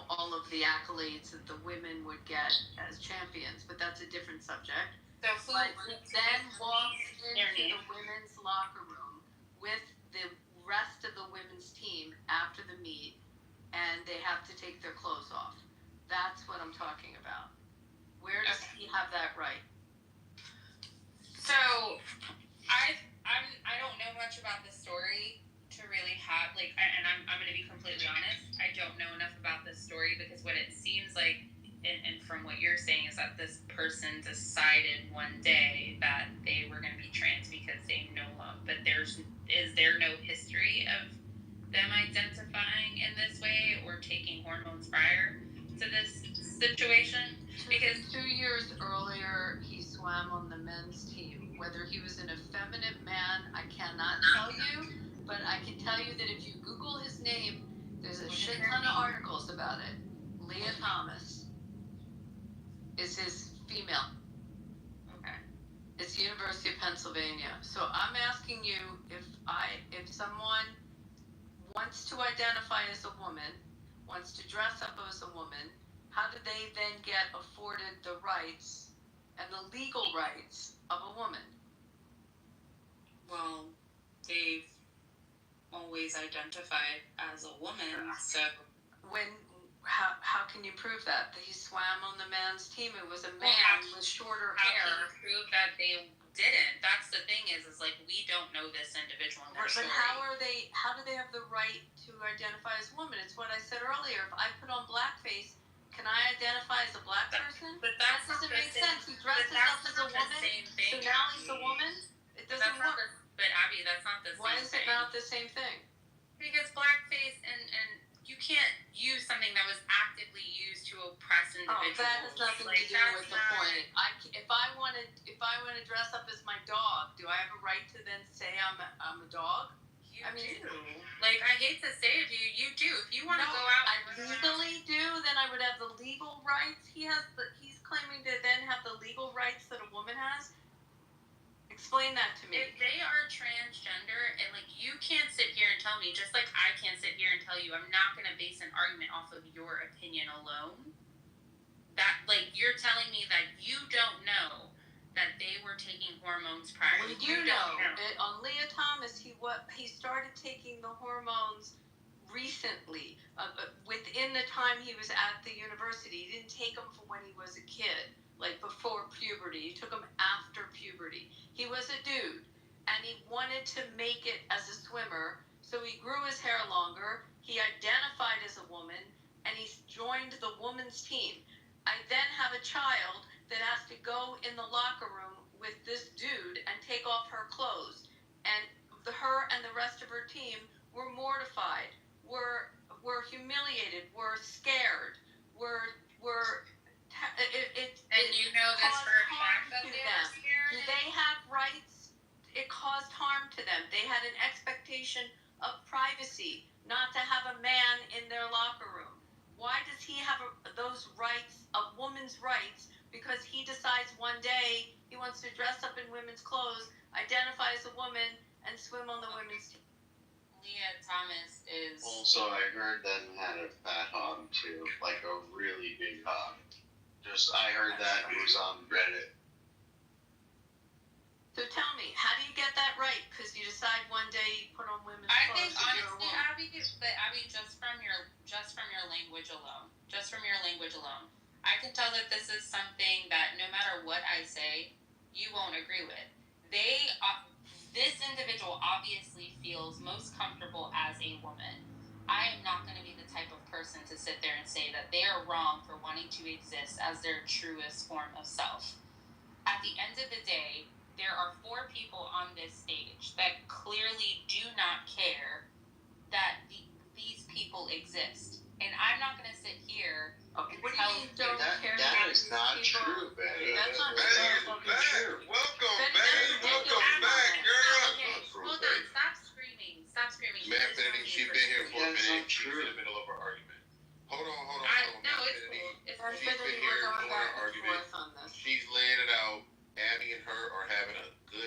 all of the accolades that the women would get as champions. But that's a different subject. So But then walks into the women's locker room with the rest of the women's team after the meet, and they have to take their clothes off. That's what I'm talking about. Where does he have that right? So I don't know much about the story to really have and I'm going to be completely honest. I don't know enough about this story because what it seems like, and from what you're saying, is that this person decided one day that they were going to be trans because they know love. But is there no history of them identifying in this way or taking hormones prior to this situation? Because 2 years earlier, he swam on the men's team. Whether he was an effeminate man, I cannot tell you, but I can tell you that if you Google his name, there's a shit ton of articles about it. Leah Thomas is his female. Okay. It's University of Pennsylvania. So I'm asking you, if someone wants to identify as a woman, wants to dress up as a woman, how do they then get afforded the rights and the legal rights of a woman? Well, they've always identified as a woman, so... How can you prove that? That he swam on the man's team? It was a man with shorter hair. How can you prove that they didn't? That's the thing is we don't know this individual in their story. But how do they have the right to identify as woman? It's what I said earlier. If I put on blackface, can I identify as a black person? But that doesn't make sense. He dresses up as a woman, so now he's a woman? It doesn't work. But Abby, that's not the same thing. Why is it not the same thing? Because blackface and you can't use something that was actively used to oppress individuals. Oh, that has nothing to do with the point. If I want to dress up as my dog, do I have a right to then say I'm a dog? You do. I hate to say it to you, you do. If you want to go out, I legally do. Then I would have the legal rights. He's claiming to then have the legal rights that a woman has. Explain that to me. If they are transgender and you can't sit here and tell me, just like I can't sit here and tell you, I'm not going to base an argument off of your opinion alone. That you're telling me that you don't know that they were taking hormones prior. Well, you know. On Leah Thomas, he started taking the hormones recently, within the time he was at the university. He didn't take them from when he was a kid. Before puberty. He took them after puberty. He was a dude, and he wanted to make it as a swimmer, so he grew his hair longer, he identified as a woman, and he joined the women's team. I then have a child that has to go in the locker room with this dude and take off her clothes, and her and the rest of her team were mortified, were humiliated, were scared, and you know this for a fact that they were scared? Do they have rights? It caused harm to them. They had an expectation of privacy, not to have a man in their locker room. Why does he have those rights, of women's rights, because he decides one day he wants to dress up in women's clothes, identify as a woman, and swim on the women's team? Leah Thomas is... Also, I heard them had a fat hog too, a really big hog. I heard that it was on Reddit. So tell me, how do you get that right? Because you decide one day you put on women's I clothes. think honestly, Abby, just from your language alone, I can tell that this is something that no matter what I say, you won't agree with. This individual obviously feels most comfortable as a woman. I am not going to be the type of person to sit there and say that they are wrong for wanting to exist as their truest form of self. At the end of the day, there are 4 people on this stage that clearly do not care that these people exist. And I'm not going to sit here and tell you don't care that is not true, Betty. That's not true. Welcome back, girl. Okay, hold on. Stop screaming. Man, Betty, she's been here for a minute. She's in the middle of her argument. Hold on. No, it's cool. She's been here doing her argument. She's laying it out. Abby and her are having a good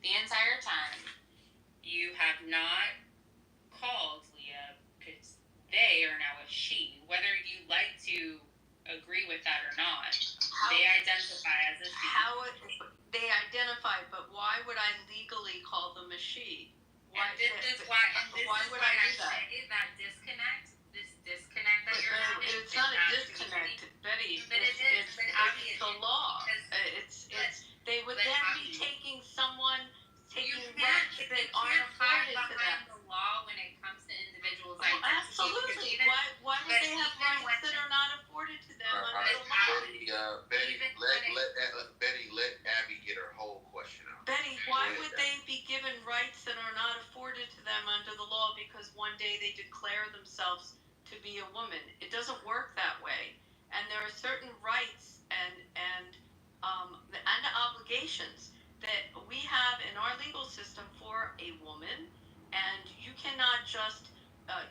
the entire time, you have not called Leah, because they are now a she. Whether you like to agree with that or not, they identify as a she. They identify, but why would I legally call them a she? Why would I do that? That disconnect that you're having. It's not a disconnect, Betty. But it's the law. They would then be taking rights that aren't afforded to them. The law when it comes to individuals' Absolutely. Why would they have rights that are not afforded to them under the law? Betty, let Abby get her whole question out. Betty, why would they be given rights that are not afforded to them under the law because one day they declare themselves to be a woman? It doesn't work that way. And there are certain rights and obligations that we have in our legal system for a woman, and you cannot just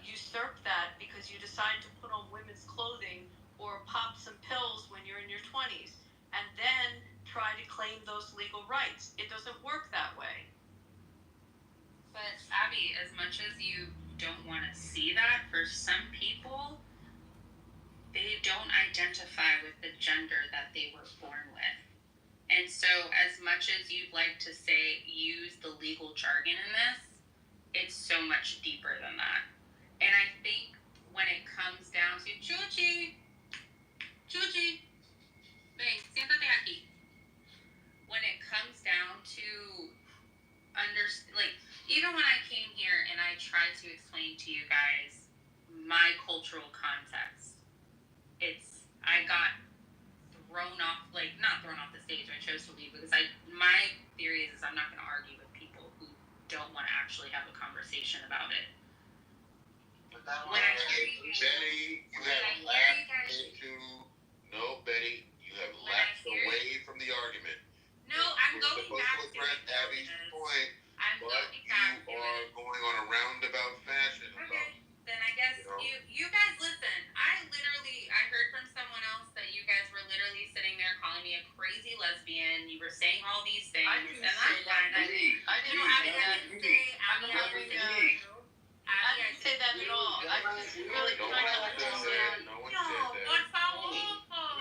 usurp that because you decide to put on women's clothing or pop some pills when you're in your 20s and then try to claim those legal rights. It doesn't work that way. But Abby, as much as you don't want to see that, for some people, they don't identify with the gender that they were born with. And so as much as you'd like to say, use the legal jargon in this, it's so much deeper than that. And I think when it comes down to Chuchi, ven, siéntate aquí. When it comes down to even when I came here and I tried to explain to you guys my cultural context, I got not thrown off the stage. I chose to leave because my theory is I'm not going to argue with people who don't want to actually have a conversation about it. When I hear you, Betty, you have lapsed into. No, Betty, you have lapsed away from the argument. No, I'm going back to Abby's point, but you are going on a roundabout fashion. Okay, then I guess you guys listen. I heard from someone else that you guys were literally sitting there calling me a crazy lesbian. You were saying all these things. I didn't say that. I didn't say that at all. I just really trying to understand. No one said that.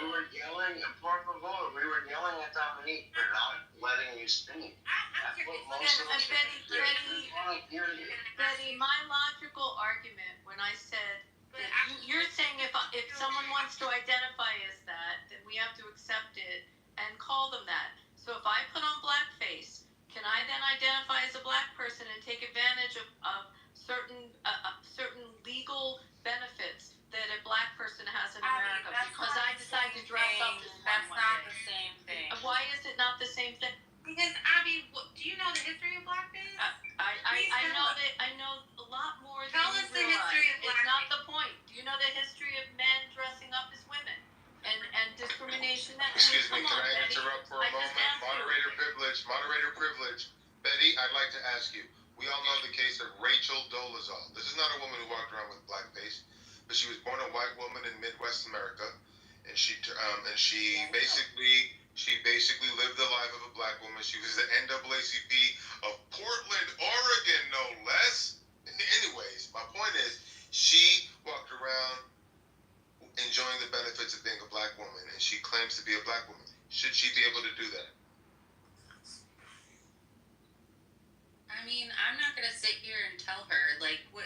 We were yelling at Portavoe. We were yelling at Dominique for not letting you speak. That's what most of us Betty, my logical argument when I said that you're saying if someone wants to identify as that, then we have to accept it and call them that. So if I put on blackface, can I then identify as a black person and take advantage of certain legal benefits that a black person has in America because I decide to dress up as one? That's not the same thing. Why is it not the same thing? Because Abby, do you know the history of blackface? I know a lot more than Tell us the history of blackface. It's not the point. Do you know the history of men dressing up as women and discrimination? Excuse me, can I interrupt for a moment? Moderator privilege. Betty, I'd like to ask you. We all know the case of Rachel Dolezal. This is not a woman who walked around with blackface, but she was born a white woman in Midwest America, and she basically lived the life of a black woman. She was the NAACP of Portland, Oregon, no less. Anyways, my point is, she walked around enjoying the benefits of being a black woman, and she claims to be a black woman. Should she be able to do that? I mean, I'm not gonna sit here and tell her who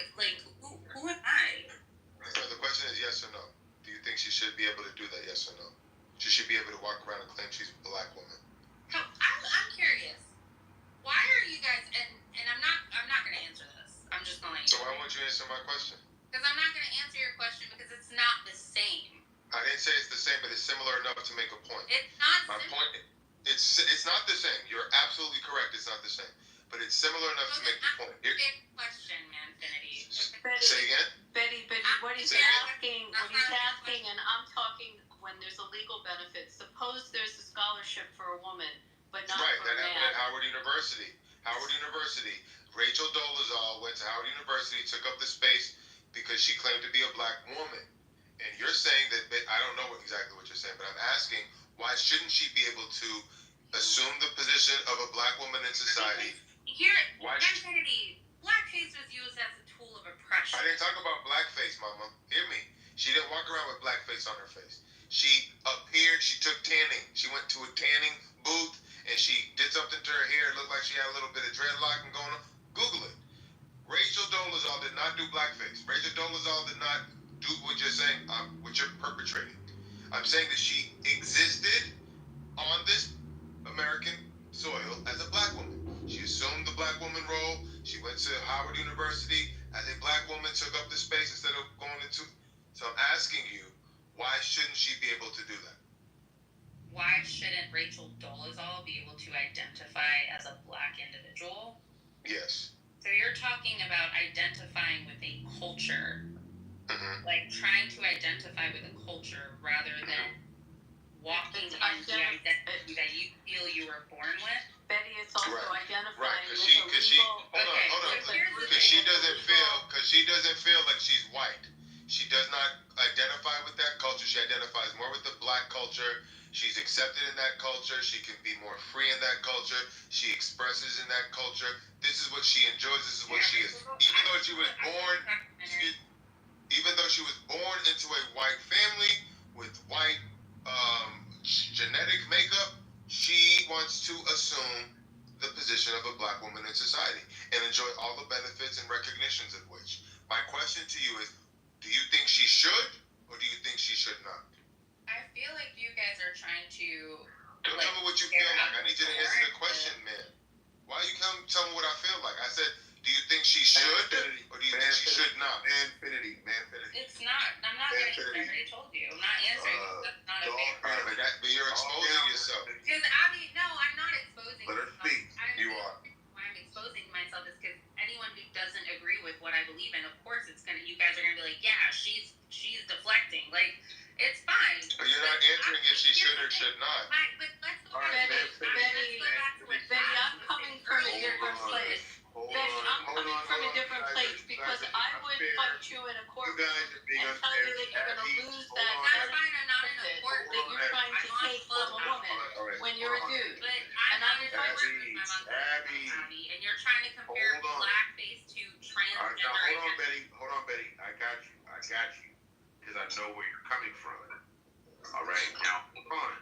am I? So the question is yes or no. Do you think she should be able to do that? Yes or no? Should she be able to walk around and claim she's a black woman? I'm curious. Why are you guys and I'm not gonna answer this. I'm just gonna. So why won't you answer my question? Because I'm not gonna answer your question because it's not the same. I didn't say it's the same, but it's similar enough to make a point. It's not. My point. It's not the same. You're absolutely correct. It's not the same, but it's similar enough to make the point. Question, Manfinity. Say again. Betty, what he's asking, and I'm talking when there's a legal benefit. Suppose there's a scholarship for a woman, but not right, for a man. That happened at Howard University. Rachel Dolezal went to Howard University, took up the space because she claimed to be a black woman. And you're saying that, I don't know exactly what you're saying, but I'm asking, why shouldn't she be able to assume the position of a black woman in society. Here, Kennedy, blackface was used as a tool of oppression. I didn't talk about blackface, Mama. Hear me. She didn't walk around with blackface on her face. She appeared, she took tanning. She went to a tanning booth and she did something to her hair. It looked like she had a little bit of dreadlock and going on. Google it. Rachel Dolezal did not do blackface. Rachel Dolezal did not do what you're saying, what you're perpetrating. I'm saying that she existed on this American soil as a black woman. She assumed the black woman role. She went to Howard University as a black woman, took up the space instead of going into. So I'm asking you, why shouldn't she be able to do that? Why shouldn't Rachel Dolezal be able to identify as a black individual? Yes. So you're talking about identifying with a culture, like trying to identify with a culture rather than walking in the identity that you feel you were born with. Betty, it's also identifying with a legal. Because she doesn't feel like she's white. She does not identify with that culture. She identifies more with the black culture. She's accepted in that culture. She can be more free in that culture. She expresses in that culture. This is what she enjoys. This is what she is. Even though she was born into a white family with white genetic makeup, she wants to assume the position of a black woman in society and enjoy all the benefits and recognitions of which. My question to you is, do you think she should or do you think she should not? I feel like you guys are trying to. Don't tell me what you feel like. I need you to answer the question, man. Why you come tell me what I feel like? I said, do you think she should or do you think she should not? Manfinity. It's not. I'm not going to. I already told you. I'm not answering. That's not a fair. But you're exposing yourself. Because Abby, no, I'm not exposing. Let her speak. You are. Why I'm exposing myself is because anyone who doesn't agree with what I believe in, of course, it's gonna. You guys are gonna be like, yeah, she's deflecting. Like, it's fine. But you're not answering if she should or should not. But let's go back to Betty, I'm coming from a different place. Because I would fight you in a courtroom and tell you that you're going to lose that. That's fine. I'm not in a court that you're trying to take from a woman when you're a dude. But I'm not in a court with my mom, Abby, and you're trying to compare blackface to transgender. Hold on, Betty. I got you. Because I know where you're coming from. All right? Now, hold on.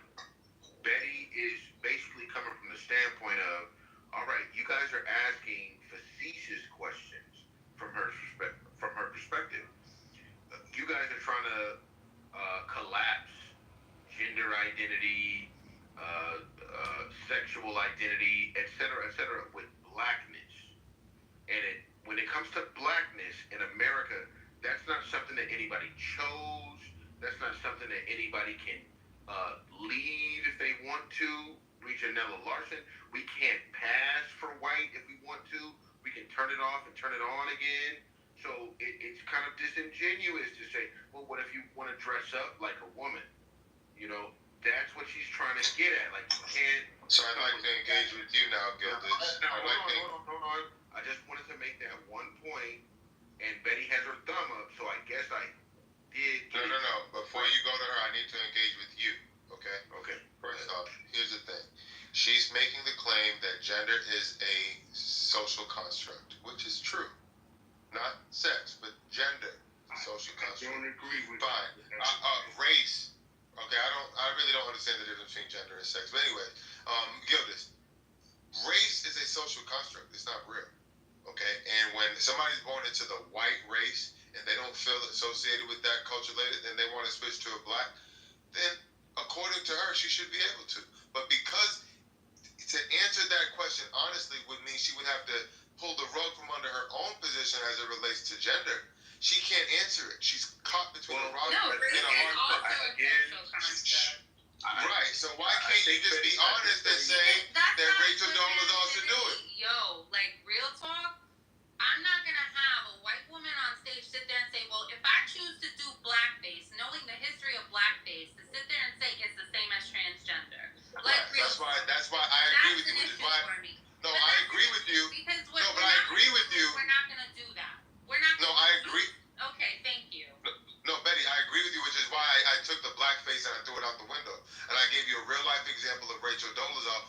Betty is basically coming from the standpoint of, all right, you guys are asking facetious questions from her perspective. You guys are trying to collapse gender identity, sexual identity, etc., with blackness. And when it comes to blackness in America, that's not something that anybody chose. That's not something that anybody can leave if they want to. Janella Larson, we can't pass for white if we want to. We can turn it off and turn it on again. So it's kind of disingenuous to say, well, what if you want to dress up like a woman? You know, that's what she's trying to get at. Like, you can't. So I'd like to engage with you now, Gilditch. Hold on. I just wanted to make that one point, and Betty has her thumb up, so I guess I did. No. Before you go to her, I need to engage with you. Okay? Okay. First off, here's the thing. She's making the claim that gender is a social construct, which is true. Not sex, but gender. Social construct. I don't agree with Fine. Race. Okay, I really don't understand the difference between gender and sex. But anyway, Gilditch, race is a social construct. It's not real. Okay? And when somebody's born into the white race and they don't feel associated with that culture later, then they want to switch to a black, then according to her, she should be able to. But because to answer that question honestly would mean she would have to pull the rug from under her own position as it relates to gender. She can't answer it. She's caught between a rock and a hard place. Right. So why can't you just be honest and say that Rachel Dolezal should do it? Yo, like, real talk, I'm not going to have a white woman on stage sit there and say, well, if I choose to do blackface, knowing the history of blackface, to sit there and say it's the same as transgender. Like, that's why I agree with you. Which is why. No, I agree with you. But I agree with you. We're not going to do that. We're not. No, I agree. Okay, thank you. No, Betty, I agree with you, which is why I took the blackface and I threw it out the window. And I gave you a real life example of Rachel Dolezal,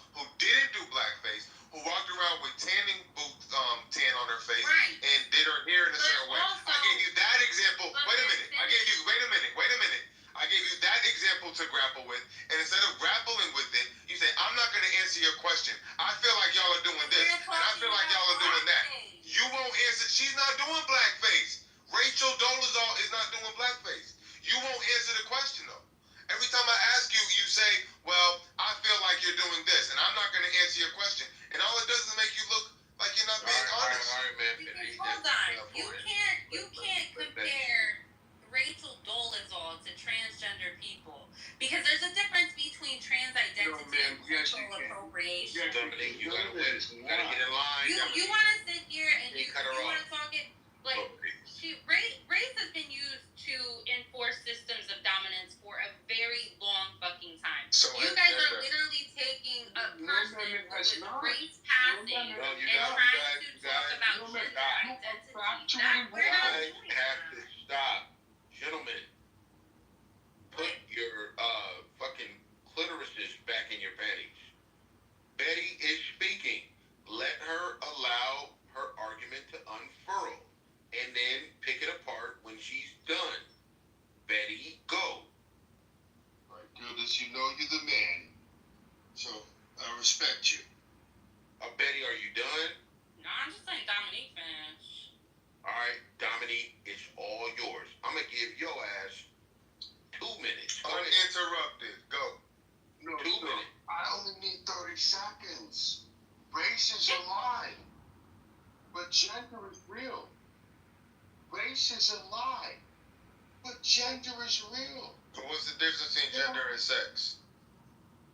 doing blackface. Rachel Dolezal is not doing blackface. You won't answer the question though. Every time I ask you, you say, well, I feel like you're doing this, and I'm not going to answer your question. And all it does is make you look like you're not being honest. All right, man. Hold on. You can't compare Rachel Dolezal to transgender people because there's a difference between trans identity and cultural appropriation. Dominique, you gotta win. You gotta get in line. You want to sit here and you want to talk it like race has been used to enforce systems of dominance for a very long fucking time. So you guys are literally taking a person with race passing and trying to talk about gender identity. We're not doing I have to stop. Gentlemen, put your fucking clitorises back in your panties. Betty is speaking. Let her allow her argument to unfurl and then pick it apart when she's done. Betty, go. All right, Gildas, you know you're the man, so I respect you. Betty, are you done? No, I'm just letting Dominique finish. All right, Dominique, it's all yours. I'm gonna give your ass 2 minutes. Uninterrupted. Go. No, 2 minutes. I only need 30 seconds. Race is a lie, but gender is real. Race is a lie, but gender is real. So what's the difference between gender and sex?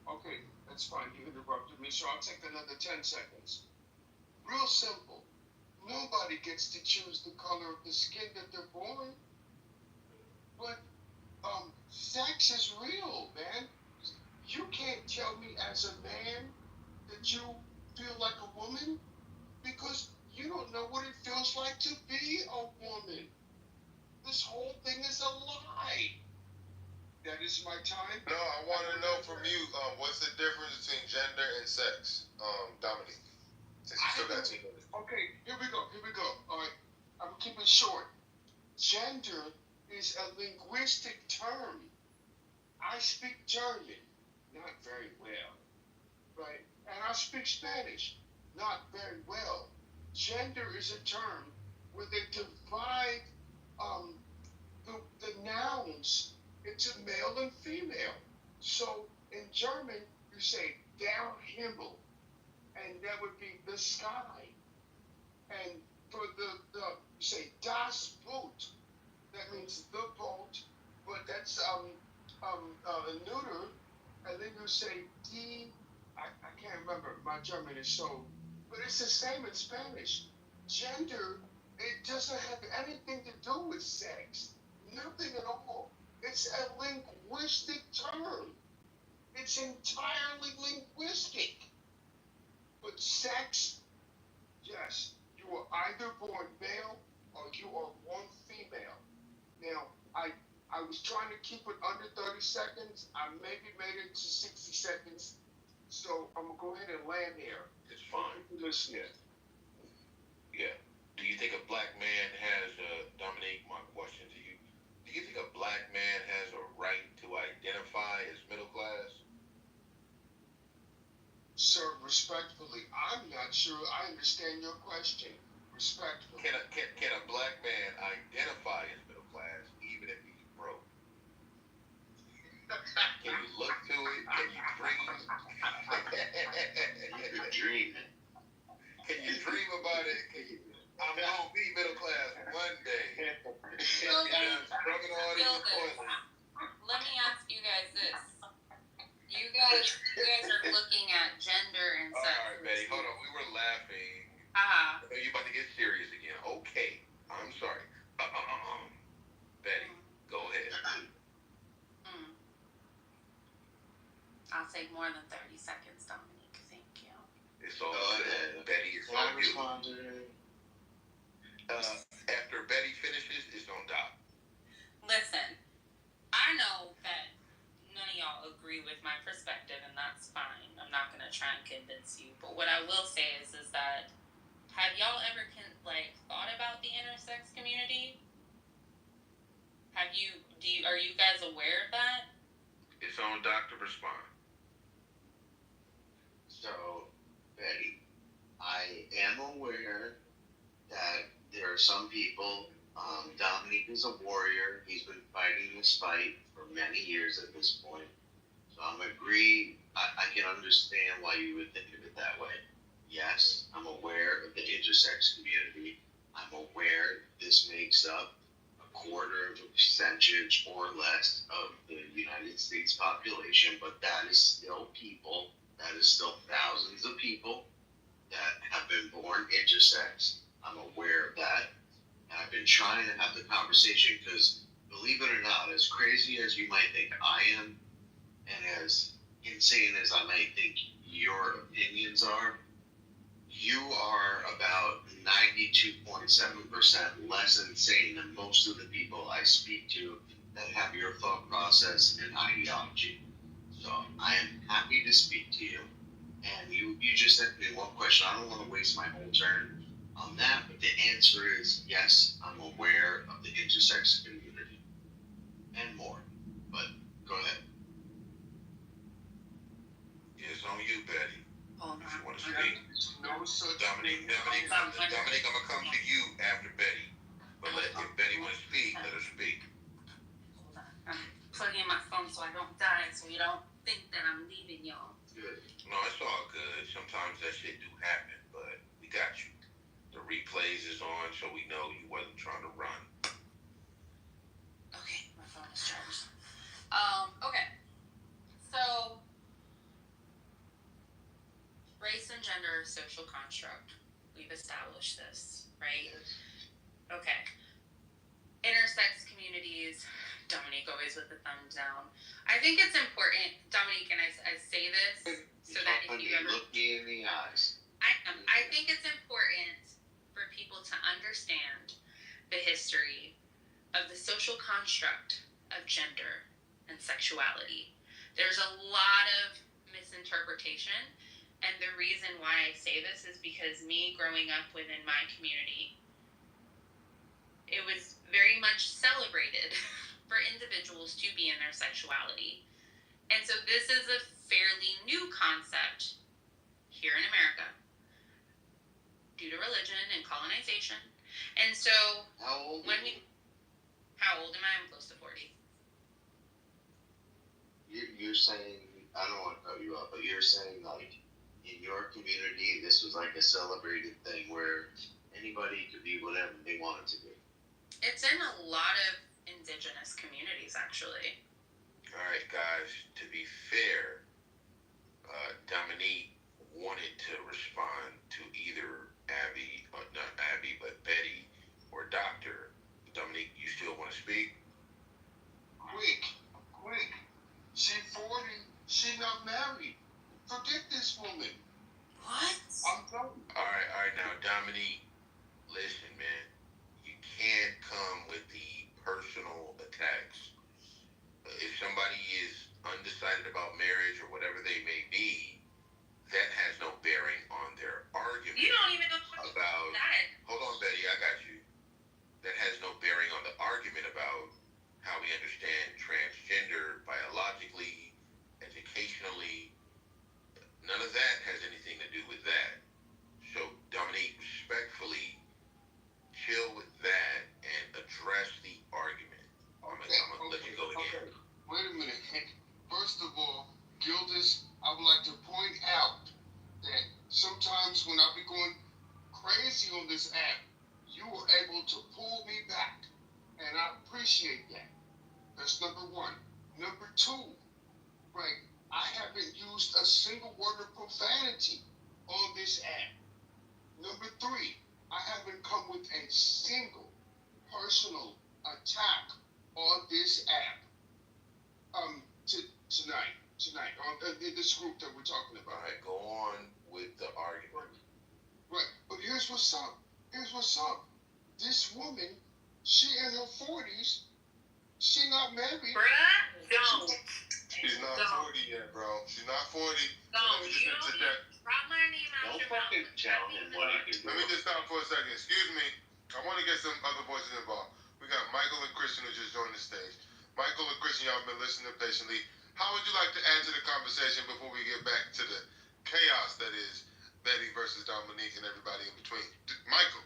Okay, that's fine. You interrupted me, so I'll take another 10 seconds. Real simple. Nobody gets to choose the color of the skin that they're born. But sex is real, man. You can't tell me as a man that you feel like a woman because you don't know what it feels like to be a woman. This whole thing is a lie. That is my time. No, I want to know from you, what's the difference between gender and sex, Dominique? Since you still got 2 minutes. Okay, here we go. All right, I'm keeping it short. Gender is a linguistic term. I speak German, not very well, right? And I speak Spanish, not very well. Gender is a term where they divide the nouns into male and female. So in German, you say der Himmel, and that would be the sky. And for the you say das Boot, that means the boat, but that's a neuter. And then you say I can't remember, my German is so, but it's the same in Spanish. Gender, it doesn't have anything to do with sex, nothing at all. It's a linguistic term. It's entirely linguistic. But sex, yes, you are either born male or you are born female. Now, I was trying to keep it under 30 seconds. I maybe made it to 60 seconds. So I'm going to go ahead and land here. It's fine. Listen. Yeah. Do you think a black man has, Dominique, my question to you, do you think a black man has a right to identify as middle class? Sir, respectfully, I'm not sure I understand your question. Respectfully. Can a black man identify as middle class even if he's broke? Can you look to it? Can you dream? You're dreaming. Can you dream about it? I'm gonna be middle class one day. Let me ask you guys this. You guys are looking at gender and sex. All right, Betty, hold on. We were laughing. Uh-huh. I know you're about to get serious again. Okay, I'm sorry. Betty, go ahead. I'll take more than 30 seconds, Dominique. Thank you. It's all good. Betty, it's all good. After Betty finishes, it's on Doc. Listen, I know that none of y'all agree with my perspective, and that's fine. I'm not going to try and convince you. But what I will say is that have y'all ever thought about the intersex community? Are you guys aware of that? It's on Doc to respond. So, Betty, I am aware that there are some people, Dominique is a warrior. He's been fighting this fight for many years at this point. So I'm agree. I can understand why you would think of it that way. Yes, I'm aware of the intersex community. I'm aware this makes up a quarter of a percentage or less of the United States population, but that is still people. That is still thousands of people that have been born intersex. I'm aware of that. And I've been trying to have the conversation because, believe it or not, as crazy as you might think I am, and as insane as I might think your opinions are, you are about 92.7% less insane than most of the people I speak to that have your thought process and ideology. So I am happy to speak to you. And you just sent me one question. I don't want to waste my whole turn on that, but the answer is yes, I'm aware of the intersex community and more. But go ahead. It's on you, Betty. Oh, if you want to speak. Dominique, I'm gonna come to you after Betty. But if Betty wants to speak, let her speak. Hold on. I'm plugging in my phone so I don't die, so you don't think that I'm leaving y'all. Good. No, it's all good. Sometimes that shit do happen, but we got you. The replays is on, so we know you wasn't trying to run. Okay, my phone is charged. Okay. So, race and gender are social construct. We've established this, right? Okay. Intersex communities, Dominique always with the thumbs down. I think it's important, Dominique, and I say this so that if you ever look me in the eyes. I think it's important for people to understand the history of the social construct of gender and sexuality. There's a lot of misinterpretation, and the reason why I say this is because me growing up within my community, it was very much celebrated for individuals to be in their sexuality. And so this is a fairly new concept here in America due to religion and colonization. And so how old am I? I'm close to 40. You're saying, I don't want to cut you off, but you're saying like in your community this was like a celebrated thing where anybody could be whatever they wanted to be. It's in a lot of indigenous communities, actually. All right, guys, to be fair, Dominique wanted to respond to either Abby, or not Abby, but Betty or Doctor. Dominique, you still want to speak? Quick. She 40, she not married. Forget this woman. What? I'm done. All right, now, Dominique, listen, man. You can't come with the personal attacks. If somebody is undecided about marriage or whatever they may be, that has no bearing on their argument. You don't even know about that. Hold on, Betty, I got you. That has no bearing on the argument about how we understand transgender biologically, educationally. None of that has anything to do with that. So, Dominique, respectfully, chill with that and address the argument. I'm gonna let you go again. Okay. Wait a minute. First of all, Gildas, I would like to point out that sometimes when I be going crazy on this app, you were able to pull me back, and I appreciate that. That's number one. Number two, right, I haven't used a single word of profanity on this app. Number three, I haven't come with a single personal attack on this app. Tonight, in this group that we're talking about. All right, go on with the argument. Right, but here's what's up. This woman, she in her 40s, she not married. Bruh, don't. She's not 40 yet, bro. She's not 40. Don't. You don't drop my name out your mouth. Let me just stop for a second. Excuse me. I want to get some other voices involved. We got Michael and Christian who just joined the stage. Michael and Christian, y'all have been listening patiently. How would you like to add to the conversation before we get back to the chaos that is Betty versus Dominique and everybody in between? Michael.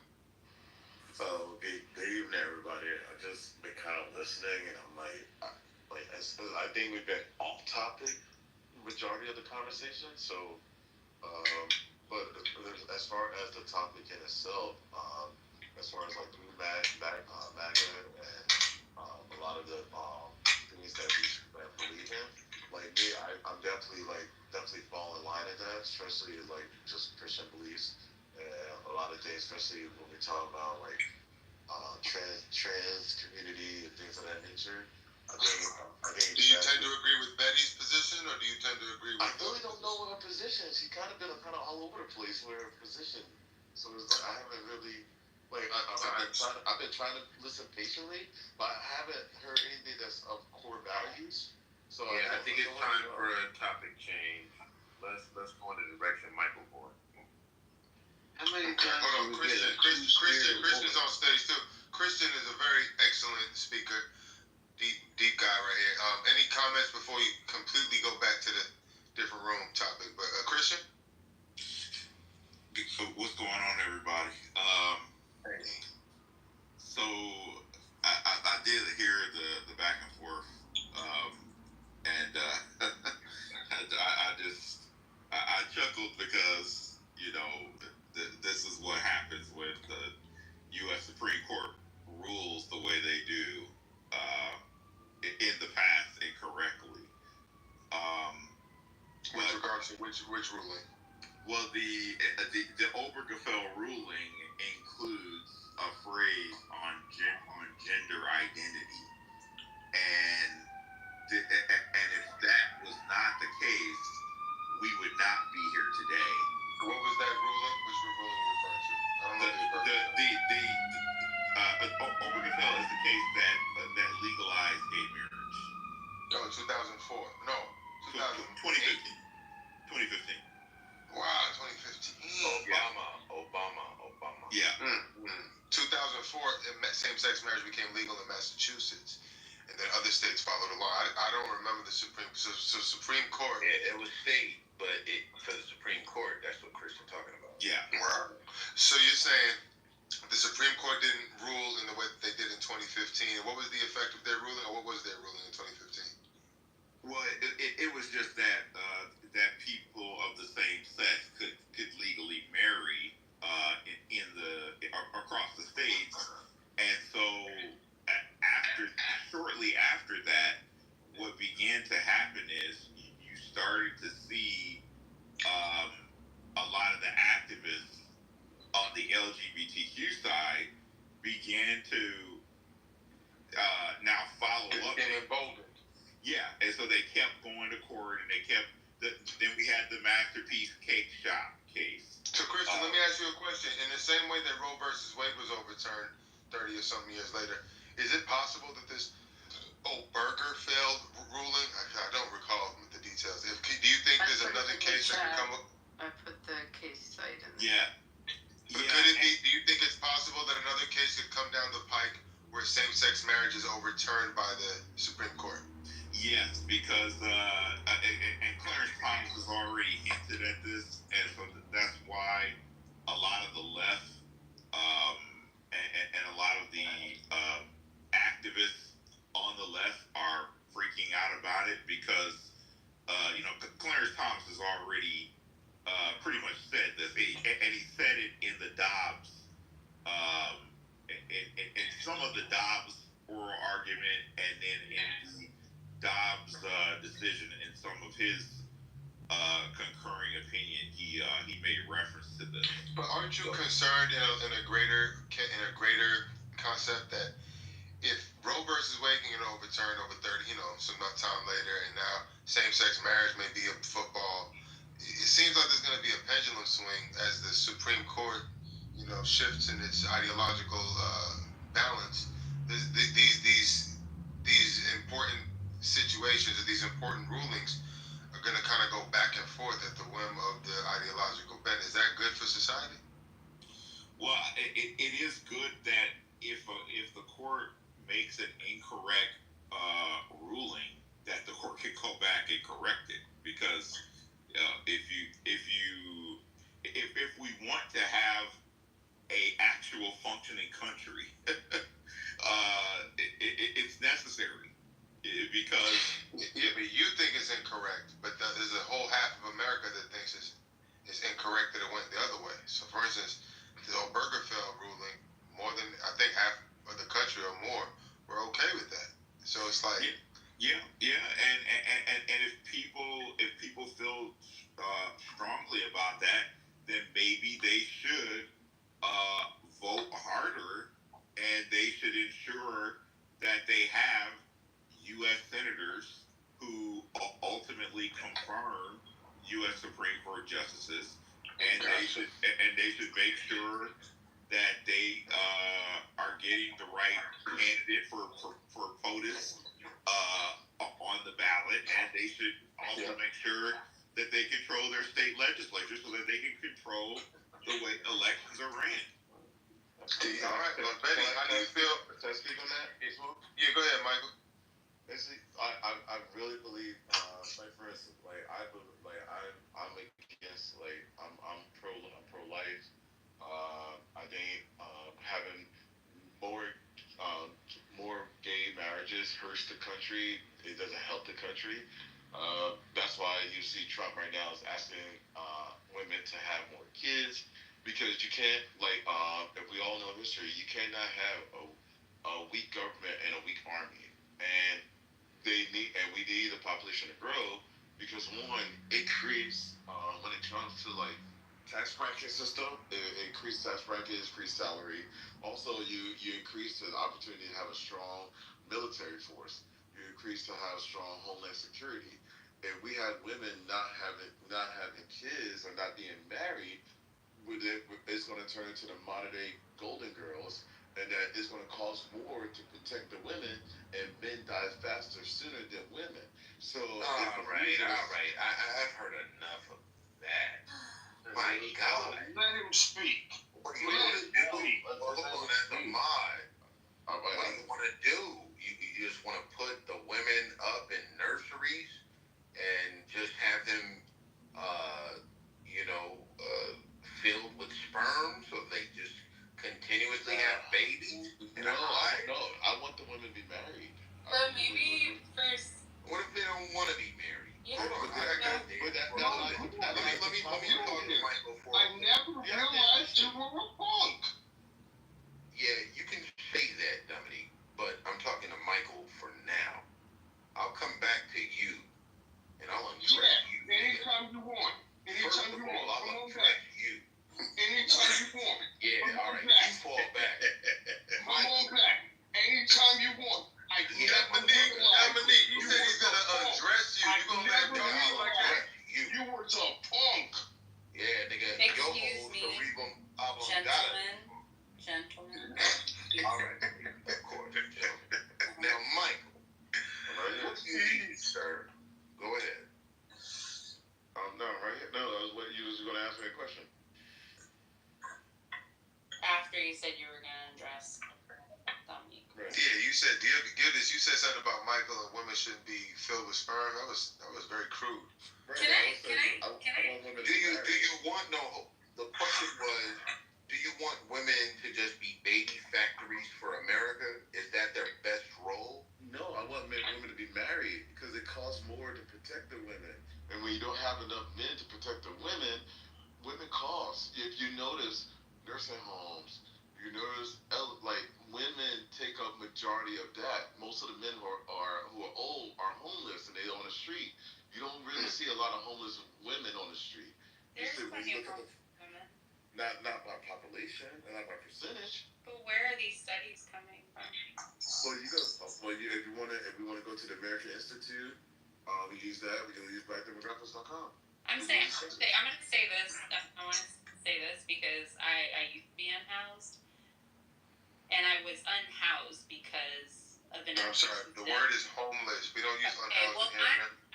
Good evening, everybody. I just been kind of listening, and I'm I think we've been off topic majority of the conversation. So, but as far as the topic in itself, as far as like blue MAGA, and a lot of the things that we believe in, like me, I'm definitely fall in line in that, especially like just Christian beliefs, and a lot of things, especially when we talk about like trans community and things of that nature. I think. Do you tend to agree with Betty's position, or do you tend to agree with? I really don't know what her position is. She's kind of been all over the place with her position. So it's like I haven't really I've been trying to listen patiently, but I haven't heard anything that's of core values. So yeah, I think it's time for a topic change. Let's go in the direction Michael going. How many times? Hold on, Christian's on stage too. Christian is a very excellent speaker, deep guy right here. Any comments before you completely go back to the different room topic? But Christian, what's going on, everybody? So I did hear the back and forth, and I chuckled because this is what happens when the U.S. Supreme Court rules the way they do in the past incorrectly. with regards to which ruling? Well, the Obergefell ruling includes a phrase on gender identity, and if that was not the case, we would not be here today. What was that ruling? Which ruling you referring to? I don't know. Obergefell is the case that legalized gay marriage. No, 2004. No, 2015. 2015. Wow, 2015. Obama. Yeah. 2004, same-sex marriage became legal in Massachusetts, and then other states followed along. I don't remember the Supreme. So Supreme Court. It was state, but for the Supreme Court, that's what Christian's talking about. Yeah. Right. So you're saying the Supreme Court didn't rule in the way that they did in 2015. What was the effect of their ruling, or what was their ruling in 2015? Well, it was just that people of the same sex could legally marry across the states, and so shortly after that, what began to happen is you started to see a lot of the activists on the LGBTQ side began to now follow up. Getting emboldened. Yeah, and so they kept going to court, and then we had the Masterpiece Cake Shop case. So, Christian, let me ask you a question. In the same way that Roe versus Wade was overturned 30 or something years later, is it possible that this Obergefell ruling, I don't recall the details. Do you think there's another case that could come up? I put the case site in there. Yeah. But could it be, do you think it's possible that another case could come down the pike where same-sex marriage is overturned by the Supreme Court? Yes, because and Clarence Thomas has already hinted at this, and so that's why a lot of the left and a lot of the activists on the left are freaking out about it, because Clarence Thomas has already pretty much said this, and he said it in the Dobbs, in some of the Dobbs oral argument, and then in the Dobbs decision, in some of his concurring opinion, he made reference to this. But aren't you concerned in a greater concept that if Roe versus Wade can get overturned over 30, some time later, and now same-sex marriage may be a football, it seems like there's going to be a pendulum swing as the Supreme Court, shifts in its ideological balance. These important situations, or these important rulings, are going to kind of go back and forth at the whim of the ideological bent. Is that good for society? Well, it is good that if the court makes an incorrect ruling, that the court can go back and correct it, because if we want to have a actual functioning country, it's necessary because Yeah, but you think it's incorrect, but there's a whole half of America that thinks it's incorrect that it went the other way. So, for instance, the Obergefell ruling, more than I think half of the country or more were okay with that. So it's like, yeah, and if people feel strongly about that, then maybe they should vote harder, and they should ensure that they have U.S. senators who ultimately confirm U.S. Supreme Court justices, and they should make sure that they are getting the right candidate for POTUS on the ballot, and they should also make sure that they control their state legislature so that they can control the way elections are ran. all right, well, Betty, how do you feel? Can I speak on that? Yeah, go ahead, Michael. Basically, I really believe, like for instance, I'm against, I'm pro life. I think having more gay marriages hurts the country. It doesn't help the country. That's why you see Trump right now is asking women to have more kids, because you can't, if we all know history, you cannot have a weak government and a weak army, and we need the population to grow, because one, it creates when it comes to tax bracket system, it increased tax brackets, increased salary. Also, you increase the opportunity to have a strong military force. You increase to have strong homeland security. If we had women not having kids or not being married, it's going to turn into the modern day Golden Girls, and that is going to cost more to protect the women, and men die faster sooner than women. So all right. I've heard enough of that. My God. Let him speak. What do you want to do? That's a mod. What do you want to do? You just want to put the women up in nurseries and just have them, filled with sperm, so they just continuously have babies? No, I want the women to be married. But maybe first. What if they don't want to be married? Yeah. Hold on. Let me talk to Michael for I never realized you were a punk. Yeah, you can say that, Dominique, but I'm talking to Michael for now. I'll come back to you, and I'll undress you. Anytime you want. Anytime you want. I'll undress you. Anytime you want. Yeah, all right. You fall back. Come on back. Anytime you want. Dominique, you said he's gonna undress you. You gonna let him talk to you like that? You were a punk. Yeah, nigga. Excuse me, gentlemen. All right. Of course. Now, Michael. What do you need, sir? Go ahead. No, right? No, that was what you was going to ask me a question. After you said you were going to address Dominique. Right. Yeah, you said you said something about Michael and women shouldn't be filled with sperm. That was very crude. Right. Can I? Do you want the question was, do you want women to just be baby factories for America? Is that their best role? No, I want women to be married, because it costs more to protect the women. And when you don't have enough men to protect the women cost. If you notice, nursing homes, you notice women take up majority of that. Most of the men who are old are homeless, and they're on the street. You don't really see a lot of homeless women on the street. There's plenty of homeless women. Not by population, not by percentage. But where are these studies coming from? If we want to go to the American Institute, we use that. We can use blackdemographics.com. I'm going to say this. I want to say this because I used to be unhoused, and I was unhoused because of an. I'm sorry. The word is homeless. We don't use unhoused. Well,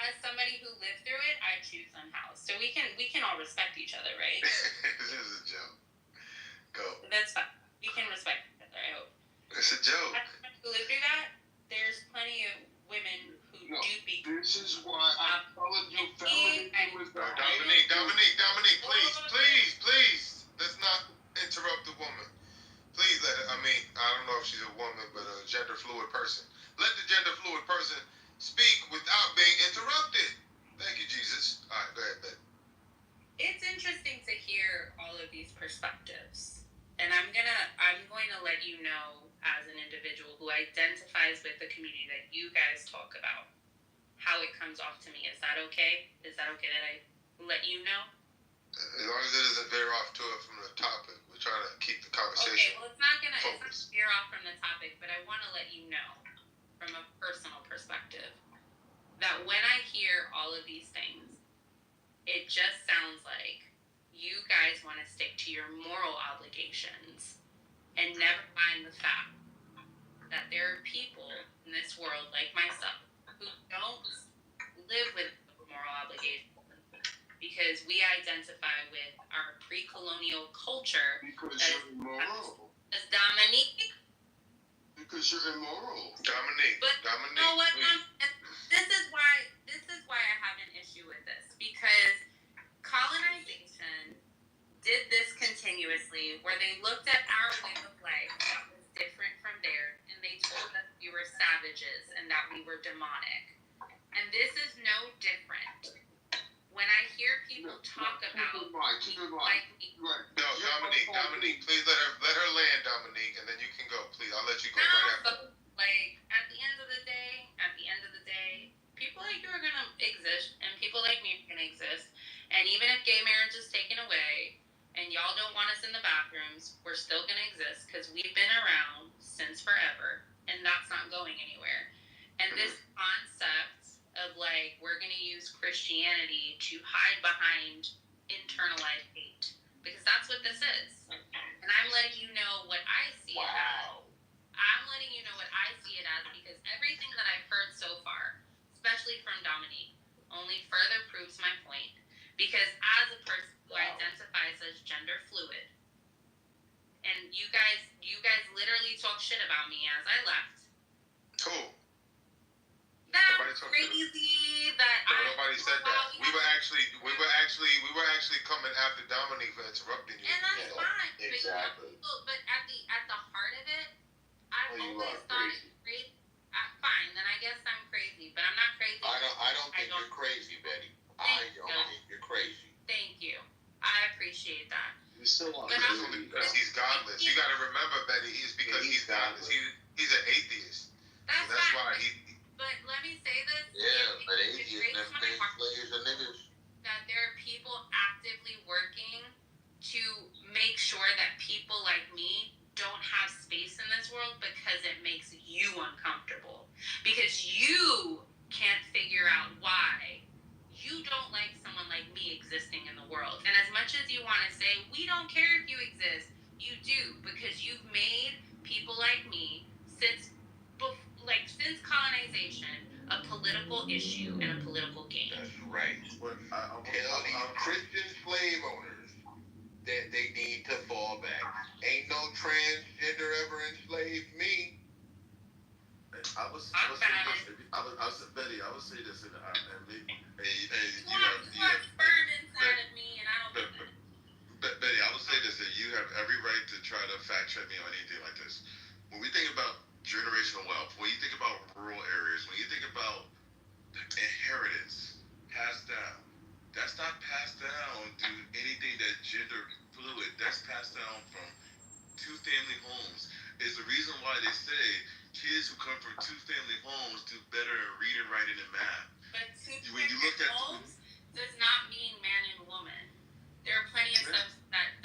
as somebody who lived through it, I choose unhoused. So we can all respect each other, right? This is a joke. Go. That's fine. We can respect each other, I hope. It's a joke. As somebody who lived through that, there's plenty of women who do be. This is why I'm telling you, feminism is the Dominique, please. Let's not interrupt the woman. Please let fluid person. Let the gender fluid person speak without being interrupted. Thank you, Jesus. All right, go ahead, Ben. It's interesting to hear all of these perspectives. And I'm going to let you know, as an individual who identifies with the community that you guys talk about, how it comes off to me. Is that okay? Is that okay that I let you know? As long as it doesn't veer off to it from the topic, we're trying to keep the conversation. Okay, well, it's not gonna veer off from the topic, but I want to let you know, from a personal perspective, that when I hear all of these things, it just sounds like you guys want to stick to your moral obligations and never mind the fact that there are people in this world like myself who don't live with moral obligations because we identify with our pre-colonial culture. Because you're immoral. As Dominique. Because you're immoral. Dominique. You know what? This is why I have an issue with this, because colonization did this continuously, where they looked at our way of life that was different from theirs, and they told us we were savages and that we were demonic. And this is no different. When I hear people talk about keep it right. No, Dominique, please let her land, Dominique, and then you can go. Please, I'll let you go right after. Like, at the end of the day, people like you are gonna exist, and people like me are gonna exist. And even if gay marriage is taken away, and y'all don't want us in the bathrooms, we're still gonna exist because we've been around since forever, and that's not going anywhere. And this concept of like, we're going to use Christianity to hide behind internalized hate, because that's what this is. And I'm letting you know what I see it as. I'm letting you know what I see it as, because everything that I've heard so far, especially from Dominique, only further proves my point. Because as a person who identifies as gender fluid, and you guys literally talk shit about me as I left. Cool. That's crazy. Nobody said that. We were actually coming after Dominique for interrupting you. And that's fine. Exactly. But at the heart of it, I've always thought it's crazy. Fine, then I guess I'm crazy, but I'm not crazy. I don't think you're crazy, Betty. I don't think you're crazy. Thank you. I appreciate that. You still want That's only because he's godless. You got to remember, Betty, he's godless. He's an atheist. That's why he. But let me say this. Yeah, but atheists never made slaves or niggas. That there are people actively working to make sure that people like me don't have space in this world because it makes you uncomfortable. Because you can't figure out why you don't like someone like me existing in the world. And as much as you want to say, we don't care if you exist, you do, because you've made people like me since colonization a political issue and a political game. That's right. Tell these Christian slave owners that they need to fall back. Ain't no transgender ever enslaved me. I would say this, and sperm inside of me, and I don't. Betty, I would say this, that you have every right to try to fact check me on anything like this. When we think about generational wealth, when you think about rural areas, when you think about inheritance passed down, that's not passed down to anything that gender fluid. That's passed down from two-family homes. Is the reason why they say kids who come from two-family homes do better in reading, writing, and math. But two-family homes does not mean man and woman. There are plenty of stuff that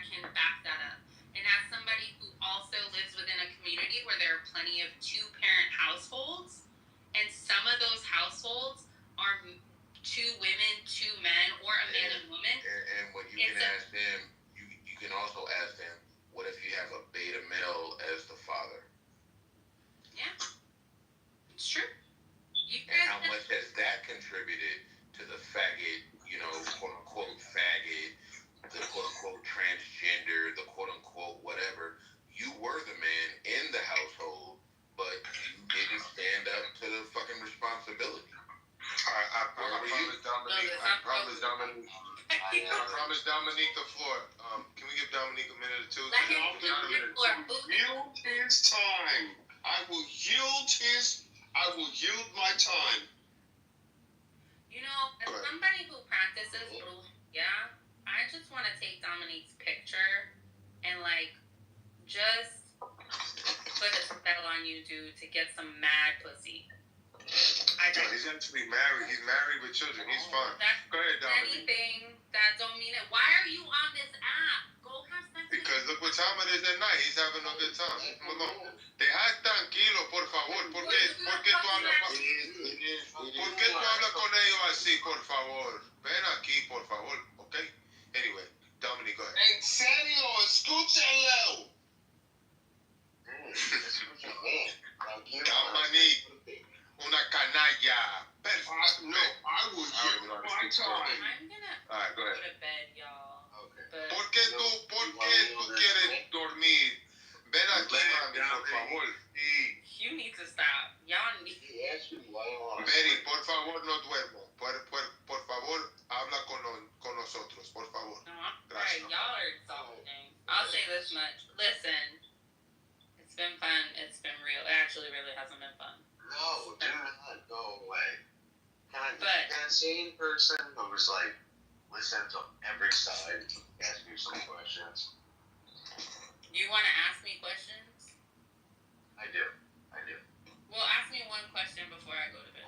can back that up. And as somebody who also lives within a community where there are plenty of two-parent households, and some of those households are two women, two men, or a man and woman. And what you can ask them, you can also ask them, what if you have a beta male as the father? Yeah, it's true. And how much has that contributed to the faggot, quote-unquote faggot, the quote-unquote transgender, the quote-unquote whatever? You were the man in the household, but you didn't stand up to the fucking responsibility. I promise Dominique the floor. Can we give Dominique a minute or two? Yield his time. I I will yield my time. You know, as somebody who practices yeah, I just want to take Dominique's picture and like just put a spell on you, dude, to get some mad pussy. He's actually married. He's married with children. He's fine. Go ahead, Dominique. Anything that don't mean it. Why are you on this app? Go have sex. Because look what time it is at night. He's having a good time. Leave him alone. Deja tranquilo, por favor. ¿Por qué tú hablas con ellos así, por favor? Ven aquí, por favor. Okay? Anyway, Dominique, go ahead. En serio, escúchalo. Dominique, una canalla. No, I will yield my time. I'm gonna go ahead. go to bed, y'all. Okay. But ¿Por qué tú quieres dormir? Ven aquí, mami, por favor. you need to stop. Y'all need. Mary, por favor, no duermo. Por favor, habla con nosotros, por favor. No, I'm Gracias. sorry. Y'all are exhausting. I'll say this much. Listen, it's been fun. It's been real. It actually really hasn't been fun. No, do not go away. Can I see in person who's like, listen to every side, ask you some questions? You want to ask me questions? I do. Well, ask me one question before I go to bed.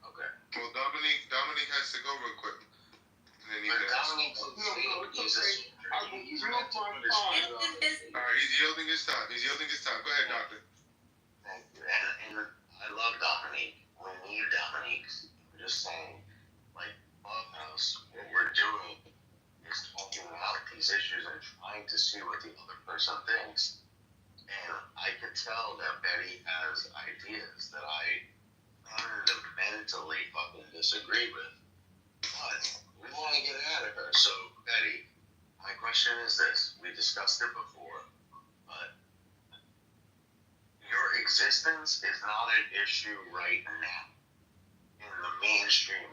Okay. Well, Dominique has to go real quick. And then he can ask. I will yield my time. All right, he's yielding his time. Go ahead, doctor. Thank you. And I love Dominique. We need Dominique. I'm just saying, like, Clubhouse, what we're doing is talking about these issues and trying to see what the other person thinks. And I could tell that Betty has ideas that I fundamentally fucking disagree with. But we want to get at her. So, Betty, my question is this. We discussed it before, but your existence is not an issue right now in the mainstream,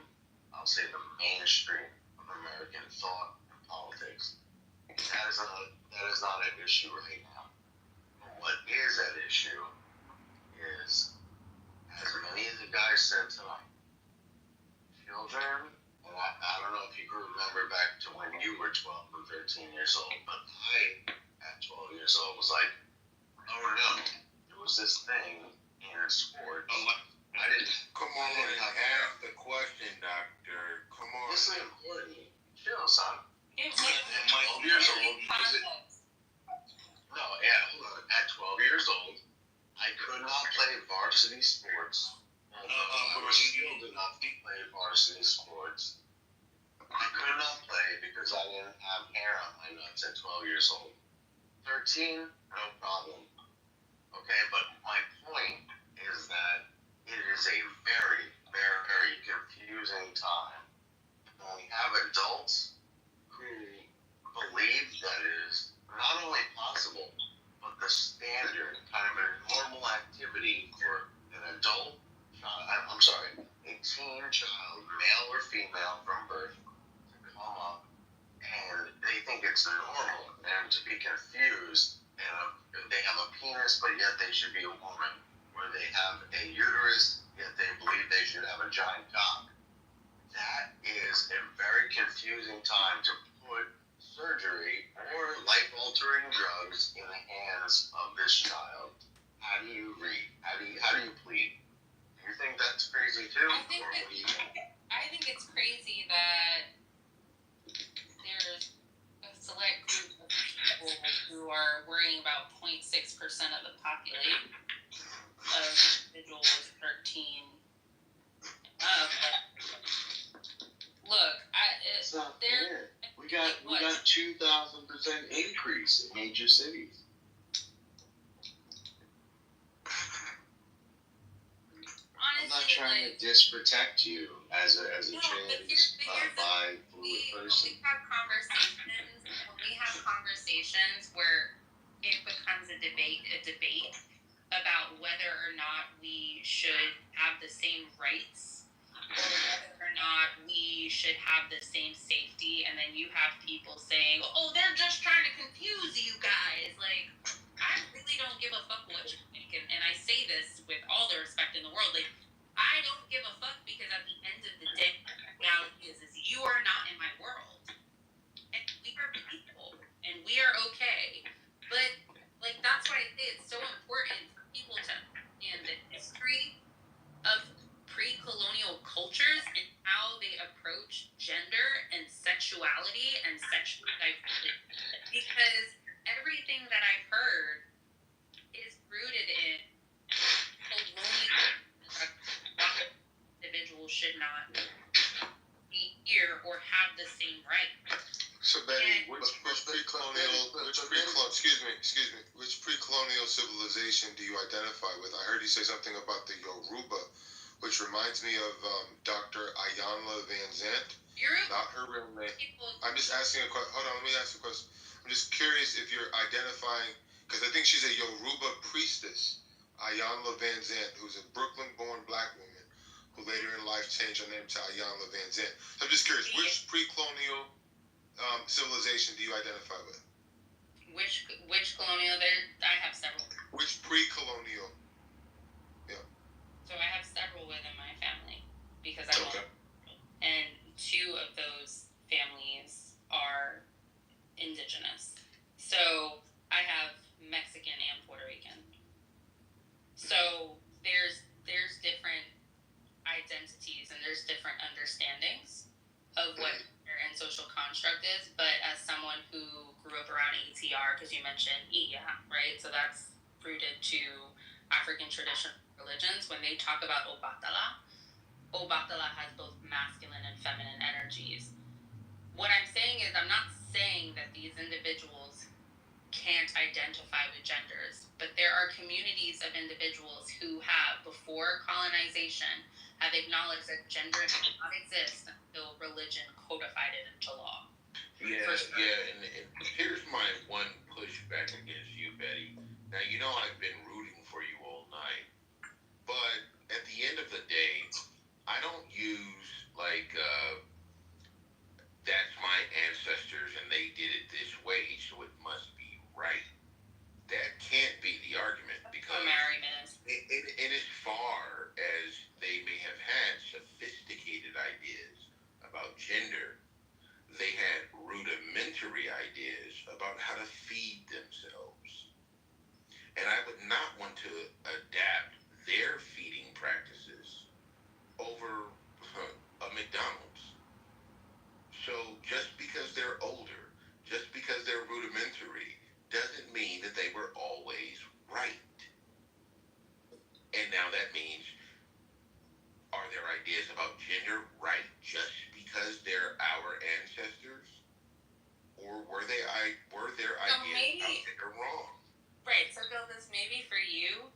I'll say the mainstream of American thought and politics. That is not an issue right now. But what is at issue is, as many of the guys said tonight, children, and I don't know if you can remember back to when you were 12 or 13 years old, but I, at 12 years old, was like, oh no, there was this thing in sport. I didn't. Come on and ask the question, doctor. Come on. This is important. Chill, son. It At 12 years old, hold on. At 12 years old, I could not play varsity sports. I was skilled enough to play varsity sports. I could not play because I didn't have hair on my nuts at 12 years old. 13, no problem. Okay, but my point is that it is a very, very, very confusing time. When we have adults who believe that is not only possible, but the standard, kind of a normal activity for an adult child, a teen child, male or female from birth, to come up, and they think it's normal for them to be confused, and they have a penis, but yet they should be a woman, where they have a uterus, yet they believe they should have a giant cock. That is a very confusing time to put surgery or life-altering drugs in the hands of this child. How do you read? How do you plead? Do you think that's crazy too? I think it's crazy that there's a select group of people who are worrying about 0.6% of the population of individuals 13 up. Look, it's not fair. We got 2,000% increase in major cities. Honestly, I'm not trying to disprotect you as a trans bi fluid person. When we have conversations where it becomes a debate about whether or not we should have the same rights or whether or not we should have the same safety, and then you have people saying, oh, they're just trying to confuse you guys. Like, I really don't give a fuck what you're thinking, and I because everything that I've heard is rooted in individuals should not be here or have the same right. So Betty, which pre-colonial civilization do you identify with? I heard you say something about the Yoruba, which reminds me of Dr. Ayanla Van Zandt. Not her real name. I'm just asking a question. Hold on, let me ask you a question. I'm just curious if you're identifying, because I think she's a Yoruba priestess, Ayanla Van Zandt, who's a Brooklyn-born black woman who later in life changed her name to Ayanla Van Zandt. So I'm just curious, which pre-colonial civilization do you identify with? Which colonial? I have several. Which pre-colonial? Yeah. So I have several within my family because I'm and two of those families are indigenous. So I have Mexican and Puerto Rican. So there's different identities and there's different understandings of what gender and social construct is. But as someone who grew up around ATR, because you mentioned Iya, right? So that's rooted to African traditional religions. When they talk about Obatala has both masculine and feminine energies. What I'm saying is, I'm not saying that these individuals can't identify with genders, but there are communities of individuals who have, before colonization, have acknowledged that gender did not exist until religion codified it into law. Yeah, and here's my one pushback against you, Betty. Now, you know I've been rooting for you all night, but at the end of the day, I don't use, that's my ancestors and they did it this way, so it must be right. That can't be the argument, because in as far as they may have had sophisticated ideas about gender, they had rudimentary ideas about how to feed themselves. And I would not want to adapt their feeding practices over a McDonald's. So just because they're older, just because they're rudimentary, doesn't mean that they were always right. And now that means, are their ideas about gender right just because they're our ancestors? Or were their ideas out there wrong? Right, so Gildas, maybe for you,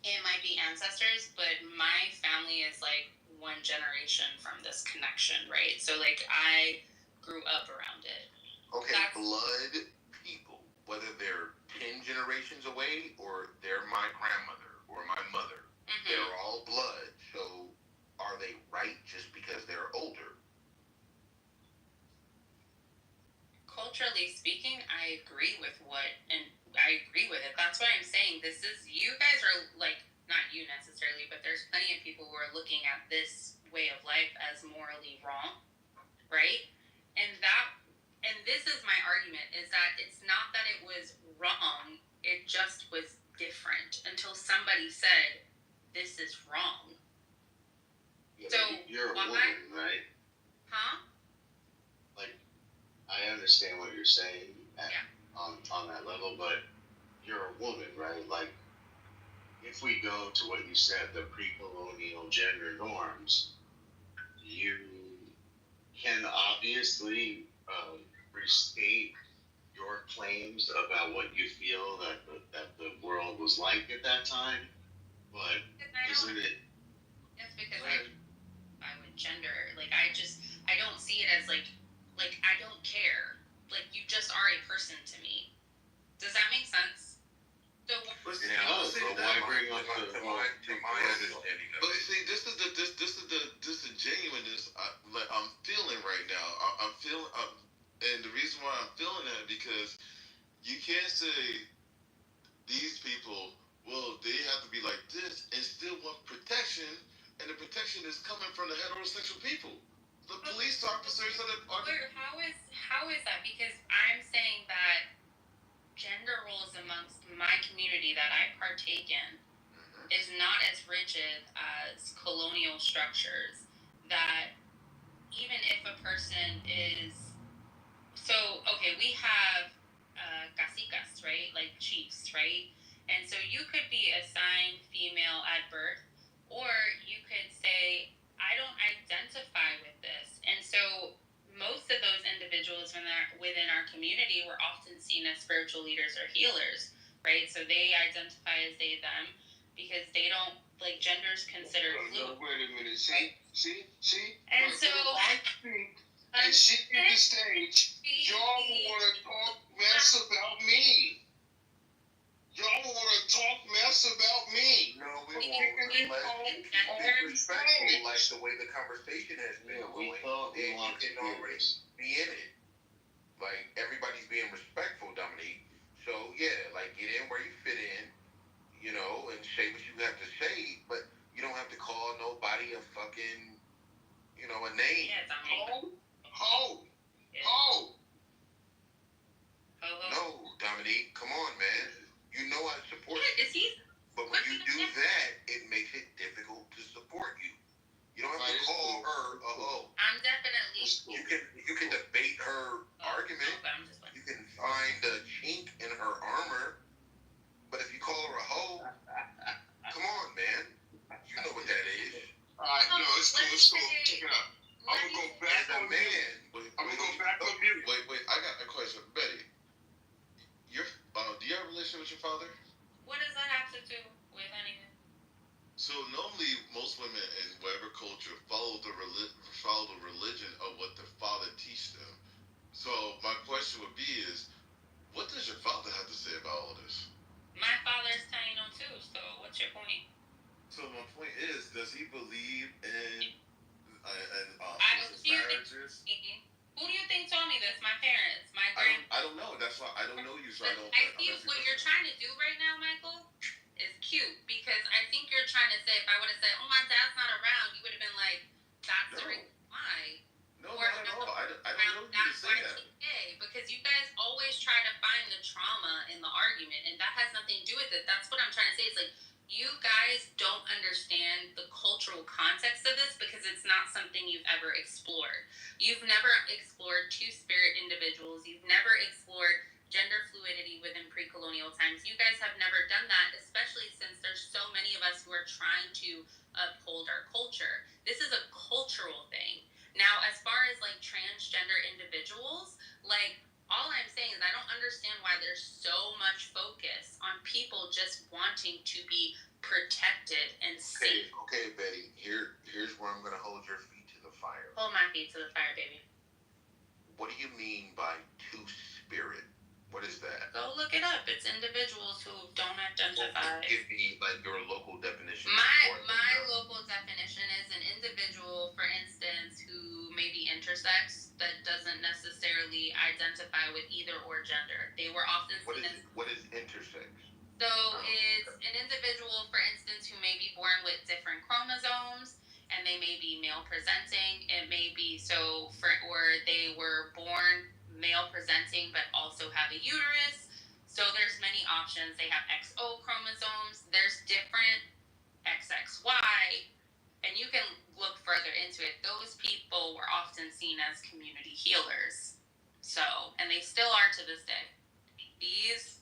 it might be ancestors, but my family is like one generation from this connection, right? So I grew up around it. Okay, blood people, whether they're 10 generations away or they're my grandmother or my mother, they're all blood. So are they right just because they're older? Culturally speaking, I agree with it. That's why I'm saying you guys are not you necessarily, but there's plenty of people who are looking at this way of life as morally wrong, right? And this is my argument, is that it's not that it was wrong, it just was different until somebody said, this is wrong. Yeah, so you're a woman, right? Huh? I understand what you're saying on that level, but you're a woman, right? If we go to what you said, the pre-colonial gender norms, you can obviously restate your claims about what you feel that the world was like at that time, but isn't it? That's because I would gender. I don't see it as I don't care. You just are a person to me. Does that make sense? So why bring up to my understanding of it? But see, this is the genuineness I'm feeling right now. I'm feeling, and the reason why I'm feeling that, because you can't say these people, well, they have to be like this and still want protection, and the protection is coming from the heterosexual people. The police officers are how is that? Because I'm saying that gender roles amongst my community that I partake in is not as rigid as colonial structures. That even if a person is we have seen as spiritual leaders or healers, right? So they identify as they, them, because they don't, like, gender's considered fluid. No, wait a minute. See? And so, I think, and she did the stage, y'all want to talk mess about me. Y'all want to talk mess about me. No, we won't. Unless it's respectful, like the way the conversation has been going. Then you can already be in it. Like, everybody's being respectful, Dominique. So, yeah, like, get in where you fit in, you know, and say what you have to say, but you don't have to call nobody a fucking, you know, a name. Yeah, Dominique. Ho! No, Dominique, come on, man. You know I support you. Is he? But when you do that, it makes it difficult to support you. You don't have to call her a hoe. I'm definitely. You can debate her argument. You can find a chink in her armor. But if you call her a hoe, come on, man. You know what that is. Alright, no, it's cool. Check it out. I'm gonna go back on man. I'm gonna go back on mute. Wait, I got a question. Betty, do you have a relationship with your father? What does that have to do with anything? So normally, most women in whatever culture follow the religion of what their father teach them. So my question would be is, what does your father have to say about all this? My father's Taino too, so what's your point? So my point is, does he believe in marriages? Who do you think told me this? My parents, my I don't know. That's why I don't know you, so I don't. I see what you're trying to do right now, Michael, is cute, because I think you're trying to say, if I would have said, oh, my dad's not around, you would have been like, that's the reason why. No, not at all. I don't know you to say that. Because you guys always try to find the trauma in the argument, and that has nothing to do with it. That's what I'm trying to say. It's like, you guys don't understand the cultural context of this because it's not something you've ever explored. You've never explored two-spirit individuals. You've never explored gender fluidity within pre-colonial times. You guys have never done that, especially since there's so many of us who are trying to uphold our culture. This is a cultural thing. Now, as far as, like, transgender individuals, like, all I'm saying is I don't understand why there's so much focus on people just wanting to be protected and safe. Okay, Betty, here's where I'm going to hold your feet to the fire. Hold my feet to the fire, baby. What do you mean by two-spirit? What is that? Go look it up. It's individuals who don't identify. Give me, like, your local definition. My local definition is an individual, for instance, who may be intersex that doesn't necessarily identify with either or gender. They were often seen as... What is intersex? So it's an individual, for instance, who may be born with different chromosomes, and they may be male presenting. It may be or they were born male presenting but also have a uterus. So there's many options. They have XO chromosomes. There's different XXY, and you can look further into it. Those people were often seen as community healers. So, and they still are to this day.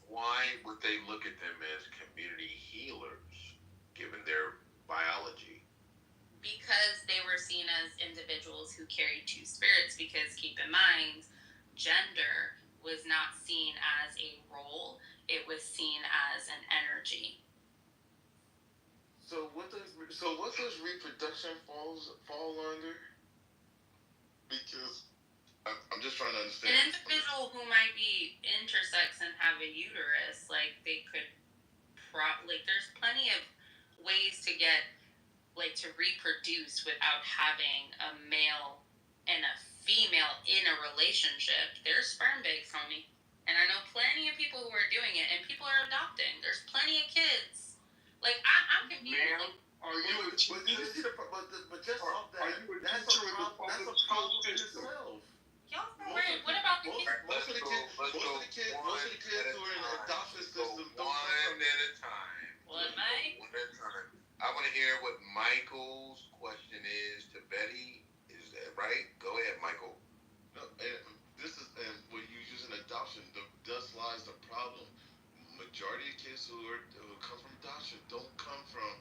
Why would they look at them as community healers, given their biology? Because they were seen as individuals who carried two spirits, because keep in mind, gender was not seen as a role, it was seen as an energy. So what does reproduction fall under? Because I'm just trying to understand. An individual who might be intersex and have a uterus, like, they could there's plenty of ways to get, like, to reproduce without having a male and a female in a relationship. There's sperm banks, homie. And I know plenty of people who are doing it, and people are adopting. There's plenty of kids. Like, I'm confused. Ma'am, are you a teacher? But just off that, that's a problem in itself. Y'all for real. What about the kids? Most of the kids who are in the adoption system don't one at a time. What, Mike? One at a time. I want to hear what Michael's question is to Betty. Is that right? Go ahead, Michael. No, and when you use an adoption, thus lies the problem. Majority of kids who come from adoption don't come from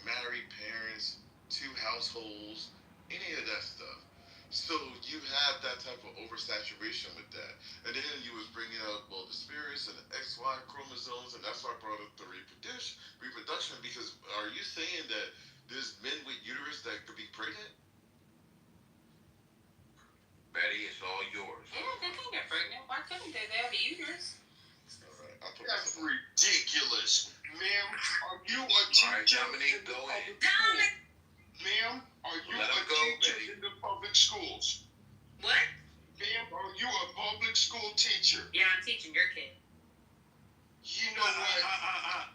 married parents, two households, any of that stuff. So you have that type of oversaturation with that. And then you was bringing up, well, the spirits and the XY chromosomes, and that's why I brought up the reproduction, because are you saying that there's men with uterus that could be pregnant? Betty, it's all yours. Yeah, they can get pregnant. Why couldn't they? They have a uterus. Alright, That's ridiculous. Ma'am, are you a teacher Dominique, in the go public ahead. school? Ma'am, are you Let a him go, teacher Betty. in the public schools? What? Ma'am, are you a public school teacher? Yeah, I'm teaching your kid. You know what?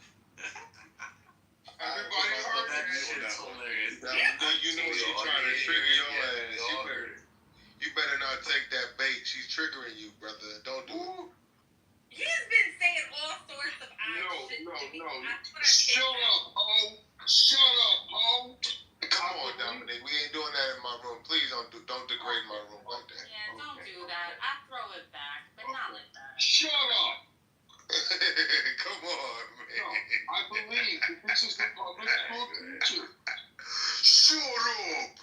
Everybody heard that. Shit's hilarious. You know she's trying to trigger your ass. You better not take that bait. She's triggering you, brother. Don't do it. He's been saying all sorts of odd shit. No. Shut up, ho. Shut up, ho. Come on, Dominic. We ain't doing that in my room. Please don't degrade my room like that. Yeah, don't do that. I throw it back, but not like that. Shut up. Come on, man. No, I believe that this is the public school teacher. Shut up.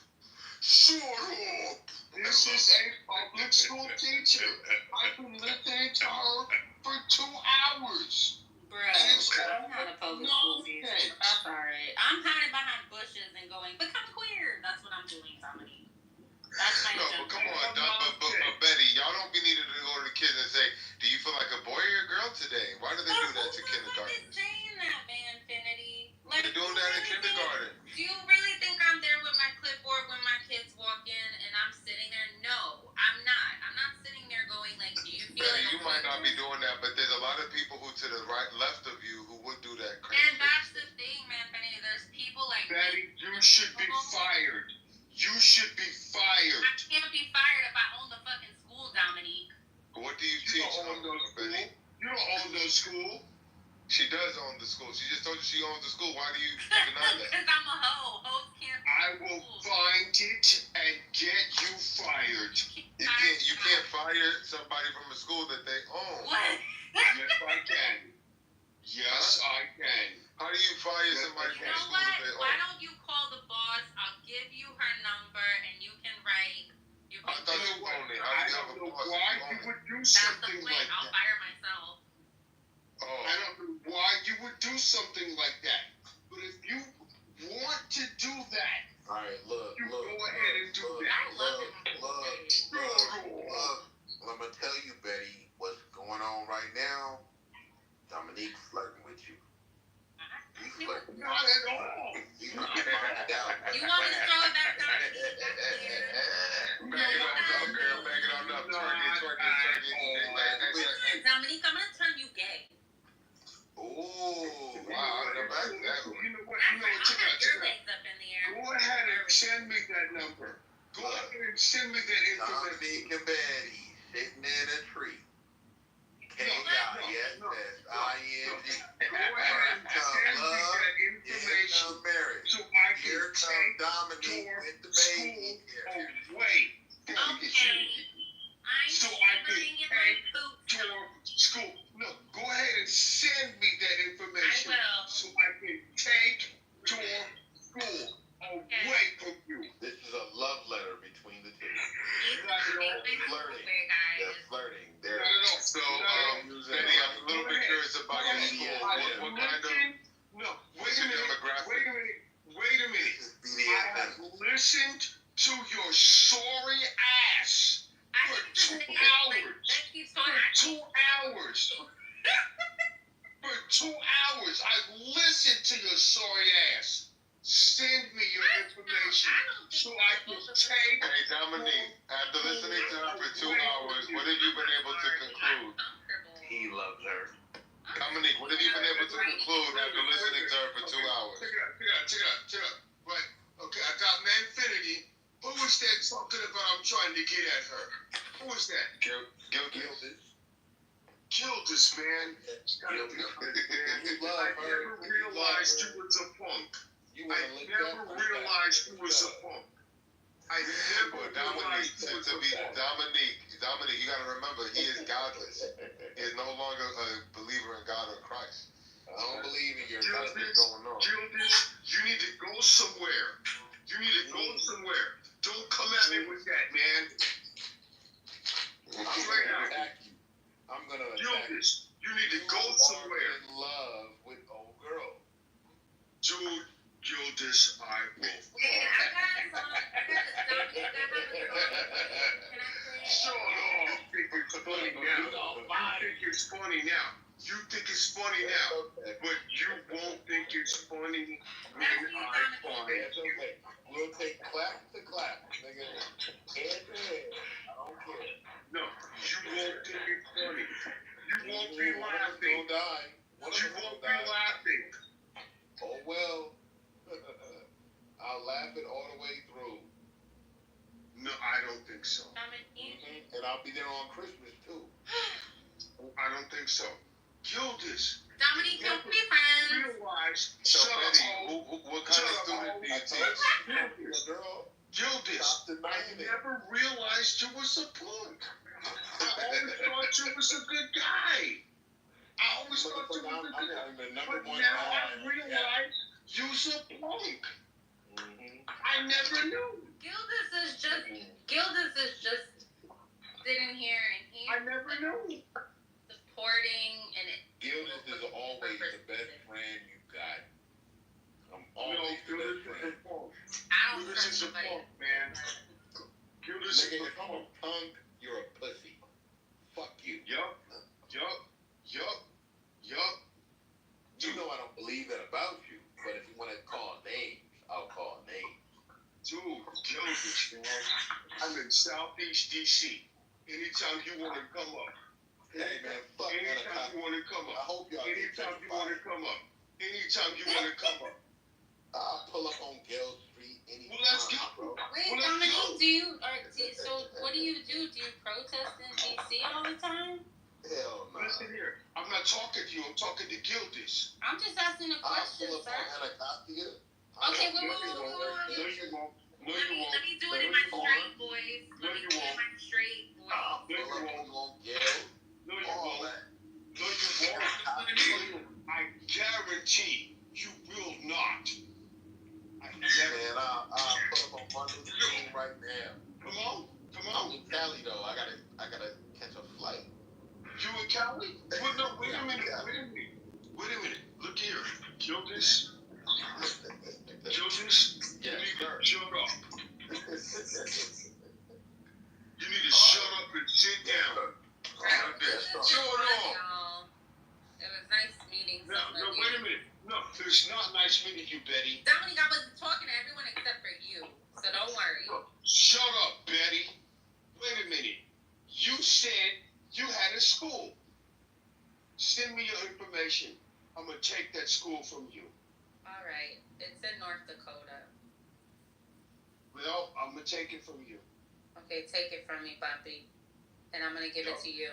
Shut up. This is a public school teacher. I've been listening to her for 2 hours. Bruh, I'm not a public school teacher. That's alright. I'm hiding behind bushes and going, become queer. That's what I'm doing, Dominique. That's my agenda. But come on, but Betty, y'all don't be needing to go to the kids and say, do you feel like a boy or a girl today? Why do they do that to kindergarten? Who's saying that, man, Infinity? Like, They're doing that in kindergarten. Do you really think I'm there with my clipboard when my kids walk in and I'm sitting there? No, I'm not. I'm not sitting there going like, do you feel Betty, like you might not be doing that, but there's a lot of people who to the right, left of you who would do that crazy. And that's the thing, man, Infinity. There's people like Betty, you should be fired. You should be fired. I can't be fired if I own the fucking school, Dominique. What do you You teach? don't own no school. You don't own no school. She does own the school. She just told you she owns the school. Why do you deny that? Because I'm a hoe. Hoes can't. I will find it and get you fired. You can't fire somebody from a school that they own. What? Yes, I can. Yes, I can. How do you fire somebody You from a know school what? that they Why own? don't you call the boss? I'll give you her number and you can write. You I can thought you owned it. How do you have a know boss why if you you own it? would do That's the something plan. like I'll that. fire myself. I Oh, don't know why you would do something like that. But if you want to do that, all right. Look. go ahead and do that. I love it. Look. I'm gonna tell you, Betty, what's going on right now. Dominique's flirting with you. He's flirting. Not at all. You can find it out. You want me to throw it back down? Back it on up, girl. Back it on up. Twerk it. Dominique, I'm gonna turn you gay. Oh, wow. I don't know about that one. You know what? I'll Check have it your out. legs up in the air. Go ahead and send me that number. Go ahead and send me that information. Dominique and Betty sitting in a tree. K-I-S-S-I-N-G. Go ahead and send me that information marriage. so I can Here come take Dominique your with the school baby. away. Okay. I'm So I can shivering in my boots. your school. No, go ahead and send me that information I will. so I can take your school away from you. This is a love letter between the two. These Not at all. Flirting. guys. They're flirting. Not at all. So, Not at all. Betty, I'm a little bit curious about your school. What kind of No, what's your demographic? Wait a minute. This is I have listened to your sorry ass for 2 hours. For 2 hours. For 2 hours, I've listened to your sorry ass. Send me your information so I can take. Hey, Dominique, after listening to her for 2 hours, what have you been able to conclude? He loves her. Dominique, what have you been able to conclude after listening to her for 2 hours? Check it out. Right. Okay, I got Manfinity. Who was that talking about I'm trying to get at her? Who was that? Gildas, man. I never realized you was a punk. I never realized you was a punk. I never realized you was a punk. Dominique, you gotta remember, he is godless. He is no longer a believer in God or Christ. I don't believe in your Gildas, going on. you need to go somewhere. Don't come at me with that, man. need to go somewhere. In love with old girl. Dude, Gildas, I will. Hey, I got Shut up. You think it's funny now. You think it's funny now. But you won't think it's funny when I find it. Okay. We'll take clap to clap, nigga. Head to head. I don't care. No, you won't think it's funny. You won't be laughing. Don't die. You won't be laughing. Oh well. I'll laugh it all the way through. No, I don't think so. And I'll be there on Christmas too. I don't think so. Gildas. Dominique, don't be friends. Realize. So, Betty, what kind of student do you teach? Girl. Gildas, I never realized you was a punk. I always thought you was a good guy. I always thought you was a good guy. But now I realize you's a punk. I never knew. Gildas is just sitting here and he's I never knew. supporting and it. Gildas is always the best friend you got. I'm always the best friend. I don't Gildas is a punk, man. Gildas is Nigga, a if I'm a punk. punk, you're a pussy. Fuck you. Yup. You know I don't believe that about you, but if you want to call names, I'll call names. Dude, Gildas, man. I'm in Southeast DC. Anytime you want to come up. Hey man, fuck Anytime you want to come I up. hope y'all Anytime you want to come up. Anytime you want to come up. I'll pull up on Gale Street anytime. Well, let's go. Bro. Wait, Well, let's Dominique, go. so what do you do? Do you protest in DC all the time? Hell no. Listen here. I'm not talking to you. I'm talking to Gildas. I'm just asking a I'll question, pull up sir. on Anacostia. Okay, No, you won't. No, you won't. Let me do it in my straight voice. Let me do it in my straight voice. I'll No, pull you up won't. on Gale. No, you All won't. that. No, you won't. I guarantee you will not. I Man, guarantee. I'll pull up on Martin Luther King right now. Come on. I'm in Cali though. I gotta catch a flight. You in Cali? Well, no, wait a minute. Look here. Gildas. Gildas. Yes, You need sir. to shut up. You need to shut up and sit down. Shut up. It was nice meeting No, some of you. wait a minute. No, it's not nice meeting you, Betty. Dominique, I wasn't talking to everyone except for you, so don't worry. Shut up, Betty. Wait a minute. You said you had a school. Send me your information. I'm going to take that school from you. All right, it's in North Dakota. Well, I'm going to take it from you. Okay, take it from me, Papi, and I'm gonna give it to you.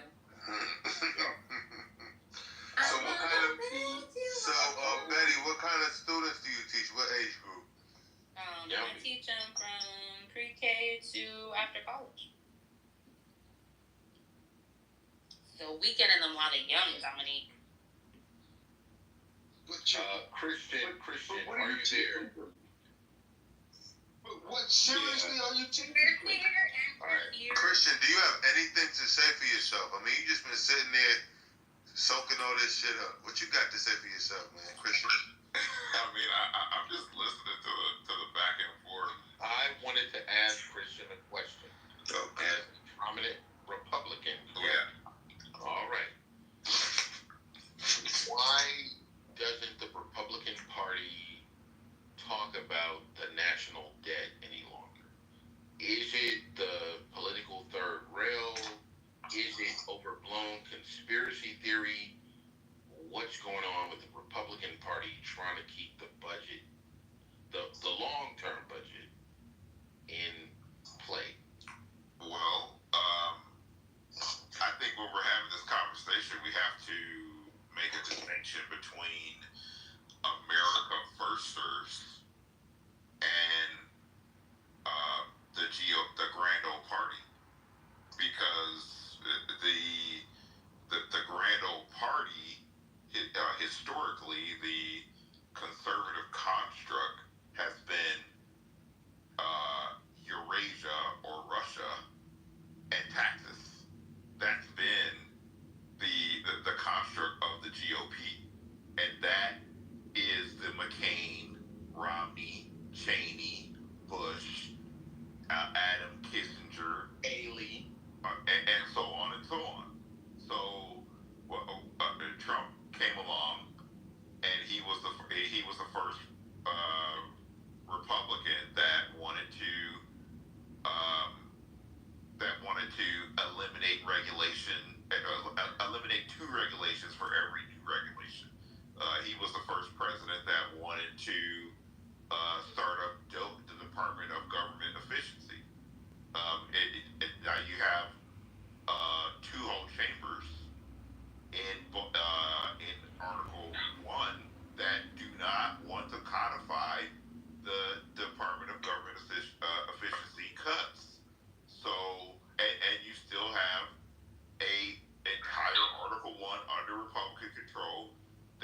Betty, what kind of students do you teach? What age group? I teach them from pre-K to after college. So we getting them a lot of young, Dominique. Christian, what are you there? What, seriously, are you taking We're here and we're here. Christian, do you have anything to say for yourself? I mean, you just been sitting there soaking all this shit up. What you got to say for yourself, man, Christian? I mean, I'm just listening to the back and forth. I wanted to ask Christian a question. Okay. As a prominent Republican, correct? Yeah. All right. Why doesn't the Republican Party talk about the national debt any longer? Is it the political third rail? Is it overblown conspiracy theory? What's going on with the Republican Party trying to keep the budget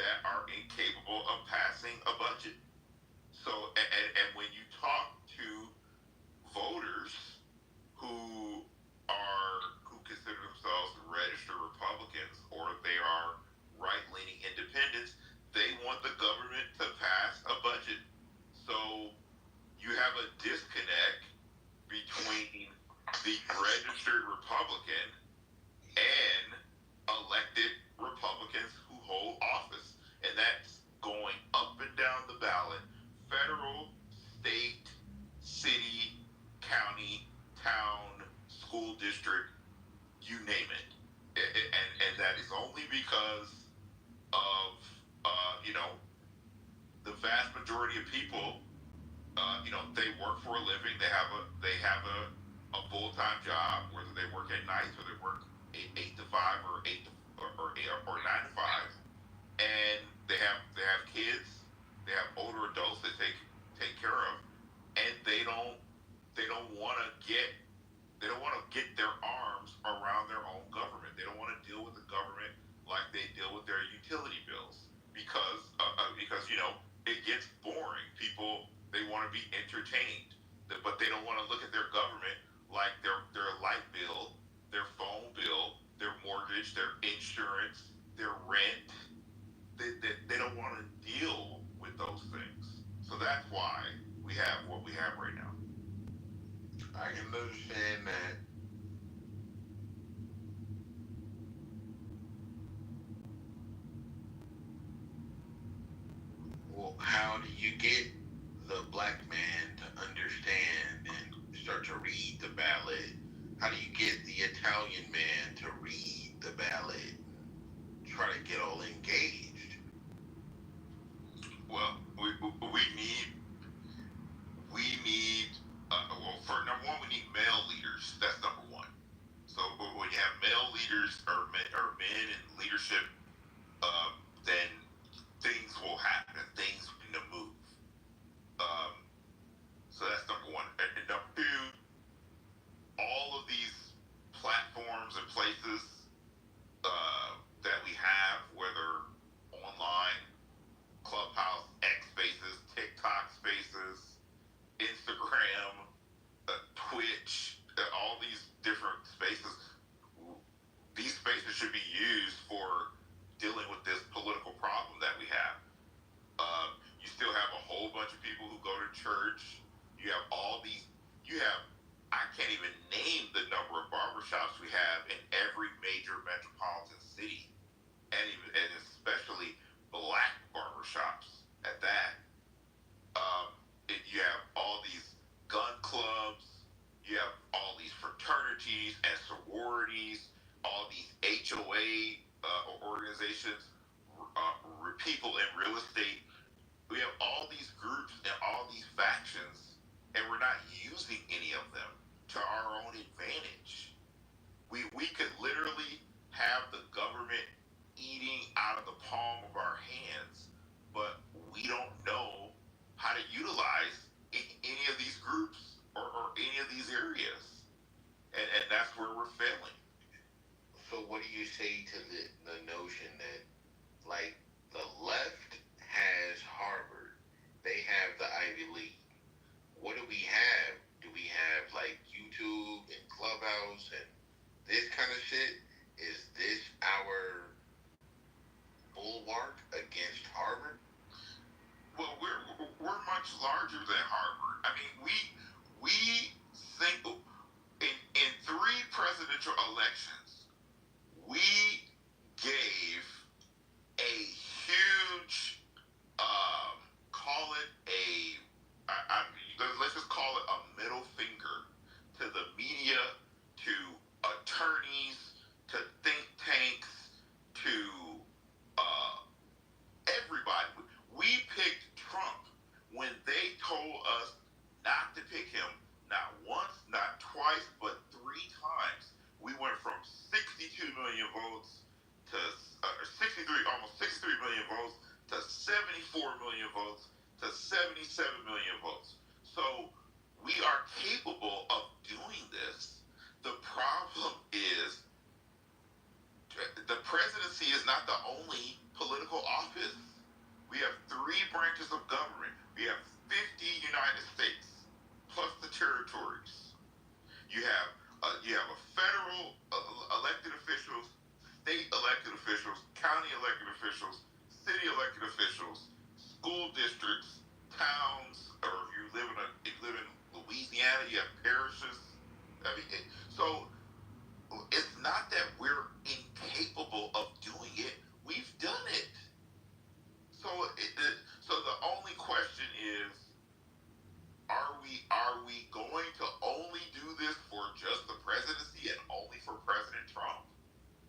that are incapable of passing a budget. So, and when you talk to voters who consider themselves registered Republicans or they are right-leaning independents, they want the government to pass a budget. So you have a disconnect between the registered Republican and elected Republicans who hold office. And that's going up and down the ballot, federal, state, city, county, town, school district, you name it. And that is only because of, the vast majority of people, they work for a living. They have a full-time job, whether they work at night or they work 8 to 5 or 9 to 5, and they have kids. They have older adults that take care of, and they don't want to get their arms around their own government. They don't want to deal with the government like they deal with their utility bills because it gets boring. People, they want to be entertained, but they don't want to look at their government like their light bill, their phone bill, their mortgage, their insurance, their rent. They don't want to deal with those things. So that's why we have what we have right now. I can understand that. Well, how do you get the black man to understand and start to read the ballot? How do you get the Italian man to read the ballot and try to get all engaged? Well, we need for number one, we need male leaders. That's number one. So when you have male leaders or men in leadership, then things will happen. Things will move. So that's number one. And number two, all of these platforms and places that we have, whether online, Clubhouse, X Spaces, TikTok Spaces, Instagram, Twitch, all these different spaces, these spaces should be used for dealing with this political problem that we have. You still have a whole bunch of people who go to church. You have I can't even name the number of barbershops we have in every major metropolitan city, and especially black barbershops at that. You have all these gun clubs, you have all these fraternities and sororities, all these HOA organizations, people in real estate. We have all these groups and all these factions, and we're not using any of them to our own advantage. We could literally have the government eating out of the palm of our hands, but we don't know how to utilize any of these groups or any of these areas, and that's where we're failing. So what do you say to the notion that, like, the left has Harvard, they have the Ivy League? What do we have? Do we have, like, YouTube and Clubhouse and this kind of shit? Is this our bulwark against Harvard? Well, we're much larger than Harvard. I mean, we think in 3 presidential elections, we gave a huge, call it let's just call it a middle finger to the media, to attorneys, to think tanks, to everybody. We picked Trump when they told us not to pick him, not once, not twice, but 3 times. We went from 62 million votes to almost 63 million votes to 74 million votes to 77 million votes. So we are capable of doing this. The problem is the presidency is not the only political political office. We have 3 branches of government. We have 50 United States, plus the territories. You have a federal elected officials, state elected officials, county elected officials, city elected officials, school districts, towns, or if you live in Louisiana, you have parishes. I mean, so it's not that we're incapable of doing it. We've done it. So the only question is, are we going to only do this for just the presidency and only for President Trump?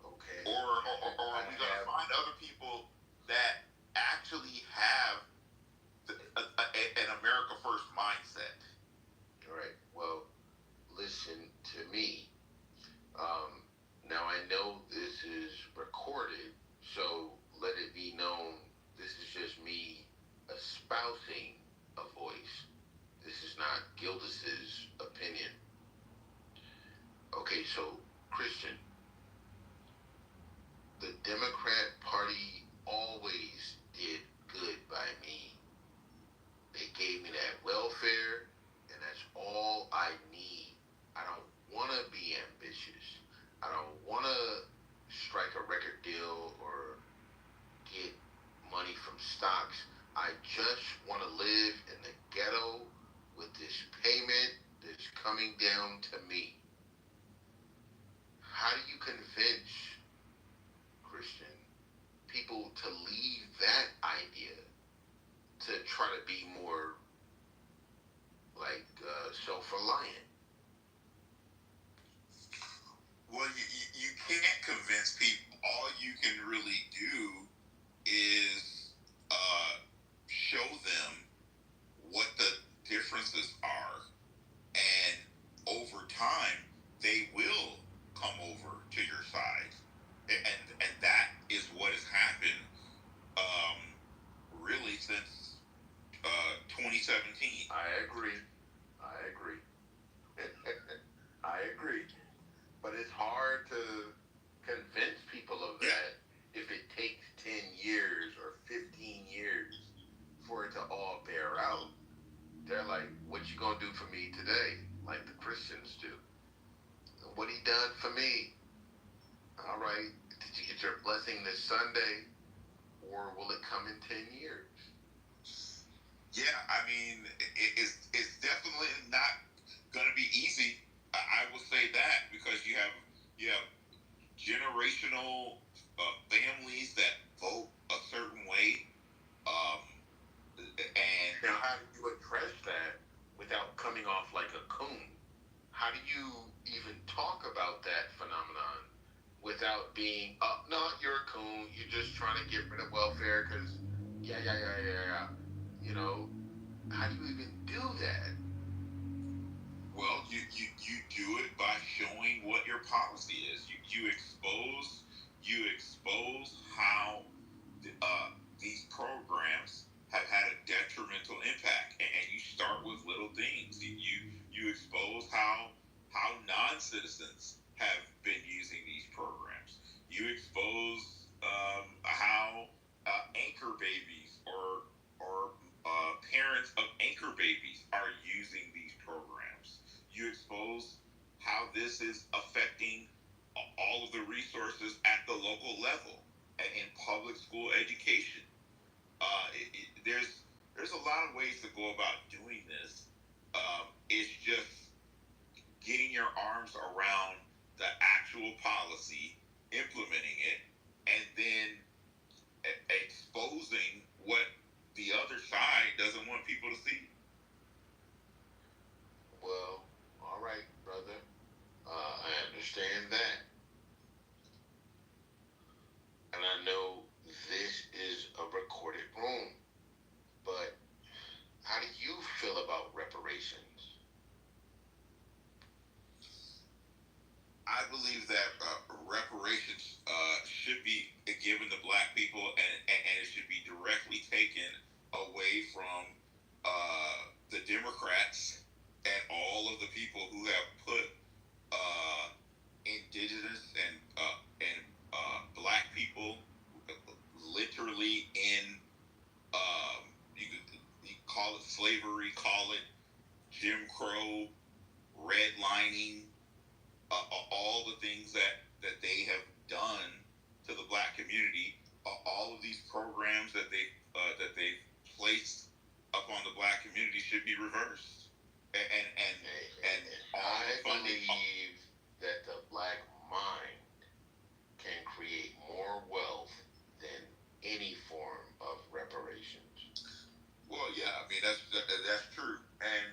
Okay. Or are we going to find other people that actually have an America First mindset? All right. Well, listen to me. Now I know this is recorded, so let it be known this is just me espousing a voice. This is not Gildas's opinion. Okay, so Christian, the Democrat Party always did good by me. They gave me that welfare, and that's all I need. I don't want to be ambitious. I don't want to strike a record deal or get money from stocks. I just want to live in the ghetto with this payment that's coming down to me. How do you convince, Christian, people to leave that idea to try to be more like self-reliant? Well, you can't convince people. All you can really do is show them what the differences are, and over time they will come over to your side, and that is what has happened really since 2017. I agree. I agree. But it's hard to convince people of that if it takes 10 years or 15 years for it to all bear out. They're like, what you gonna do for me today? Like the Christians do. What he done for me? All right, did you get your blessing this Sunday? Or will it come in 10 years? Yeah, I mean, it's definitely not going to be easy. I will say that, because you have generational families that vote a certain way, and now how do you address that without coming off like a coon? How do you even talk about that phenomenon without being, oh, no, you're a coon, you're just trying to get rid of welfare because, yeah. You know, how do you even do that? Well, you do it by showing what your policy is. You expose how these programs have had a detrimental impact, and you start with little things. You expose how non-citizens have been using these programs. You expose how anchor babies or parents of anchor babies are using these programs. You expose how this is affecting all of the resources at the local level in public school education. There's a lot of ways to go about doing this. It's just getting your arms around the actual policy, implementing it, and then exposing what the other side doesn't want people to see. Well, all right, brother. I understand that. And I know this is a recorded room. But how do you feel about reparations? I believe that reparations should be given to black people, and it should be directly taken away from the Democrats and all of the people who have put indigenous and black people literally slavery, call it Jim Crow, redlining, all the things that they have done to the black community, all of these programs that they placed upon the black community should be reversed. And all I the funding. believe that the black mind can create more wealth than any form of reparations. Well, yeah, I mean that's true, and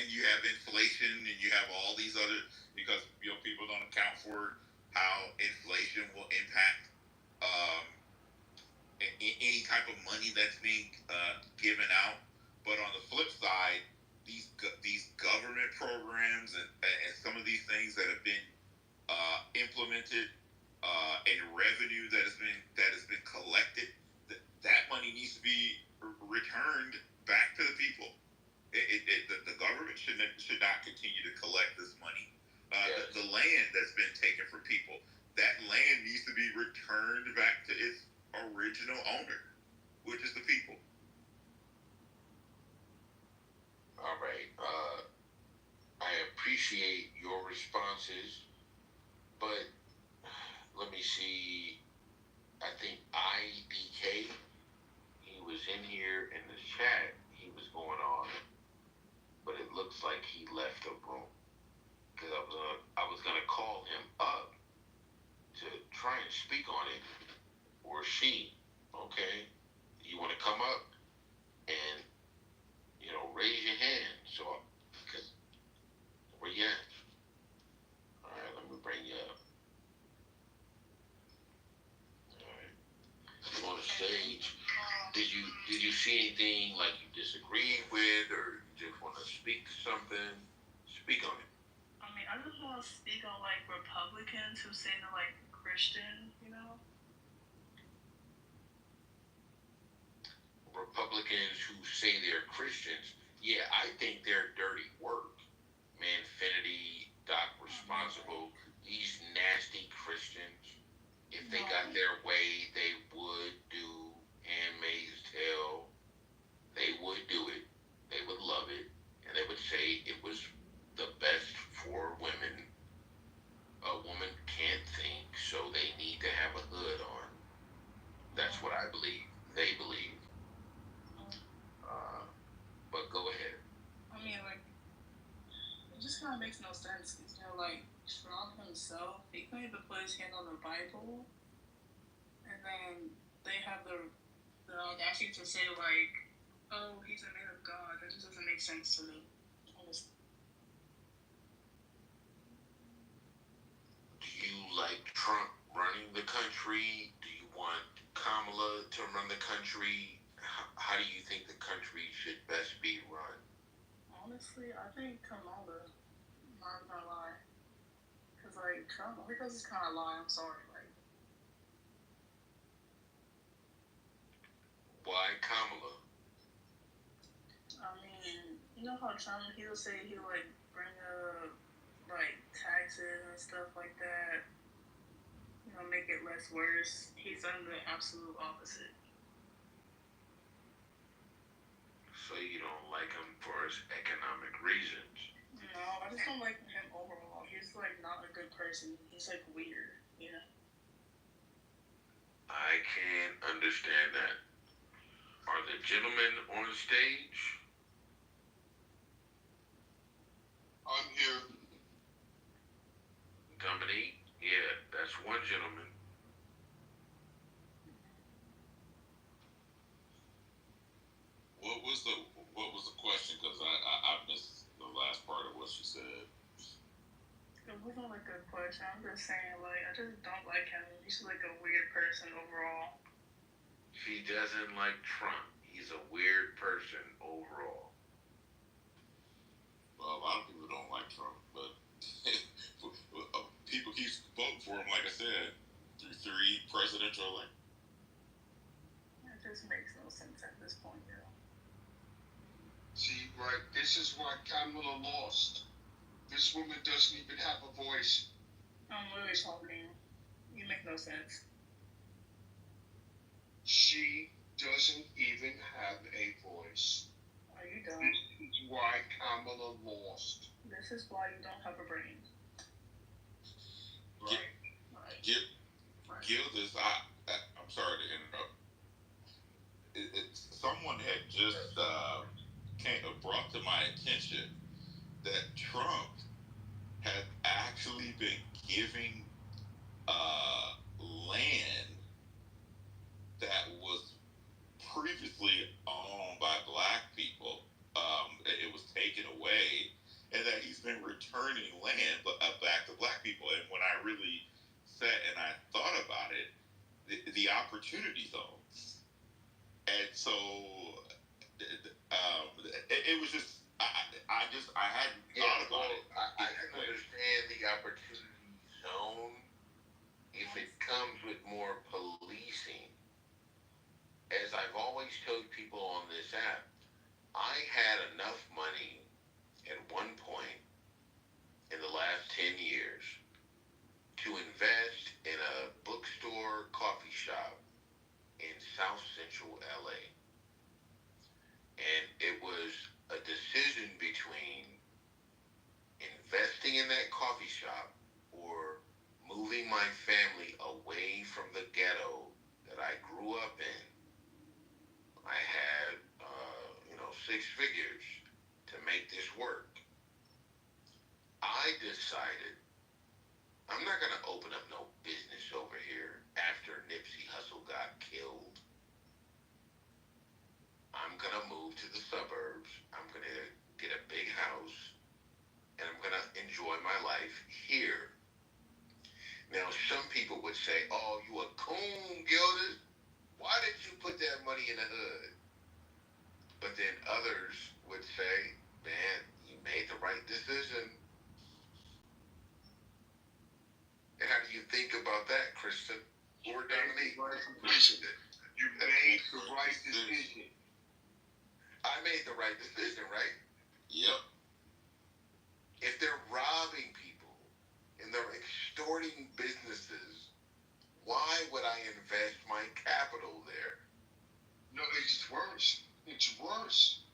you have inflation, and you have all these other, because people don't account for how inflation will impact any type of money that's being given out. But on the flip side, these government programs and some of these things that have been implemented, and revenue that has been collected, that money needs to be returned back to the people. The government should not continue to collect this money. Yes. The land that's been taken from people, that land needs to be returned back to its original owner, which is the people. All right. I appreciate your responses, but let me see. I think IDK, he was in here in the chat. He was going on, but it looks like he left the room, because I was gonna call him up to try and speak on it, or she. Okay, you want to come up and raise your hand, so because where you at? All right, let me bring you up. All right, you on the stage. Did you see anything like you disagreed with, or you just want to speak to something? Speak on it. I mean, I just want to speak on like Republicans who say they're like Christian, Republicans who say they're Christians, yeah, I think they're dirty work. Manfinity, Doc Responsible, these nasty Christians, if they got their way, they would do Handmaid's Tale. They would do it. They would love it. And they would say it was the best for women. A woman can't think, so they need to have a hood on. That's what I believe. They believe. But go ahead. I mean, like, it just kind of makes no sense because, like, Trump himself, he claimed to put his hand on the Bible, and then they have the audacity to say, like, oh, he's a man of God. That just doesn't make sense to me. Do you like Trump running the country? Do you want Kamala to run the country? How do you think the country should best be run? Honestly, I think Kamala, not gonna lie. Because, like, Trump, because it's kind of lie, I'm sorry. Like, why Kamala? I mean, you know how Trump, he'll say he'll, like, bring up, like, taxes and stuff like that, make it less worse. He's done the absolute opposite. So you don't like him for his economic reasons? No, I just don't like him overall. He's, like, not a good person. He's, like, weird, I can understand that. Are the gentlemen on stage? I'm here. Dominique? Yeah, that's one gentleman. What was the question? Because I missed the last part of what she said. It wasn't like a question. I'm just saying, like, I just don't like him. He's like a weird person overall. She doesn't like Trump. He's a weird person overall. Well, a lot of people don't like Trump, but people keep voting for him, like I said, through 3 presidential elections. It just makes no sense at this point, See, right, this is why Kamala lost. This woman doesn't even have a voice. I'm literally talking. You make no sense. She doesn't even have a voice. Are you dumb? This is why Kamala lost. This is why you don't have a brain. Right. Gildas, I'm sorry to interrupt. Someone had just brought to my attention that Trump had actually been giving land that was previously owned by black people. It was taken away, and that he's been returning land back to black people. And when I really sat and I thought about it, the opportunity zones, and so it was just I hadn't thought about it. I can understand the opportunity zone if it comes with more policing. As I've always told people on this app, I had enough money at one point in the last 10 years to invest in a bookstore coffee shop in South Central LA. And it was a decision between investing in that coffee shop or moving my family away from the ghetto that I grew up in. I had, 6 figures to make this work. I decided I'm not going to open up no business over here after Nipsey Hussle got killed. I'm going to move to the suburbs. I'm going to get a big house, and I'm going to enjoy my life here. Now, some people would say, oh, you a coon, Gildas. Why did you put that money in the hood? But then others would say, man, you made the right decision. And how do you think about that, Kristen? Or Dominique? You made the right decision. I made the right decision, right? Yep. If they're robbing people and they're extorting businesses, why would I invest my capital there? No, it's worse. It's worse.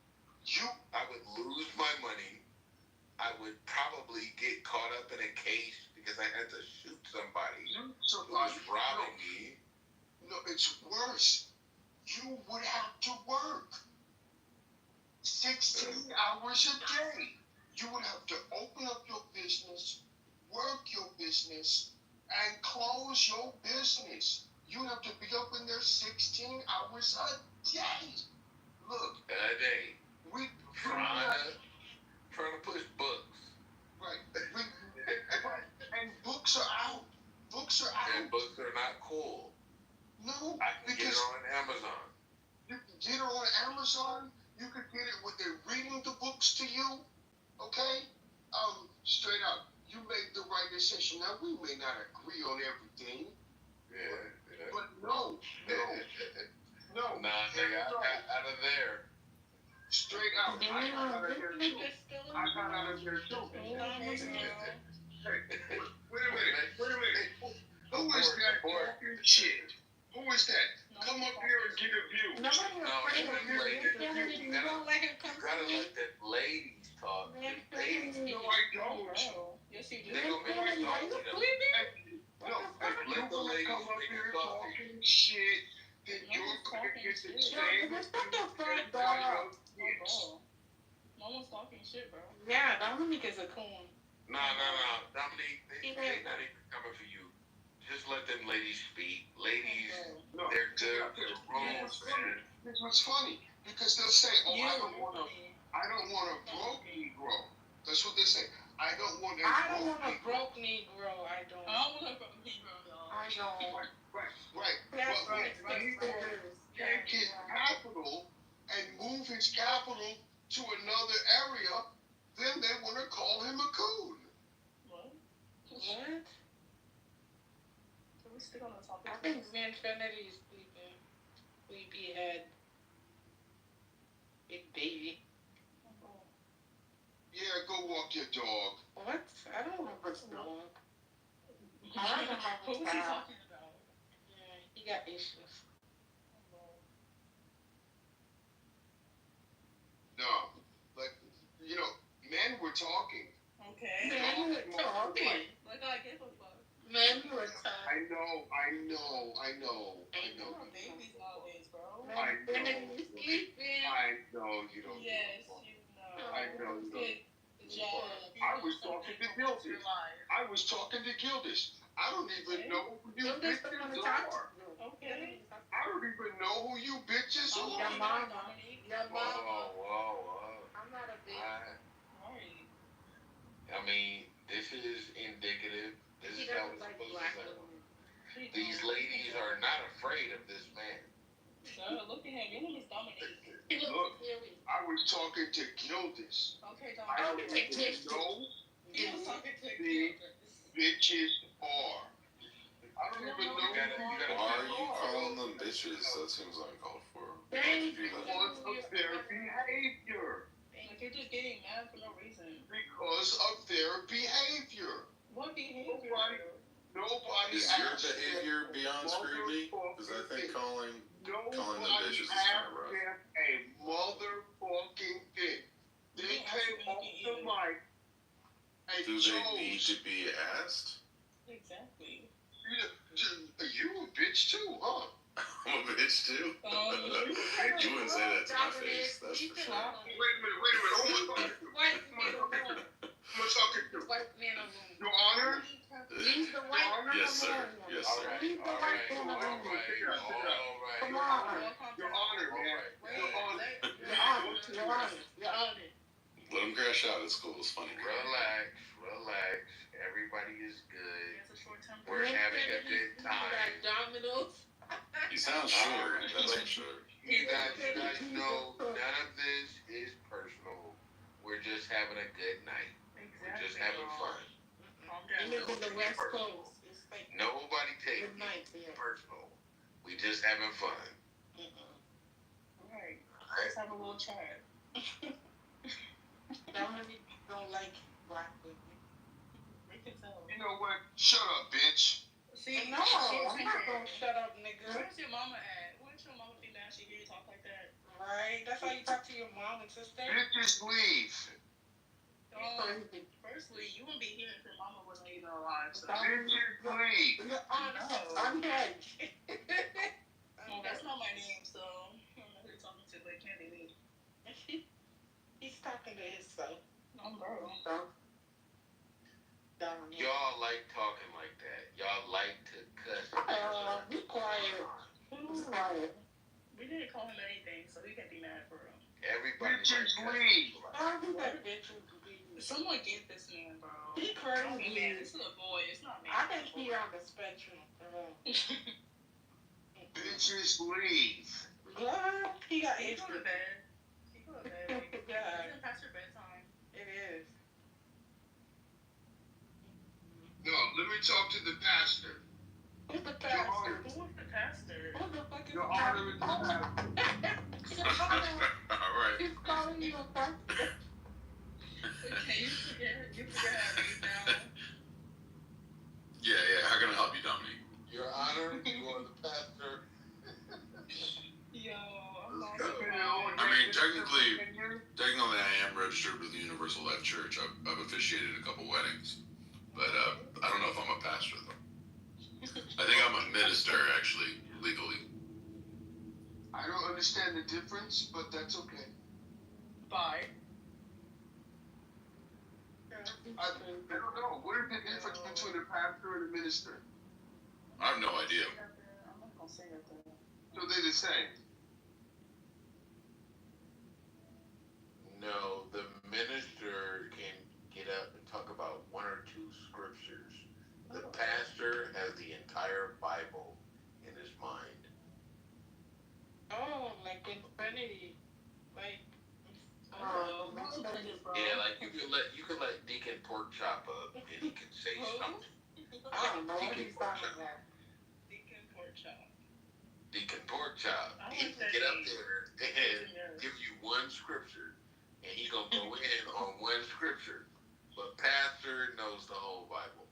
I would lose my money. I would probably get caught up in a case because I had to shoot somebody who was robbing me. No, it's worse. You would have to work 16 hours a day. You would have to open up your business, work your business, and close your business. You would have to be up in there 16 hours a day. Look. A day. We trying to push books. Right. And books are out. Books are out. And books are not cool. No, I can get it on Amazon. You can get it on Amazon. You can get it when they're reading the books to you. Okay? Straight up, you made the right decision. Now, we may not agree on everything. Yeah. But no. Nah, nigga, I got out of there. Straight out. I got out of there too. Hey, wait a minute. Who is that talking shit? Who is that? Come up here and get a view. No, you don't let him come. You gotta let the ladies talk. Ladies. No, I don't. Yes, you do. They gonna make you talk to them. No, if you wanna come up here talking shit, then you're gonna get the same. No one's talking shit, bro. Yeah, Dominique is a coon. No. Dominique, they not even coming for you. Just let them ladies speak. Ladies, they're good. They're wrong. This was funny because they'll say, "Oh, I don't want a broke Negro." That's what they say. I don't want a broke Negro. I don't. I don't want a broke Negro, y'all. I don't. Right. That's but right. when he take his capital and move his capital to another area, then they want to call him a coon. What? So we still on the topic. I think Infinity is sleeping. Sleepyhead. Big baby. Yeah, go walk your dog. What? I don't know what's dog. Who was he talking about? Yeah, he got issues. No. Man, you were tough. I know. Babies nowadays, bro. I know you don't. Yes, you know. I know you don't. I was talking to Gildas. I don't even know who you bitches are. Okay. I don't even know who you bitches are. Your mama. Whoa. I'm not a bitch. Right. I mean, this is indicative. This is how it's supposed to sound. These ladies are not afraid of this man. Look at him. Your name is Dominique. Look, I was talking to Gildas. Okay, I don't even know He was talking to the bitches are. I don't even know. Why are you calling them bitches? That seems uncalled for. Because of their behavior. Like, you're just getting mad for no reason. Because of their behavior. What behavior? Nobody Is your behavior beyond scrutiny? Because I think calling them bitches is kind of rough. A motherfucking thing. They came off the mic and Do they need to be asked? Exactly. You a bitch too, huh? I'm a bitch too. You wouldn't say that to my face, that's for sure. Wait a minute. Who am I talking to? White man or woman. Your Honor? Leave the white man alone. Yes, sir. Yes, sir. Leave the white man alone. Come on. Your Honor, man. Your honor. Let them crash out. It's cool. It's funny. Relax. Everybody is good. We're having a good time. Dominoes. You sound sure. That's for sure. You guys know none of this is personal. We're just having a good night. We're just having fun. You live in the West Coast. It's like Nobody take it personal. We just having fun. Right. Let's have a little chat. Dominic don't like black women. We can tell. You know what? Shut up, bitch. See, No, I'm not gonna shut up, nigga. Where's your mama at? Wouldn't your mama be mad she hear you talk like that? Right? That's how you talk to your mom and sister? Bitches leave. Firstly, you wouldn't be here if your mama wasn't even alive. So. Bitches leave. You're honest. I'm dead. Well, that's not my name, so I don't know who you're talking to, but it can't be me. He's talking to himself. I'm girl. Y'all like talking like that. Y'all like to cuss. Be quiet. Who's quiet? We didn't call him anything, so he can't be mad for him. Everybody Bitches like leave. Someone get this man, bro. He crazy. Man, this is a boy. It's not me. I think he's on the spectrum. Bitches leave. Girl, he got He issues. go to bed. Yeah, It's past your bedtime. it is. No, let me talk to the pastor. Who's the pastor? Who was the pastor? Who the fuck is Your the Honor is the pastor. All right. He's calling you a pastor. Okay, you forget how to use now. Yeah. How can I help you, Dominique? Your Honor, you are the pastor. Yo, I'm lost. I mean, technically, I am registered with the Universal Life Church. I've officiated a couple weddings, but I don't know if I'm a pastor though. I think I'm a minister, actually, legally. I don't understand the difference, but that's okay. Bye. I don't know. What is the difference between a pastor and a minister? I have no idea. I'm not gonna say that though. So they're the same. No, the minister can get up and talk about one or two scriptures. The pastor has the entire Bible in his mind. Oh, like infinity. Like, Yeah, like you could let Deacon Pork Chop up and he can say something. I don't know what he's talking about. Deacon Pork Chop. Deacon Pork Chop. He can get up there and give you one scripture, and he gonna go in on one scripture. But pastor knows the whole Bible.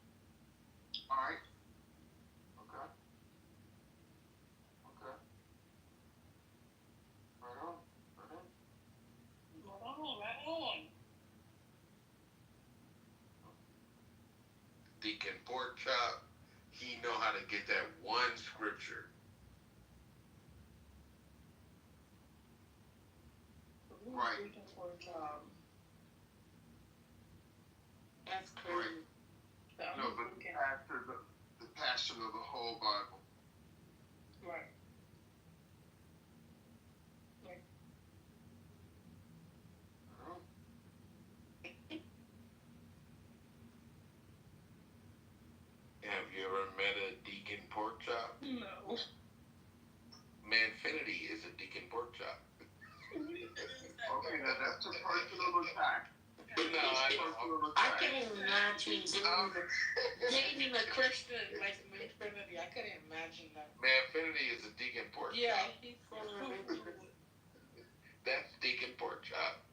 All right. Okay. Right on. Deacon Pork Chop know how to get that one scripture. Right. That's crazy. Right. No, but the passion of the whole Bible. Right. Have you ever met a deacon pork chop? No. Manfinity is a deacon pork chop. Okay, now that's a personal attack. No, I can't imagine dating a Christian like Manfinity. I couldn't imagine that. Manfinity is a deacon pork chop. Yeah, he's so That's deacon pork chop.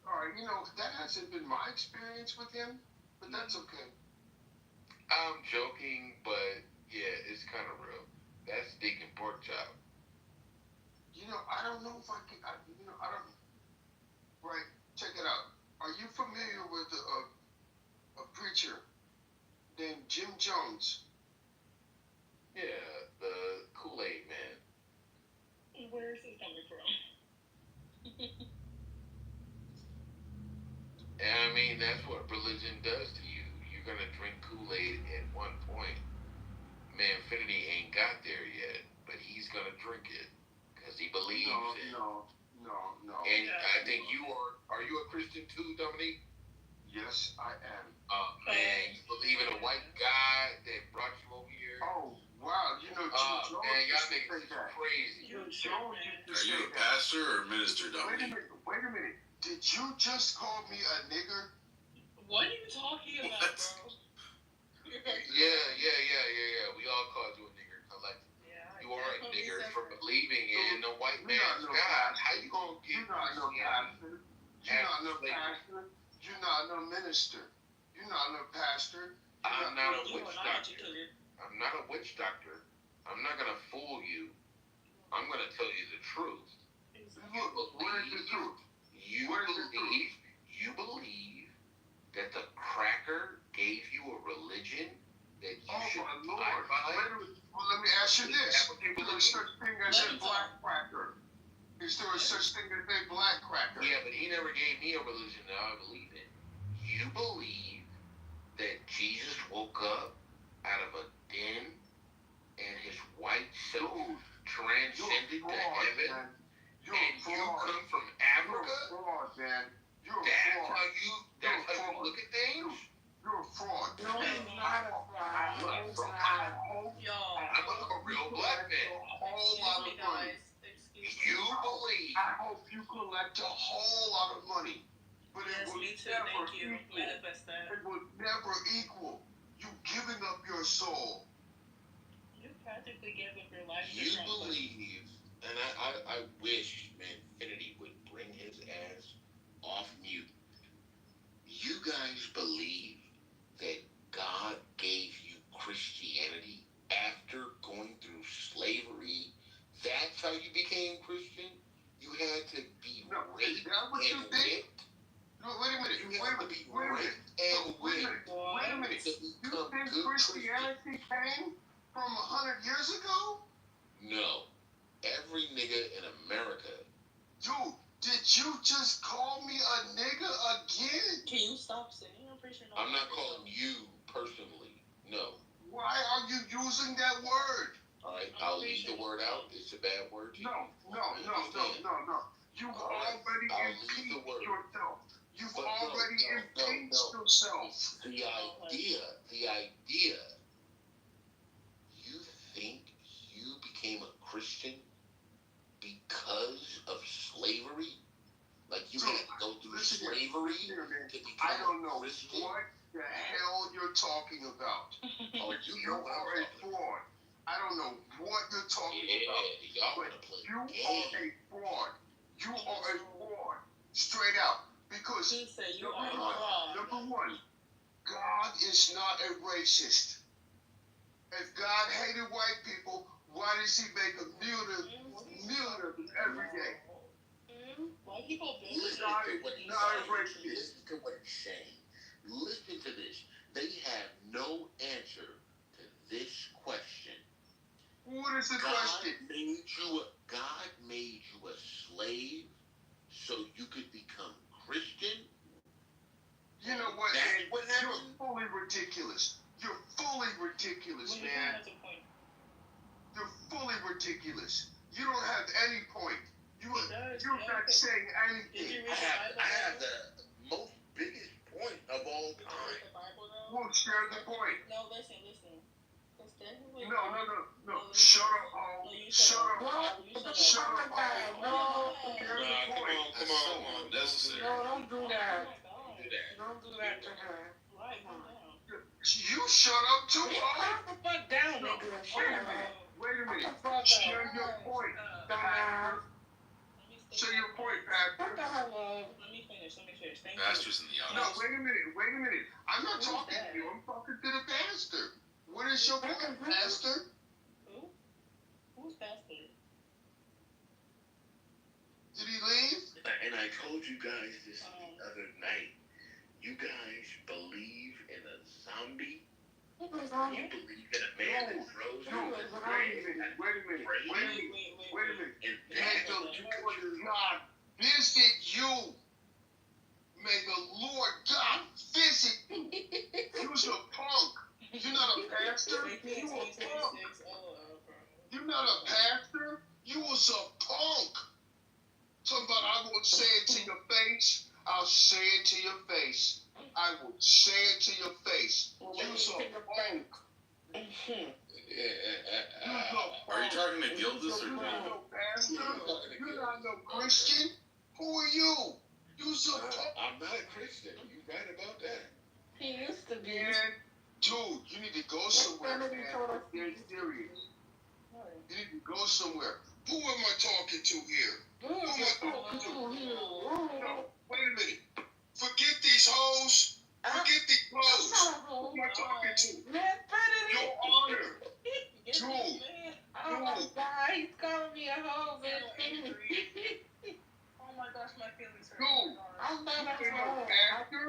Alright, that hasn't been my experience with him, but that's okay. I'm joking, but yeah, it's kind of real. That's deacon pork chop. I don't know if I can. I don't. Right, check it out. Are you familiar with a preacher named Jim Jones? Yeah, the Kool-Aid man. Where is this coming from? And I mean, that's what religion does to you. You're gonna drink Kool-Aid at one point. Manfinity ain't got there yet, but he's gonna drink it because he believes it. No. And I think you are. Are you a Christian too, Dominique? Yes, I am. Man, you believe in a white guy that brought you over here? Oh, wow. Jim Jones man, y'all used to niggas say that. is crazy. Jim Jones used to Are you say a that. pastor or a minister, Dominique? Wait a minute. Did you just call me a nigger? What are you talking about, bro? Yeah. We all called you a nigger collectively. Yeah, You are a nigger for believing in the white man's God. How you gonna get You're not no pastor. You're not no pastor. You're not no minister. You're not no pastor. I'm not a witch doctor. I'm not a witch doctor. I'm not gonna fool you. I'm gonna tell you the truth. Where's the truth? You believe that the cracker gave you a religion that you should abide by? Well, let me ask you this. Is there a such thing as a black cracker? Is there a such thing as a black cracker? Yeah, but he never gave me a religion that I believe in. You believe that Jesus woke up out of a den and his white self transcended to heaven? You're a fraud. You come from Africa? You're a fraud, man. You're a That's fraud. how you look at things? You're a fraud. No, he's not a fraud. I'm a real black man. You believe. I hope you collect a whole lot of money. But Yes, it will me too. never Thank you. equal. Manifest that. It will never equal you giving up your soul. You practically gave up your life. You believe, and I wish Manfinity would bring his ass off mute. You guys believe that God gave you Christianity after going through slavery? That's how you became Christian? You had to be raped and whipped? No, wait a minute. You had to be raped and whipped. Wait a minute. You think Christianity came from 100 years ago? No. Every nigga in America. Dude, did you just call me a nigga again? Can you stop saying? I'm pretty sure I'm not calling you personally. No. Why are you using that word? All right, I'll leave the word out. It's a bad word to you. No. You've already impeached yourself. You've already impeached yourself. The idea, you think you became a Christian because of slavery? Like you had to go through slavery to become I don't know a Christian? what the hell you're talking about. Oh, You are a fraud. I don't know what you're talking about. Y'all But wanna play you games. are a fraud. You are a fraud. Straight out. Because number one, God is not a racist. If God hated white people, why does he make a million of them every day? White people Listen to what he's saying. Listen to this. They have no answer to this What is the God question? God made you a slave so you could become Christian. You know what? That's what You're happened. fully ridiculous. You're fully ridiculous, man. You're fully ridiculous. You don't have any point. You're not saying anything. I have the most biggest point of all time. Well, share the point. No, listen. No. Shut up, Ho. Shut up. Shut up, Ho. Nah, Share the point. come on, necessary. No, don't do that. Don't do that to her. Right, calm down. You shut up too, Ho. Calm the fuck down, nigga. Wait a minute. Share your point, Pastor. Share your point, Pastor. Let me finish. Thank you. Pastor's in the No, audience. wait a minute. I'm not talking to you. I'm talking to the pastor. What is your point, Pastor? Who? Who's pastor? Did he leave? And I told you guys this the other night. You guys believe in a zombie? You believe in a man that throws No, wait a minute. And May that's the what you Lord consider. God visit you. May the Lord God visit you. You're a punk. You're not a pastor. You a punk. You're not a pastor. You was a punk. Talking about I won't say it to your face. I'll say it to your face. I will say it to your face. You's a punk. Are you talking to Gildas or You're no? not no pastor. You're not no Christian. Who are you? You's a punk. I'm not a Christian. You right about that. He used to be. Man, dude, you need to go somewhere, man. You're serious. You need to go somewhere. Who am I talking to here? Who am I talking to? No, wait a minute. Forget these hoes. Forget these hoes. Who am I talking to? Your Honor. Dude. Oh my God, he's calling me a hoe, man. Oh my gosh, my feelings hurt. Dude. I'm not a You ain't no hoe. pastor.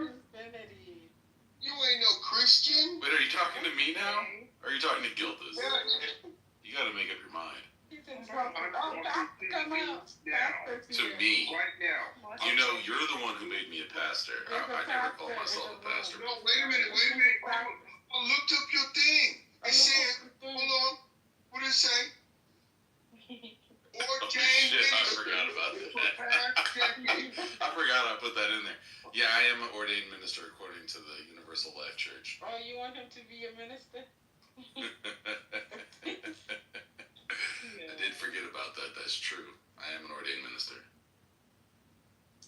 You ain't no Christian. Wait, are you talking to me now? Or are you talking to Gildas? Yeah. You gotta make up your mind. I'm talking to you now. To me. Right now. You know, you're the one who made me a pastor. I never called myself a pastor. No, wait a minute. I looked up your thing. It said, hold on. What did it say? Oh shit, I forgot about that. I forgot I put that in there. Yeah, I am an ordained minister according to the Universal Life Church. Oh, you want him to be a minister? I did forget about that. That's true. I am an ordained minister.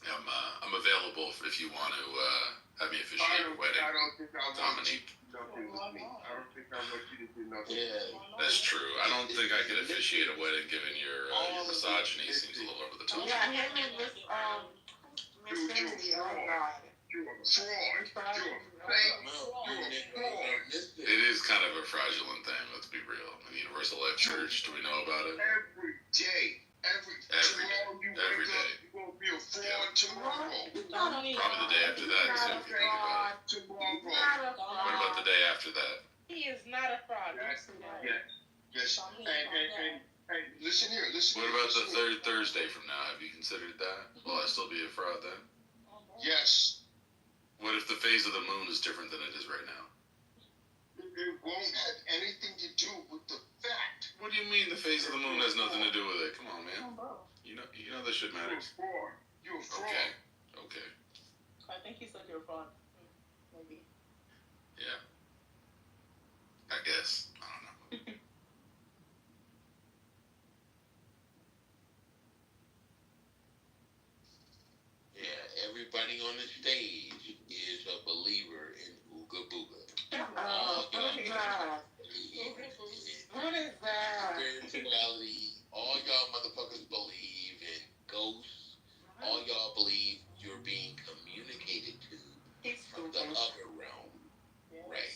I'm available if you want to have me officiate a wedding. I don't think I want you Dominique. to do nothing with me. I don't think I want you to do nothing. Yeah. That's true. I don't think I could officiate a wedding given your misogyny seems a little over the top. Yeah, him and Miss Cindy. Oh God. You're a fraud. You're a fake. You're a fraud. It is kind of a fraudulent thing, let's be real. The Universal Life Church, do we know about it? Every day. Tomorrow you wake up, you're going to be a fraud tomorrow. Probably the day after that, too, if you think about it. Tomorrow. What about the day after that? He is not a fraud. Yes. Hey, listen here. What about the third Thursday from now? Have you considered that? Will I still be a fraud then? Yes. What if the phase of the moon is different than it is right now? It won't have anything to do with the fact. What do you mean the phase of the moon has nothing to do with it? Come on, man. You know this shit matters. You're a fraud. Okay. I think he said you're a fraud. Maybe. Yeah. I guess. I don't know. Yeah, everybody on the stage is a believer in Ooga Booga. What is that? Spirituality. All y'all motherfuckers believe in ghosts. All y'all believe you're being communicated to from the other realm. Right.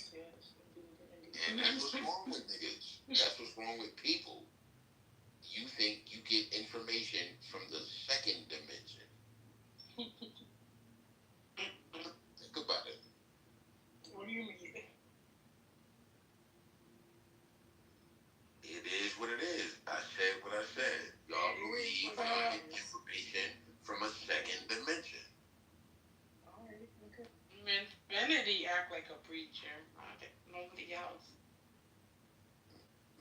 And that's what's wrong with niggas. That's what's wrong with people. You think you get information from the second dimension. Think about it. What do you mean? It is what it Manfinity act like a preacher. Nobody else.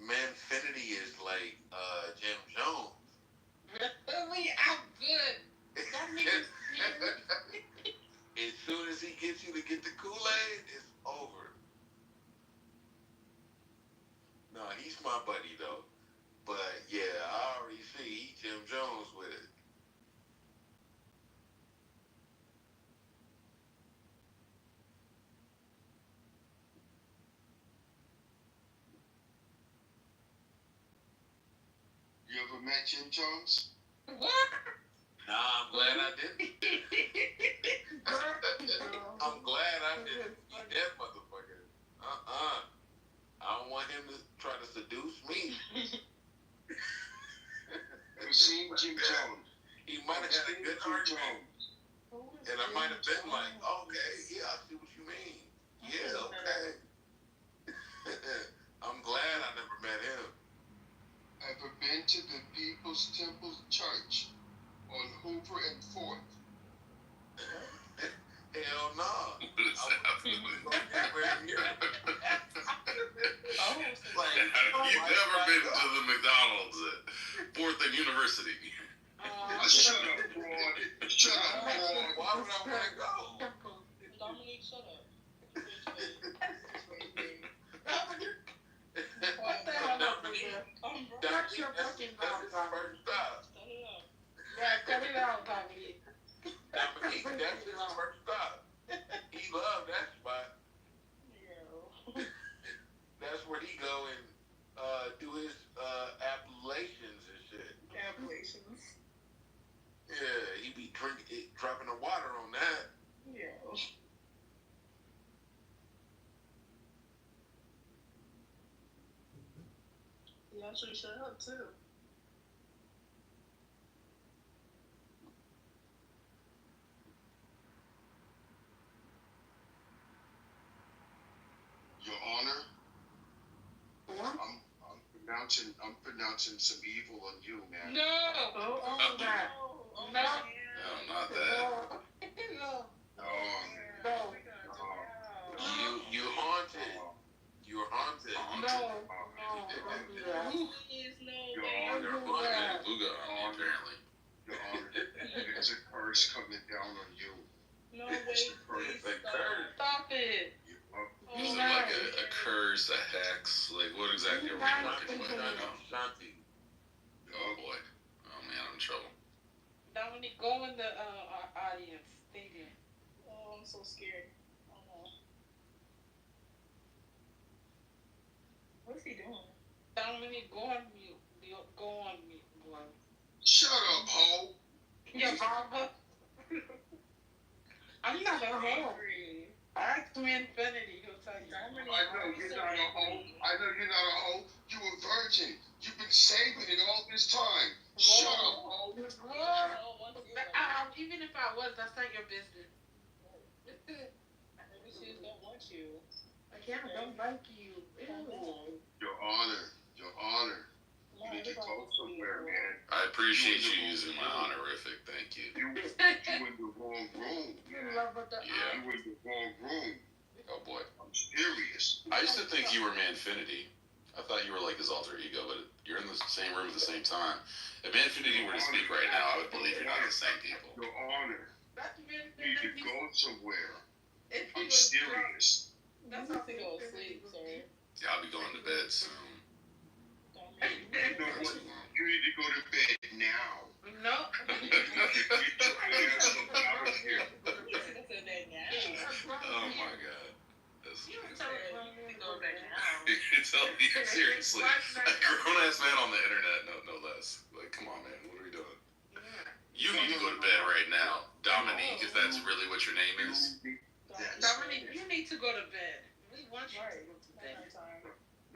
Manfinity is like Jim Jones. Really? I'm good. That nigga's As soon as he gets you to get the Kool-Aid, it's over. No, he's my buddy though. But yeah, I already see he Jim Jones with it. You ever met Jim Jones? What? Nah, I'm glad I didn't. I'm glad I didn't eat that motherfucker. I don't want him to try to seduce me. I've seen Jim Jones. He might have had a good argument. And I might have been like, okay, yeah, I see what you mean. Yeah, okay. I'm glad I never met him. Ever been to the People's Temple Church on Hoover and 4th? Hell no. Nah. What is happening? You've never been to the McDonald's at 4th and University. Shut up, boy. Shut up, boy. Why would I want to go? Dominique, shut up. What the hell? Dominique, that's his first stop. Yeah, cut it out, Dominique. Dominique, that's his first stop. He loved that spot. Yeah. That's where he go and do his appellations and shit. Appellations. Yeah, he be dropping the water on that. Yeah. He actually shut up too. Your Honor, What? I'm pronouncing some evil on you, man. No! Oh, that. No. No, not that. No. No. You haunted. You're haunted. No. Your Honor, Booga, apparently. Your Honor, there's a curse coming down on you. No, wait, please stop it. Is it like a curse, a hex? Like, what exactly are we working with right now? Shanti. Oh boy. Oh man, I'm in trouble. Dominique, go in the audience. Stay there. Oh, I'm so scared. Oh no. What's he doing? Dominique, go on mute. Go on mute, boy. Shut up, ho. Yeah, Barbara. I'm not a hoe. Ask me Infinity. He'll tell you. I know you're not a hoe. I know you're not a hoe. You a virgin. You've been saving it all this time. Shut up, ho. Even if I was, that's not your business. Maybe she don't want you. I don't like you. Your Honor. Your Honor. You need to go somewhere, man. I appreciate you using my honorific. Thank you. You in the wrong room, man. Yeah. You in the wrong room. Oh boy. I'm serious. I used to think you were Manfinity. I thought you were like his alter ego, but you're in the same room at the same time. If Manfinity were to speak right now, I would believe you're not the same people. Your Honor. You need to go somewhere. I'm serious. That's not to go to sleep, sir. Yeah, I'll be going to bed soon. You know what? You need to go to bed now. No. Oh my god. That's seriously. A grown ass man on the internet, no less. Like, come on, man, what are we doing? You need to go to bed right now. Dominique, if that's really what your name is. Dominique, you need to go to bed. We want you to go to bed.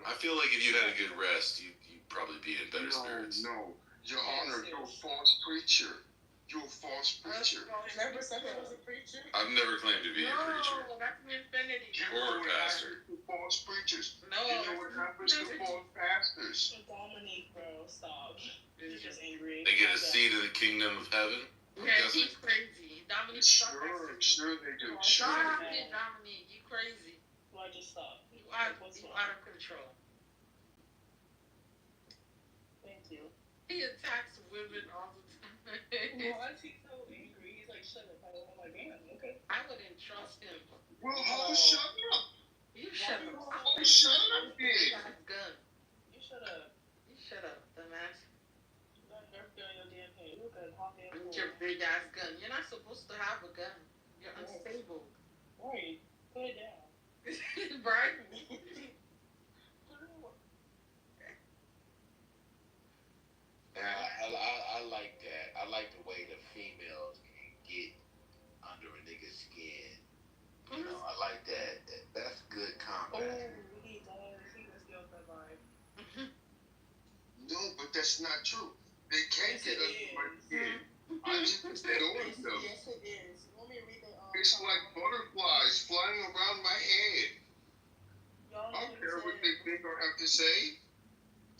I feel like if you had a good rest, you'd probably be in better spirits. No, Your Honor, you're a false preacher. You're a false preacher. Never said I was a preacher. I've never claimed to be a preacher. No, that's Infinity. Or a pastor. False preachers. No. You know what happens to false pastors? Dominique, bro, stop. You're just angry. They get a seat in the kingdom of heaven. Yeah, he's crazy. Dominique, Sure they do. Stop it, Dominique. You crazy. Why just stop? You out of control. Thank you. He attacks women all the time. Why is he so angry? He's like, shut up. I'm like, damn, okay. I wouldn't trust him. Well, shut up. You shut up. Shut up, Big kid. ass gun. You shut up. You shut up, dumbass. You got nerf gun on your damn head. Look at hot damn With your big ass gun. You're not supposed to have a gun. You're Yes. unstable. Right. Put it down. Right? I like that. I like the way the females can get under a nigga's skin. You know, I like that. That's good combat. He does. He does get that vibe. No, but that's not true. They can't Yes, get it under my is. skin. I just ignore them. Yes, it is. You want me to read the It's like butterflies flying around my head. Y'all I don't care what they think or have to say.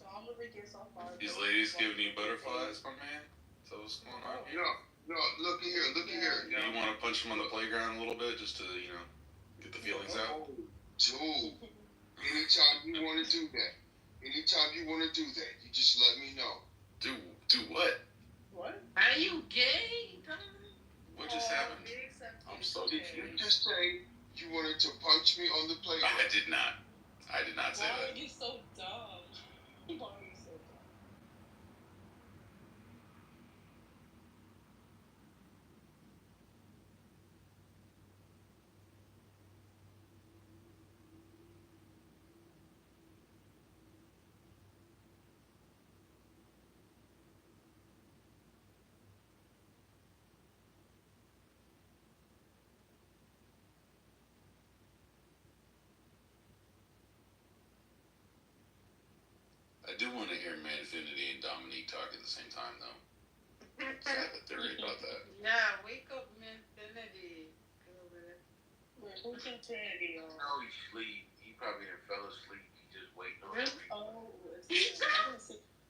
Dominic gets off by These ladies giving you butterflies, my man? So what's going on here? No, look here. You want to punch them on the playground a little bit just to, you know, get the feelings out? Dude, anytime you want to do that, you just let me know. Do what? What? Are you gay? What just happened? I'm so Did you confused. just say you wanted to punch me on the playground? I did not. I did not say Why that. are you so dumb? Why are you so dumb? I do want to hear Manfinity and Dominique talk at the same time, though. I have a theory about that. Yeah, wake up, Manfinity. Wait, who's Infinity on? No, he's asleep. He probably done fell asleep. He just waiting on Really? Oh,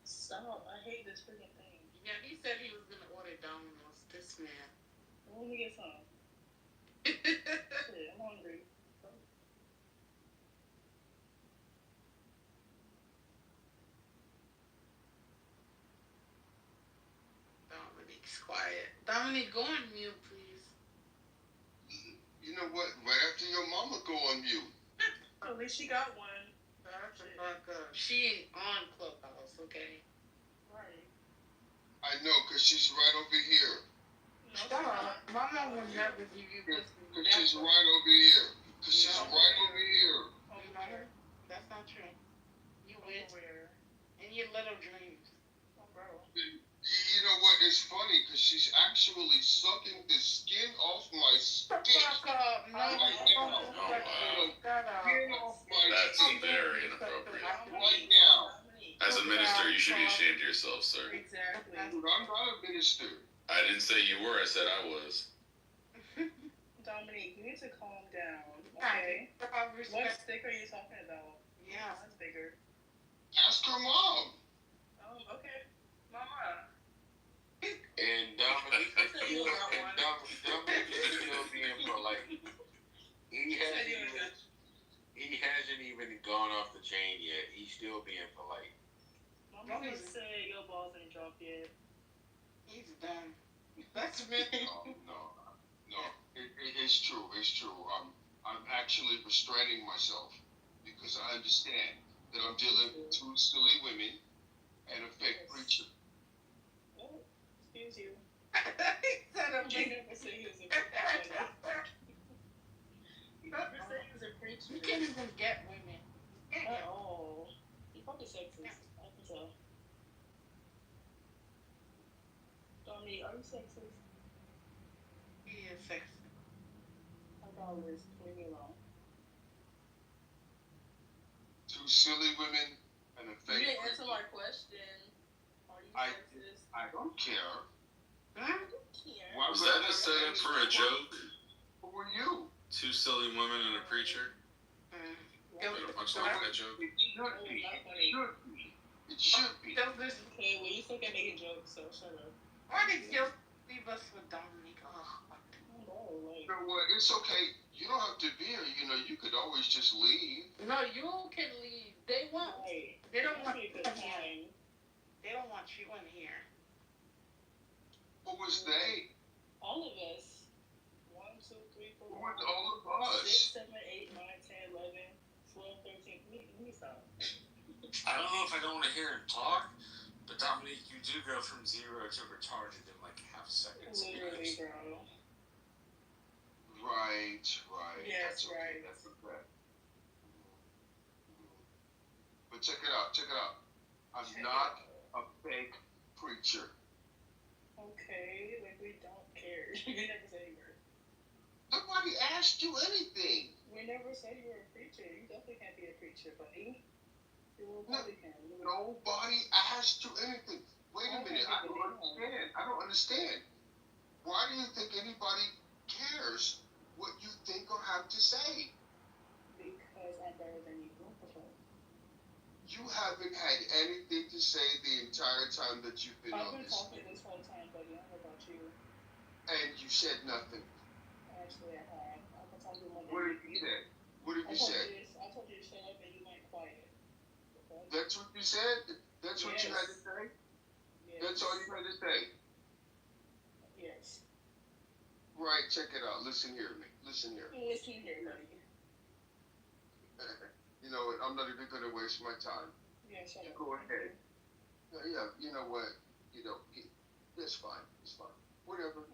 stop. I hate this freaking thing. Yeah, he said he was gonna order Domino's. This man. Let me get some. Shit, I'm hungry. Dominique's quiet. Dominique, go on mute, please. You know what? Right after your mama go on mute. At least she got one. Shut the fuck up. She ain't on Clubhouse, okay? Right. I know, because she's right over here. No, Stop. My mom will never give you Because pussy. she's right over here. Because she's No. right over here. No, that's not true. You wish. In your little dreams. Oh, bro. You know what? It's funny because she's actually sucking the skin off my skin. Fuck up. No, Right now. Shut up. Skin off my That's skin very inappropriate. right now. As a minister, you should be ashamed of yourself, sir. Exactly. Dude, I'm not a minister. I didn't say you were, I said I was. Dominique, you need to calm down, okay? What stick are you talking about? Yeah. That's bigger. Ask her mom. Okay. Mama. And Dominique is still being polite. He hasn't even gone off the chain yet. He's still being polite. Mama said your balls ain't dropped yet. He's done. That's me. No. It's true. I'm actually restraining myself because I understand that I'm dealing with two silly women and a fake preacher. Oh, excuse you. He said I'm You never say he was a preacher. You never say he was a preacher. You can't even get women. Oh. He probably sexist. I can tell. Dominique, are you sexist? He is sexy. I thought it was. Leave me alone. Two silly women and a You fake didn't answer preacher. my question. Are you sexist? I don't care. I don't care. Why Was would that I a setup for a joke? Who are you? Two silly women and a preacher? Is that a punchline for that joke? It should be. It should be. Okay, well, you still can make a joke, so shut up. Why did you leave us with Dominique? Oh, Like, you know what? It's okay. You don't have to be here. You know, you could always just leave. No, you can leave. They won't. right. They don't want That'd you be a good in here. time. They don't want you in here. Who was they? All of us. 1, 2, 3, 4, Who was all of us? 6, 7, 8, 9, 10, 11, 12, 13. Let me stop. I don't know if I don't want to hear him talk, but Dominique, you do go from 0 to retarded in like half a second. Literally, bro. Right. Yes, That's okay. right. That's okay. But check it out. I'm not a fake preacher. Okay, like we don't care. We never said you were. Nobody asked you anything. We never said you were a preacher. You definitely can't be a preacher, buddy. You're a No, Republican. nobody asked you anything. Wait a minute. I don't understand. Why do you think anybody cares what you think or have to say? Because I'm better than you. You haven't had anything to say the entire time that you've been on this. I've been talking this whole time, buddy. I don't know about you. And you said nothing. Actually, I have. I've been talking more than What did you say? What did you say? I told you to shut up and you went quiet. Okay? That's what you said? That's what you had to say? Yes. That's all you had to say? Yes. Right, check it out. Listen here, buddy. Listen here, buddy. You know what? I'm not even going to waste my time. Yeah, shut up. Go ahead. Yeah, you know what? You know, it's fine. It's fine. Whatever.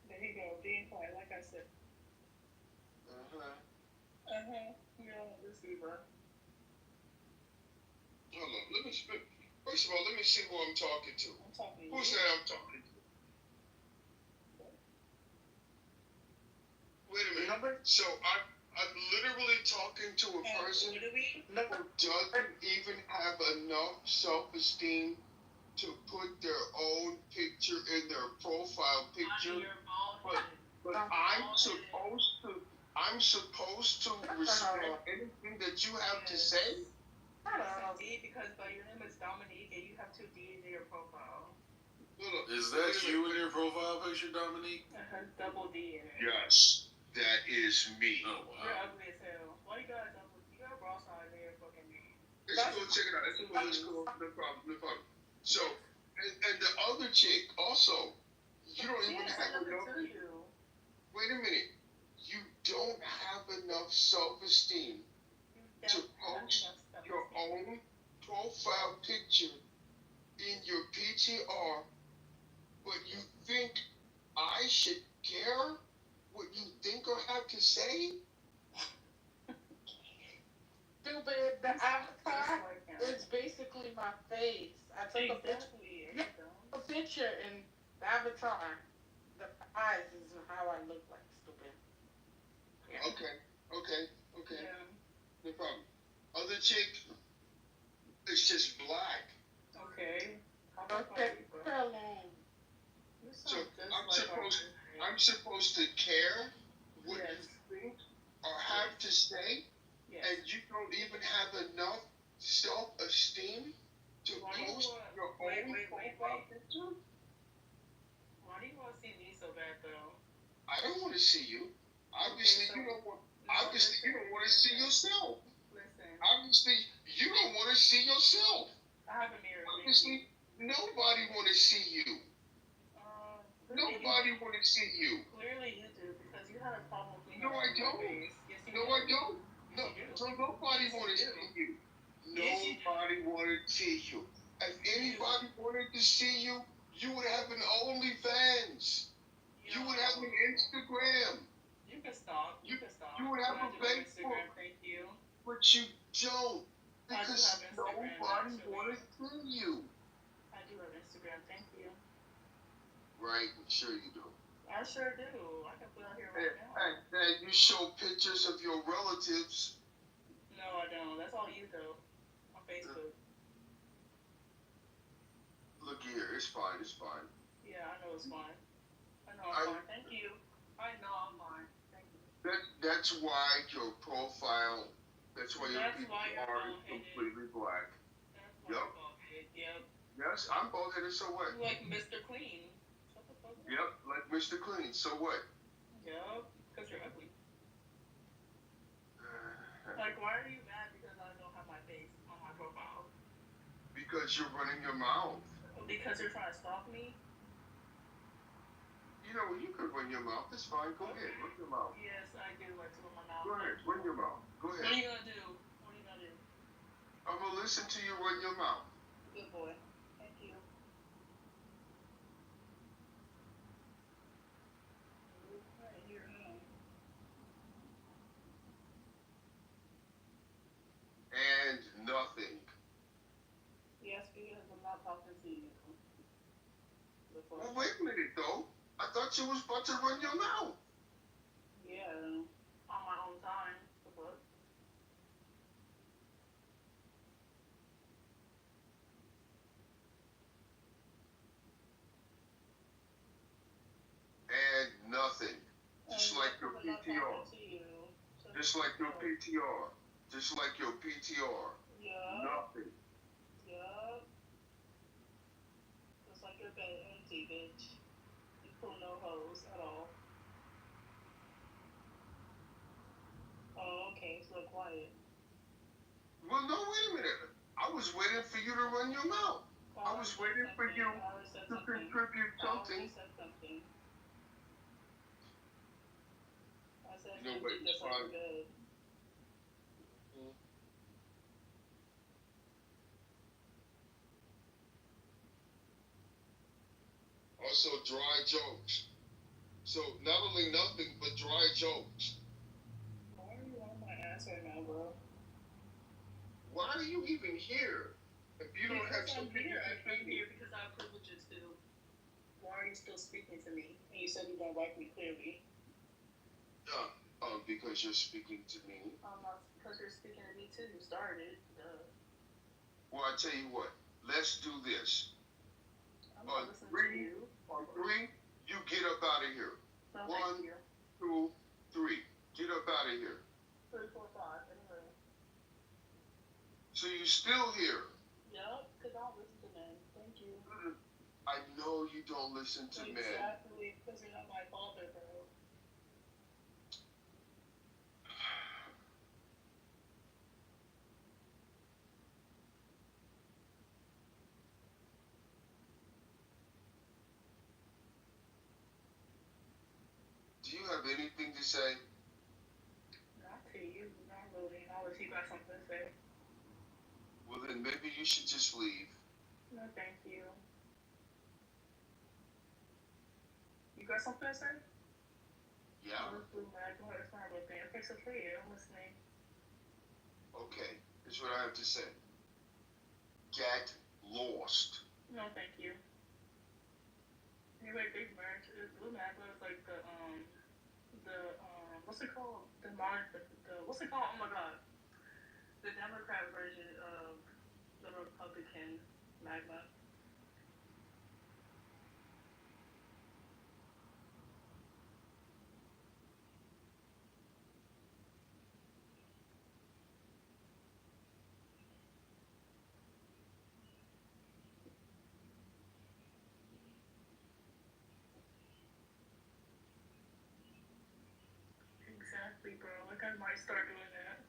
There you go. Being quiet, like I said. Yeah, let's see, bro. Hold on. Let me speak. First of all, let me see who I'm talking to. I'm talking to Who's you. that I'm talking to? Wait a minute. So I'm literally talking to a person who doesn't even have enough self-esteem to put their own picture in their profile picture. But I'm supposed to respect anything that you have to say. D, because your name is Dominique and you have 2 D's in your profile. Is that you in your profile picture, Dominique? Double D in it. Yes, that is me. Oh, wow. You're ugly as hell. Why you got double? You got bra size in your fucking name. It's cool, check it out. It's cool. No problem. So, and the other chick also, you don't even have enough. Wait a minute. You don't have enough self-esteem to post your own profile picture in your PTR, but you think I should care what you think or have to say? Stupid. The avatar is basically my face. I took a picture and the avatar, the eyes is how I look like, stupid. Yeah. Okay. Yeah. No problem. Other chick, it's just black. Okay. So I'm supposed to care what you think or have to say, and you don't even have enough self-esteem to post your own profile picture? Why do you want to see me so bad, though? I don't want to see you. Obviously, you don't want to see yourself. Listen. Obviously, you don't want to see yourself. I have a mirror. Obviously, nobody want to see you. Nobody want to see you. Clearly you do, because you had a problem with me. No, I don't. Yes, No, I don't. No, nobody want to see you. Nobody want to see you. If anybody wanted to see you, you would have an OnlyFans. You would have an Instagram. You can stop. You would have a Facebook. Thank you. But you don't. Because nobody want to see you. I do have Instagram. Thank you. Right, sure you do. I sure do. I can put it out here right now. And you show pictures of your relatives. No, I don't. That's all you do on Facebook. Look here, it's fine. Yeah, I know it's fine. I know I'm fine. Thank you. I know I'm fine. Thank you. That's why your profile, that's why your people are completely black. Yep. bald-headed, yep. Yes, I'm bald-headed, so what? You like Mr. Clean. Shut the fuck up. Yep, like Mr. Clean, so what? Yep, because you're ugly. Like, why are you mad because I don't have my face on my profile? Because you're running your mouth. Because you're trying to stalk me? You know, you could run your mouth. It's fine. Go ahead. Run your mouth. Yes, I do like to run my mouth. Go ahead. Run your mouth. Go ahead. What are you going to do? What are you going to do? I'm going to listen to you run your mouth. Good boy. Thank you. Right here, huh? And nothing. Yes, because I'm not talking to you. Well, wait a minute, though. I thought you was about to run your mouth. Yeah, on my own time. What? And nothing. Just like your PTR. Just like your PTR. Just like your PTR. Yeah. Nothing. Yeah. Just like your bed empty, bitch. You pull no hose at all. Oh, okay. So quiet. Well, no, wait a minute. I was waiting for you to run your mouth. I was waiting for you to contribute something. I said You know what? It's fine. Also, dry jokes. So, not only nothing, but dry jokes. Why are you on my ass right now, bro? Why are you even here? If you don't have something here, I came here because I have privileges to. Why are you still speaking to me? And you said you don't like me clearly. Because you're speaking to me. Because you're speaking to me too. You started. Well, I tell you what. Let's do this. On three, you get up out of here. No, 1, 2, 3. Get up out of here. 3, 4, 5. Anyway. So you still here? Yep, because I don't listen to men. Thank you. I know you don't listen to men. Exactly, because you're not my father, bro. Do you have anything to say? Not to you, not really. Unless you got something to say. Well, then maybe you should just leave. No, thank you. You got something to say? Yeah. It's not a good thing. Okay, so for you, I'm listening. Okay, here's what I have to say. Get lost. No, thank you. Anyway, big merch. Blue Magma is like the what's it called? What's it called? Oh my god. The Democrat version of the Republican magma. Exactly, bro. Like I might start doing that.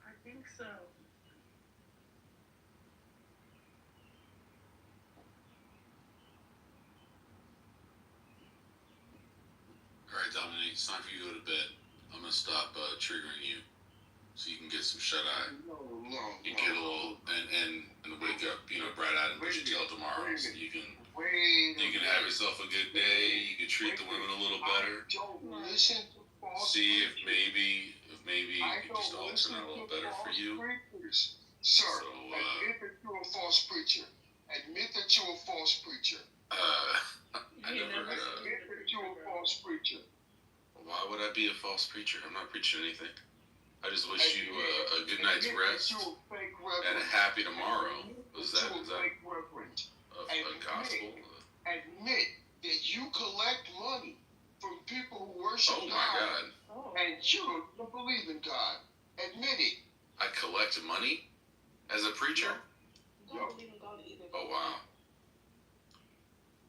I think so. Alright, Dominique, it's time for you to go to bed. I'm gonna stop triggering you so you can get some shut eye. You get a little and wake up, bright-eyed and push your tail tomorrow so you can have yourself a good day, you can treat the women a little better. See if maybe maybe just all turn out a little better for you. Preachers. Sir, So, admit that you're a false preacher. Admit that you're a false preacher. I never. Admit that you're a false preacher. Why would I be a false preacher? I'm not preaching anything. I just wish you a good night's rest and a happy tomorrow. Is that a gospel? Admit that you collect money from people who worship God. Oh my God. And you don't believe in God. Admit it. I collect money as a preacher? I don't believe in God either. Oh wow.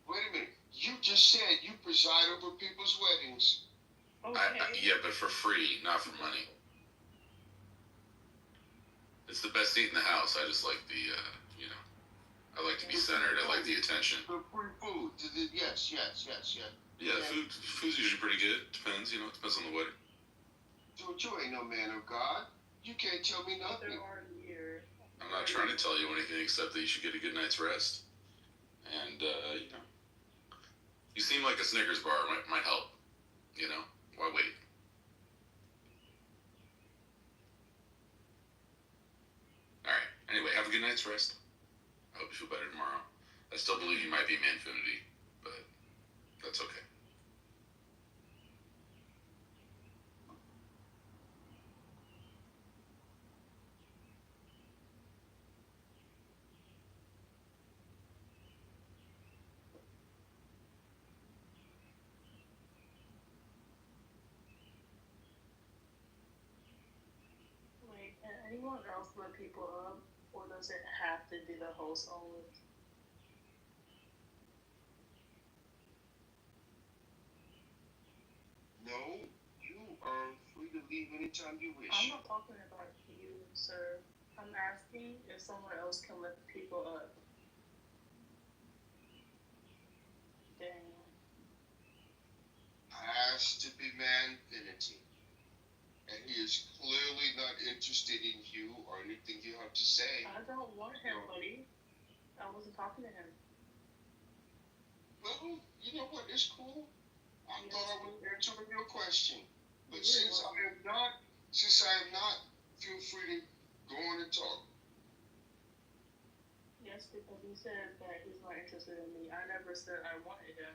Wait a minute. You just said you preside over people's weddings. Okay. Yeah, but for free, not for money. It's the best seat in the house. I just like the, I like to be centered. I like the attention. The free food. Yes. Yeah, food's usually pretty good. Depends, it depends on the wedding. Dude, you ain't no man of God. You can't tell me nothing. I'm not trying to tell you anything except that you should get a good night's rest. And, you seem like a Snickers bar might help. Why wait? Alright, anyway, have a good night's rest. I hope you feel better tomorrow. I still believe you might be Manfinity, but that's okay. Anyone else let people up, or does it have to be the host only? No, you are free to leave anytime you wish. I'm not talking about you, sir. I'm asking if someone else can let people up. Dang. Has to be Manfinity. And he is clearly not interested in you or anything you have to say. I don't want him, buddy. I wasn't talking to him. Well, you know what? It's cool. I thought I was answering your question. But since I am not, feel free to go on and talk. Yes, because he said that he's not interested in me. I never said I wanted him.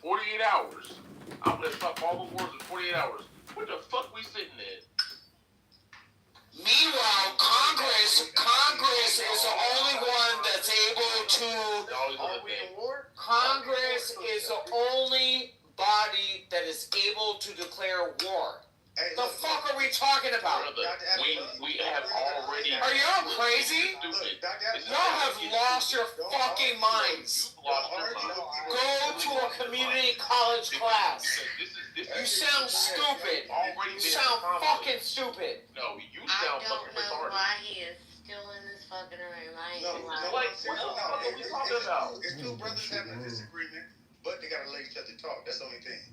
48 hours. I'm gonna stop all the wars in 48 hours. What the fuck we sitting in? Meanwhile, Congress is the only one that's able to. Congress is the only body that is able to declare war. Hey, the fuck are we talking about? We have already. Are y'all crazy? Y'all have lost your fucking minds. Go to a community college class. You sound stupid. You sound fucking stupid. No, you sound fucking retarded. Why he is still in this fucking room. I ain't What are we talking about? It's two brothers having a disagreement, but they got a lady to talk. That's the only thing.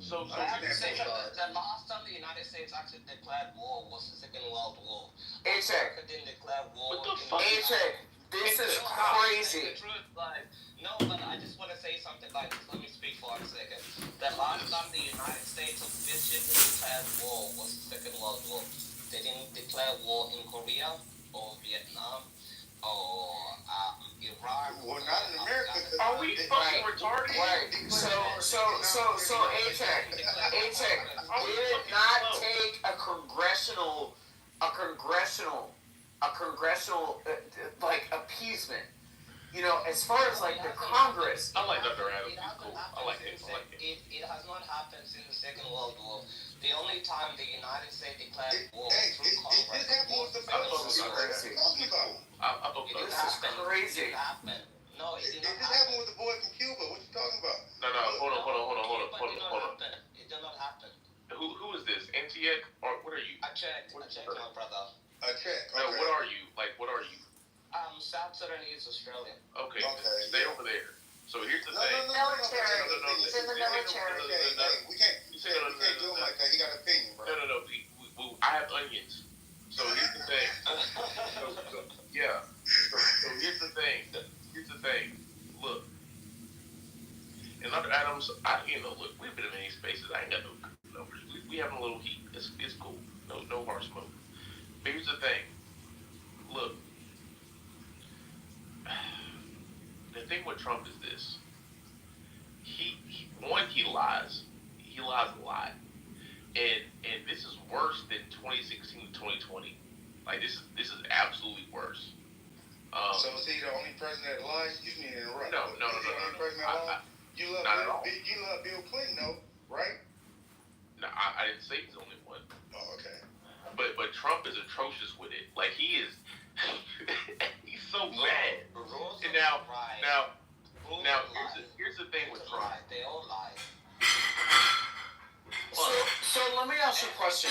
So I have to say that the last time the United States actually declared war was the Second World War. America didn't declare war. What the fuck? This is crazy. The truth, like, no, but I just want to say something. Like, let me speak for a second. The last time the United States officially declared war was the Second World War. They didn't declare war in Korea or Vietnam or Iraq. Well, not in America. Are we fucking retarded? Right. So, A-Tech did not take a congressional, like, appeasement. You know, as far as, like, the Congress. I like Dr. Adams. He's cool. I like him. It has not happened since the Second World War. The only time the United States declared war through Congress was the Second World War. This is crazy. It happened. No, it did not It just happened with the boy from Cuba. What you talking about? No, hold on. It did not happen. Who is this? Antiek? Or what are you? I checked, my brother. A check. No, what are you? Like, what are you? South Sudanese Australian. Okay, stay over there. So here's the thing. Military. He's in the military. We can't do him like that. He got an opinion, bro. No. I have onions. So here's the thing. Yeah. So here's the thing. Look. And Dr. Adams, look, we've been in many spaces. I ain't got no numbers. We having a little heat. It's cool. No hard smoke. But here's the thing. Look. The thing with Trump is this. He lies. He lies a lot. And this is worse than 2016 to 2020. Like, this is absolutely worse. So is he the only president that lies? Excuse me to interrupt. No. You love Bill Clinton, though, right? No, I didn't say he's the only one. Oh, okay. But Trump is atrocious with it. Like, he is. He's so bad. And now here's the thing with Trump. They all lie. So let me ask you a question.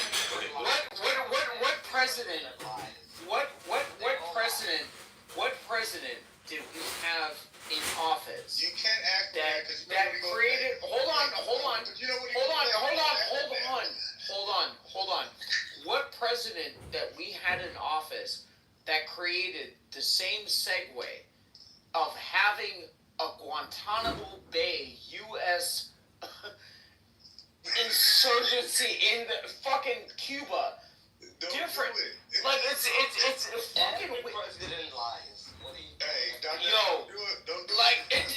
What president did we have in office? You can't act that created. Hold on. What president that we had in office that created the same segue of having a Guantanamo Bay U.S. insurgency in the fucking Cuba? Different. Like, it's fucking weird. President lies. Hey, Dr. Yo, don't do like, it.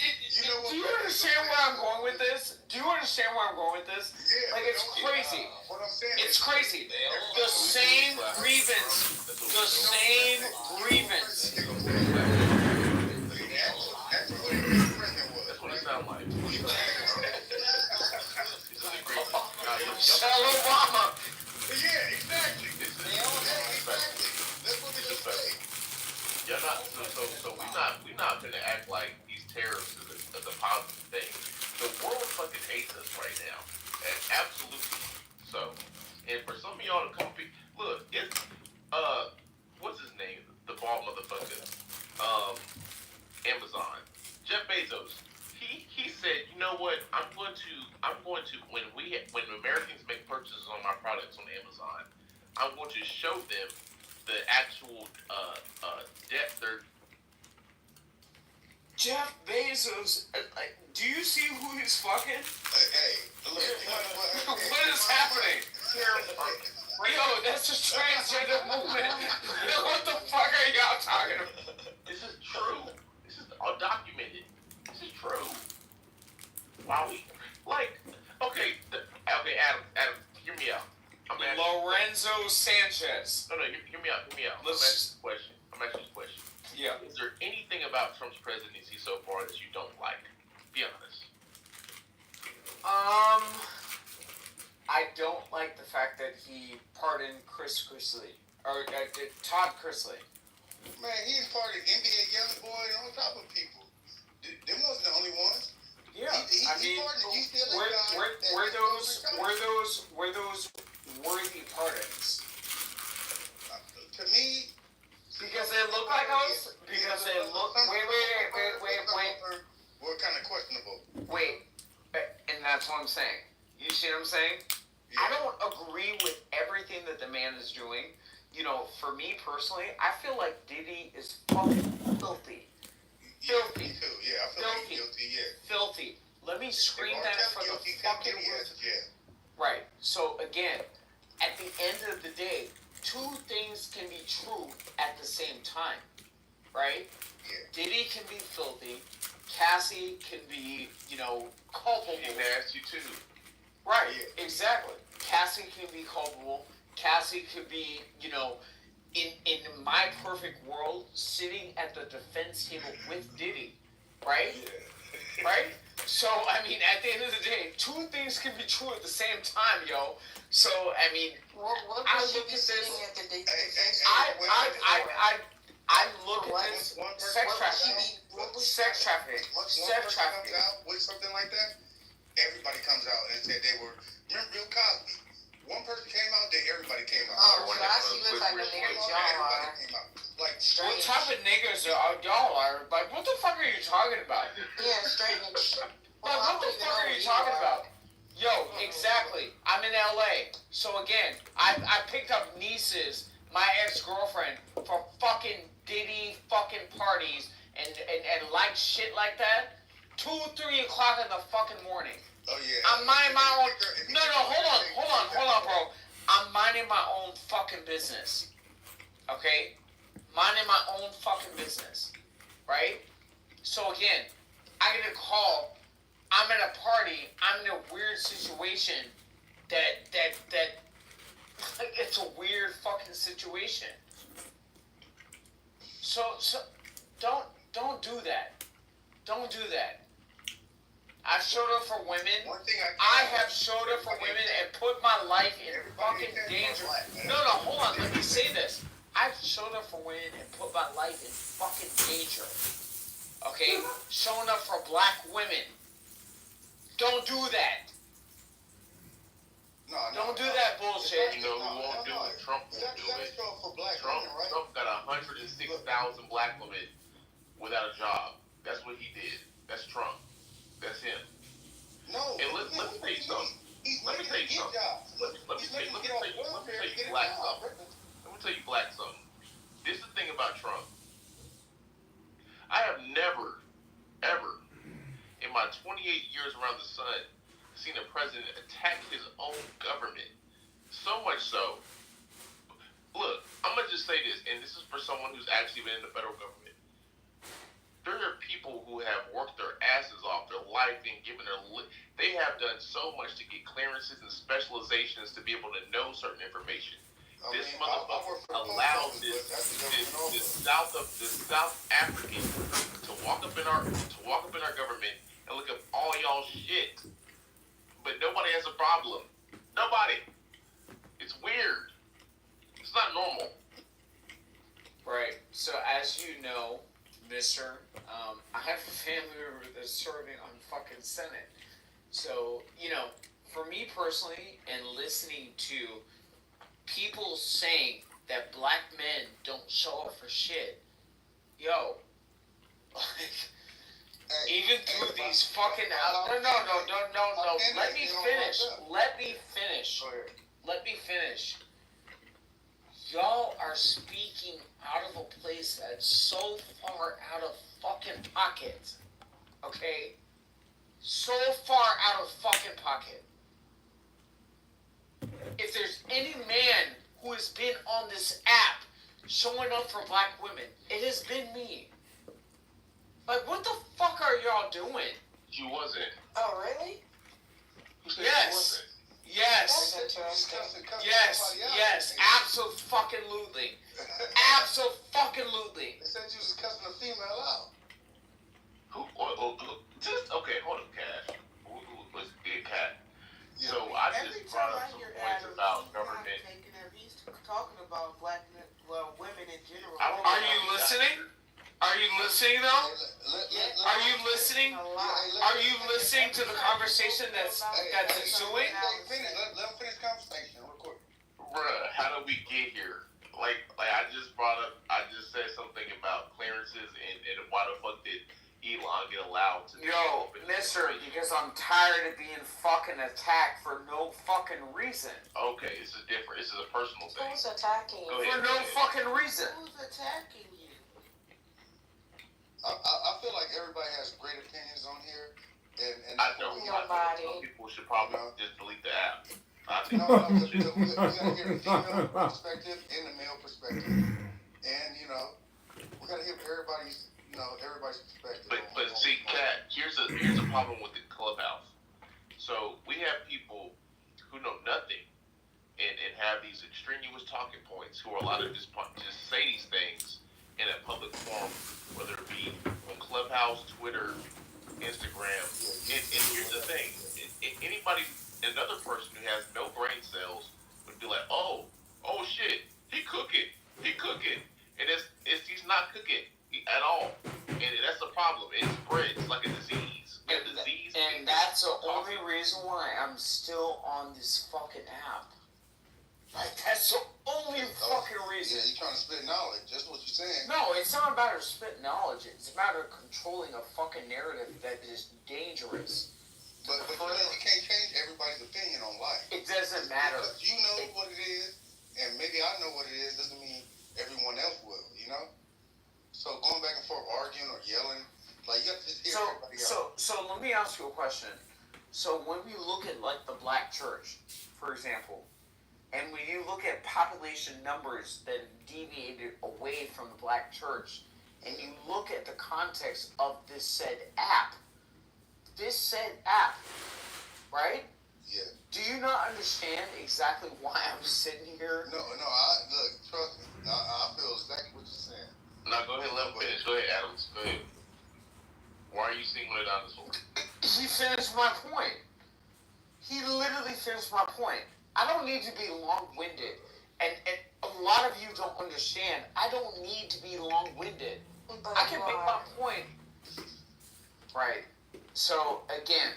do you understand where I'm going with this? Yeah. Like, it's crazy. What I'm saying It's crazy. The same grievance. That's what it sounds like. Michelle Obama. Yeah, exactly. You're not. So we're not gonna act like these terrorists is a positive thing. The world fucking hates us right now, and absolutely. So, and for some of y'all to come, look, it's what's his name? The bald motherfucker, Amazon, Jeff Bezos. He said, you know what? I'm going to when Americans make purchases on my products on Amazon, I'm going to show them the actual debt they're. Jeff Bezos, do you see who he's fucking? Hey, look, what is happening? Yo, that's a transgender movement. What the fuck are y'all talking about? This is true. This is all documented. This is true. Wow. Like, okay, Adam, hear me out. Lorenzo Sanchez. No, hear me out. I'm asking you a question. Yeah. Is there anything about Trump's presidency so far that you don't like? Be honest. I don't like the fact that he pardoned Todd Chrisley. Man, he's part of NBA YoungBoy and all type of people. Them wasn't the only ones. Yeah, he pardoned UCLA guys. Were those worthy pardons? To me, because they look like us. Because they look. Wait. Were kind of questionable. Wait, and that's what I'm saying. You see what I'm saying? Yeah. I don't agree with everything that the man is doing. You know, for me personally, I feel like Diddy is fucking filthy. Filthy. Me too. Yeah, I feel like he's guilty. Yeah. Filthy. Let me scream that for the fucking world. Yeah. Right. So again, at the end of the day, two things can be true at the same time, right? Yeah. Diddy can be filthy. Cassie can be, culpable. She nasty too. Right. Yeah. Exactly. Cassie can be culpable. Cassie could be, in my perfect world, sitting at the defense table with Diddy, right? Yeah. Right? So, I mean, at the end of the day, two things can be true at the same time, yo. So, I mean, I look at this. I look at this. Sex trafficking. Sex trafficking. Once one person comes out with something like that, everybody comes out and said they were. Remember Bill Cosby? One person came out, then everybody came out. Oh, Josh, he looks like a nigga. Everybody came out. Like, what type of niggas y'all are? Like, what the fuck are you talking about? Yeah, straight niggas. Like, what the fuck are you talking about? Yo, exactly. I'm in LA. So again, I picked up nieces, my ex-girlfriend, for fucking Diddy fucking parties and like shit like that. 2, 3 o'clock in the fucking morning. Oh yeah. I'm minding my own. No, hold on, bro. I'm minding my own fucking business. Okay? Minding my own fucking business. Right? So again, I get a call. I'm at a party. I'm in a weird situation. That it's a weird fucking situation. So don't do that. Don't do that. I've showed up for women. I have showed up for women and put my life in fucking danger. No, hold on. Let me say this. I've showed up for women and put my life in fucking danger. Okay? Showing up for black women. Don't do that. Don't do that bullshit. You know who won't do it? Trump won't do it. Trump got 106,000 black women without a job. That's what he did. That's Trump. That's him. No. And let me tell you something. Let me tell you black something. This is the thing about Trump. I have never, ever, in my 28 years around the sun, seen a president attack his own government. So much so. Look, I'm going to just say this, and this is for someone who's actually been in the federal government. There are people who have worked their asses off their life and they have done so much to get clearances and specializations to be able to know certain information. This motherfucker allowed this South African to walk up in our government and look up all y'all shit. But nobody has a problem. Nobody. It's weird. It's not normal. Right. So as you know, Mister, I have a family member that's serving on fucking Senate. So, for me personally, and listening to people saying that black men don't show up for shit, even through these fucking no. Let me finish. Y'all are speaking out of a place that's so far out of fucking pocket. Okay? So far out of fucking pocket. If there's any man who has been on this app showing up for black women, it has been me. Like, what the fuck are y'all doing? You wasn't. Oh, really? Yes. Yes. Yes. Absolutely. Absolutely. They said you was cussing a female out. Just okay. Hold up, Cash. Let's get Cat. Yeah. So I just brought up some points about government. He's talking about women in general. Are you listening? Are you listening though? Are you listening? Are you listening to the conversation that's ensuing? Let him finish conversation real quick. Bruh, how did we get here? Like I just said something about clearances and why the fuck did Elon get allowed to? Yo, mister, because I'm tired of being fucking attacked for no fucking reason. Okay, this is different. This is a personal thing. Who's attacking you? For no fucking reason. Who's attacking you? I feel like everybody has great opinions on here, and I know nobody. Some people should probably just delete the app. We gotta hear the female perspective and the male perspective, and we gotta hear everybody's perspective. But see, Kat, here's a problem with the Clubhouse. So we have people who know nothing and have these extraneous talking points who are allowed to just say these things in a public forum, whether it be on Clubhouse, Twitter, Instagram. And here's the thing: another person who has no brain cells would be like, "Oh shit, he cooking," and he's not cooking at all, and that's a problem. It spreads like a disease. And that's the only reason why I'm still on this fucking app. Like, that's the only fucking reason. Yeah, you're trying to spit knowledge. That's what you're saying. No, it's not a matter of spitting knowledge. It's a matter of controlling a fucking narrative that is dangerous. But you can't change everybody's opinion on life. It doesn't matter. Because you know what it is, and maybe I know what it is, doesn't mean everyone else will, So going back and forth, arguing or yelling, like you have to just hear everybody out. So let me ask you a question. So when we look at like the black church, for example, and when you look at population numbers that deviated away from the black church, and you look at the context of this said app, right? Yeah. Do you not understand exactly why I'm sitting here? No, trust me. I feel exactly what you're saying. No, go ahead, let him finish. Go ahead, Adams. Go ahead. Why are you singling it out this one? He finished my point. He literally finished my point. I don't need to be long-winded. And a lot of you don't understand. I don't need to be long-winded. I can make my point. Right. So, again,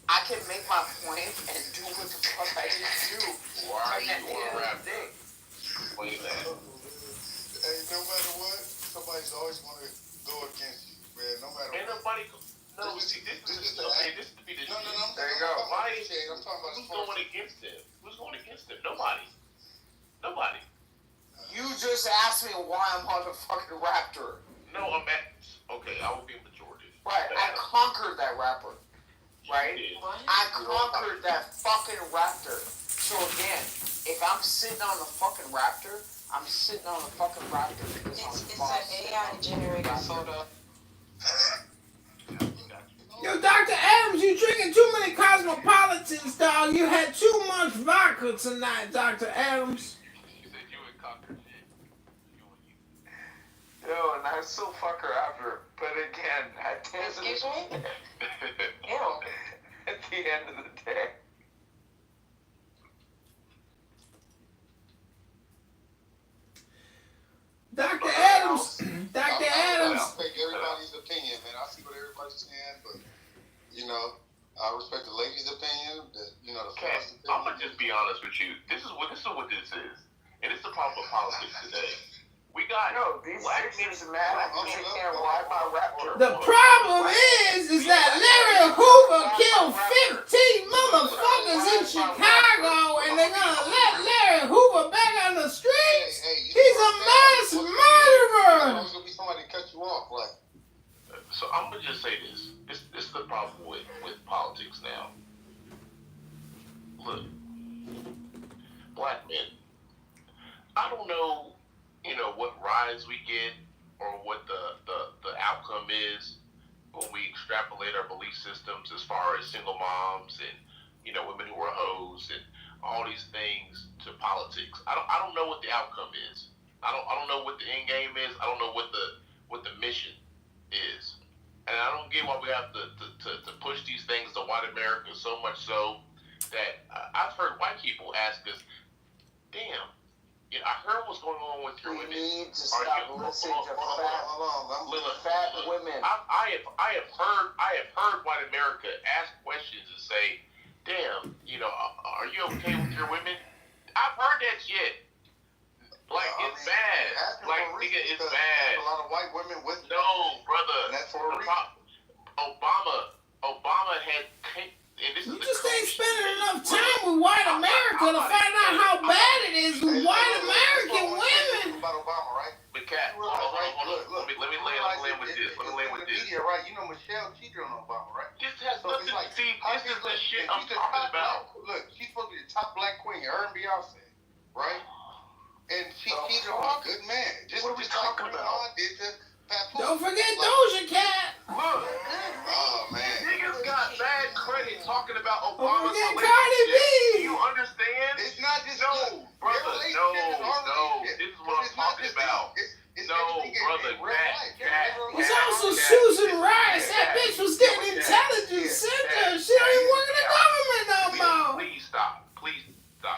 I can make my point and do what the fuck I need to do. Why are you going to rap that? Explain that. Hey, no matter what, somebody's always going to go against you, man. No matter what. Ain't nobody... No, this is the... No, there you go. Why is... I'm talking about... Who's going against him? Who's going against him? Nobody. You just asked me why I'm on the fucking Raptor. No, I'm at... Okay, I will be pejorative. Right, I conquered that rapper. Right? I conquered that fucking Raptor. So again, if I'm sitting on the fucking Raptor, I'm sitting on the fucking Raptor because it's an AI generated photo. Yo, Dr. Adams, you drinking too many Cosmopolitans, dog. You had too much vodka tonight, Dr. Adams. You said you would conquer shit. Yo, and I still fuck her after. But again, at the end of the day. At the end of the day. Dr. Adams. Dr. Adams. I take everybody's opinion, man. I see what everybody's saying, but I respect the lady's opinion. The female's opinion. I'm gonna just be honest with you. This is what this is, and it's the problem with politics today. We got these chicks are mad. They can't ride my Raptor. The problem is that Larry Hoover killed 15 motherfuckers in Chicago, and they're gonna let Larry Hoover back on the streets. He's a mass murderer. There's gonna be somebody to cut you off, like. So I'm gonna just say this. This is the problem with politics now. Look, black men. I don't know, what rise we get or what the outcome is when we extrapolate our belief systems as far as single moms and women who are hoes and all these things to politics. I don't know what the outcome is. I don't know what the end game is. I don't know what the mission is. And I don't get why we have to push these things to white America so much so that I've heard white people ask us, damn, I heard what's going on with your women. You need to stop listening to fat women. I have heard white America ask questions and say, damn, are you okay with your women? I've heard that shit. Like, it's bad. Like, nigga, it's bad. A lot of white women with no, brother. And that's for a reason. Obama had, and this You is just the ain't crazy spending thing. enough time with white America to find out how bad it is with white American women. About Obama, right? But Kat, hold on. Let me land with this. Media, right? You know Michelle cheated on Obama, right? This has So nothing it's like, to see. This is the shit I'm talking about. Look, she's supposed to be the top black queen, her and Beyonce, right? And she cheated on a good man. Just what are we talking about? Did to Papoose. Don't forget Doja Cat. Look, oh man, niggas got bad credit talking about Don't Obama's forget relationship. Cardi B. Do you understand? It's not just no, brother. No. This is what I'm talking about. No, brother. Cat. It's also Susan Rice. That bitch was getting intelligence center. She don't even work in the government no more. Please stop.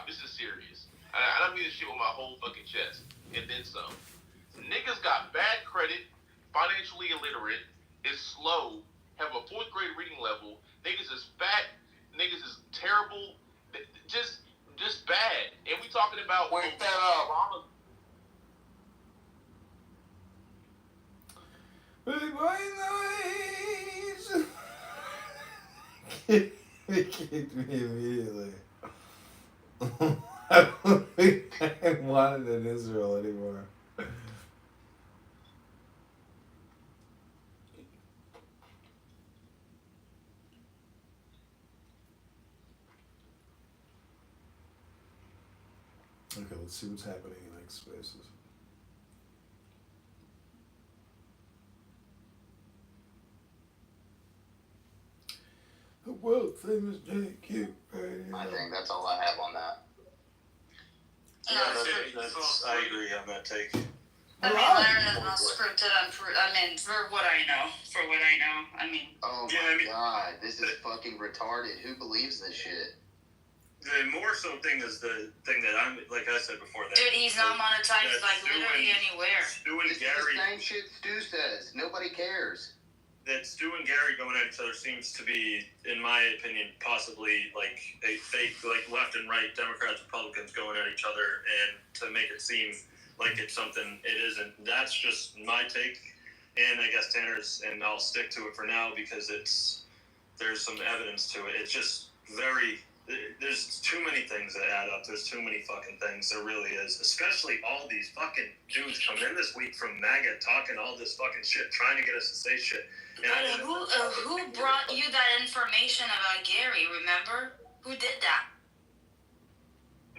This is serious. I don't mean to shit with my whole fucking chest. And then some. Niggas got bad credit, financially illiterate, is slow, have a 4th grade reading level. Niggas is fat. Niggas is terrible. Just bad. And we talking about wake that up. Big boy noise. It kicked me immediately. I don't think I want it in Israel anymore. Okay, let's see what's happening in X Spaces. The world famous JQ Radio. I think that's all I have on that. Yeah, I agree on that take. I mean, Larry is not scripted. For what I know. Oh my god, this is fucking retarded. Who believes this shit? The more so thing is the thing that I'm, like I said before. That, dude, he's not monetized literally anywhere. Stu and This Gary. is the same shit Stu says. Nobody cares. That Stu and Gary going at each other seems to be, in my opinion, possibly like a fake, like left and right Democrats, Republicans going at each other, and to make it seem like it's something it isn't. That's just my take, and I guess Tanner's, and I'll stick to it for now because there's some evidence to it. It's just there's too many things that add up. There's too many fucking things. There really is. Especially all these fucking dudes coming in this week from MAGA talking all this fucking shit, trying to get us to say shit. And Who brought you that information about Gary, remember? Who did that?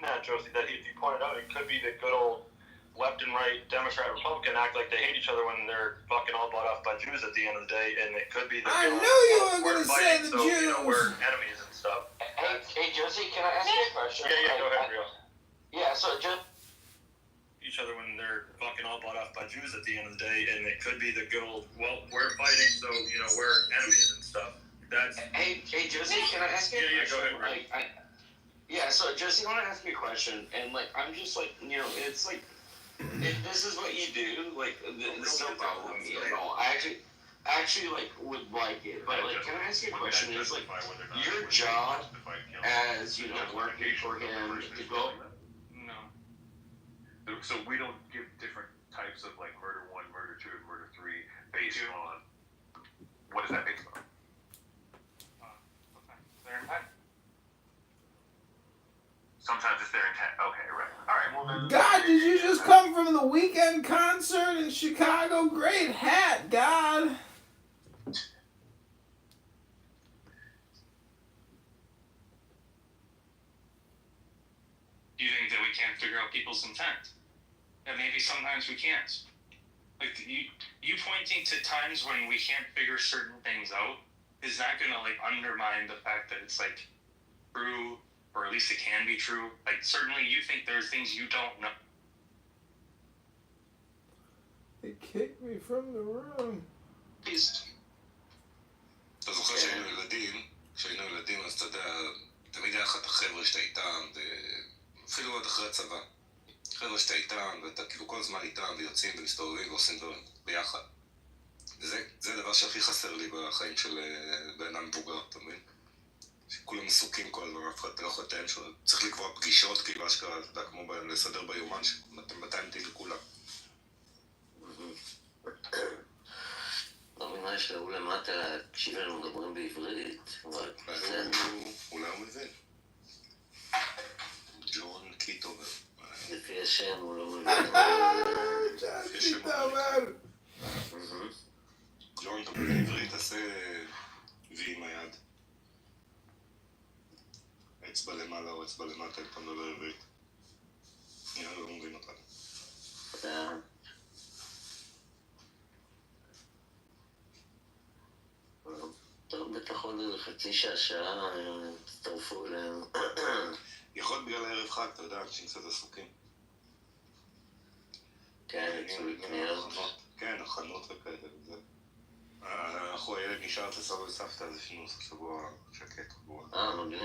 Nah, Josie, that if you pointed out, it could be the good old left and right Democrat Republican act like they hate each other when they're fucking all bought off by Jews at the end of the day, and it could be the I knew you were going to say the Jews. We're enemies and stuff. Hey, Josie, can I ask you a question? Yeah, go ahead, Rio. Yeah, so just each other when they're fucking all bought off by Jews at the end of the day, and it could be the good old, well, we're fighting, so, we're enemies and stuff. That's... Hey, Josie, can I ask you a question? Go ahead, Rio. So Josie, I want to ask you a question, and, I'm just, it's, if this is what you do, this is no problem, I actually would like it, but can I ask you a question? Is your job as working for him to go? No. So we don't give different types of murder 1, murder 2, murder 3 based on what is that based on? Their intent. Sometimes it's their intent. Okay, right. All right. Well then. God, did you just come from the weekend concert in Chicago? Great hat, God. Do you think that we can't figure out people's intent? That maybe sometimes we can't. You pointing to times when we can't figure certain things out is not going to undermine the fact that it's true, or at least it can be true. Like, certainly you think there's things you don't know. They kicked me from the room. אתה זוכר שהיינו ילדים, אז אתה יודע, תמיד היה לך את החבר'ה שאתה איתם, אפילו עד אחרי הצבא. חבר'ה שאתה איתם, ואתה כאילו כל הזמן איתם, ויוצאים ומסתובבים ועושים דברים ביחד. וזה הדבר שהכי חסר לי בחיים של בן אדם מבוגר, אתה מבין? שכולם עסוקים כל הזמן, אף אחד לא יכול לתאם שצריך לקבוע פגישות, כאילו אשכרה, אתה יודע, כמו לסדר ביומן, שאתם מתאמתים לכולם. לא מבין מה יש להוא למטה להקשיב לנו מדברים בעברית, אבל זה... אולי הוא מבין. ג'ון קיטובר. לפי השם הוא לא מבין. ג'ון קיטובר. ג'ון, אתה מבין בעברית, תעשה וי עם היד. אצבע למעלה או אצבע למטה, אתה מדבר עברית. נראה לא מבין אותנו. טוב, בטח עוד איזה חצי שעה, תצטרפו אלינו. יכול להיות בגלל הערב חג, אתה יודע, אנשים קצת עסוקים. כן, כן, החנות וכאלה וזה. אנחנו הילד נשאר את הסבא וסבתא, אז יש לנו שבוע שקט רגוע. מגניב.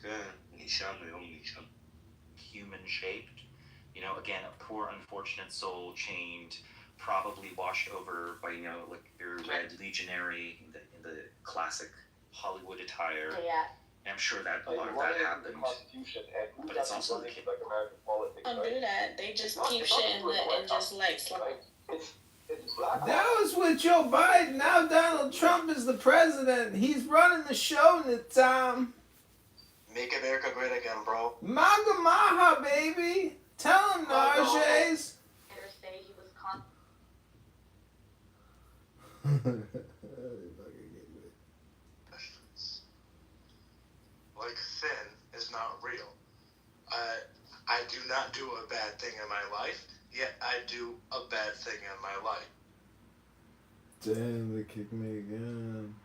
כן, נשאר היום נשאר. Human shaped, you know, again, a poor unfortunate soul chained, probably washed over by, you know, like your red legionary in the classic Hollywood attire. Yeah. And I'm sure that a lot of that happened. But it's also the case. Don't do that. They just keep shit and just like That was with Joe Biden. Now Donald Trump is the president. He's running the show in the time. Make America great again, bro. Maga Maha, baby. Tell him, Narges. Like sin is not real. I do not do a bad thing in my life, yet I do a bad thing in my life. Damn, they kicked me again.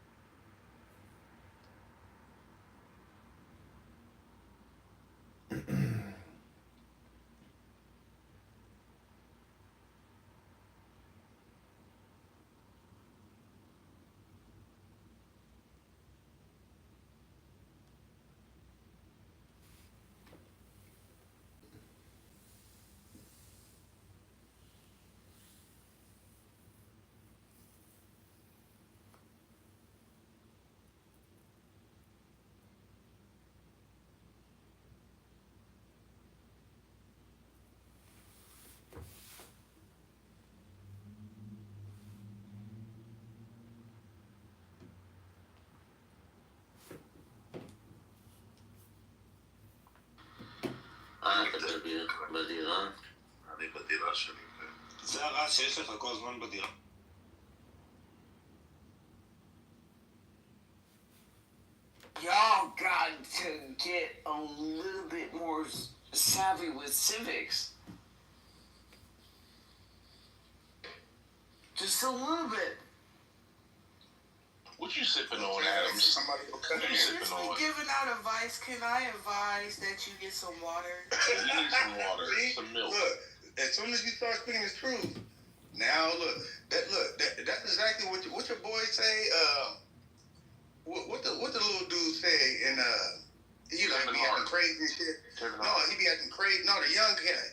אתה בדירה? אני בדירה שלי. זה הרעש שיש לך כל הזמן בדירה. Y'all got to get a little bit more savvy with civics. Just a little bit. What you sipping on, Adams? Somebody okay? What you sipping on? Giving out advice, can I advise that you get some water? You need some water, some milk. Look, as soon as you start speaking the truth, now that's exactly what your boy say. What the little dude say in he like be acting crazy and shit. He be acting crazy. No, the young guy.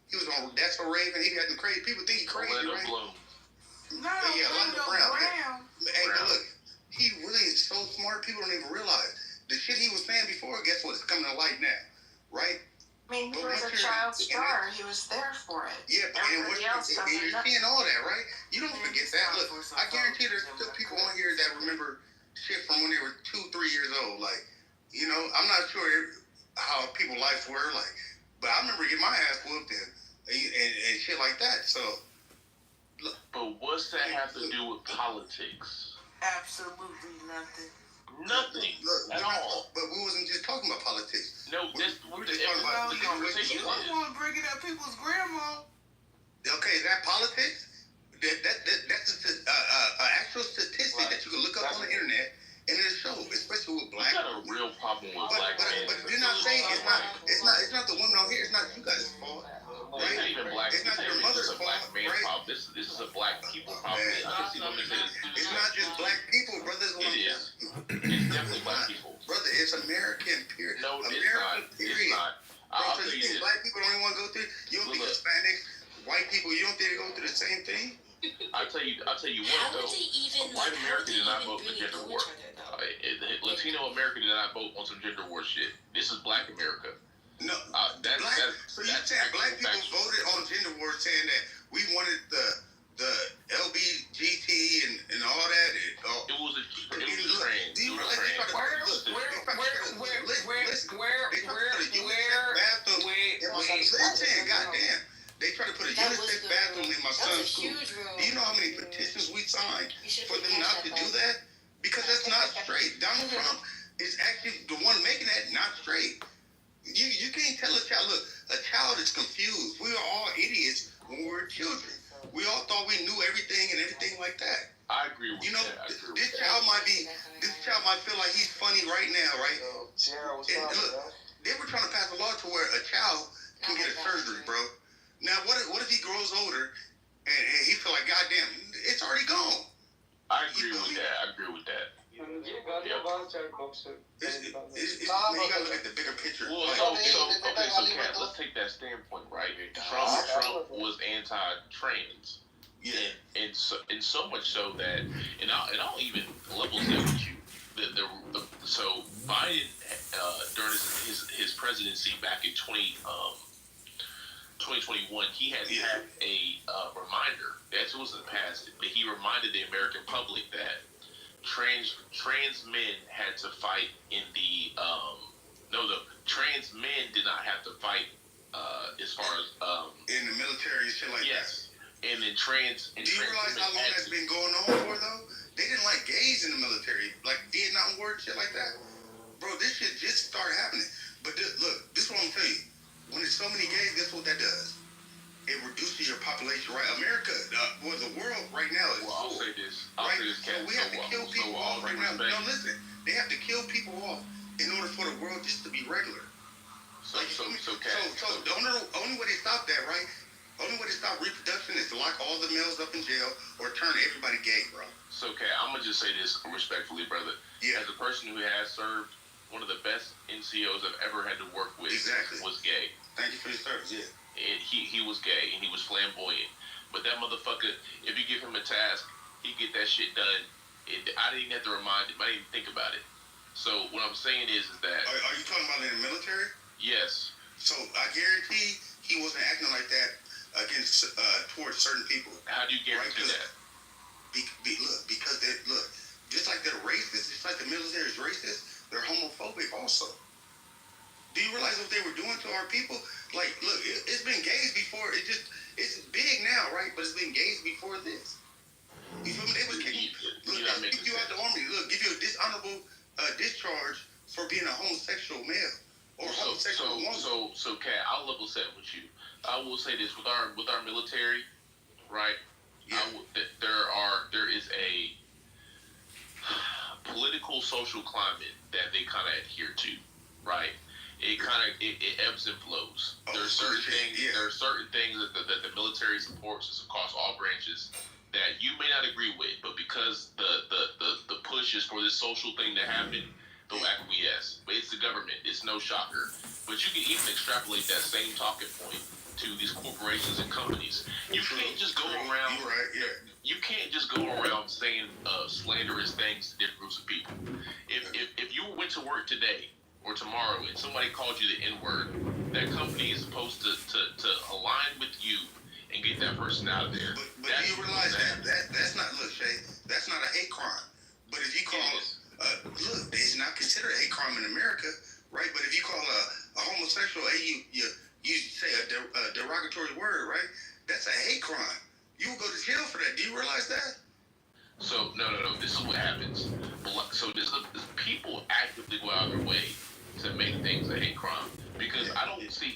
He was on That's So Raven. He be acting crazy. People think he crazy, right? Orlando Brown. Hey, but look, he really is so smart. People don't even realize the shit he was saying before. Guess what? It's coming to light now, right? I mean, he was a child star. He was there for it. Yeah, and you're seeing all that, right? You don't forget that. Look, I guarantee there's still people on here that remember shit from when they were 2-3 years old. Like, you know, I'm not sure how people's lives were like, but I remember getting my ass whooped and shit like that. So, look. But what's that have to do with politics? Absolutely nothing. Nothing at all. But we wasn't just talking about politics. No, we're just talking about the conversation. You don't want to bring it up people's grandma. Okay, is that politics? That's an actual statistic that you can look up on the internet and it'll show, especially with black got a real problem with black men. But didn't I say it's not the women out here. It's not you guys' fault. Right? It's not even black. It's not your mother's fault. Black man problem. This is a black people problem. I can see women say this. It's not just black people, brother. It is. It's definitely black people. Brother, it's American. Period. No, it's American, not. period. It's not. Bro, so you think black people don't even want to go through? You don't think Hispanics, white people, you don't think they go through the same thing? I'll tell you what though. White America did not vote for gender war. Latino America did not vote on some gender war shit. This is Black America. No, so you saying black people voted on gender war, saying that we wanted the LBGT and all that. It was a train. Do you realize they tried to listen, goddamn. They tried to put a unisex bathroom in my son's school. Do you know how many petitions we signed for them not to do that? Because that's not straight. Donald Trump is actually the one making that not straight. You can't tell a child, look, a child is confused. We are all idiots when we were children. We all thought we knew everything and everything like that. I agree with that. This child might feel like he's funny right now, right? And look, they were trying to pass a law to where a child can get a surgery, bro. Now, what if he grows older and he feel like, goddamn, it's already gone? I agree with that. You gotta look at the bigger picture. Well, Kat, let's take that standpoint, right? Trump was anti-trans. Yeah. And so much so that, and I'll even level set with you. So Biden, during his presidency back in 2021, he had a reminder. That wasn't passed, but he reminded the American public that trans men had to fight in the trans men did not have to fight as far as in the military and shit like that. And then do you realize how long that's been going on for though? They didn't like gays in the military, like Vietnam War and shit like that. Bro, this shit just started happening. But look, this is what I'm telling you. When there's so many gays, guess what that does? It reduces your population, right? America, the world right now is I'll say this, so we have to kill people off right now. No, listen, they have to kill people off in order for the world just to be regular. So the only way to stop that, right? Only way to stop reproduction is to lock all the males up in jail or turn everybody gay, bro. So, Kat, I'm gonna just say this respectfully, brother. Yeah. As a person who has served, one of the best NCOs I've ever had to work with was gay. Thank you for your service. Yeah. And he was gay and he was flamboyant. But that motherfucker, if you give him a task, he get that shit done. I didn't even have to remind him. I didn't even think about it. So what I'm saying is that. Are you talking about in the military? Yes. So I guarantee he wasn't acting like that against towards certain people. How do you guarantee that? Because just like they're racist, just like the military is racist, they're homophobic also. Do you realize what they were doing to our people? Like, look, it's been gays before. It's big now, right? But it's been gays before this. You feel me? They would kick you out the army. Look, give you a dishonorable discharge for being a homosexual male or homosexual woman. So, Kat, I'll level set with you. I will say this with our military, right? Yeah. There is a political social climate that they kind of adhere to, right? It ebbs and flows. There are certain things. Yeah. There are certain things that the military supports across all branches that you may not agree with, but because the push is for this social thing to happen, they'll acquiesce. But it's the government. It's no shocker. But you can even extrapolate that same talking point to these corporations and companies. You can't just go around. You're right. Yeah. You can't just go around saying slanderous things to different groups of people. If you went to work today or tomorrow and somebody called you the N-word, that company is supposed to align with you and get that person out of there. But do you realize that's not, look, Shay, that's not a hate crime. But if you call look, it's not considered a hate crime in America, right? But if you call a homosexual you say a derogatory word, right? That's a hate crime. You will go to jail for that. Do you realize that? So no. This is what happens. So people actively go out of their way to make things a hate crime because I don't see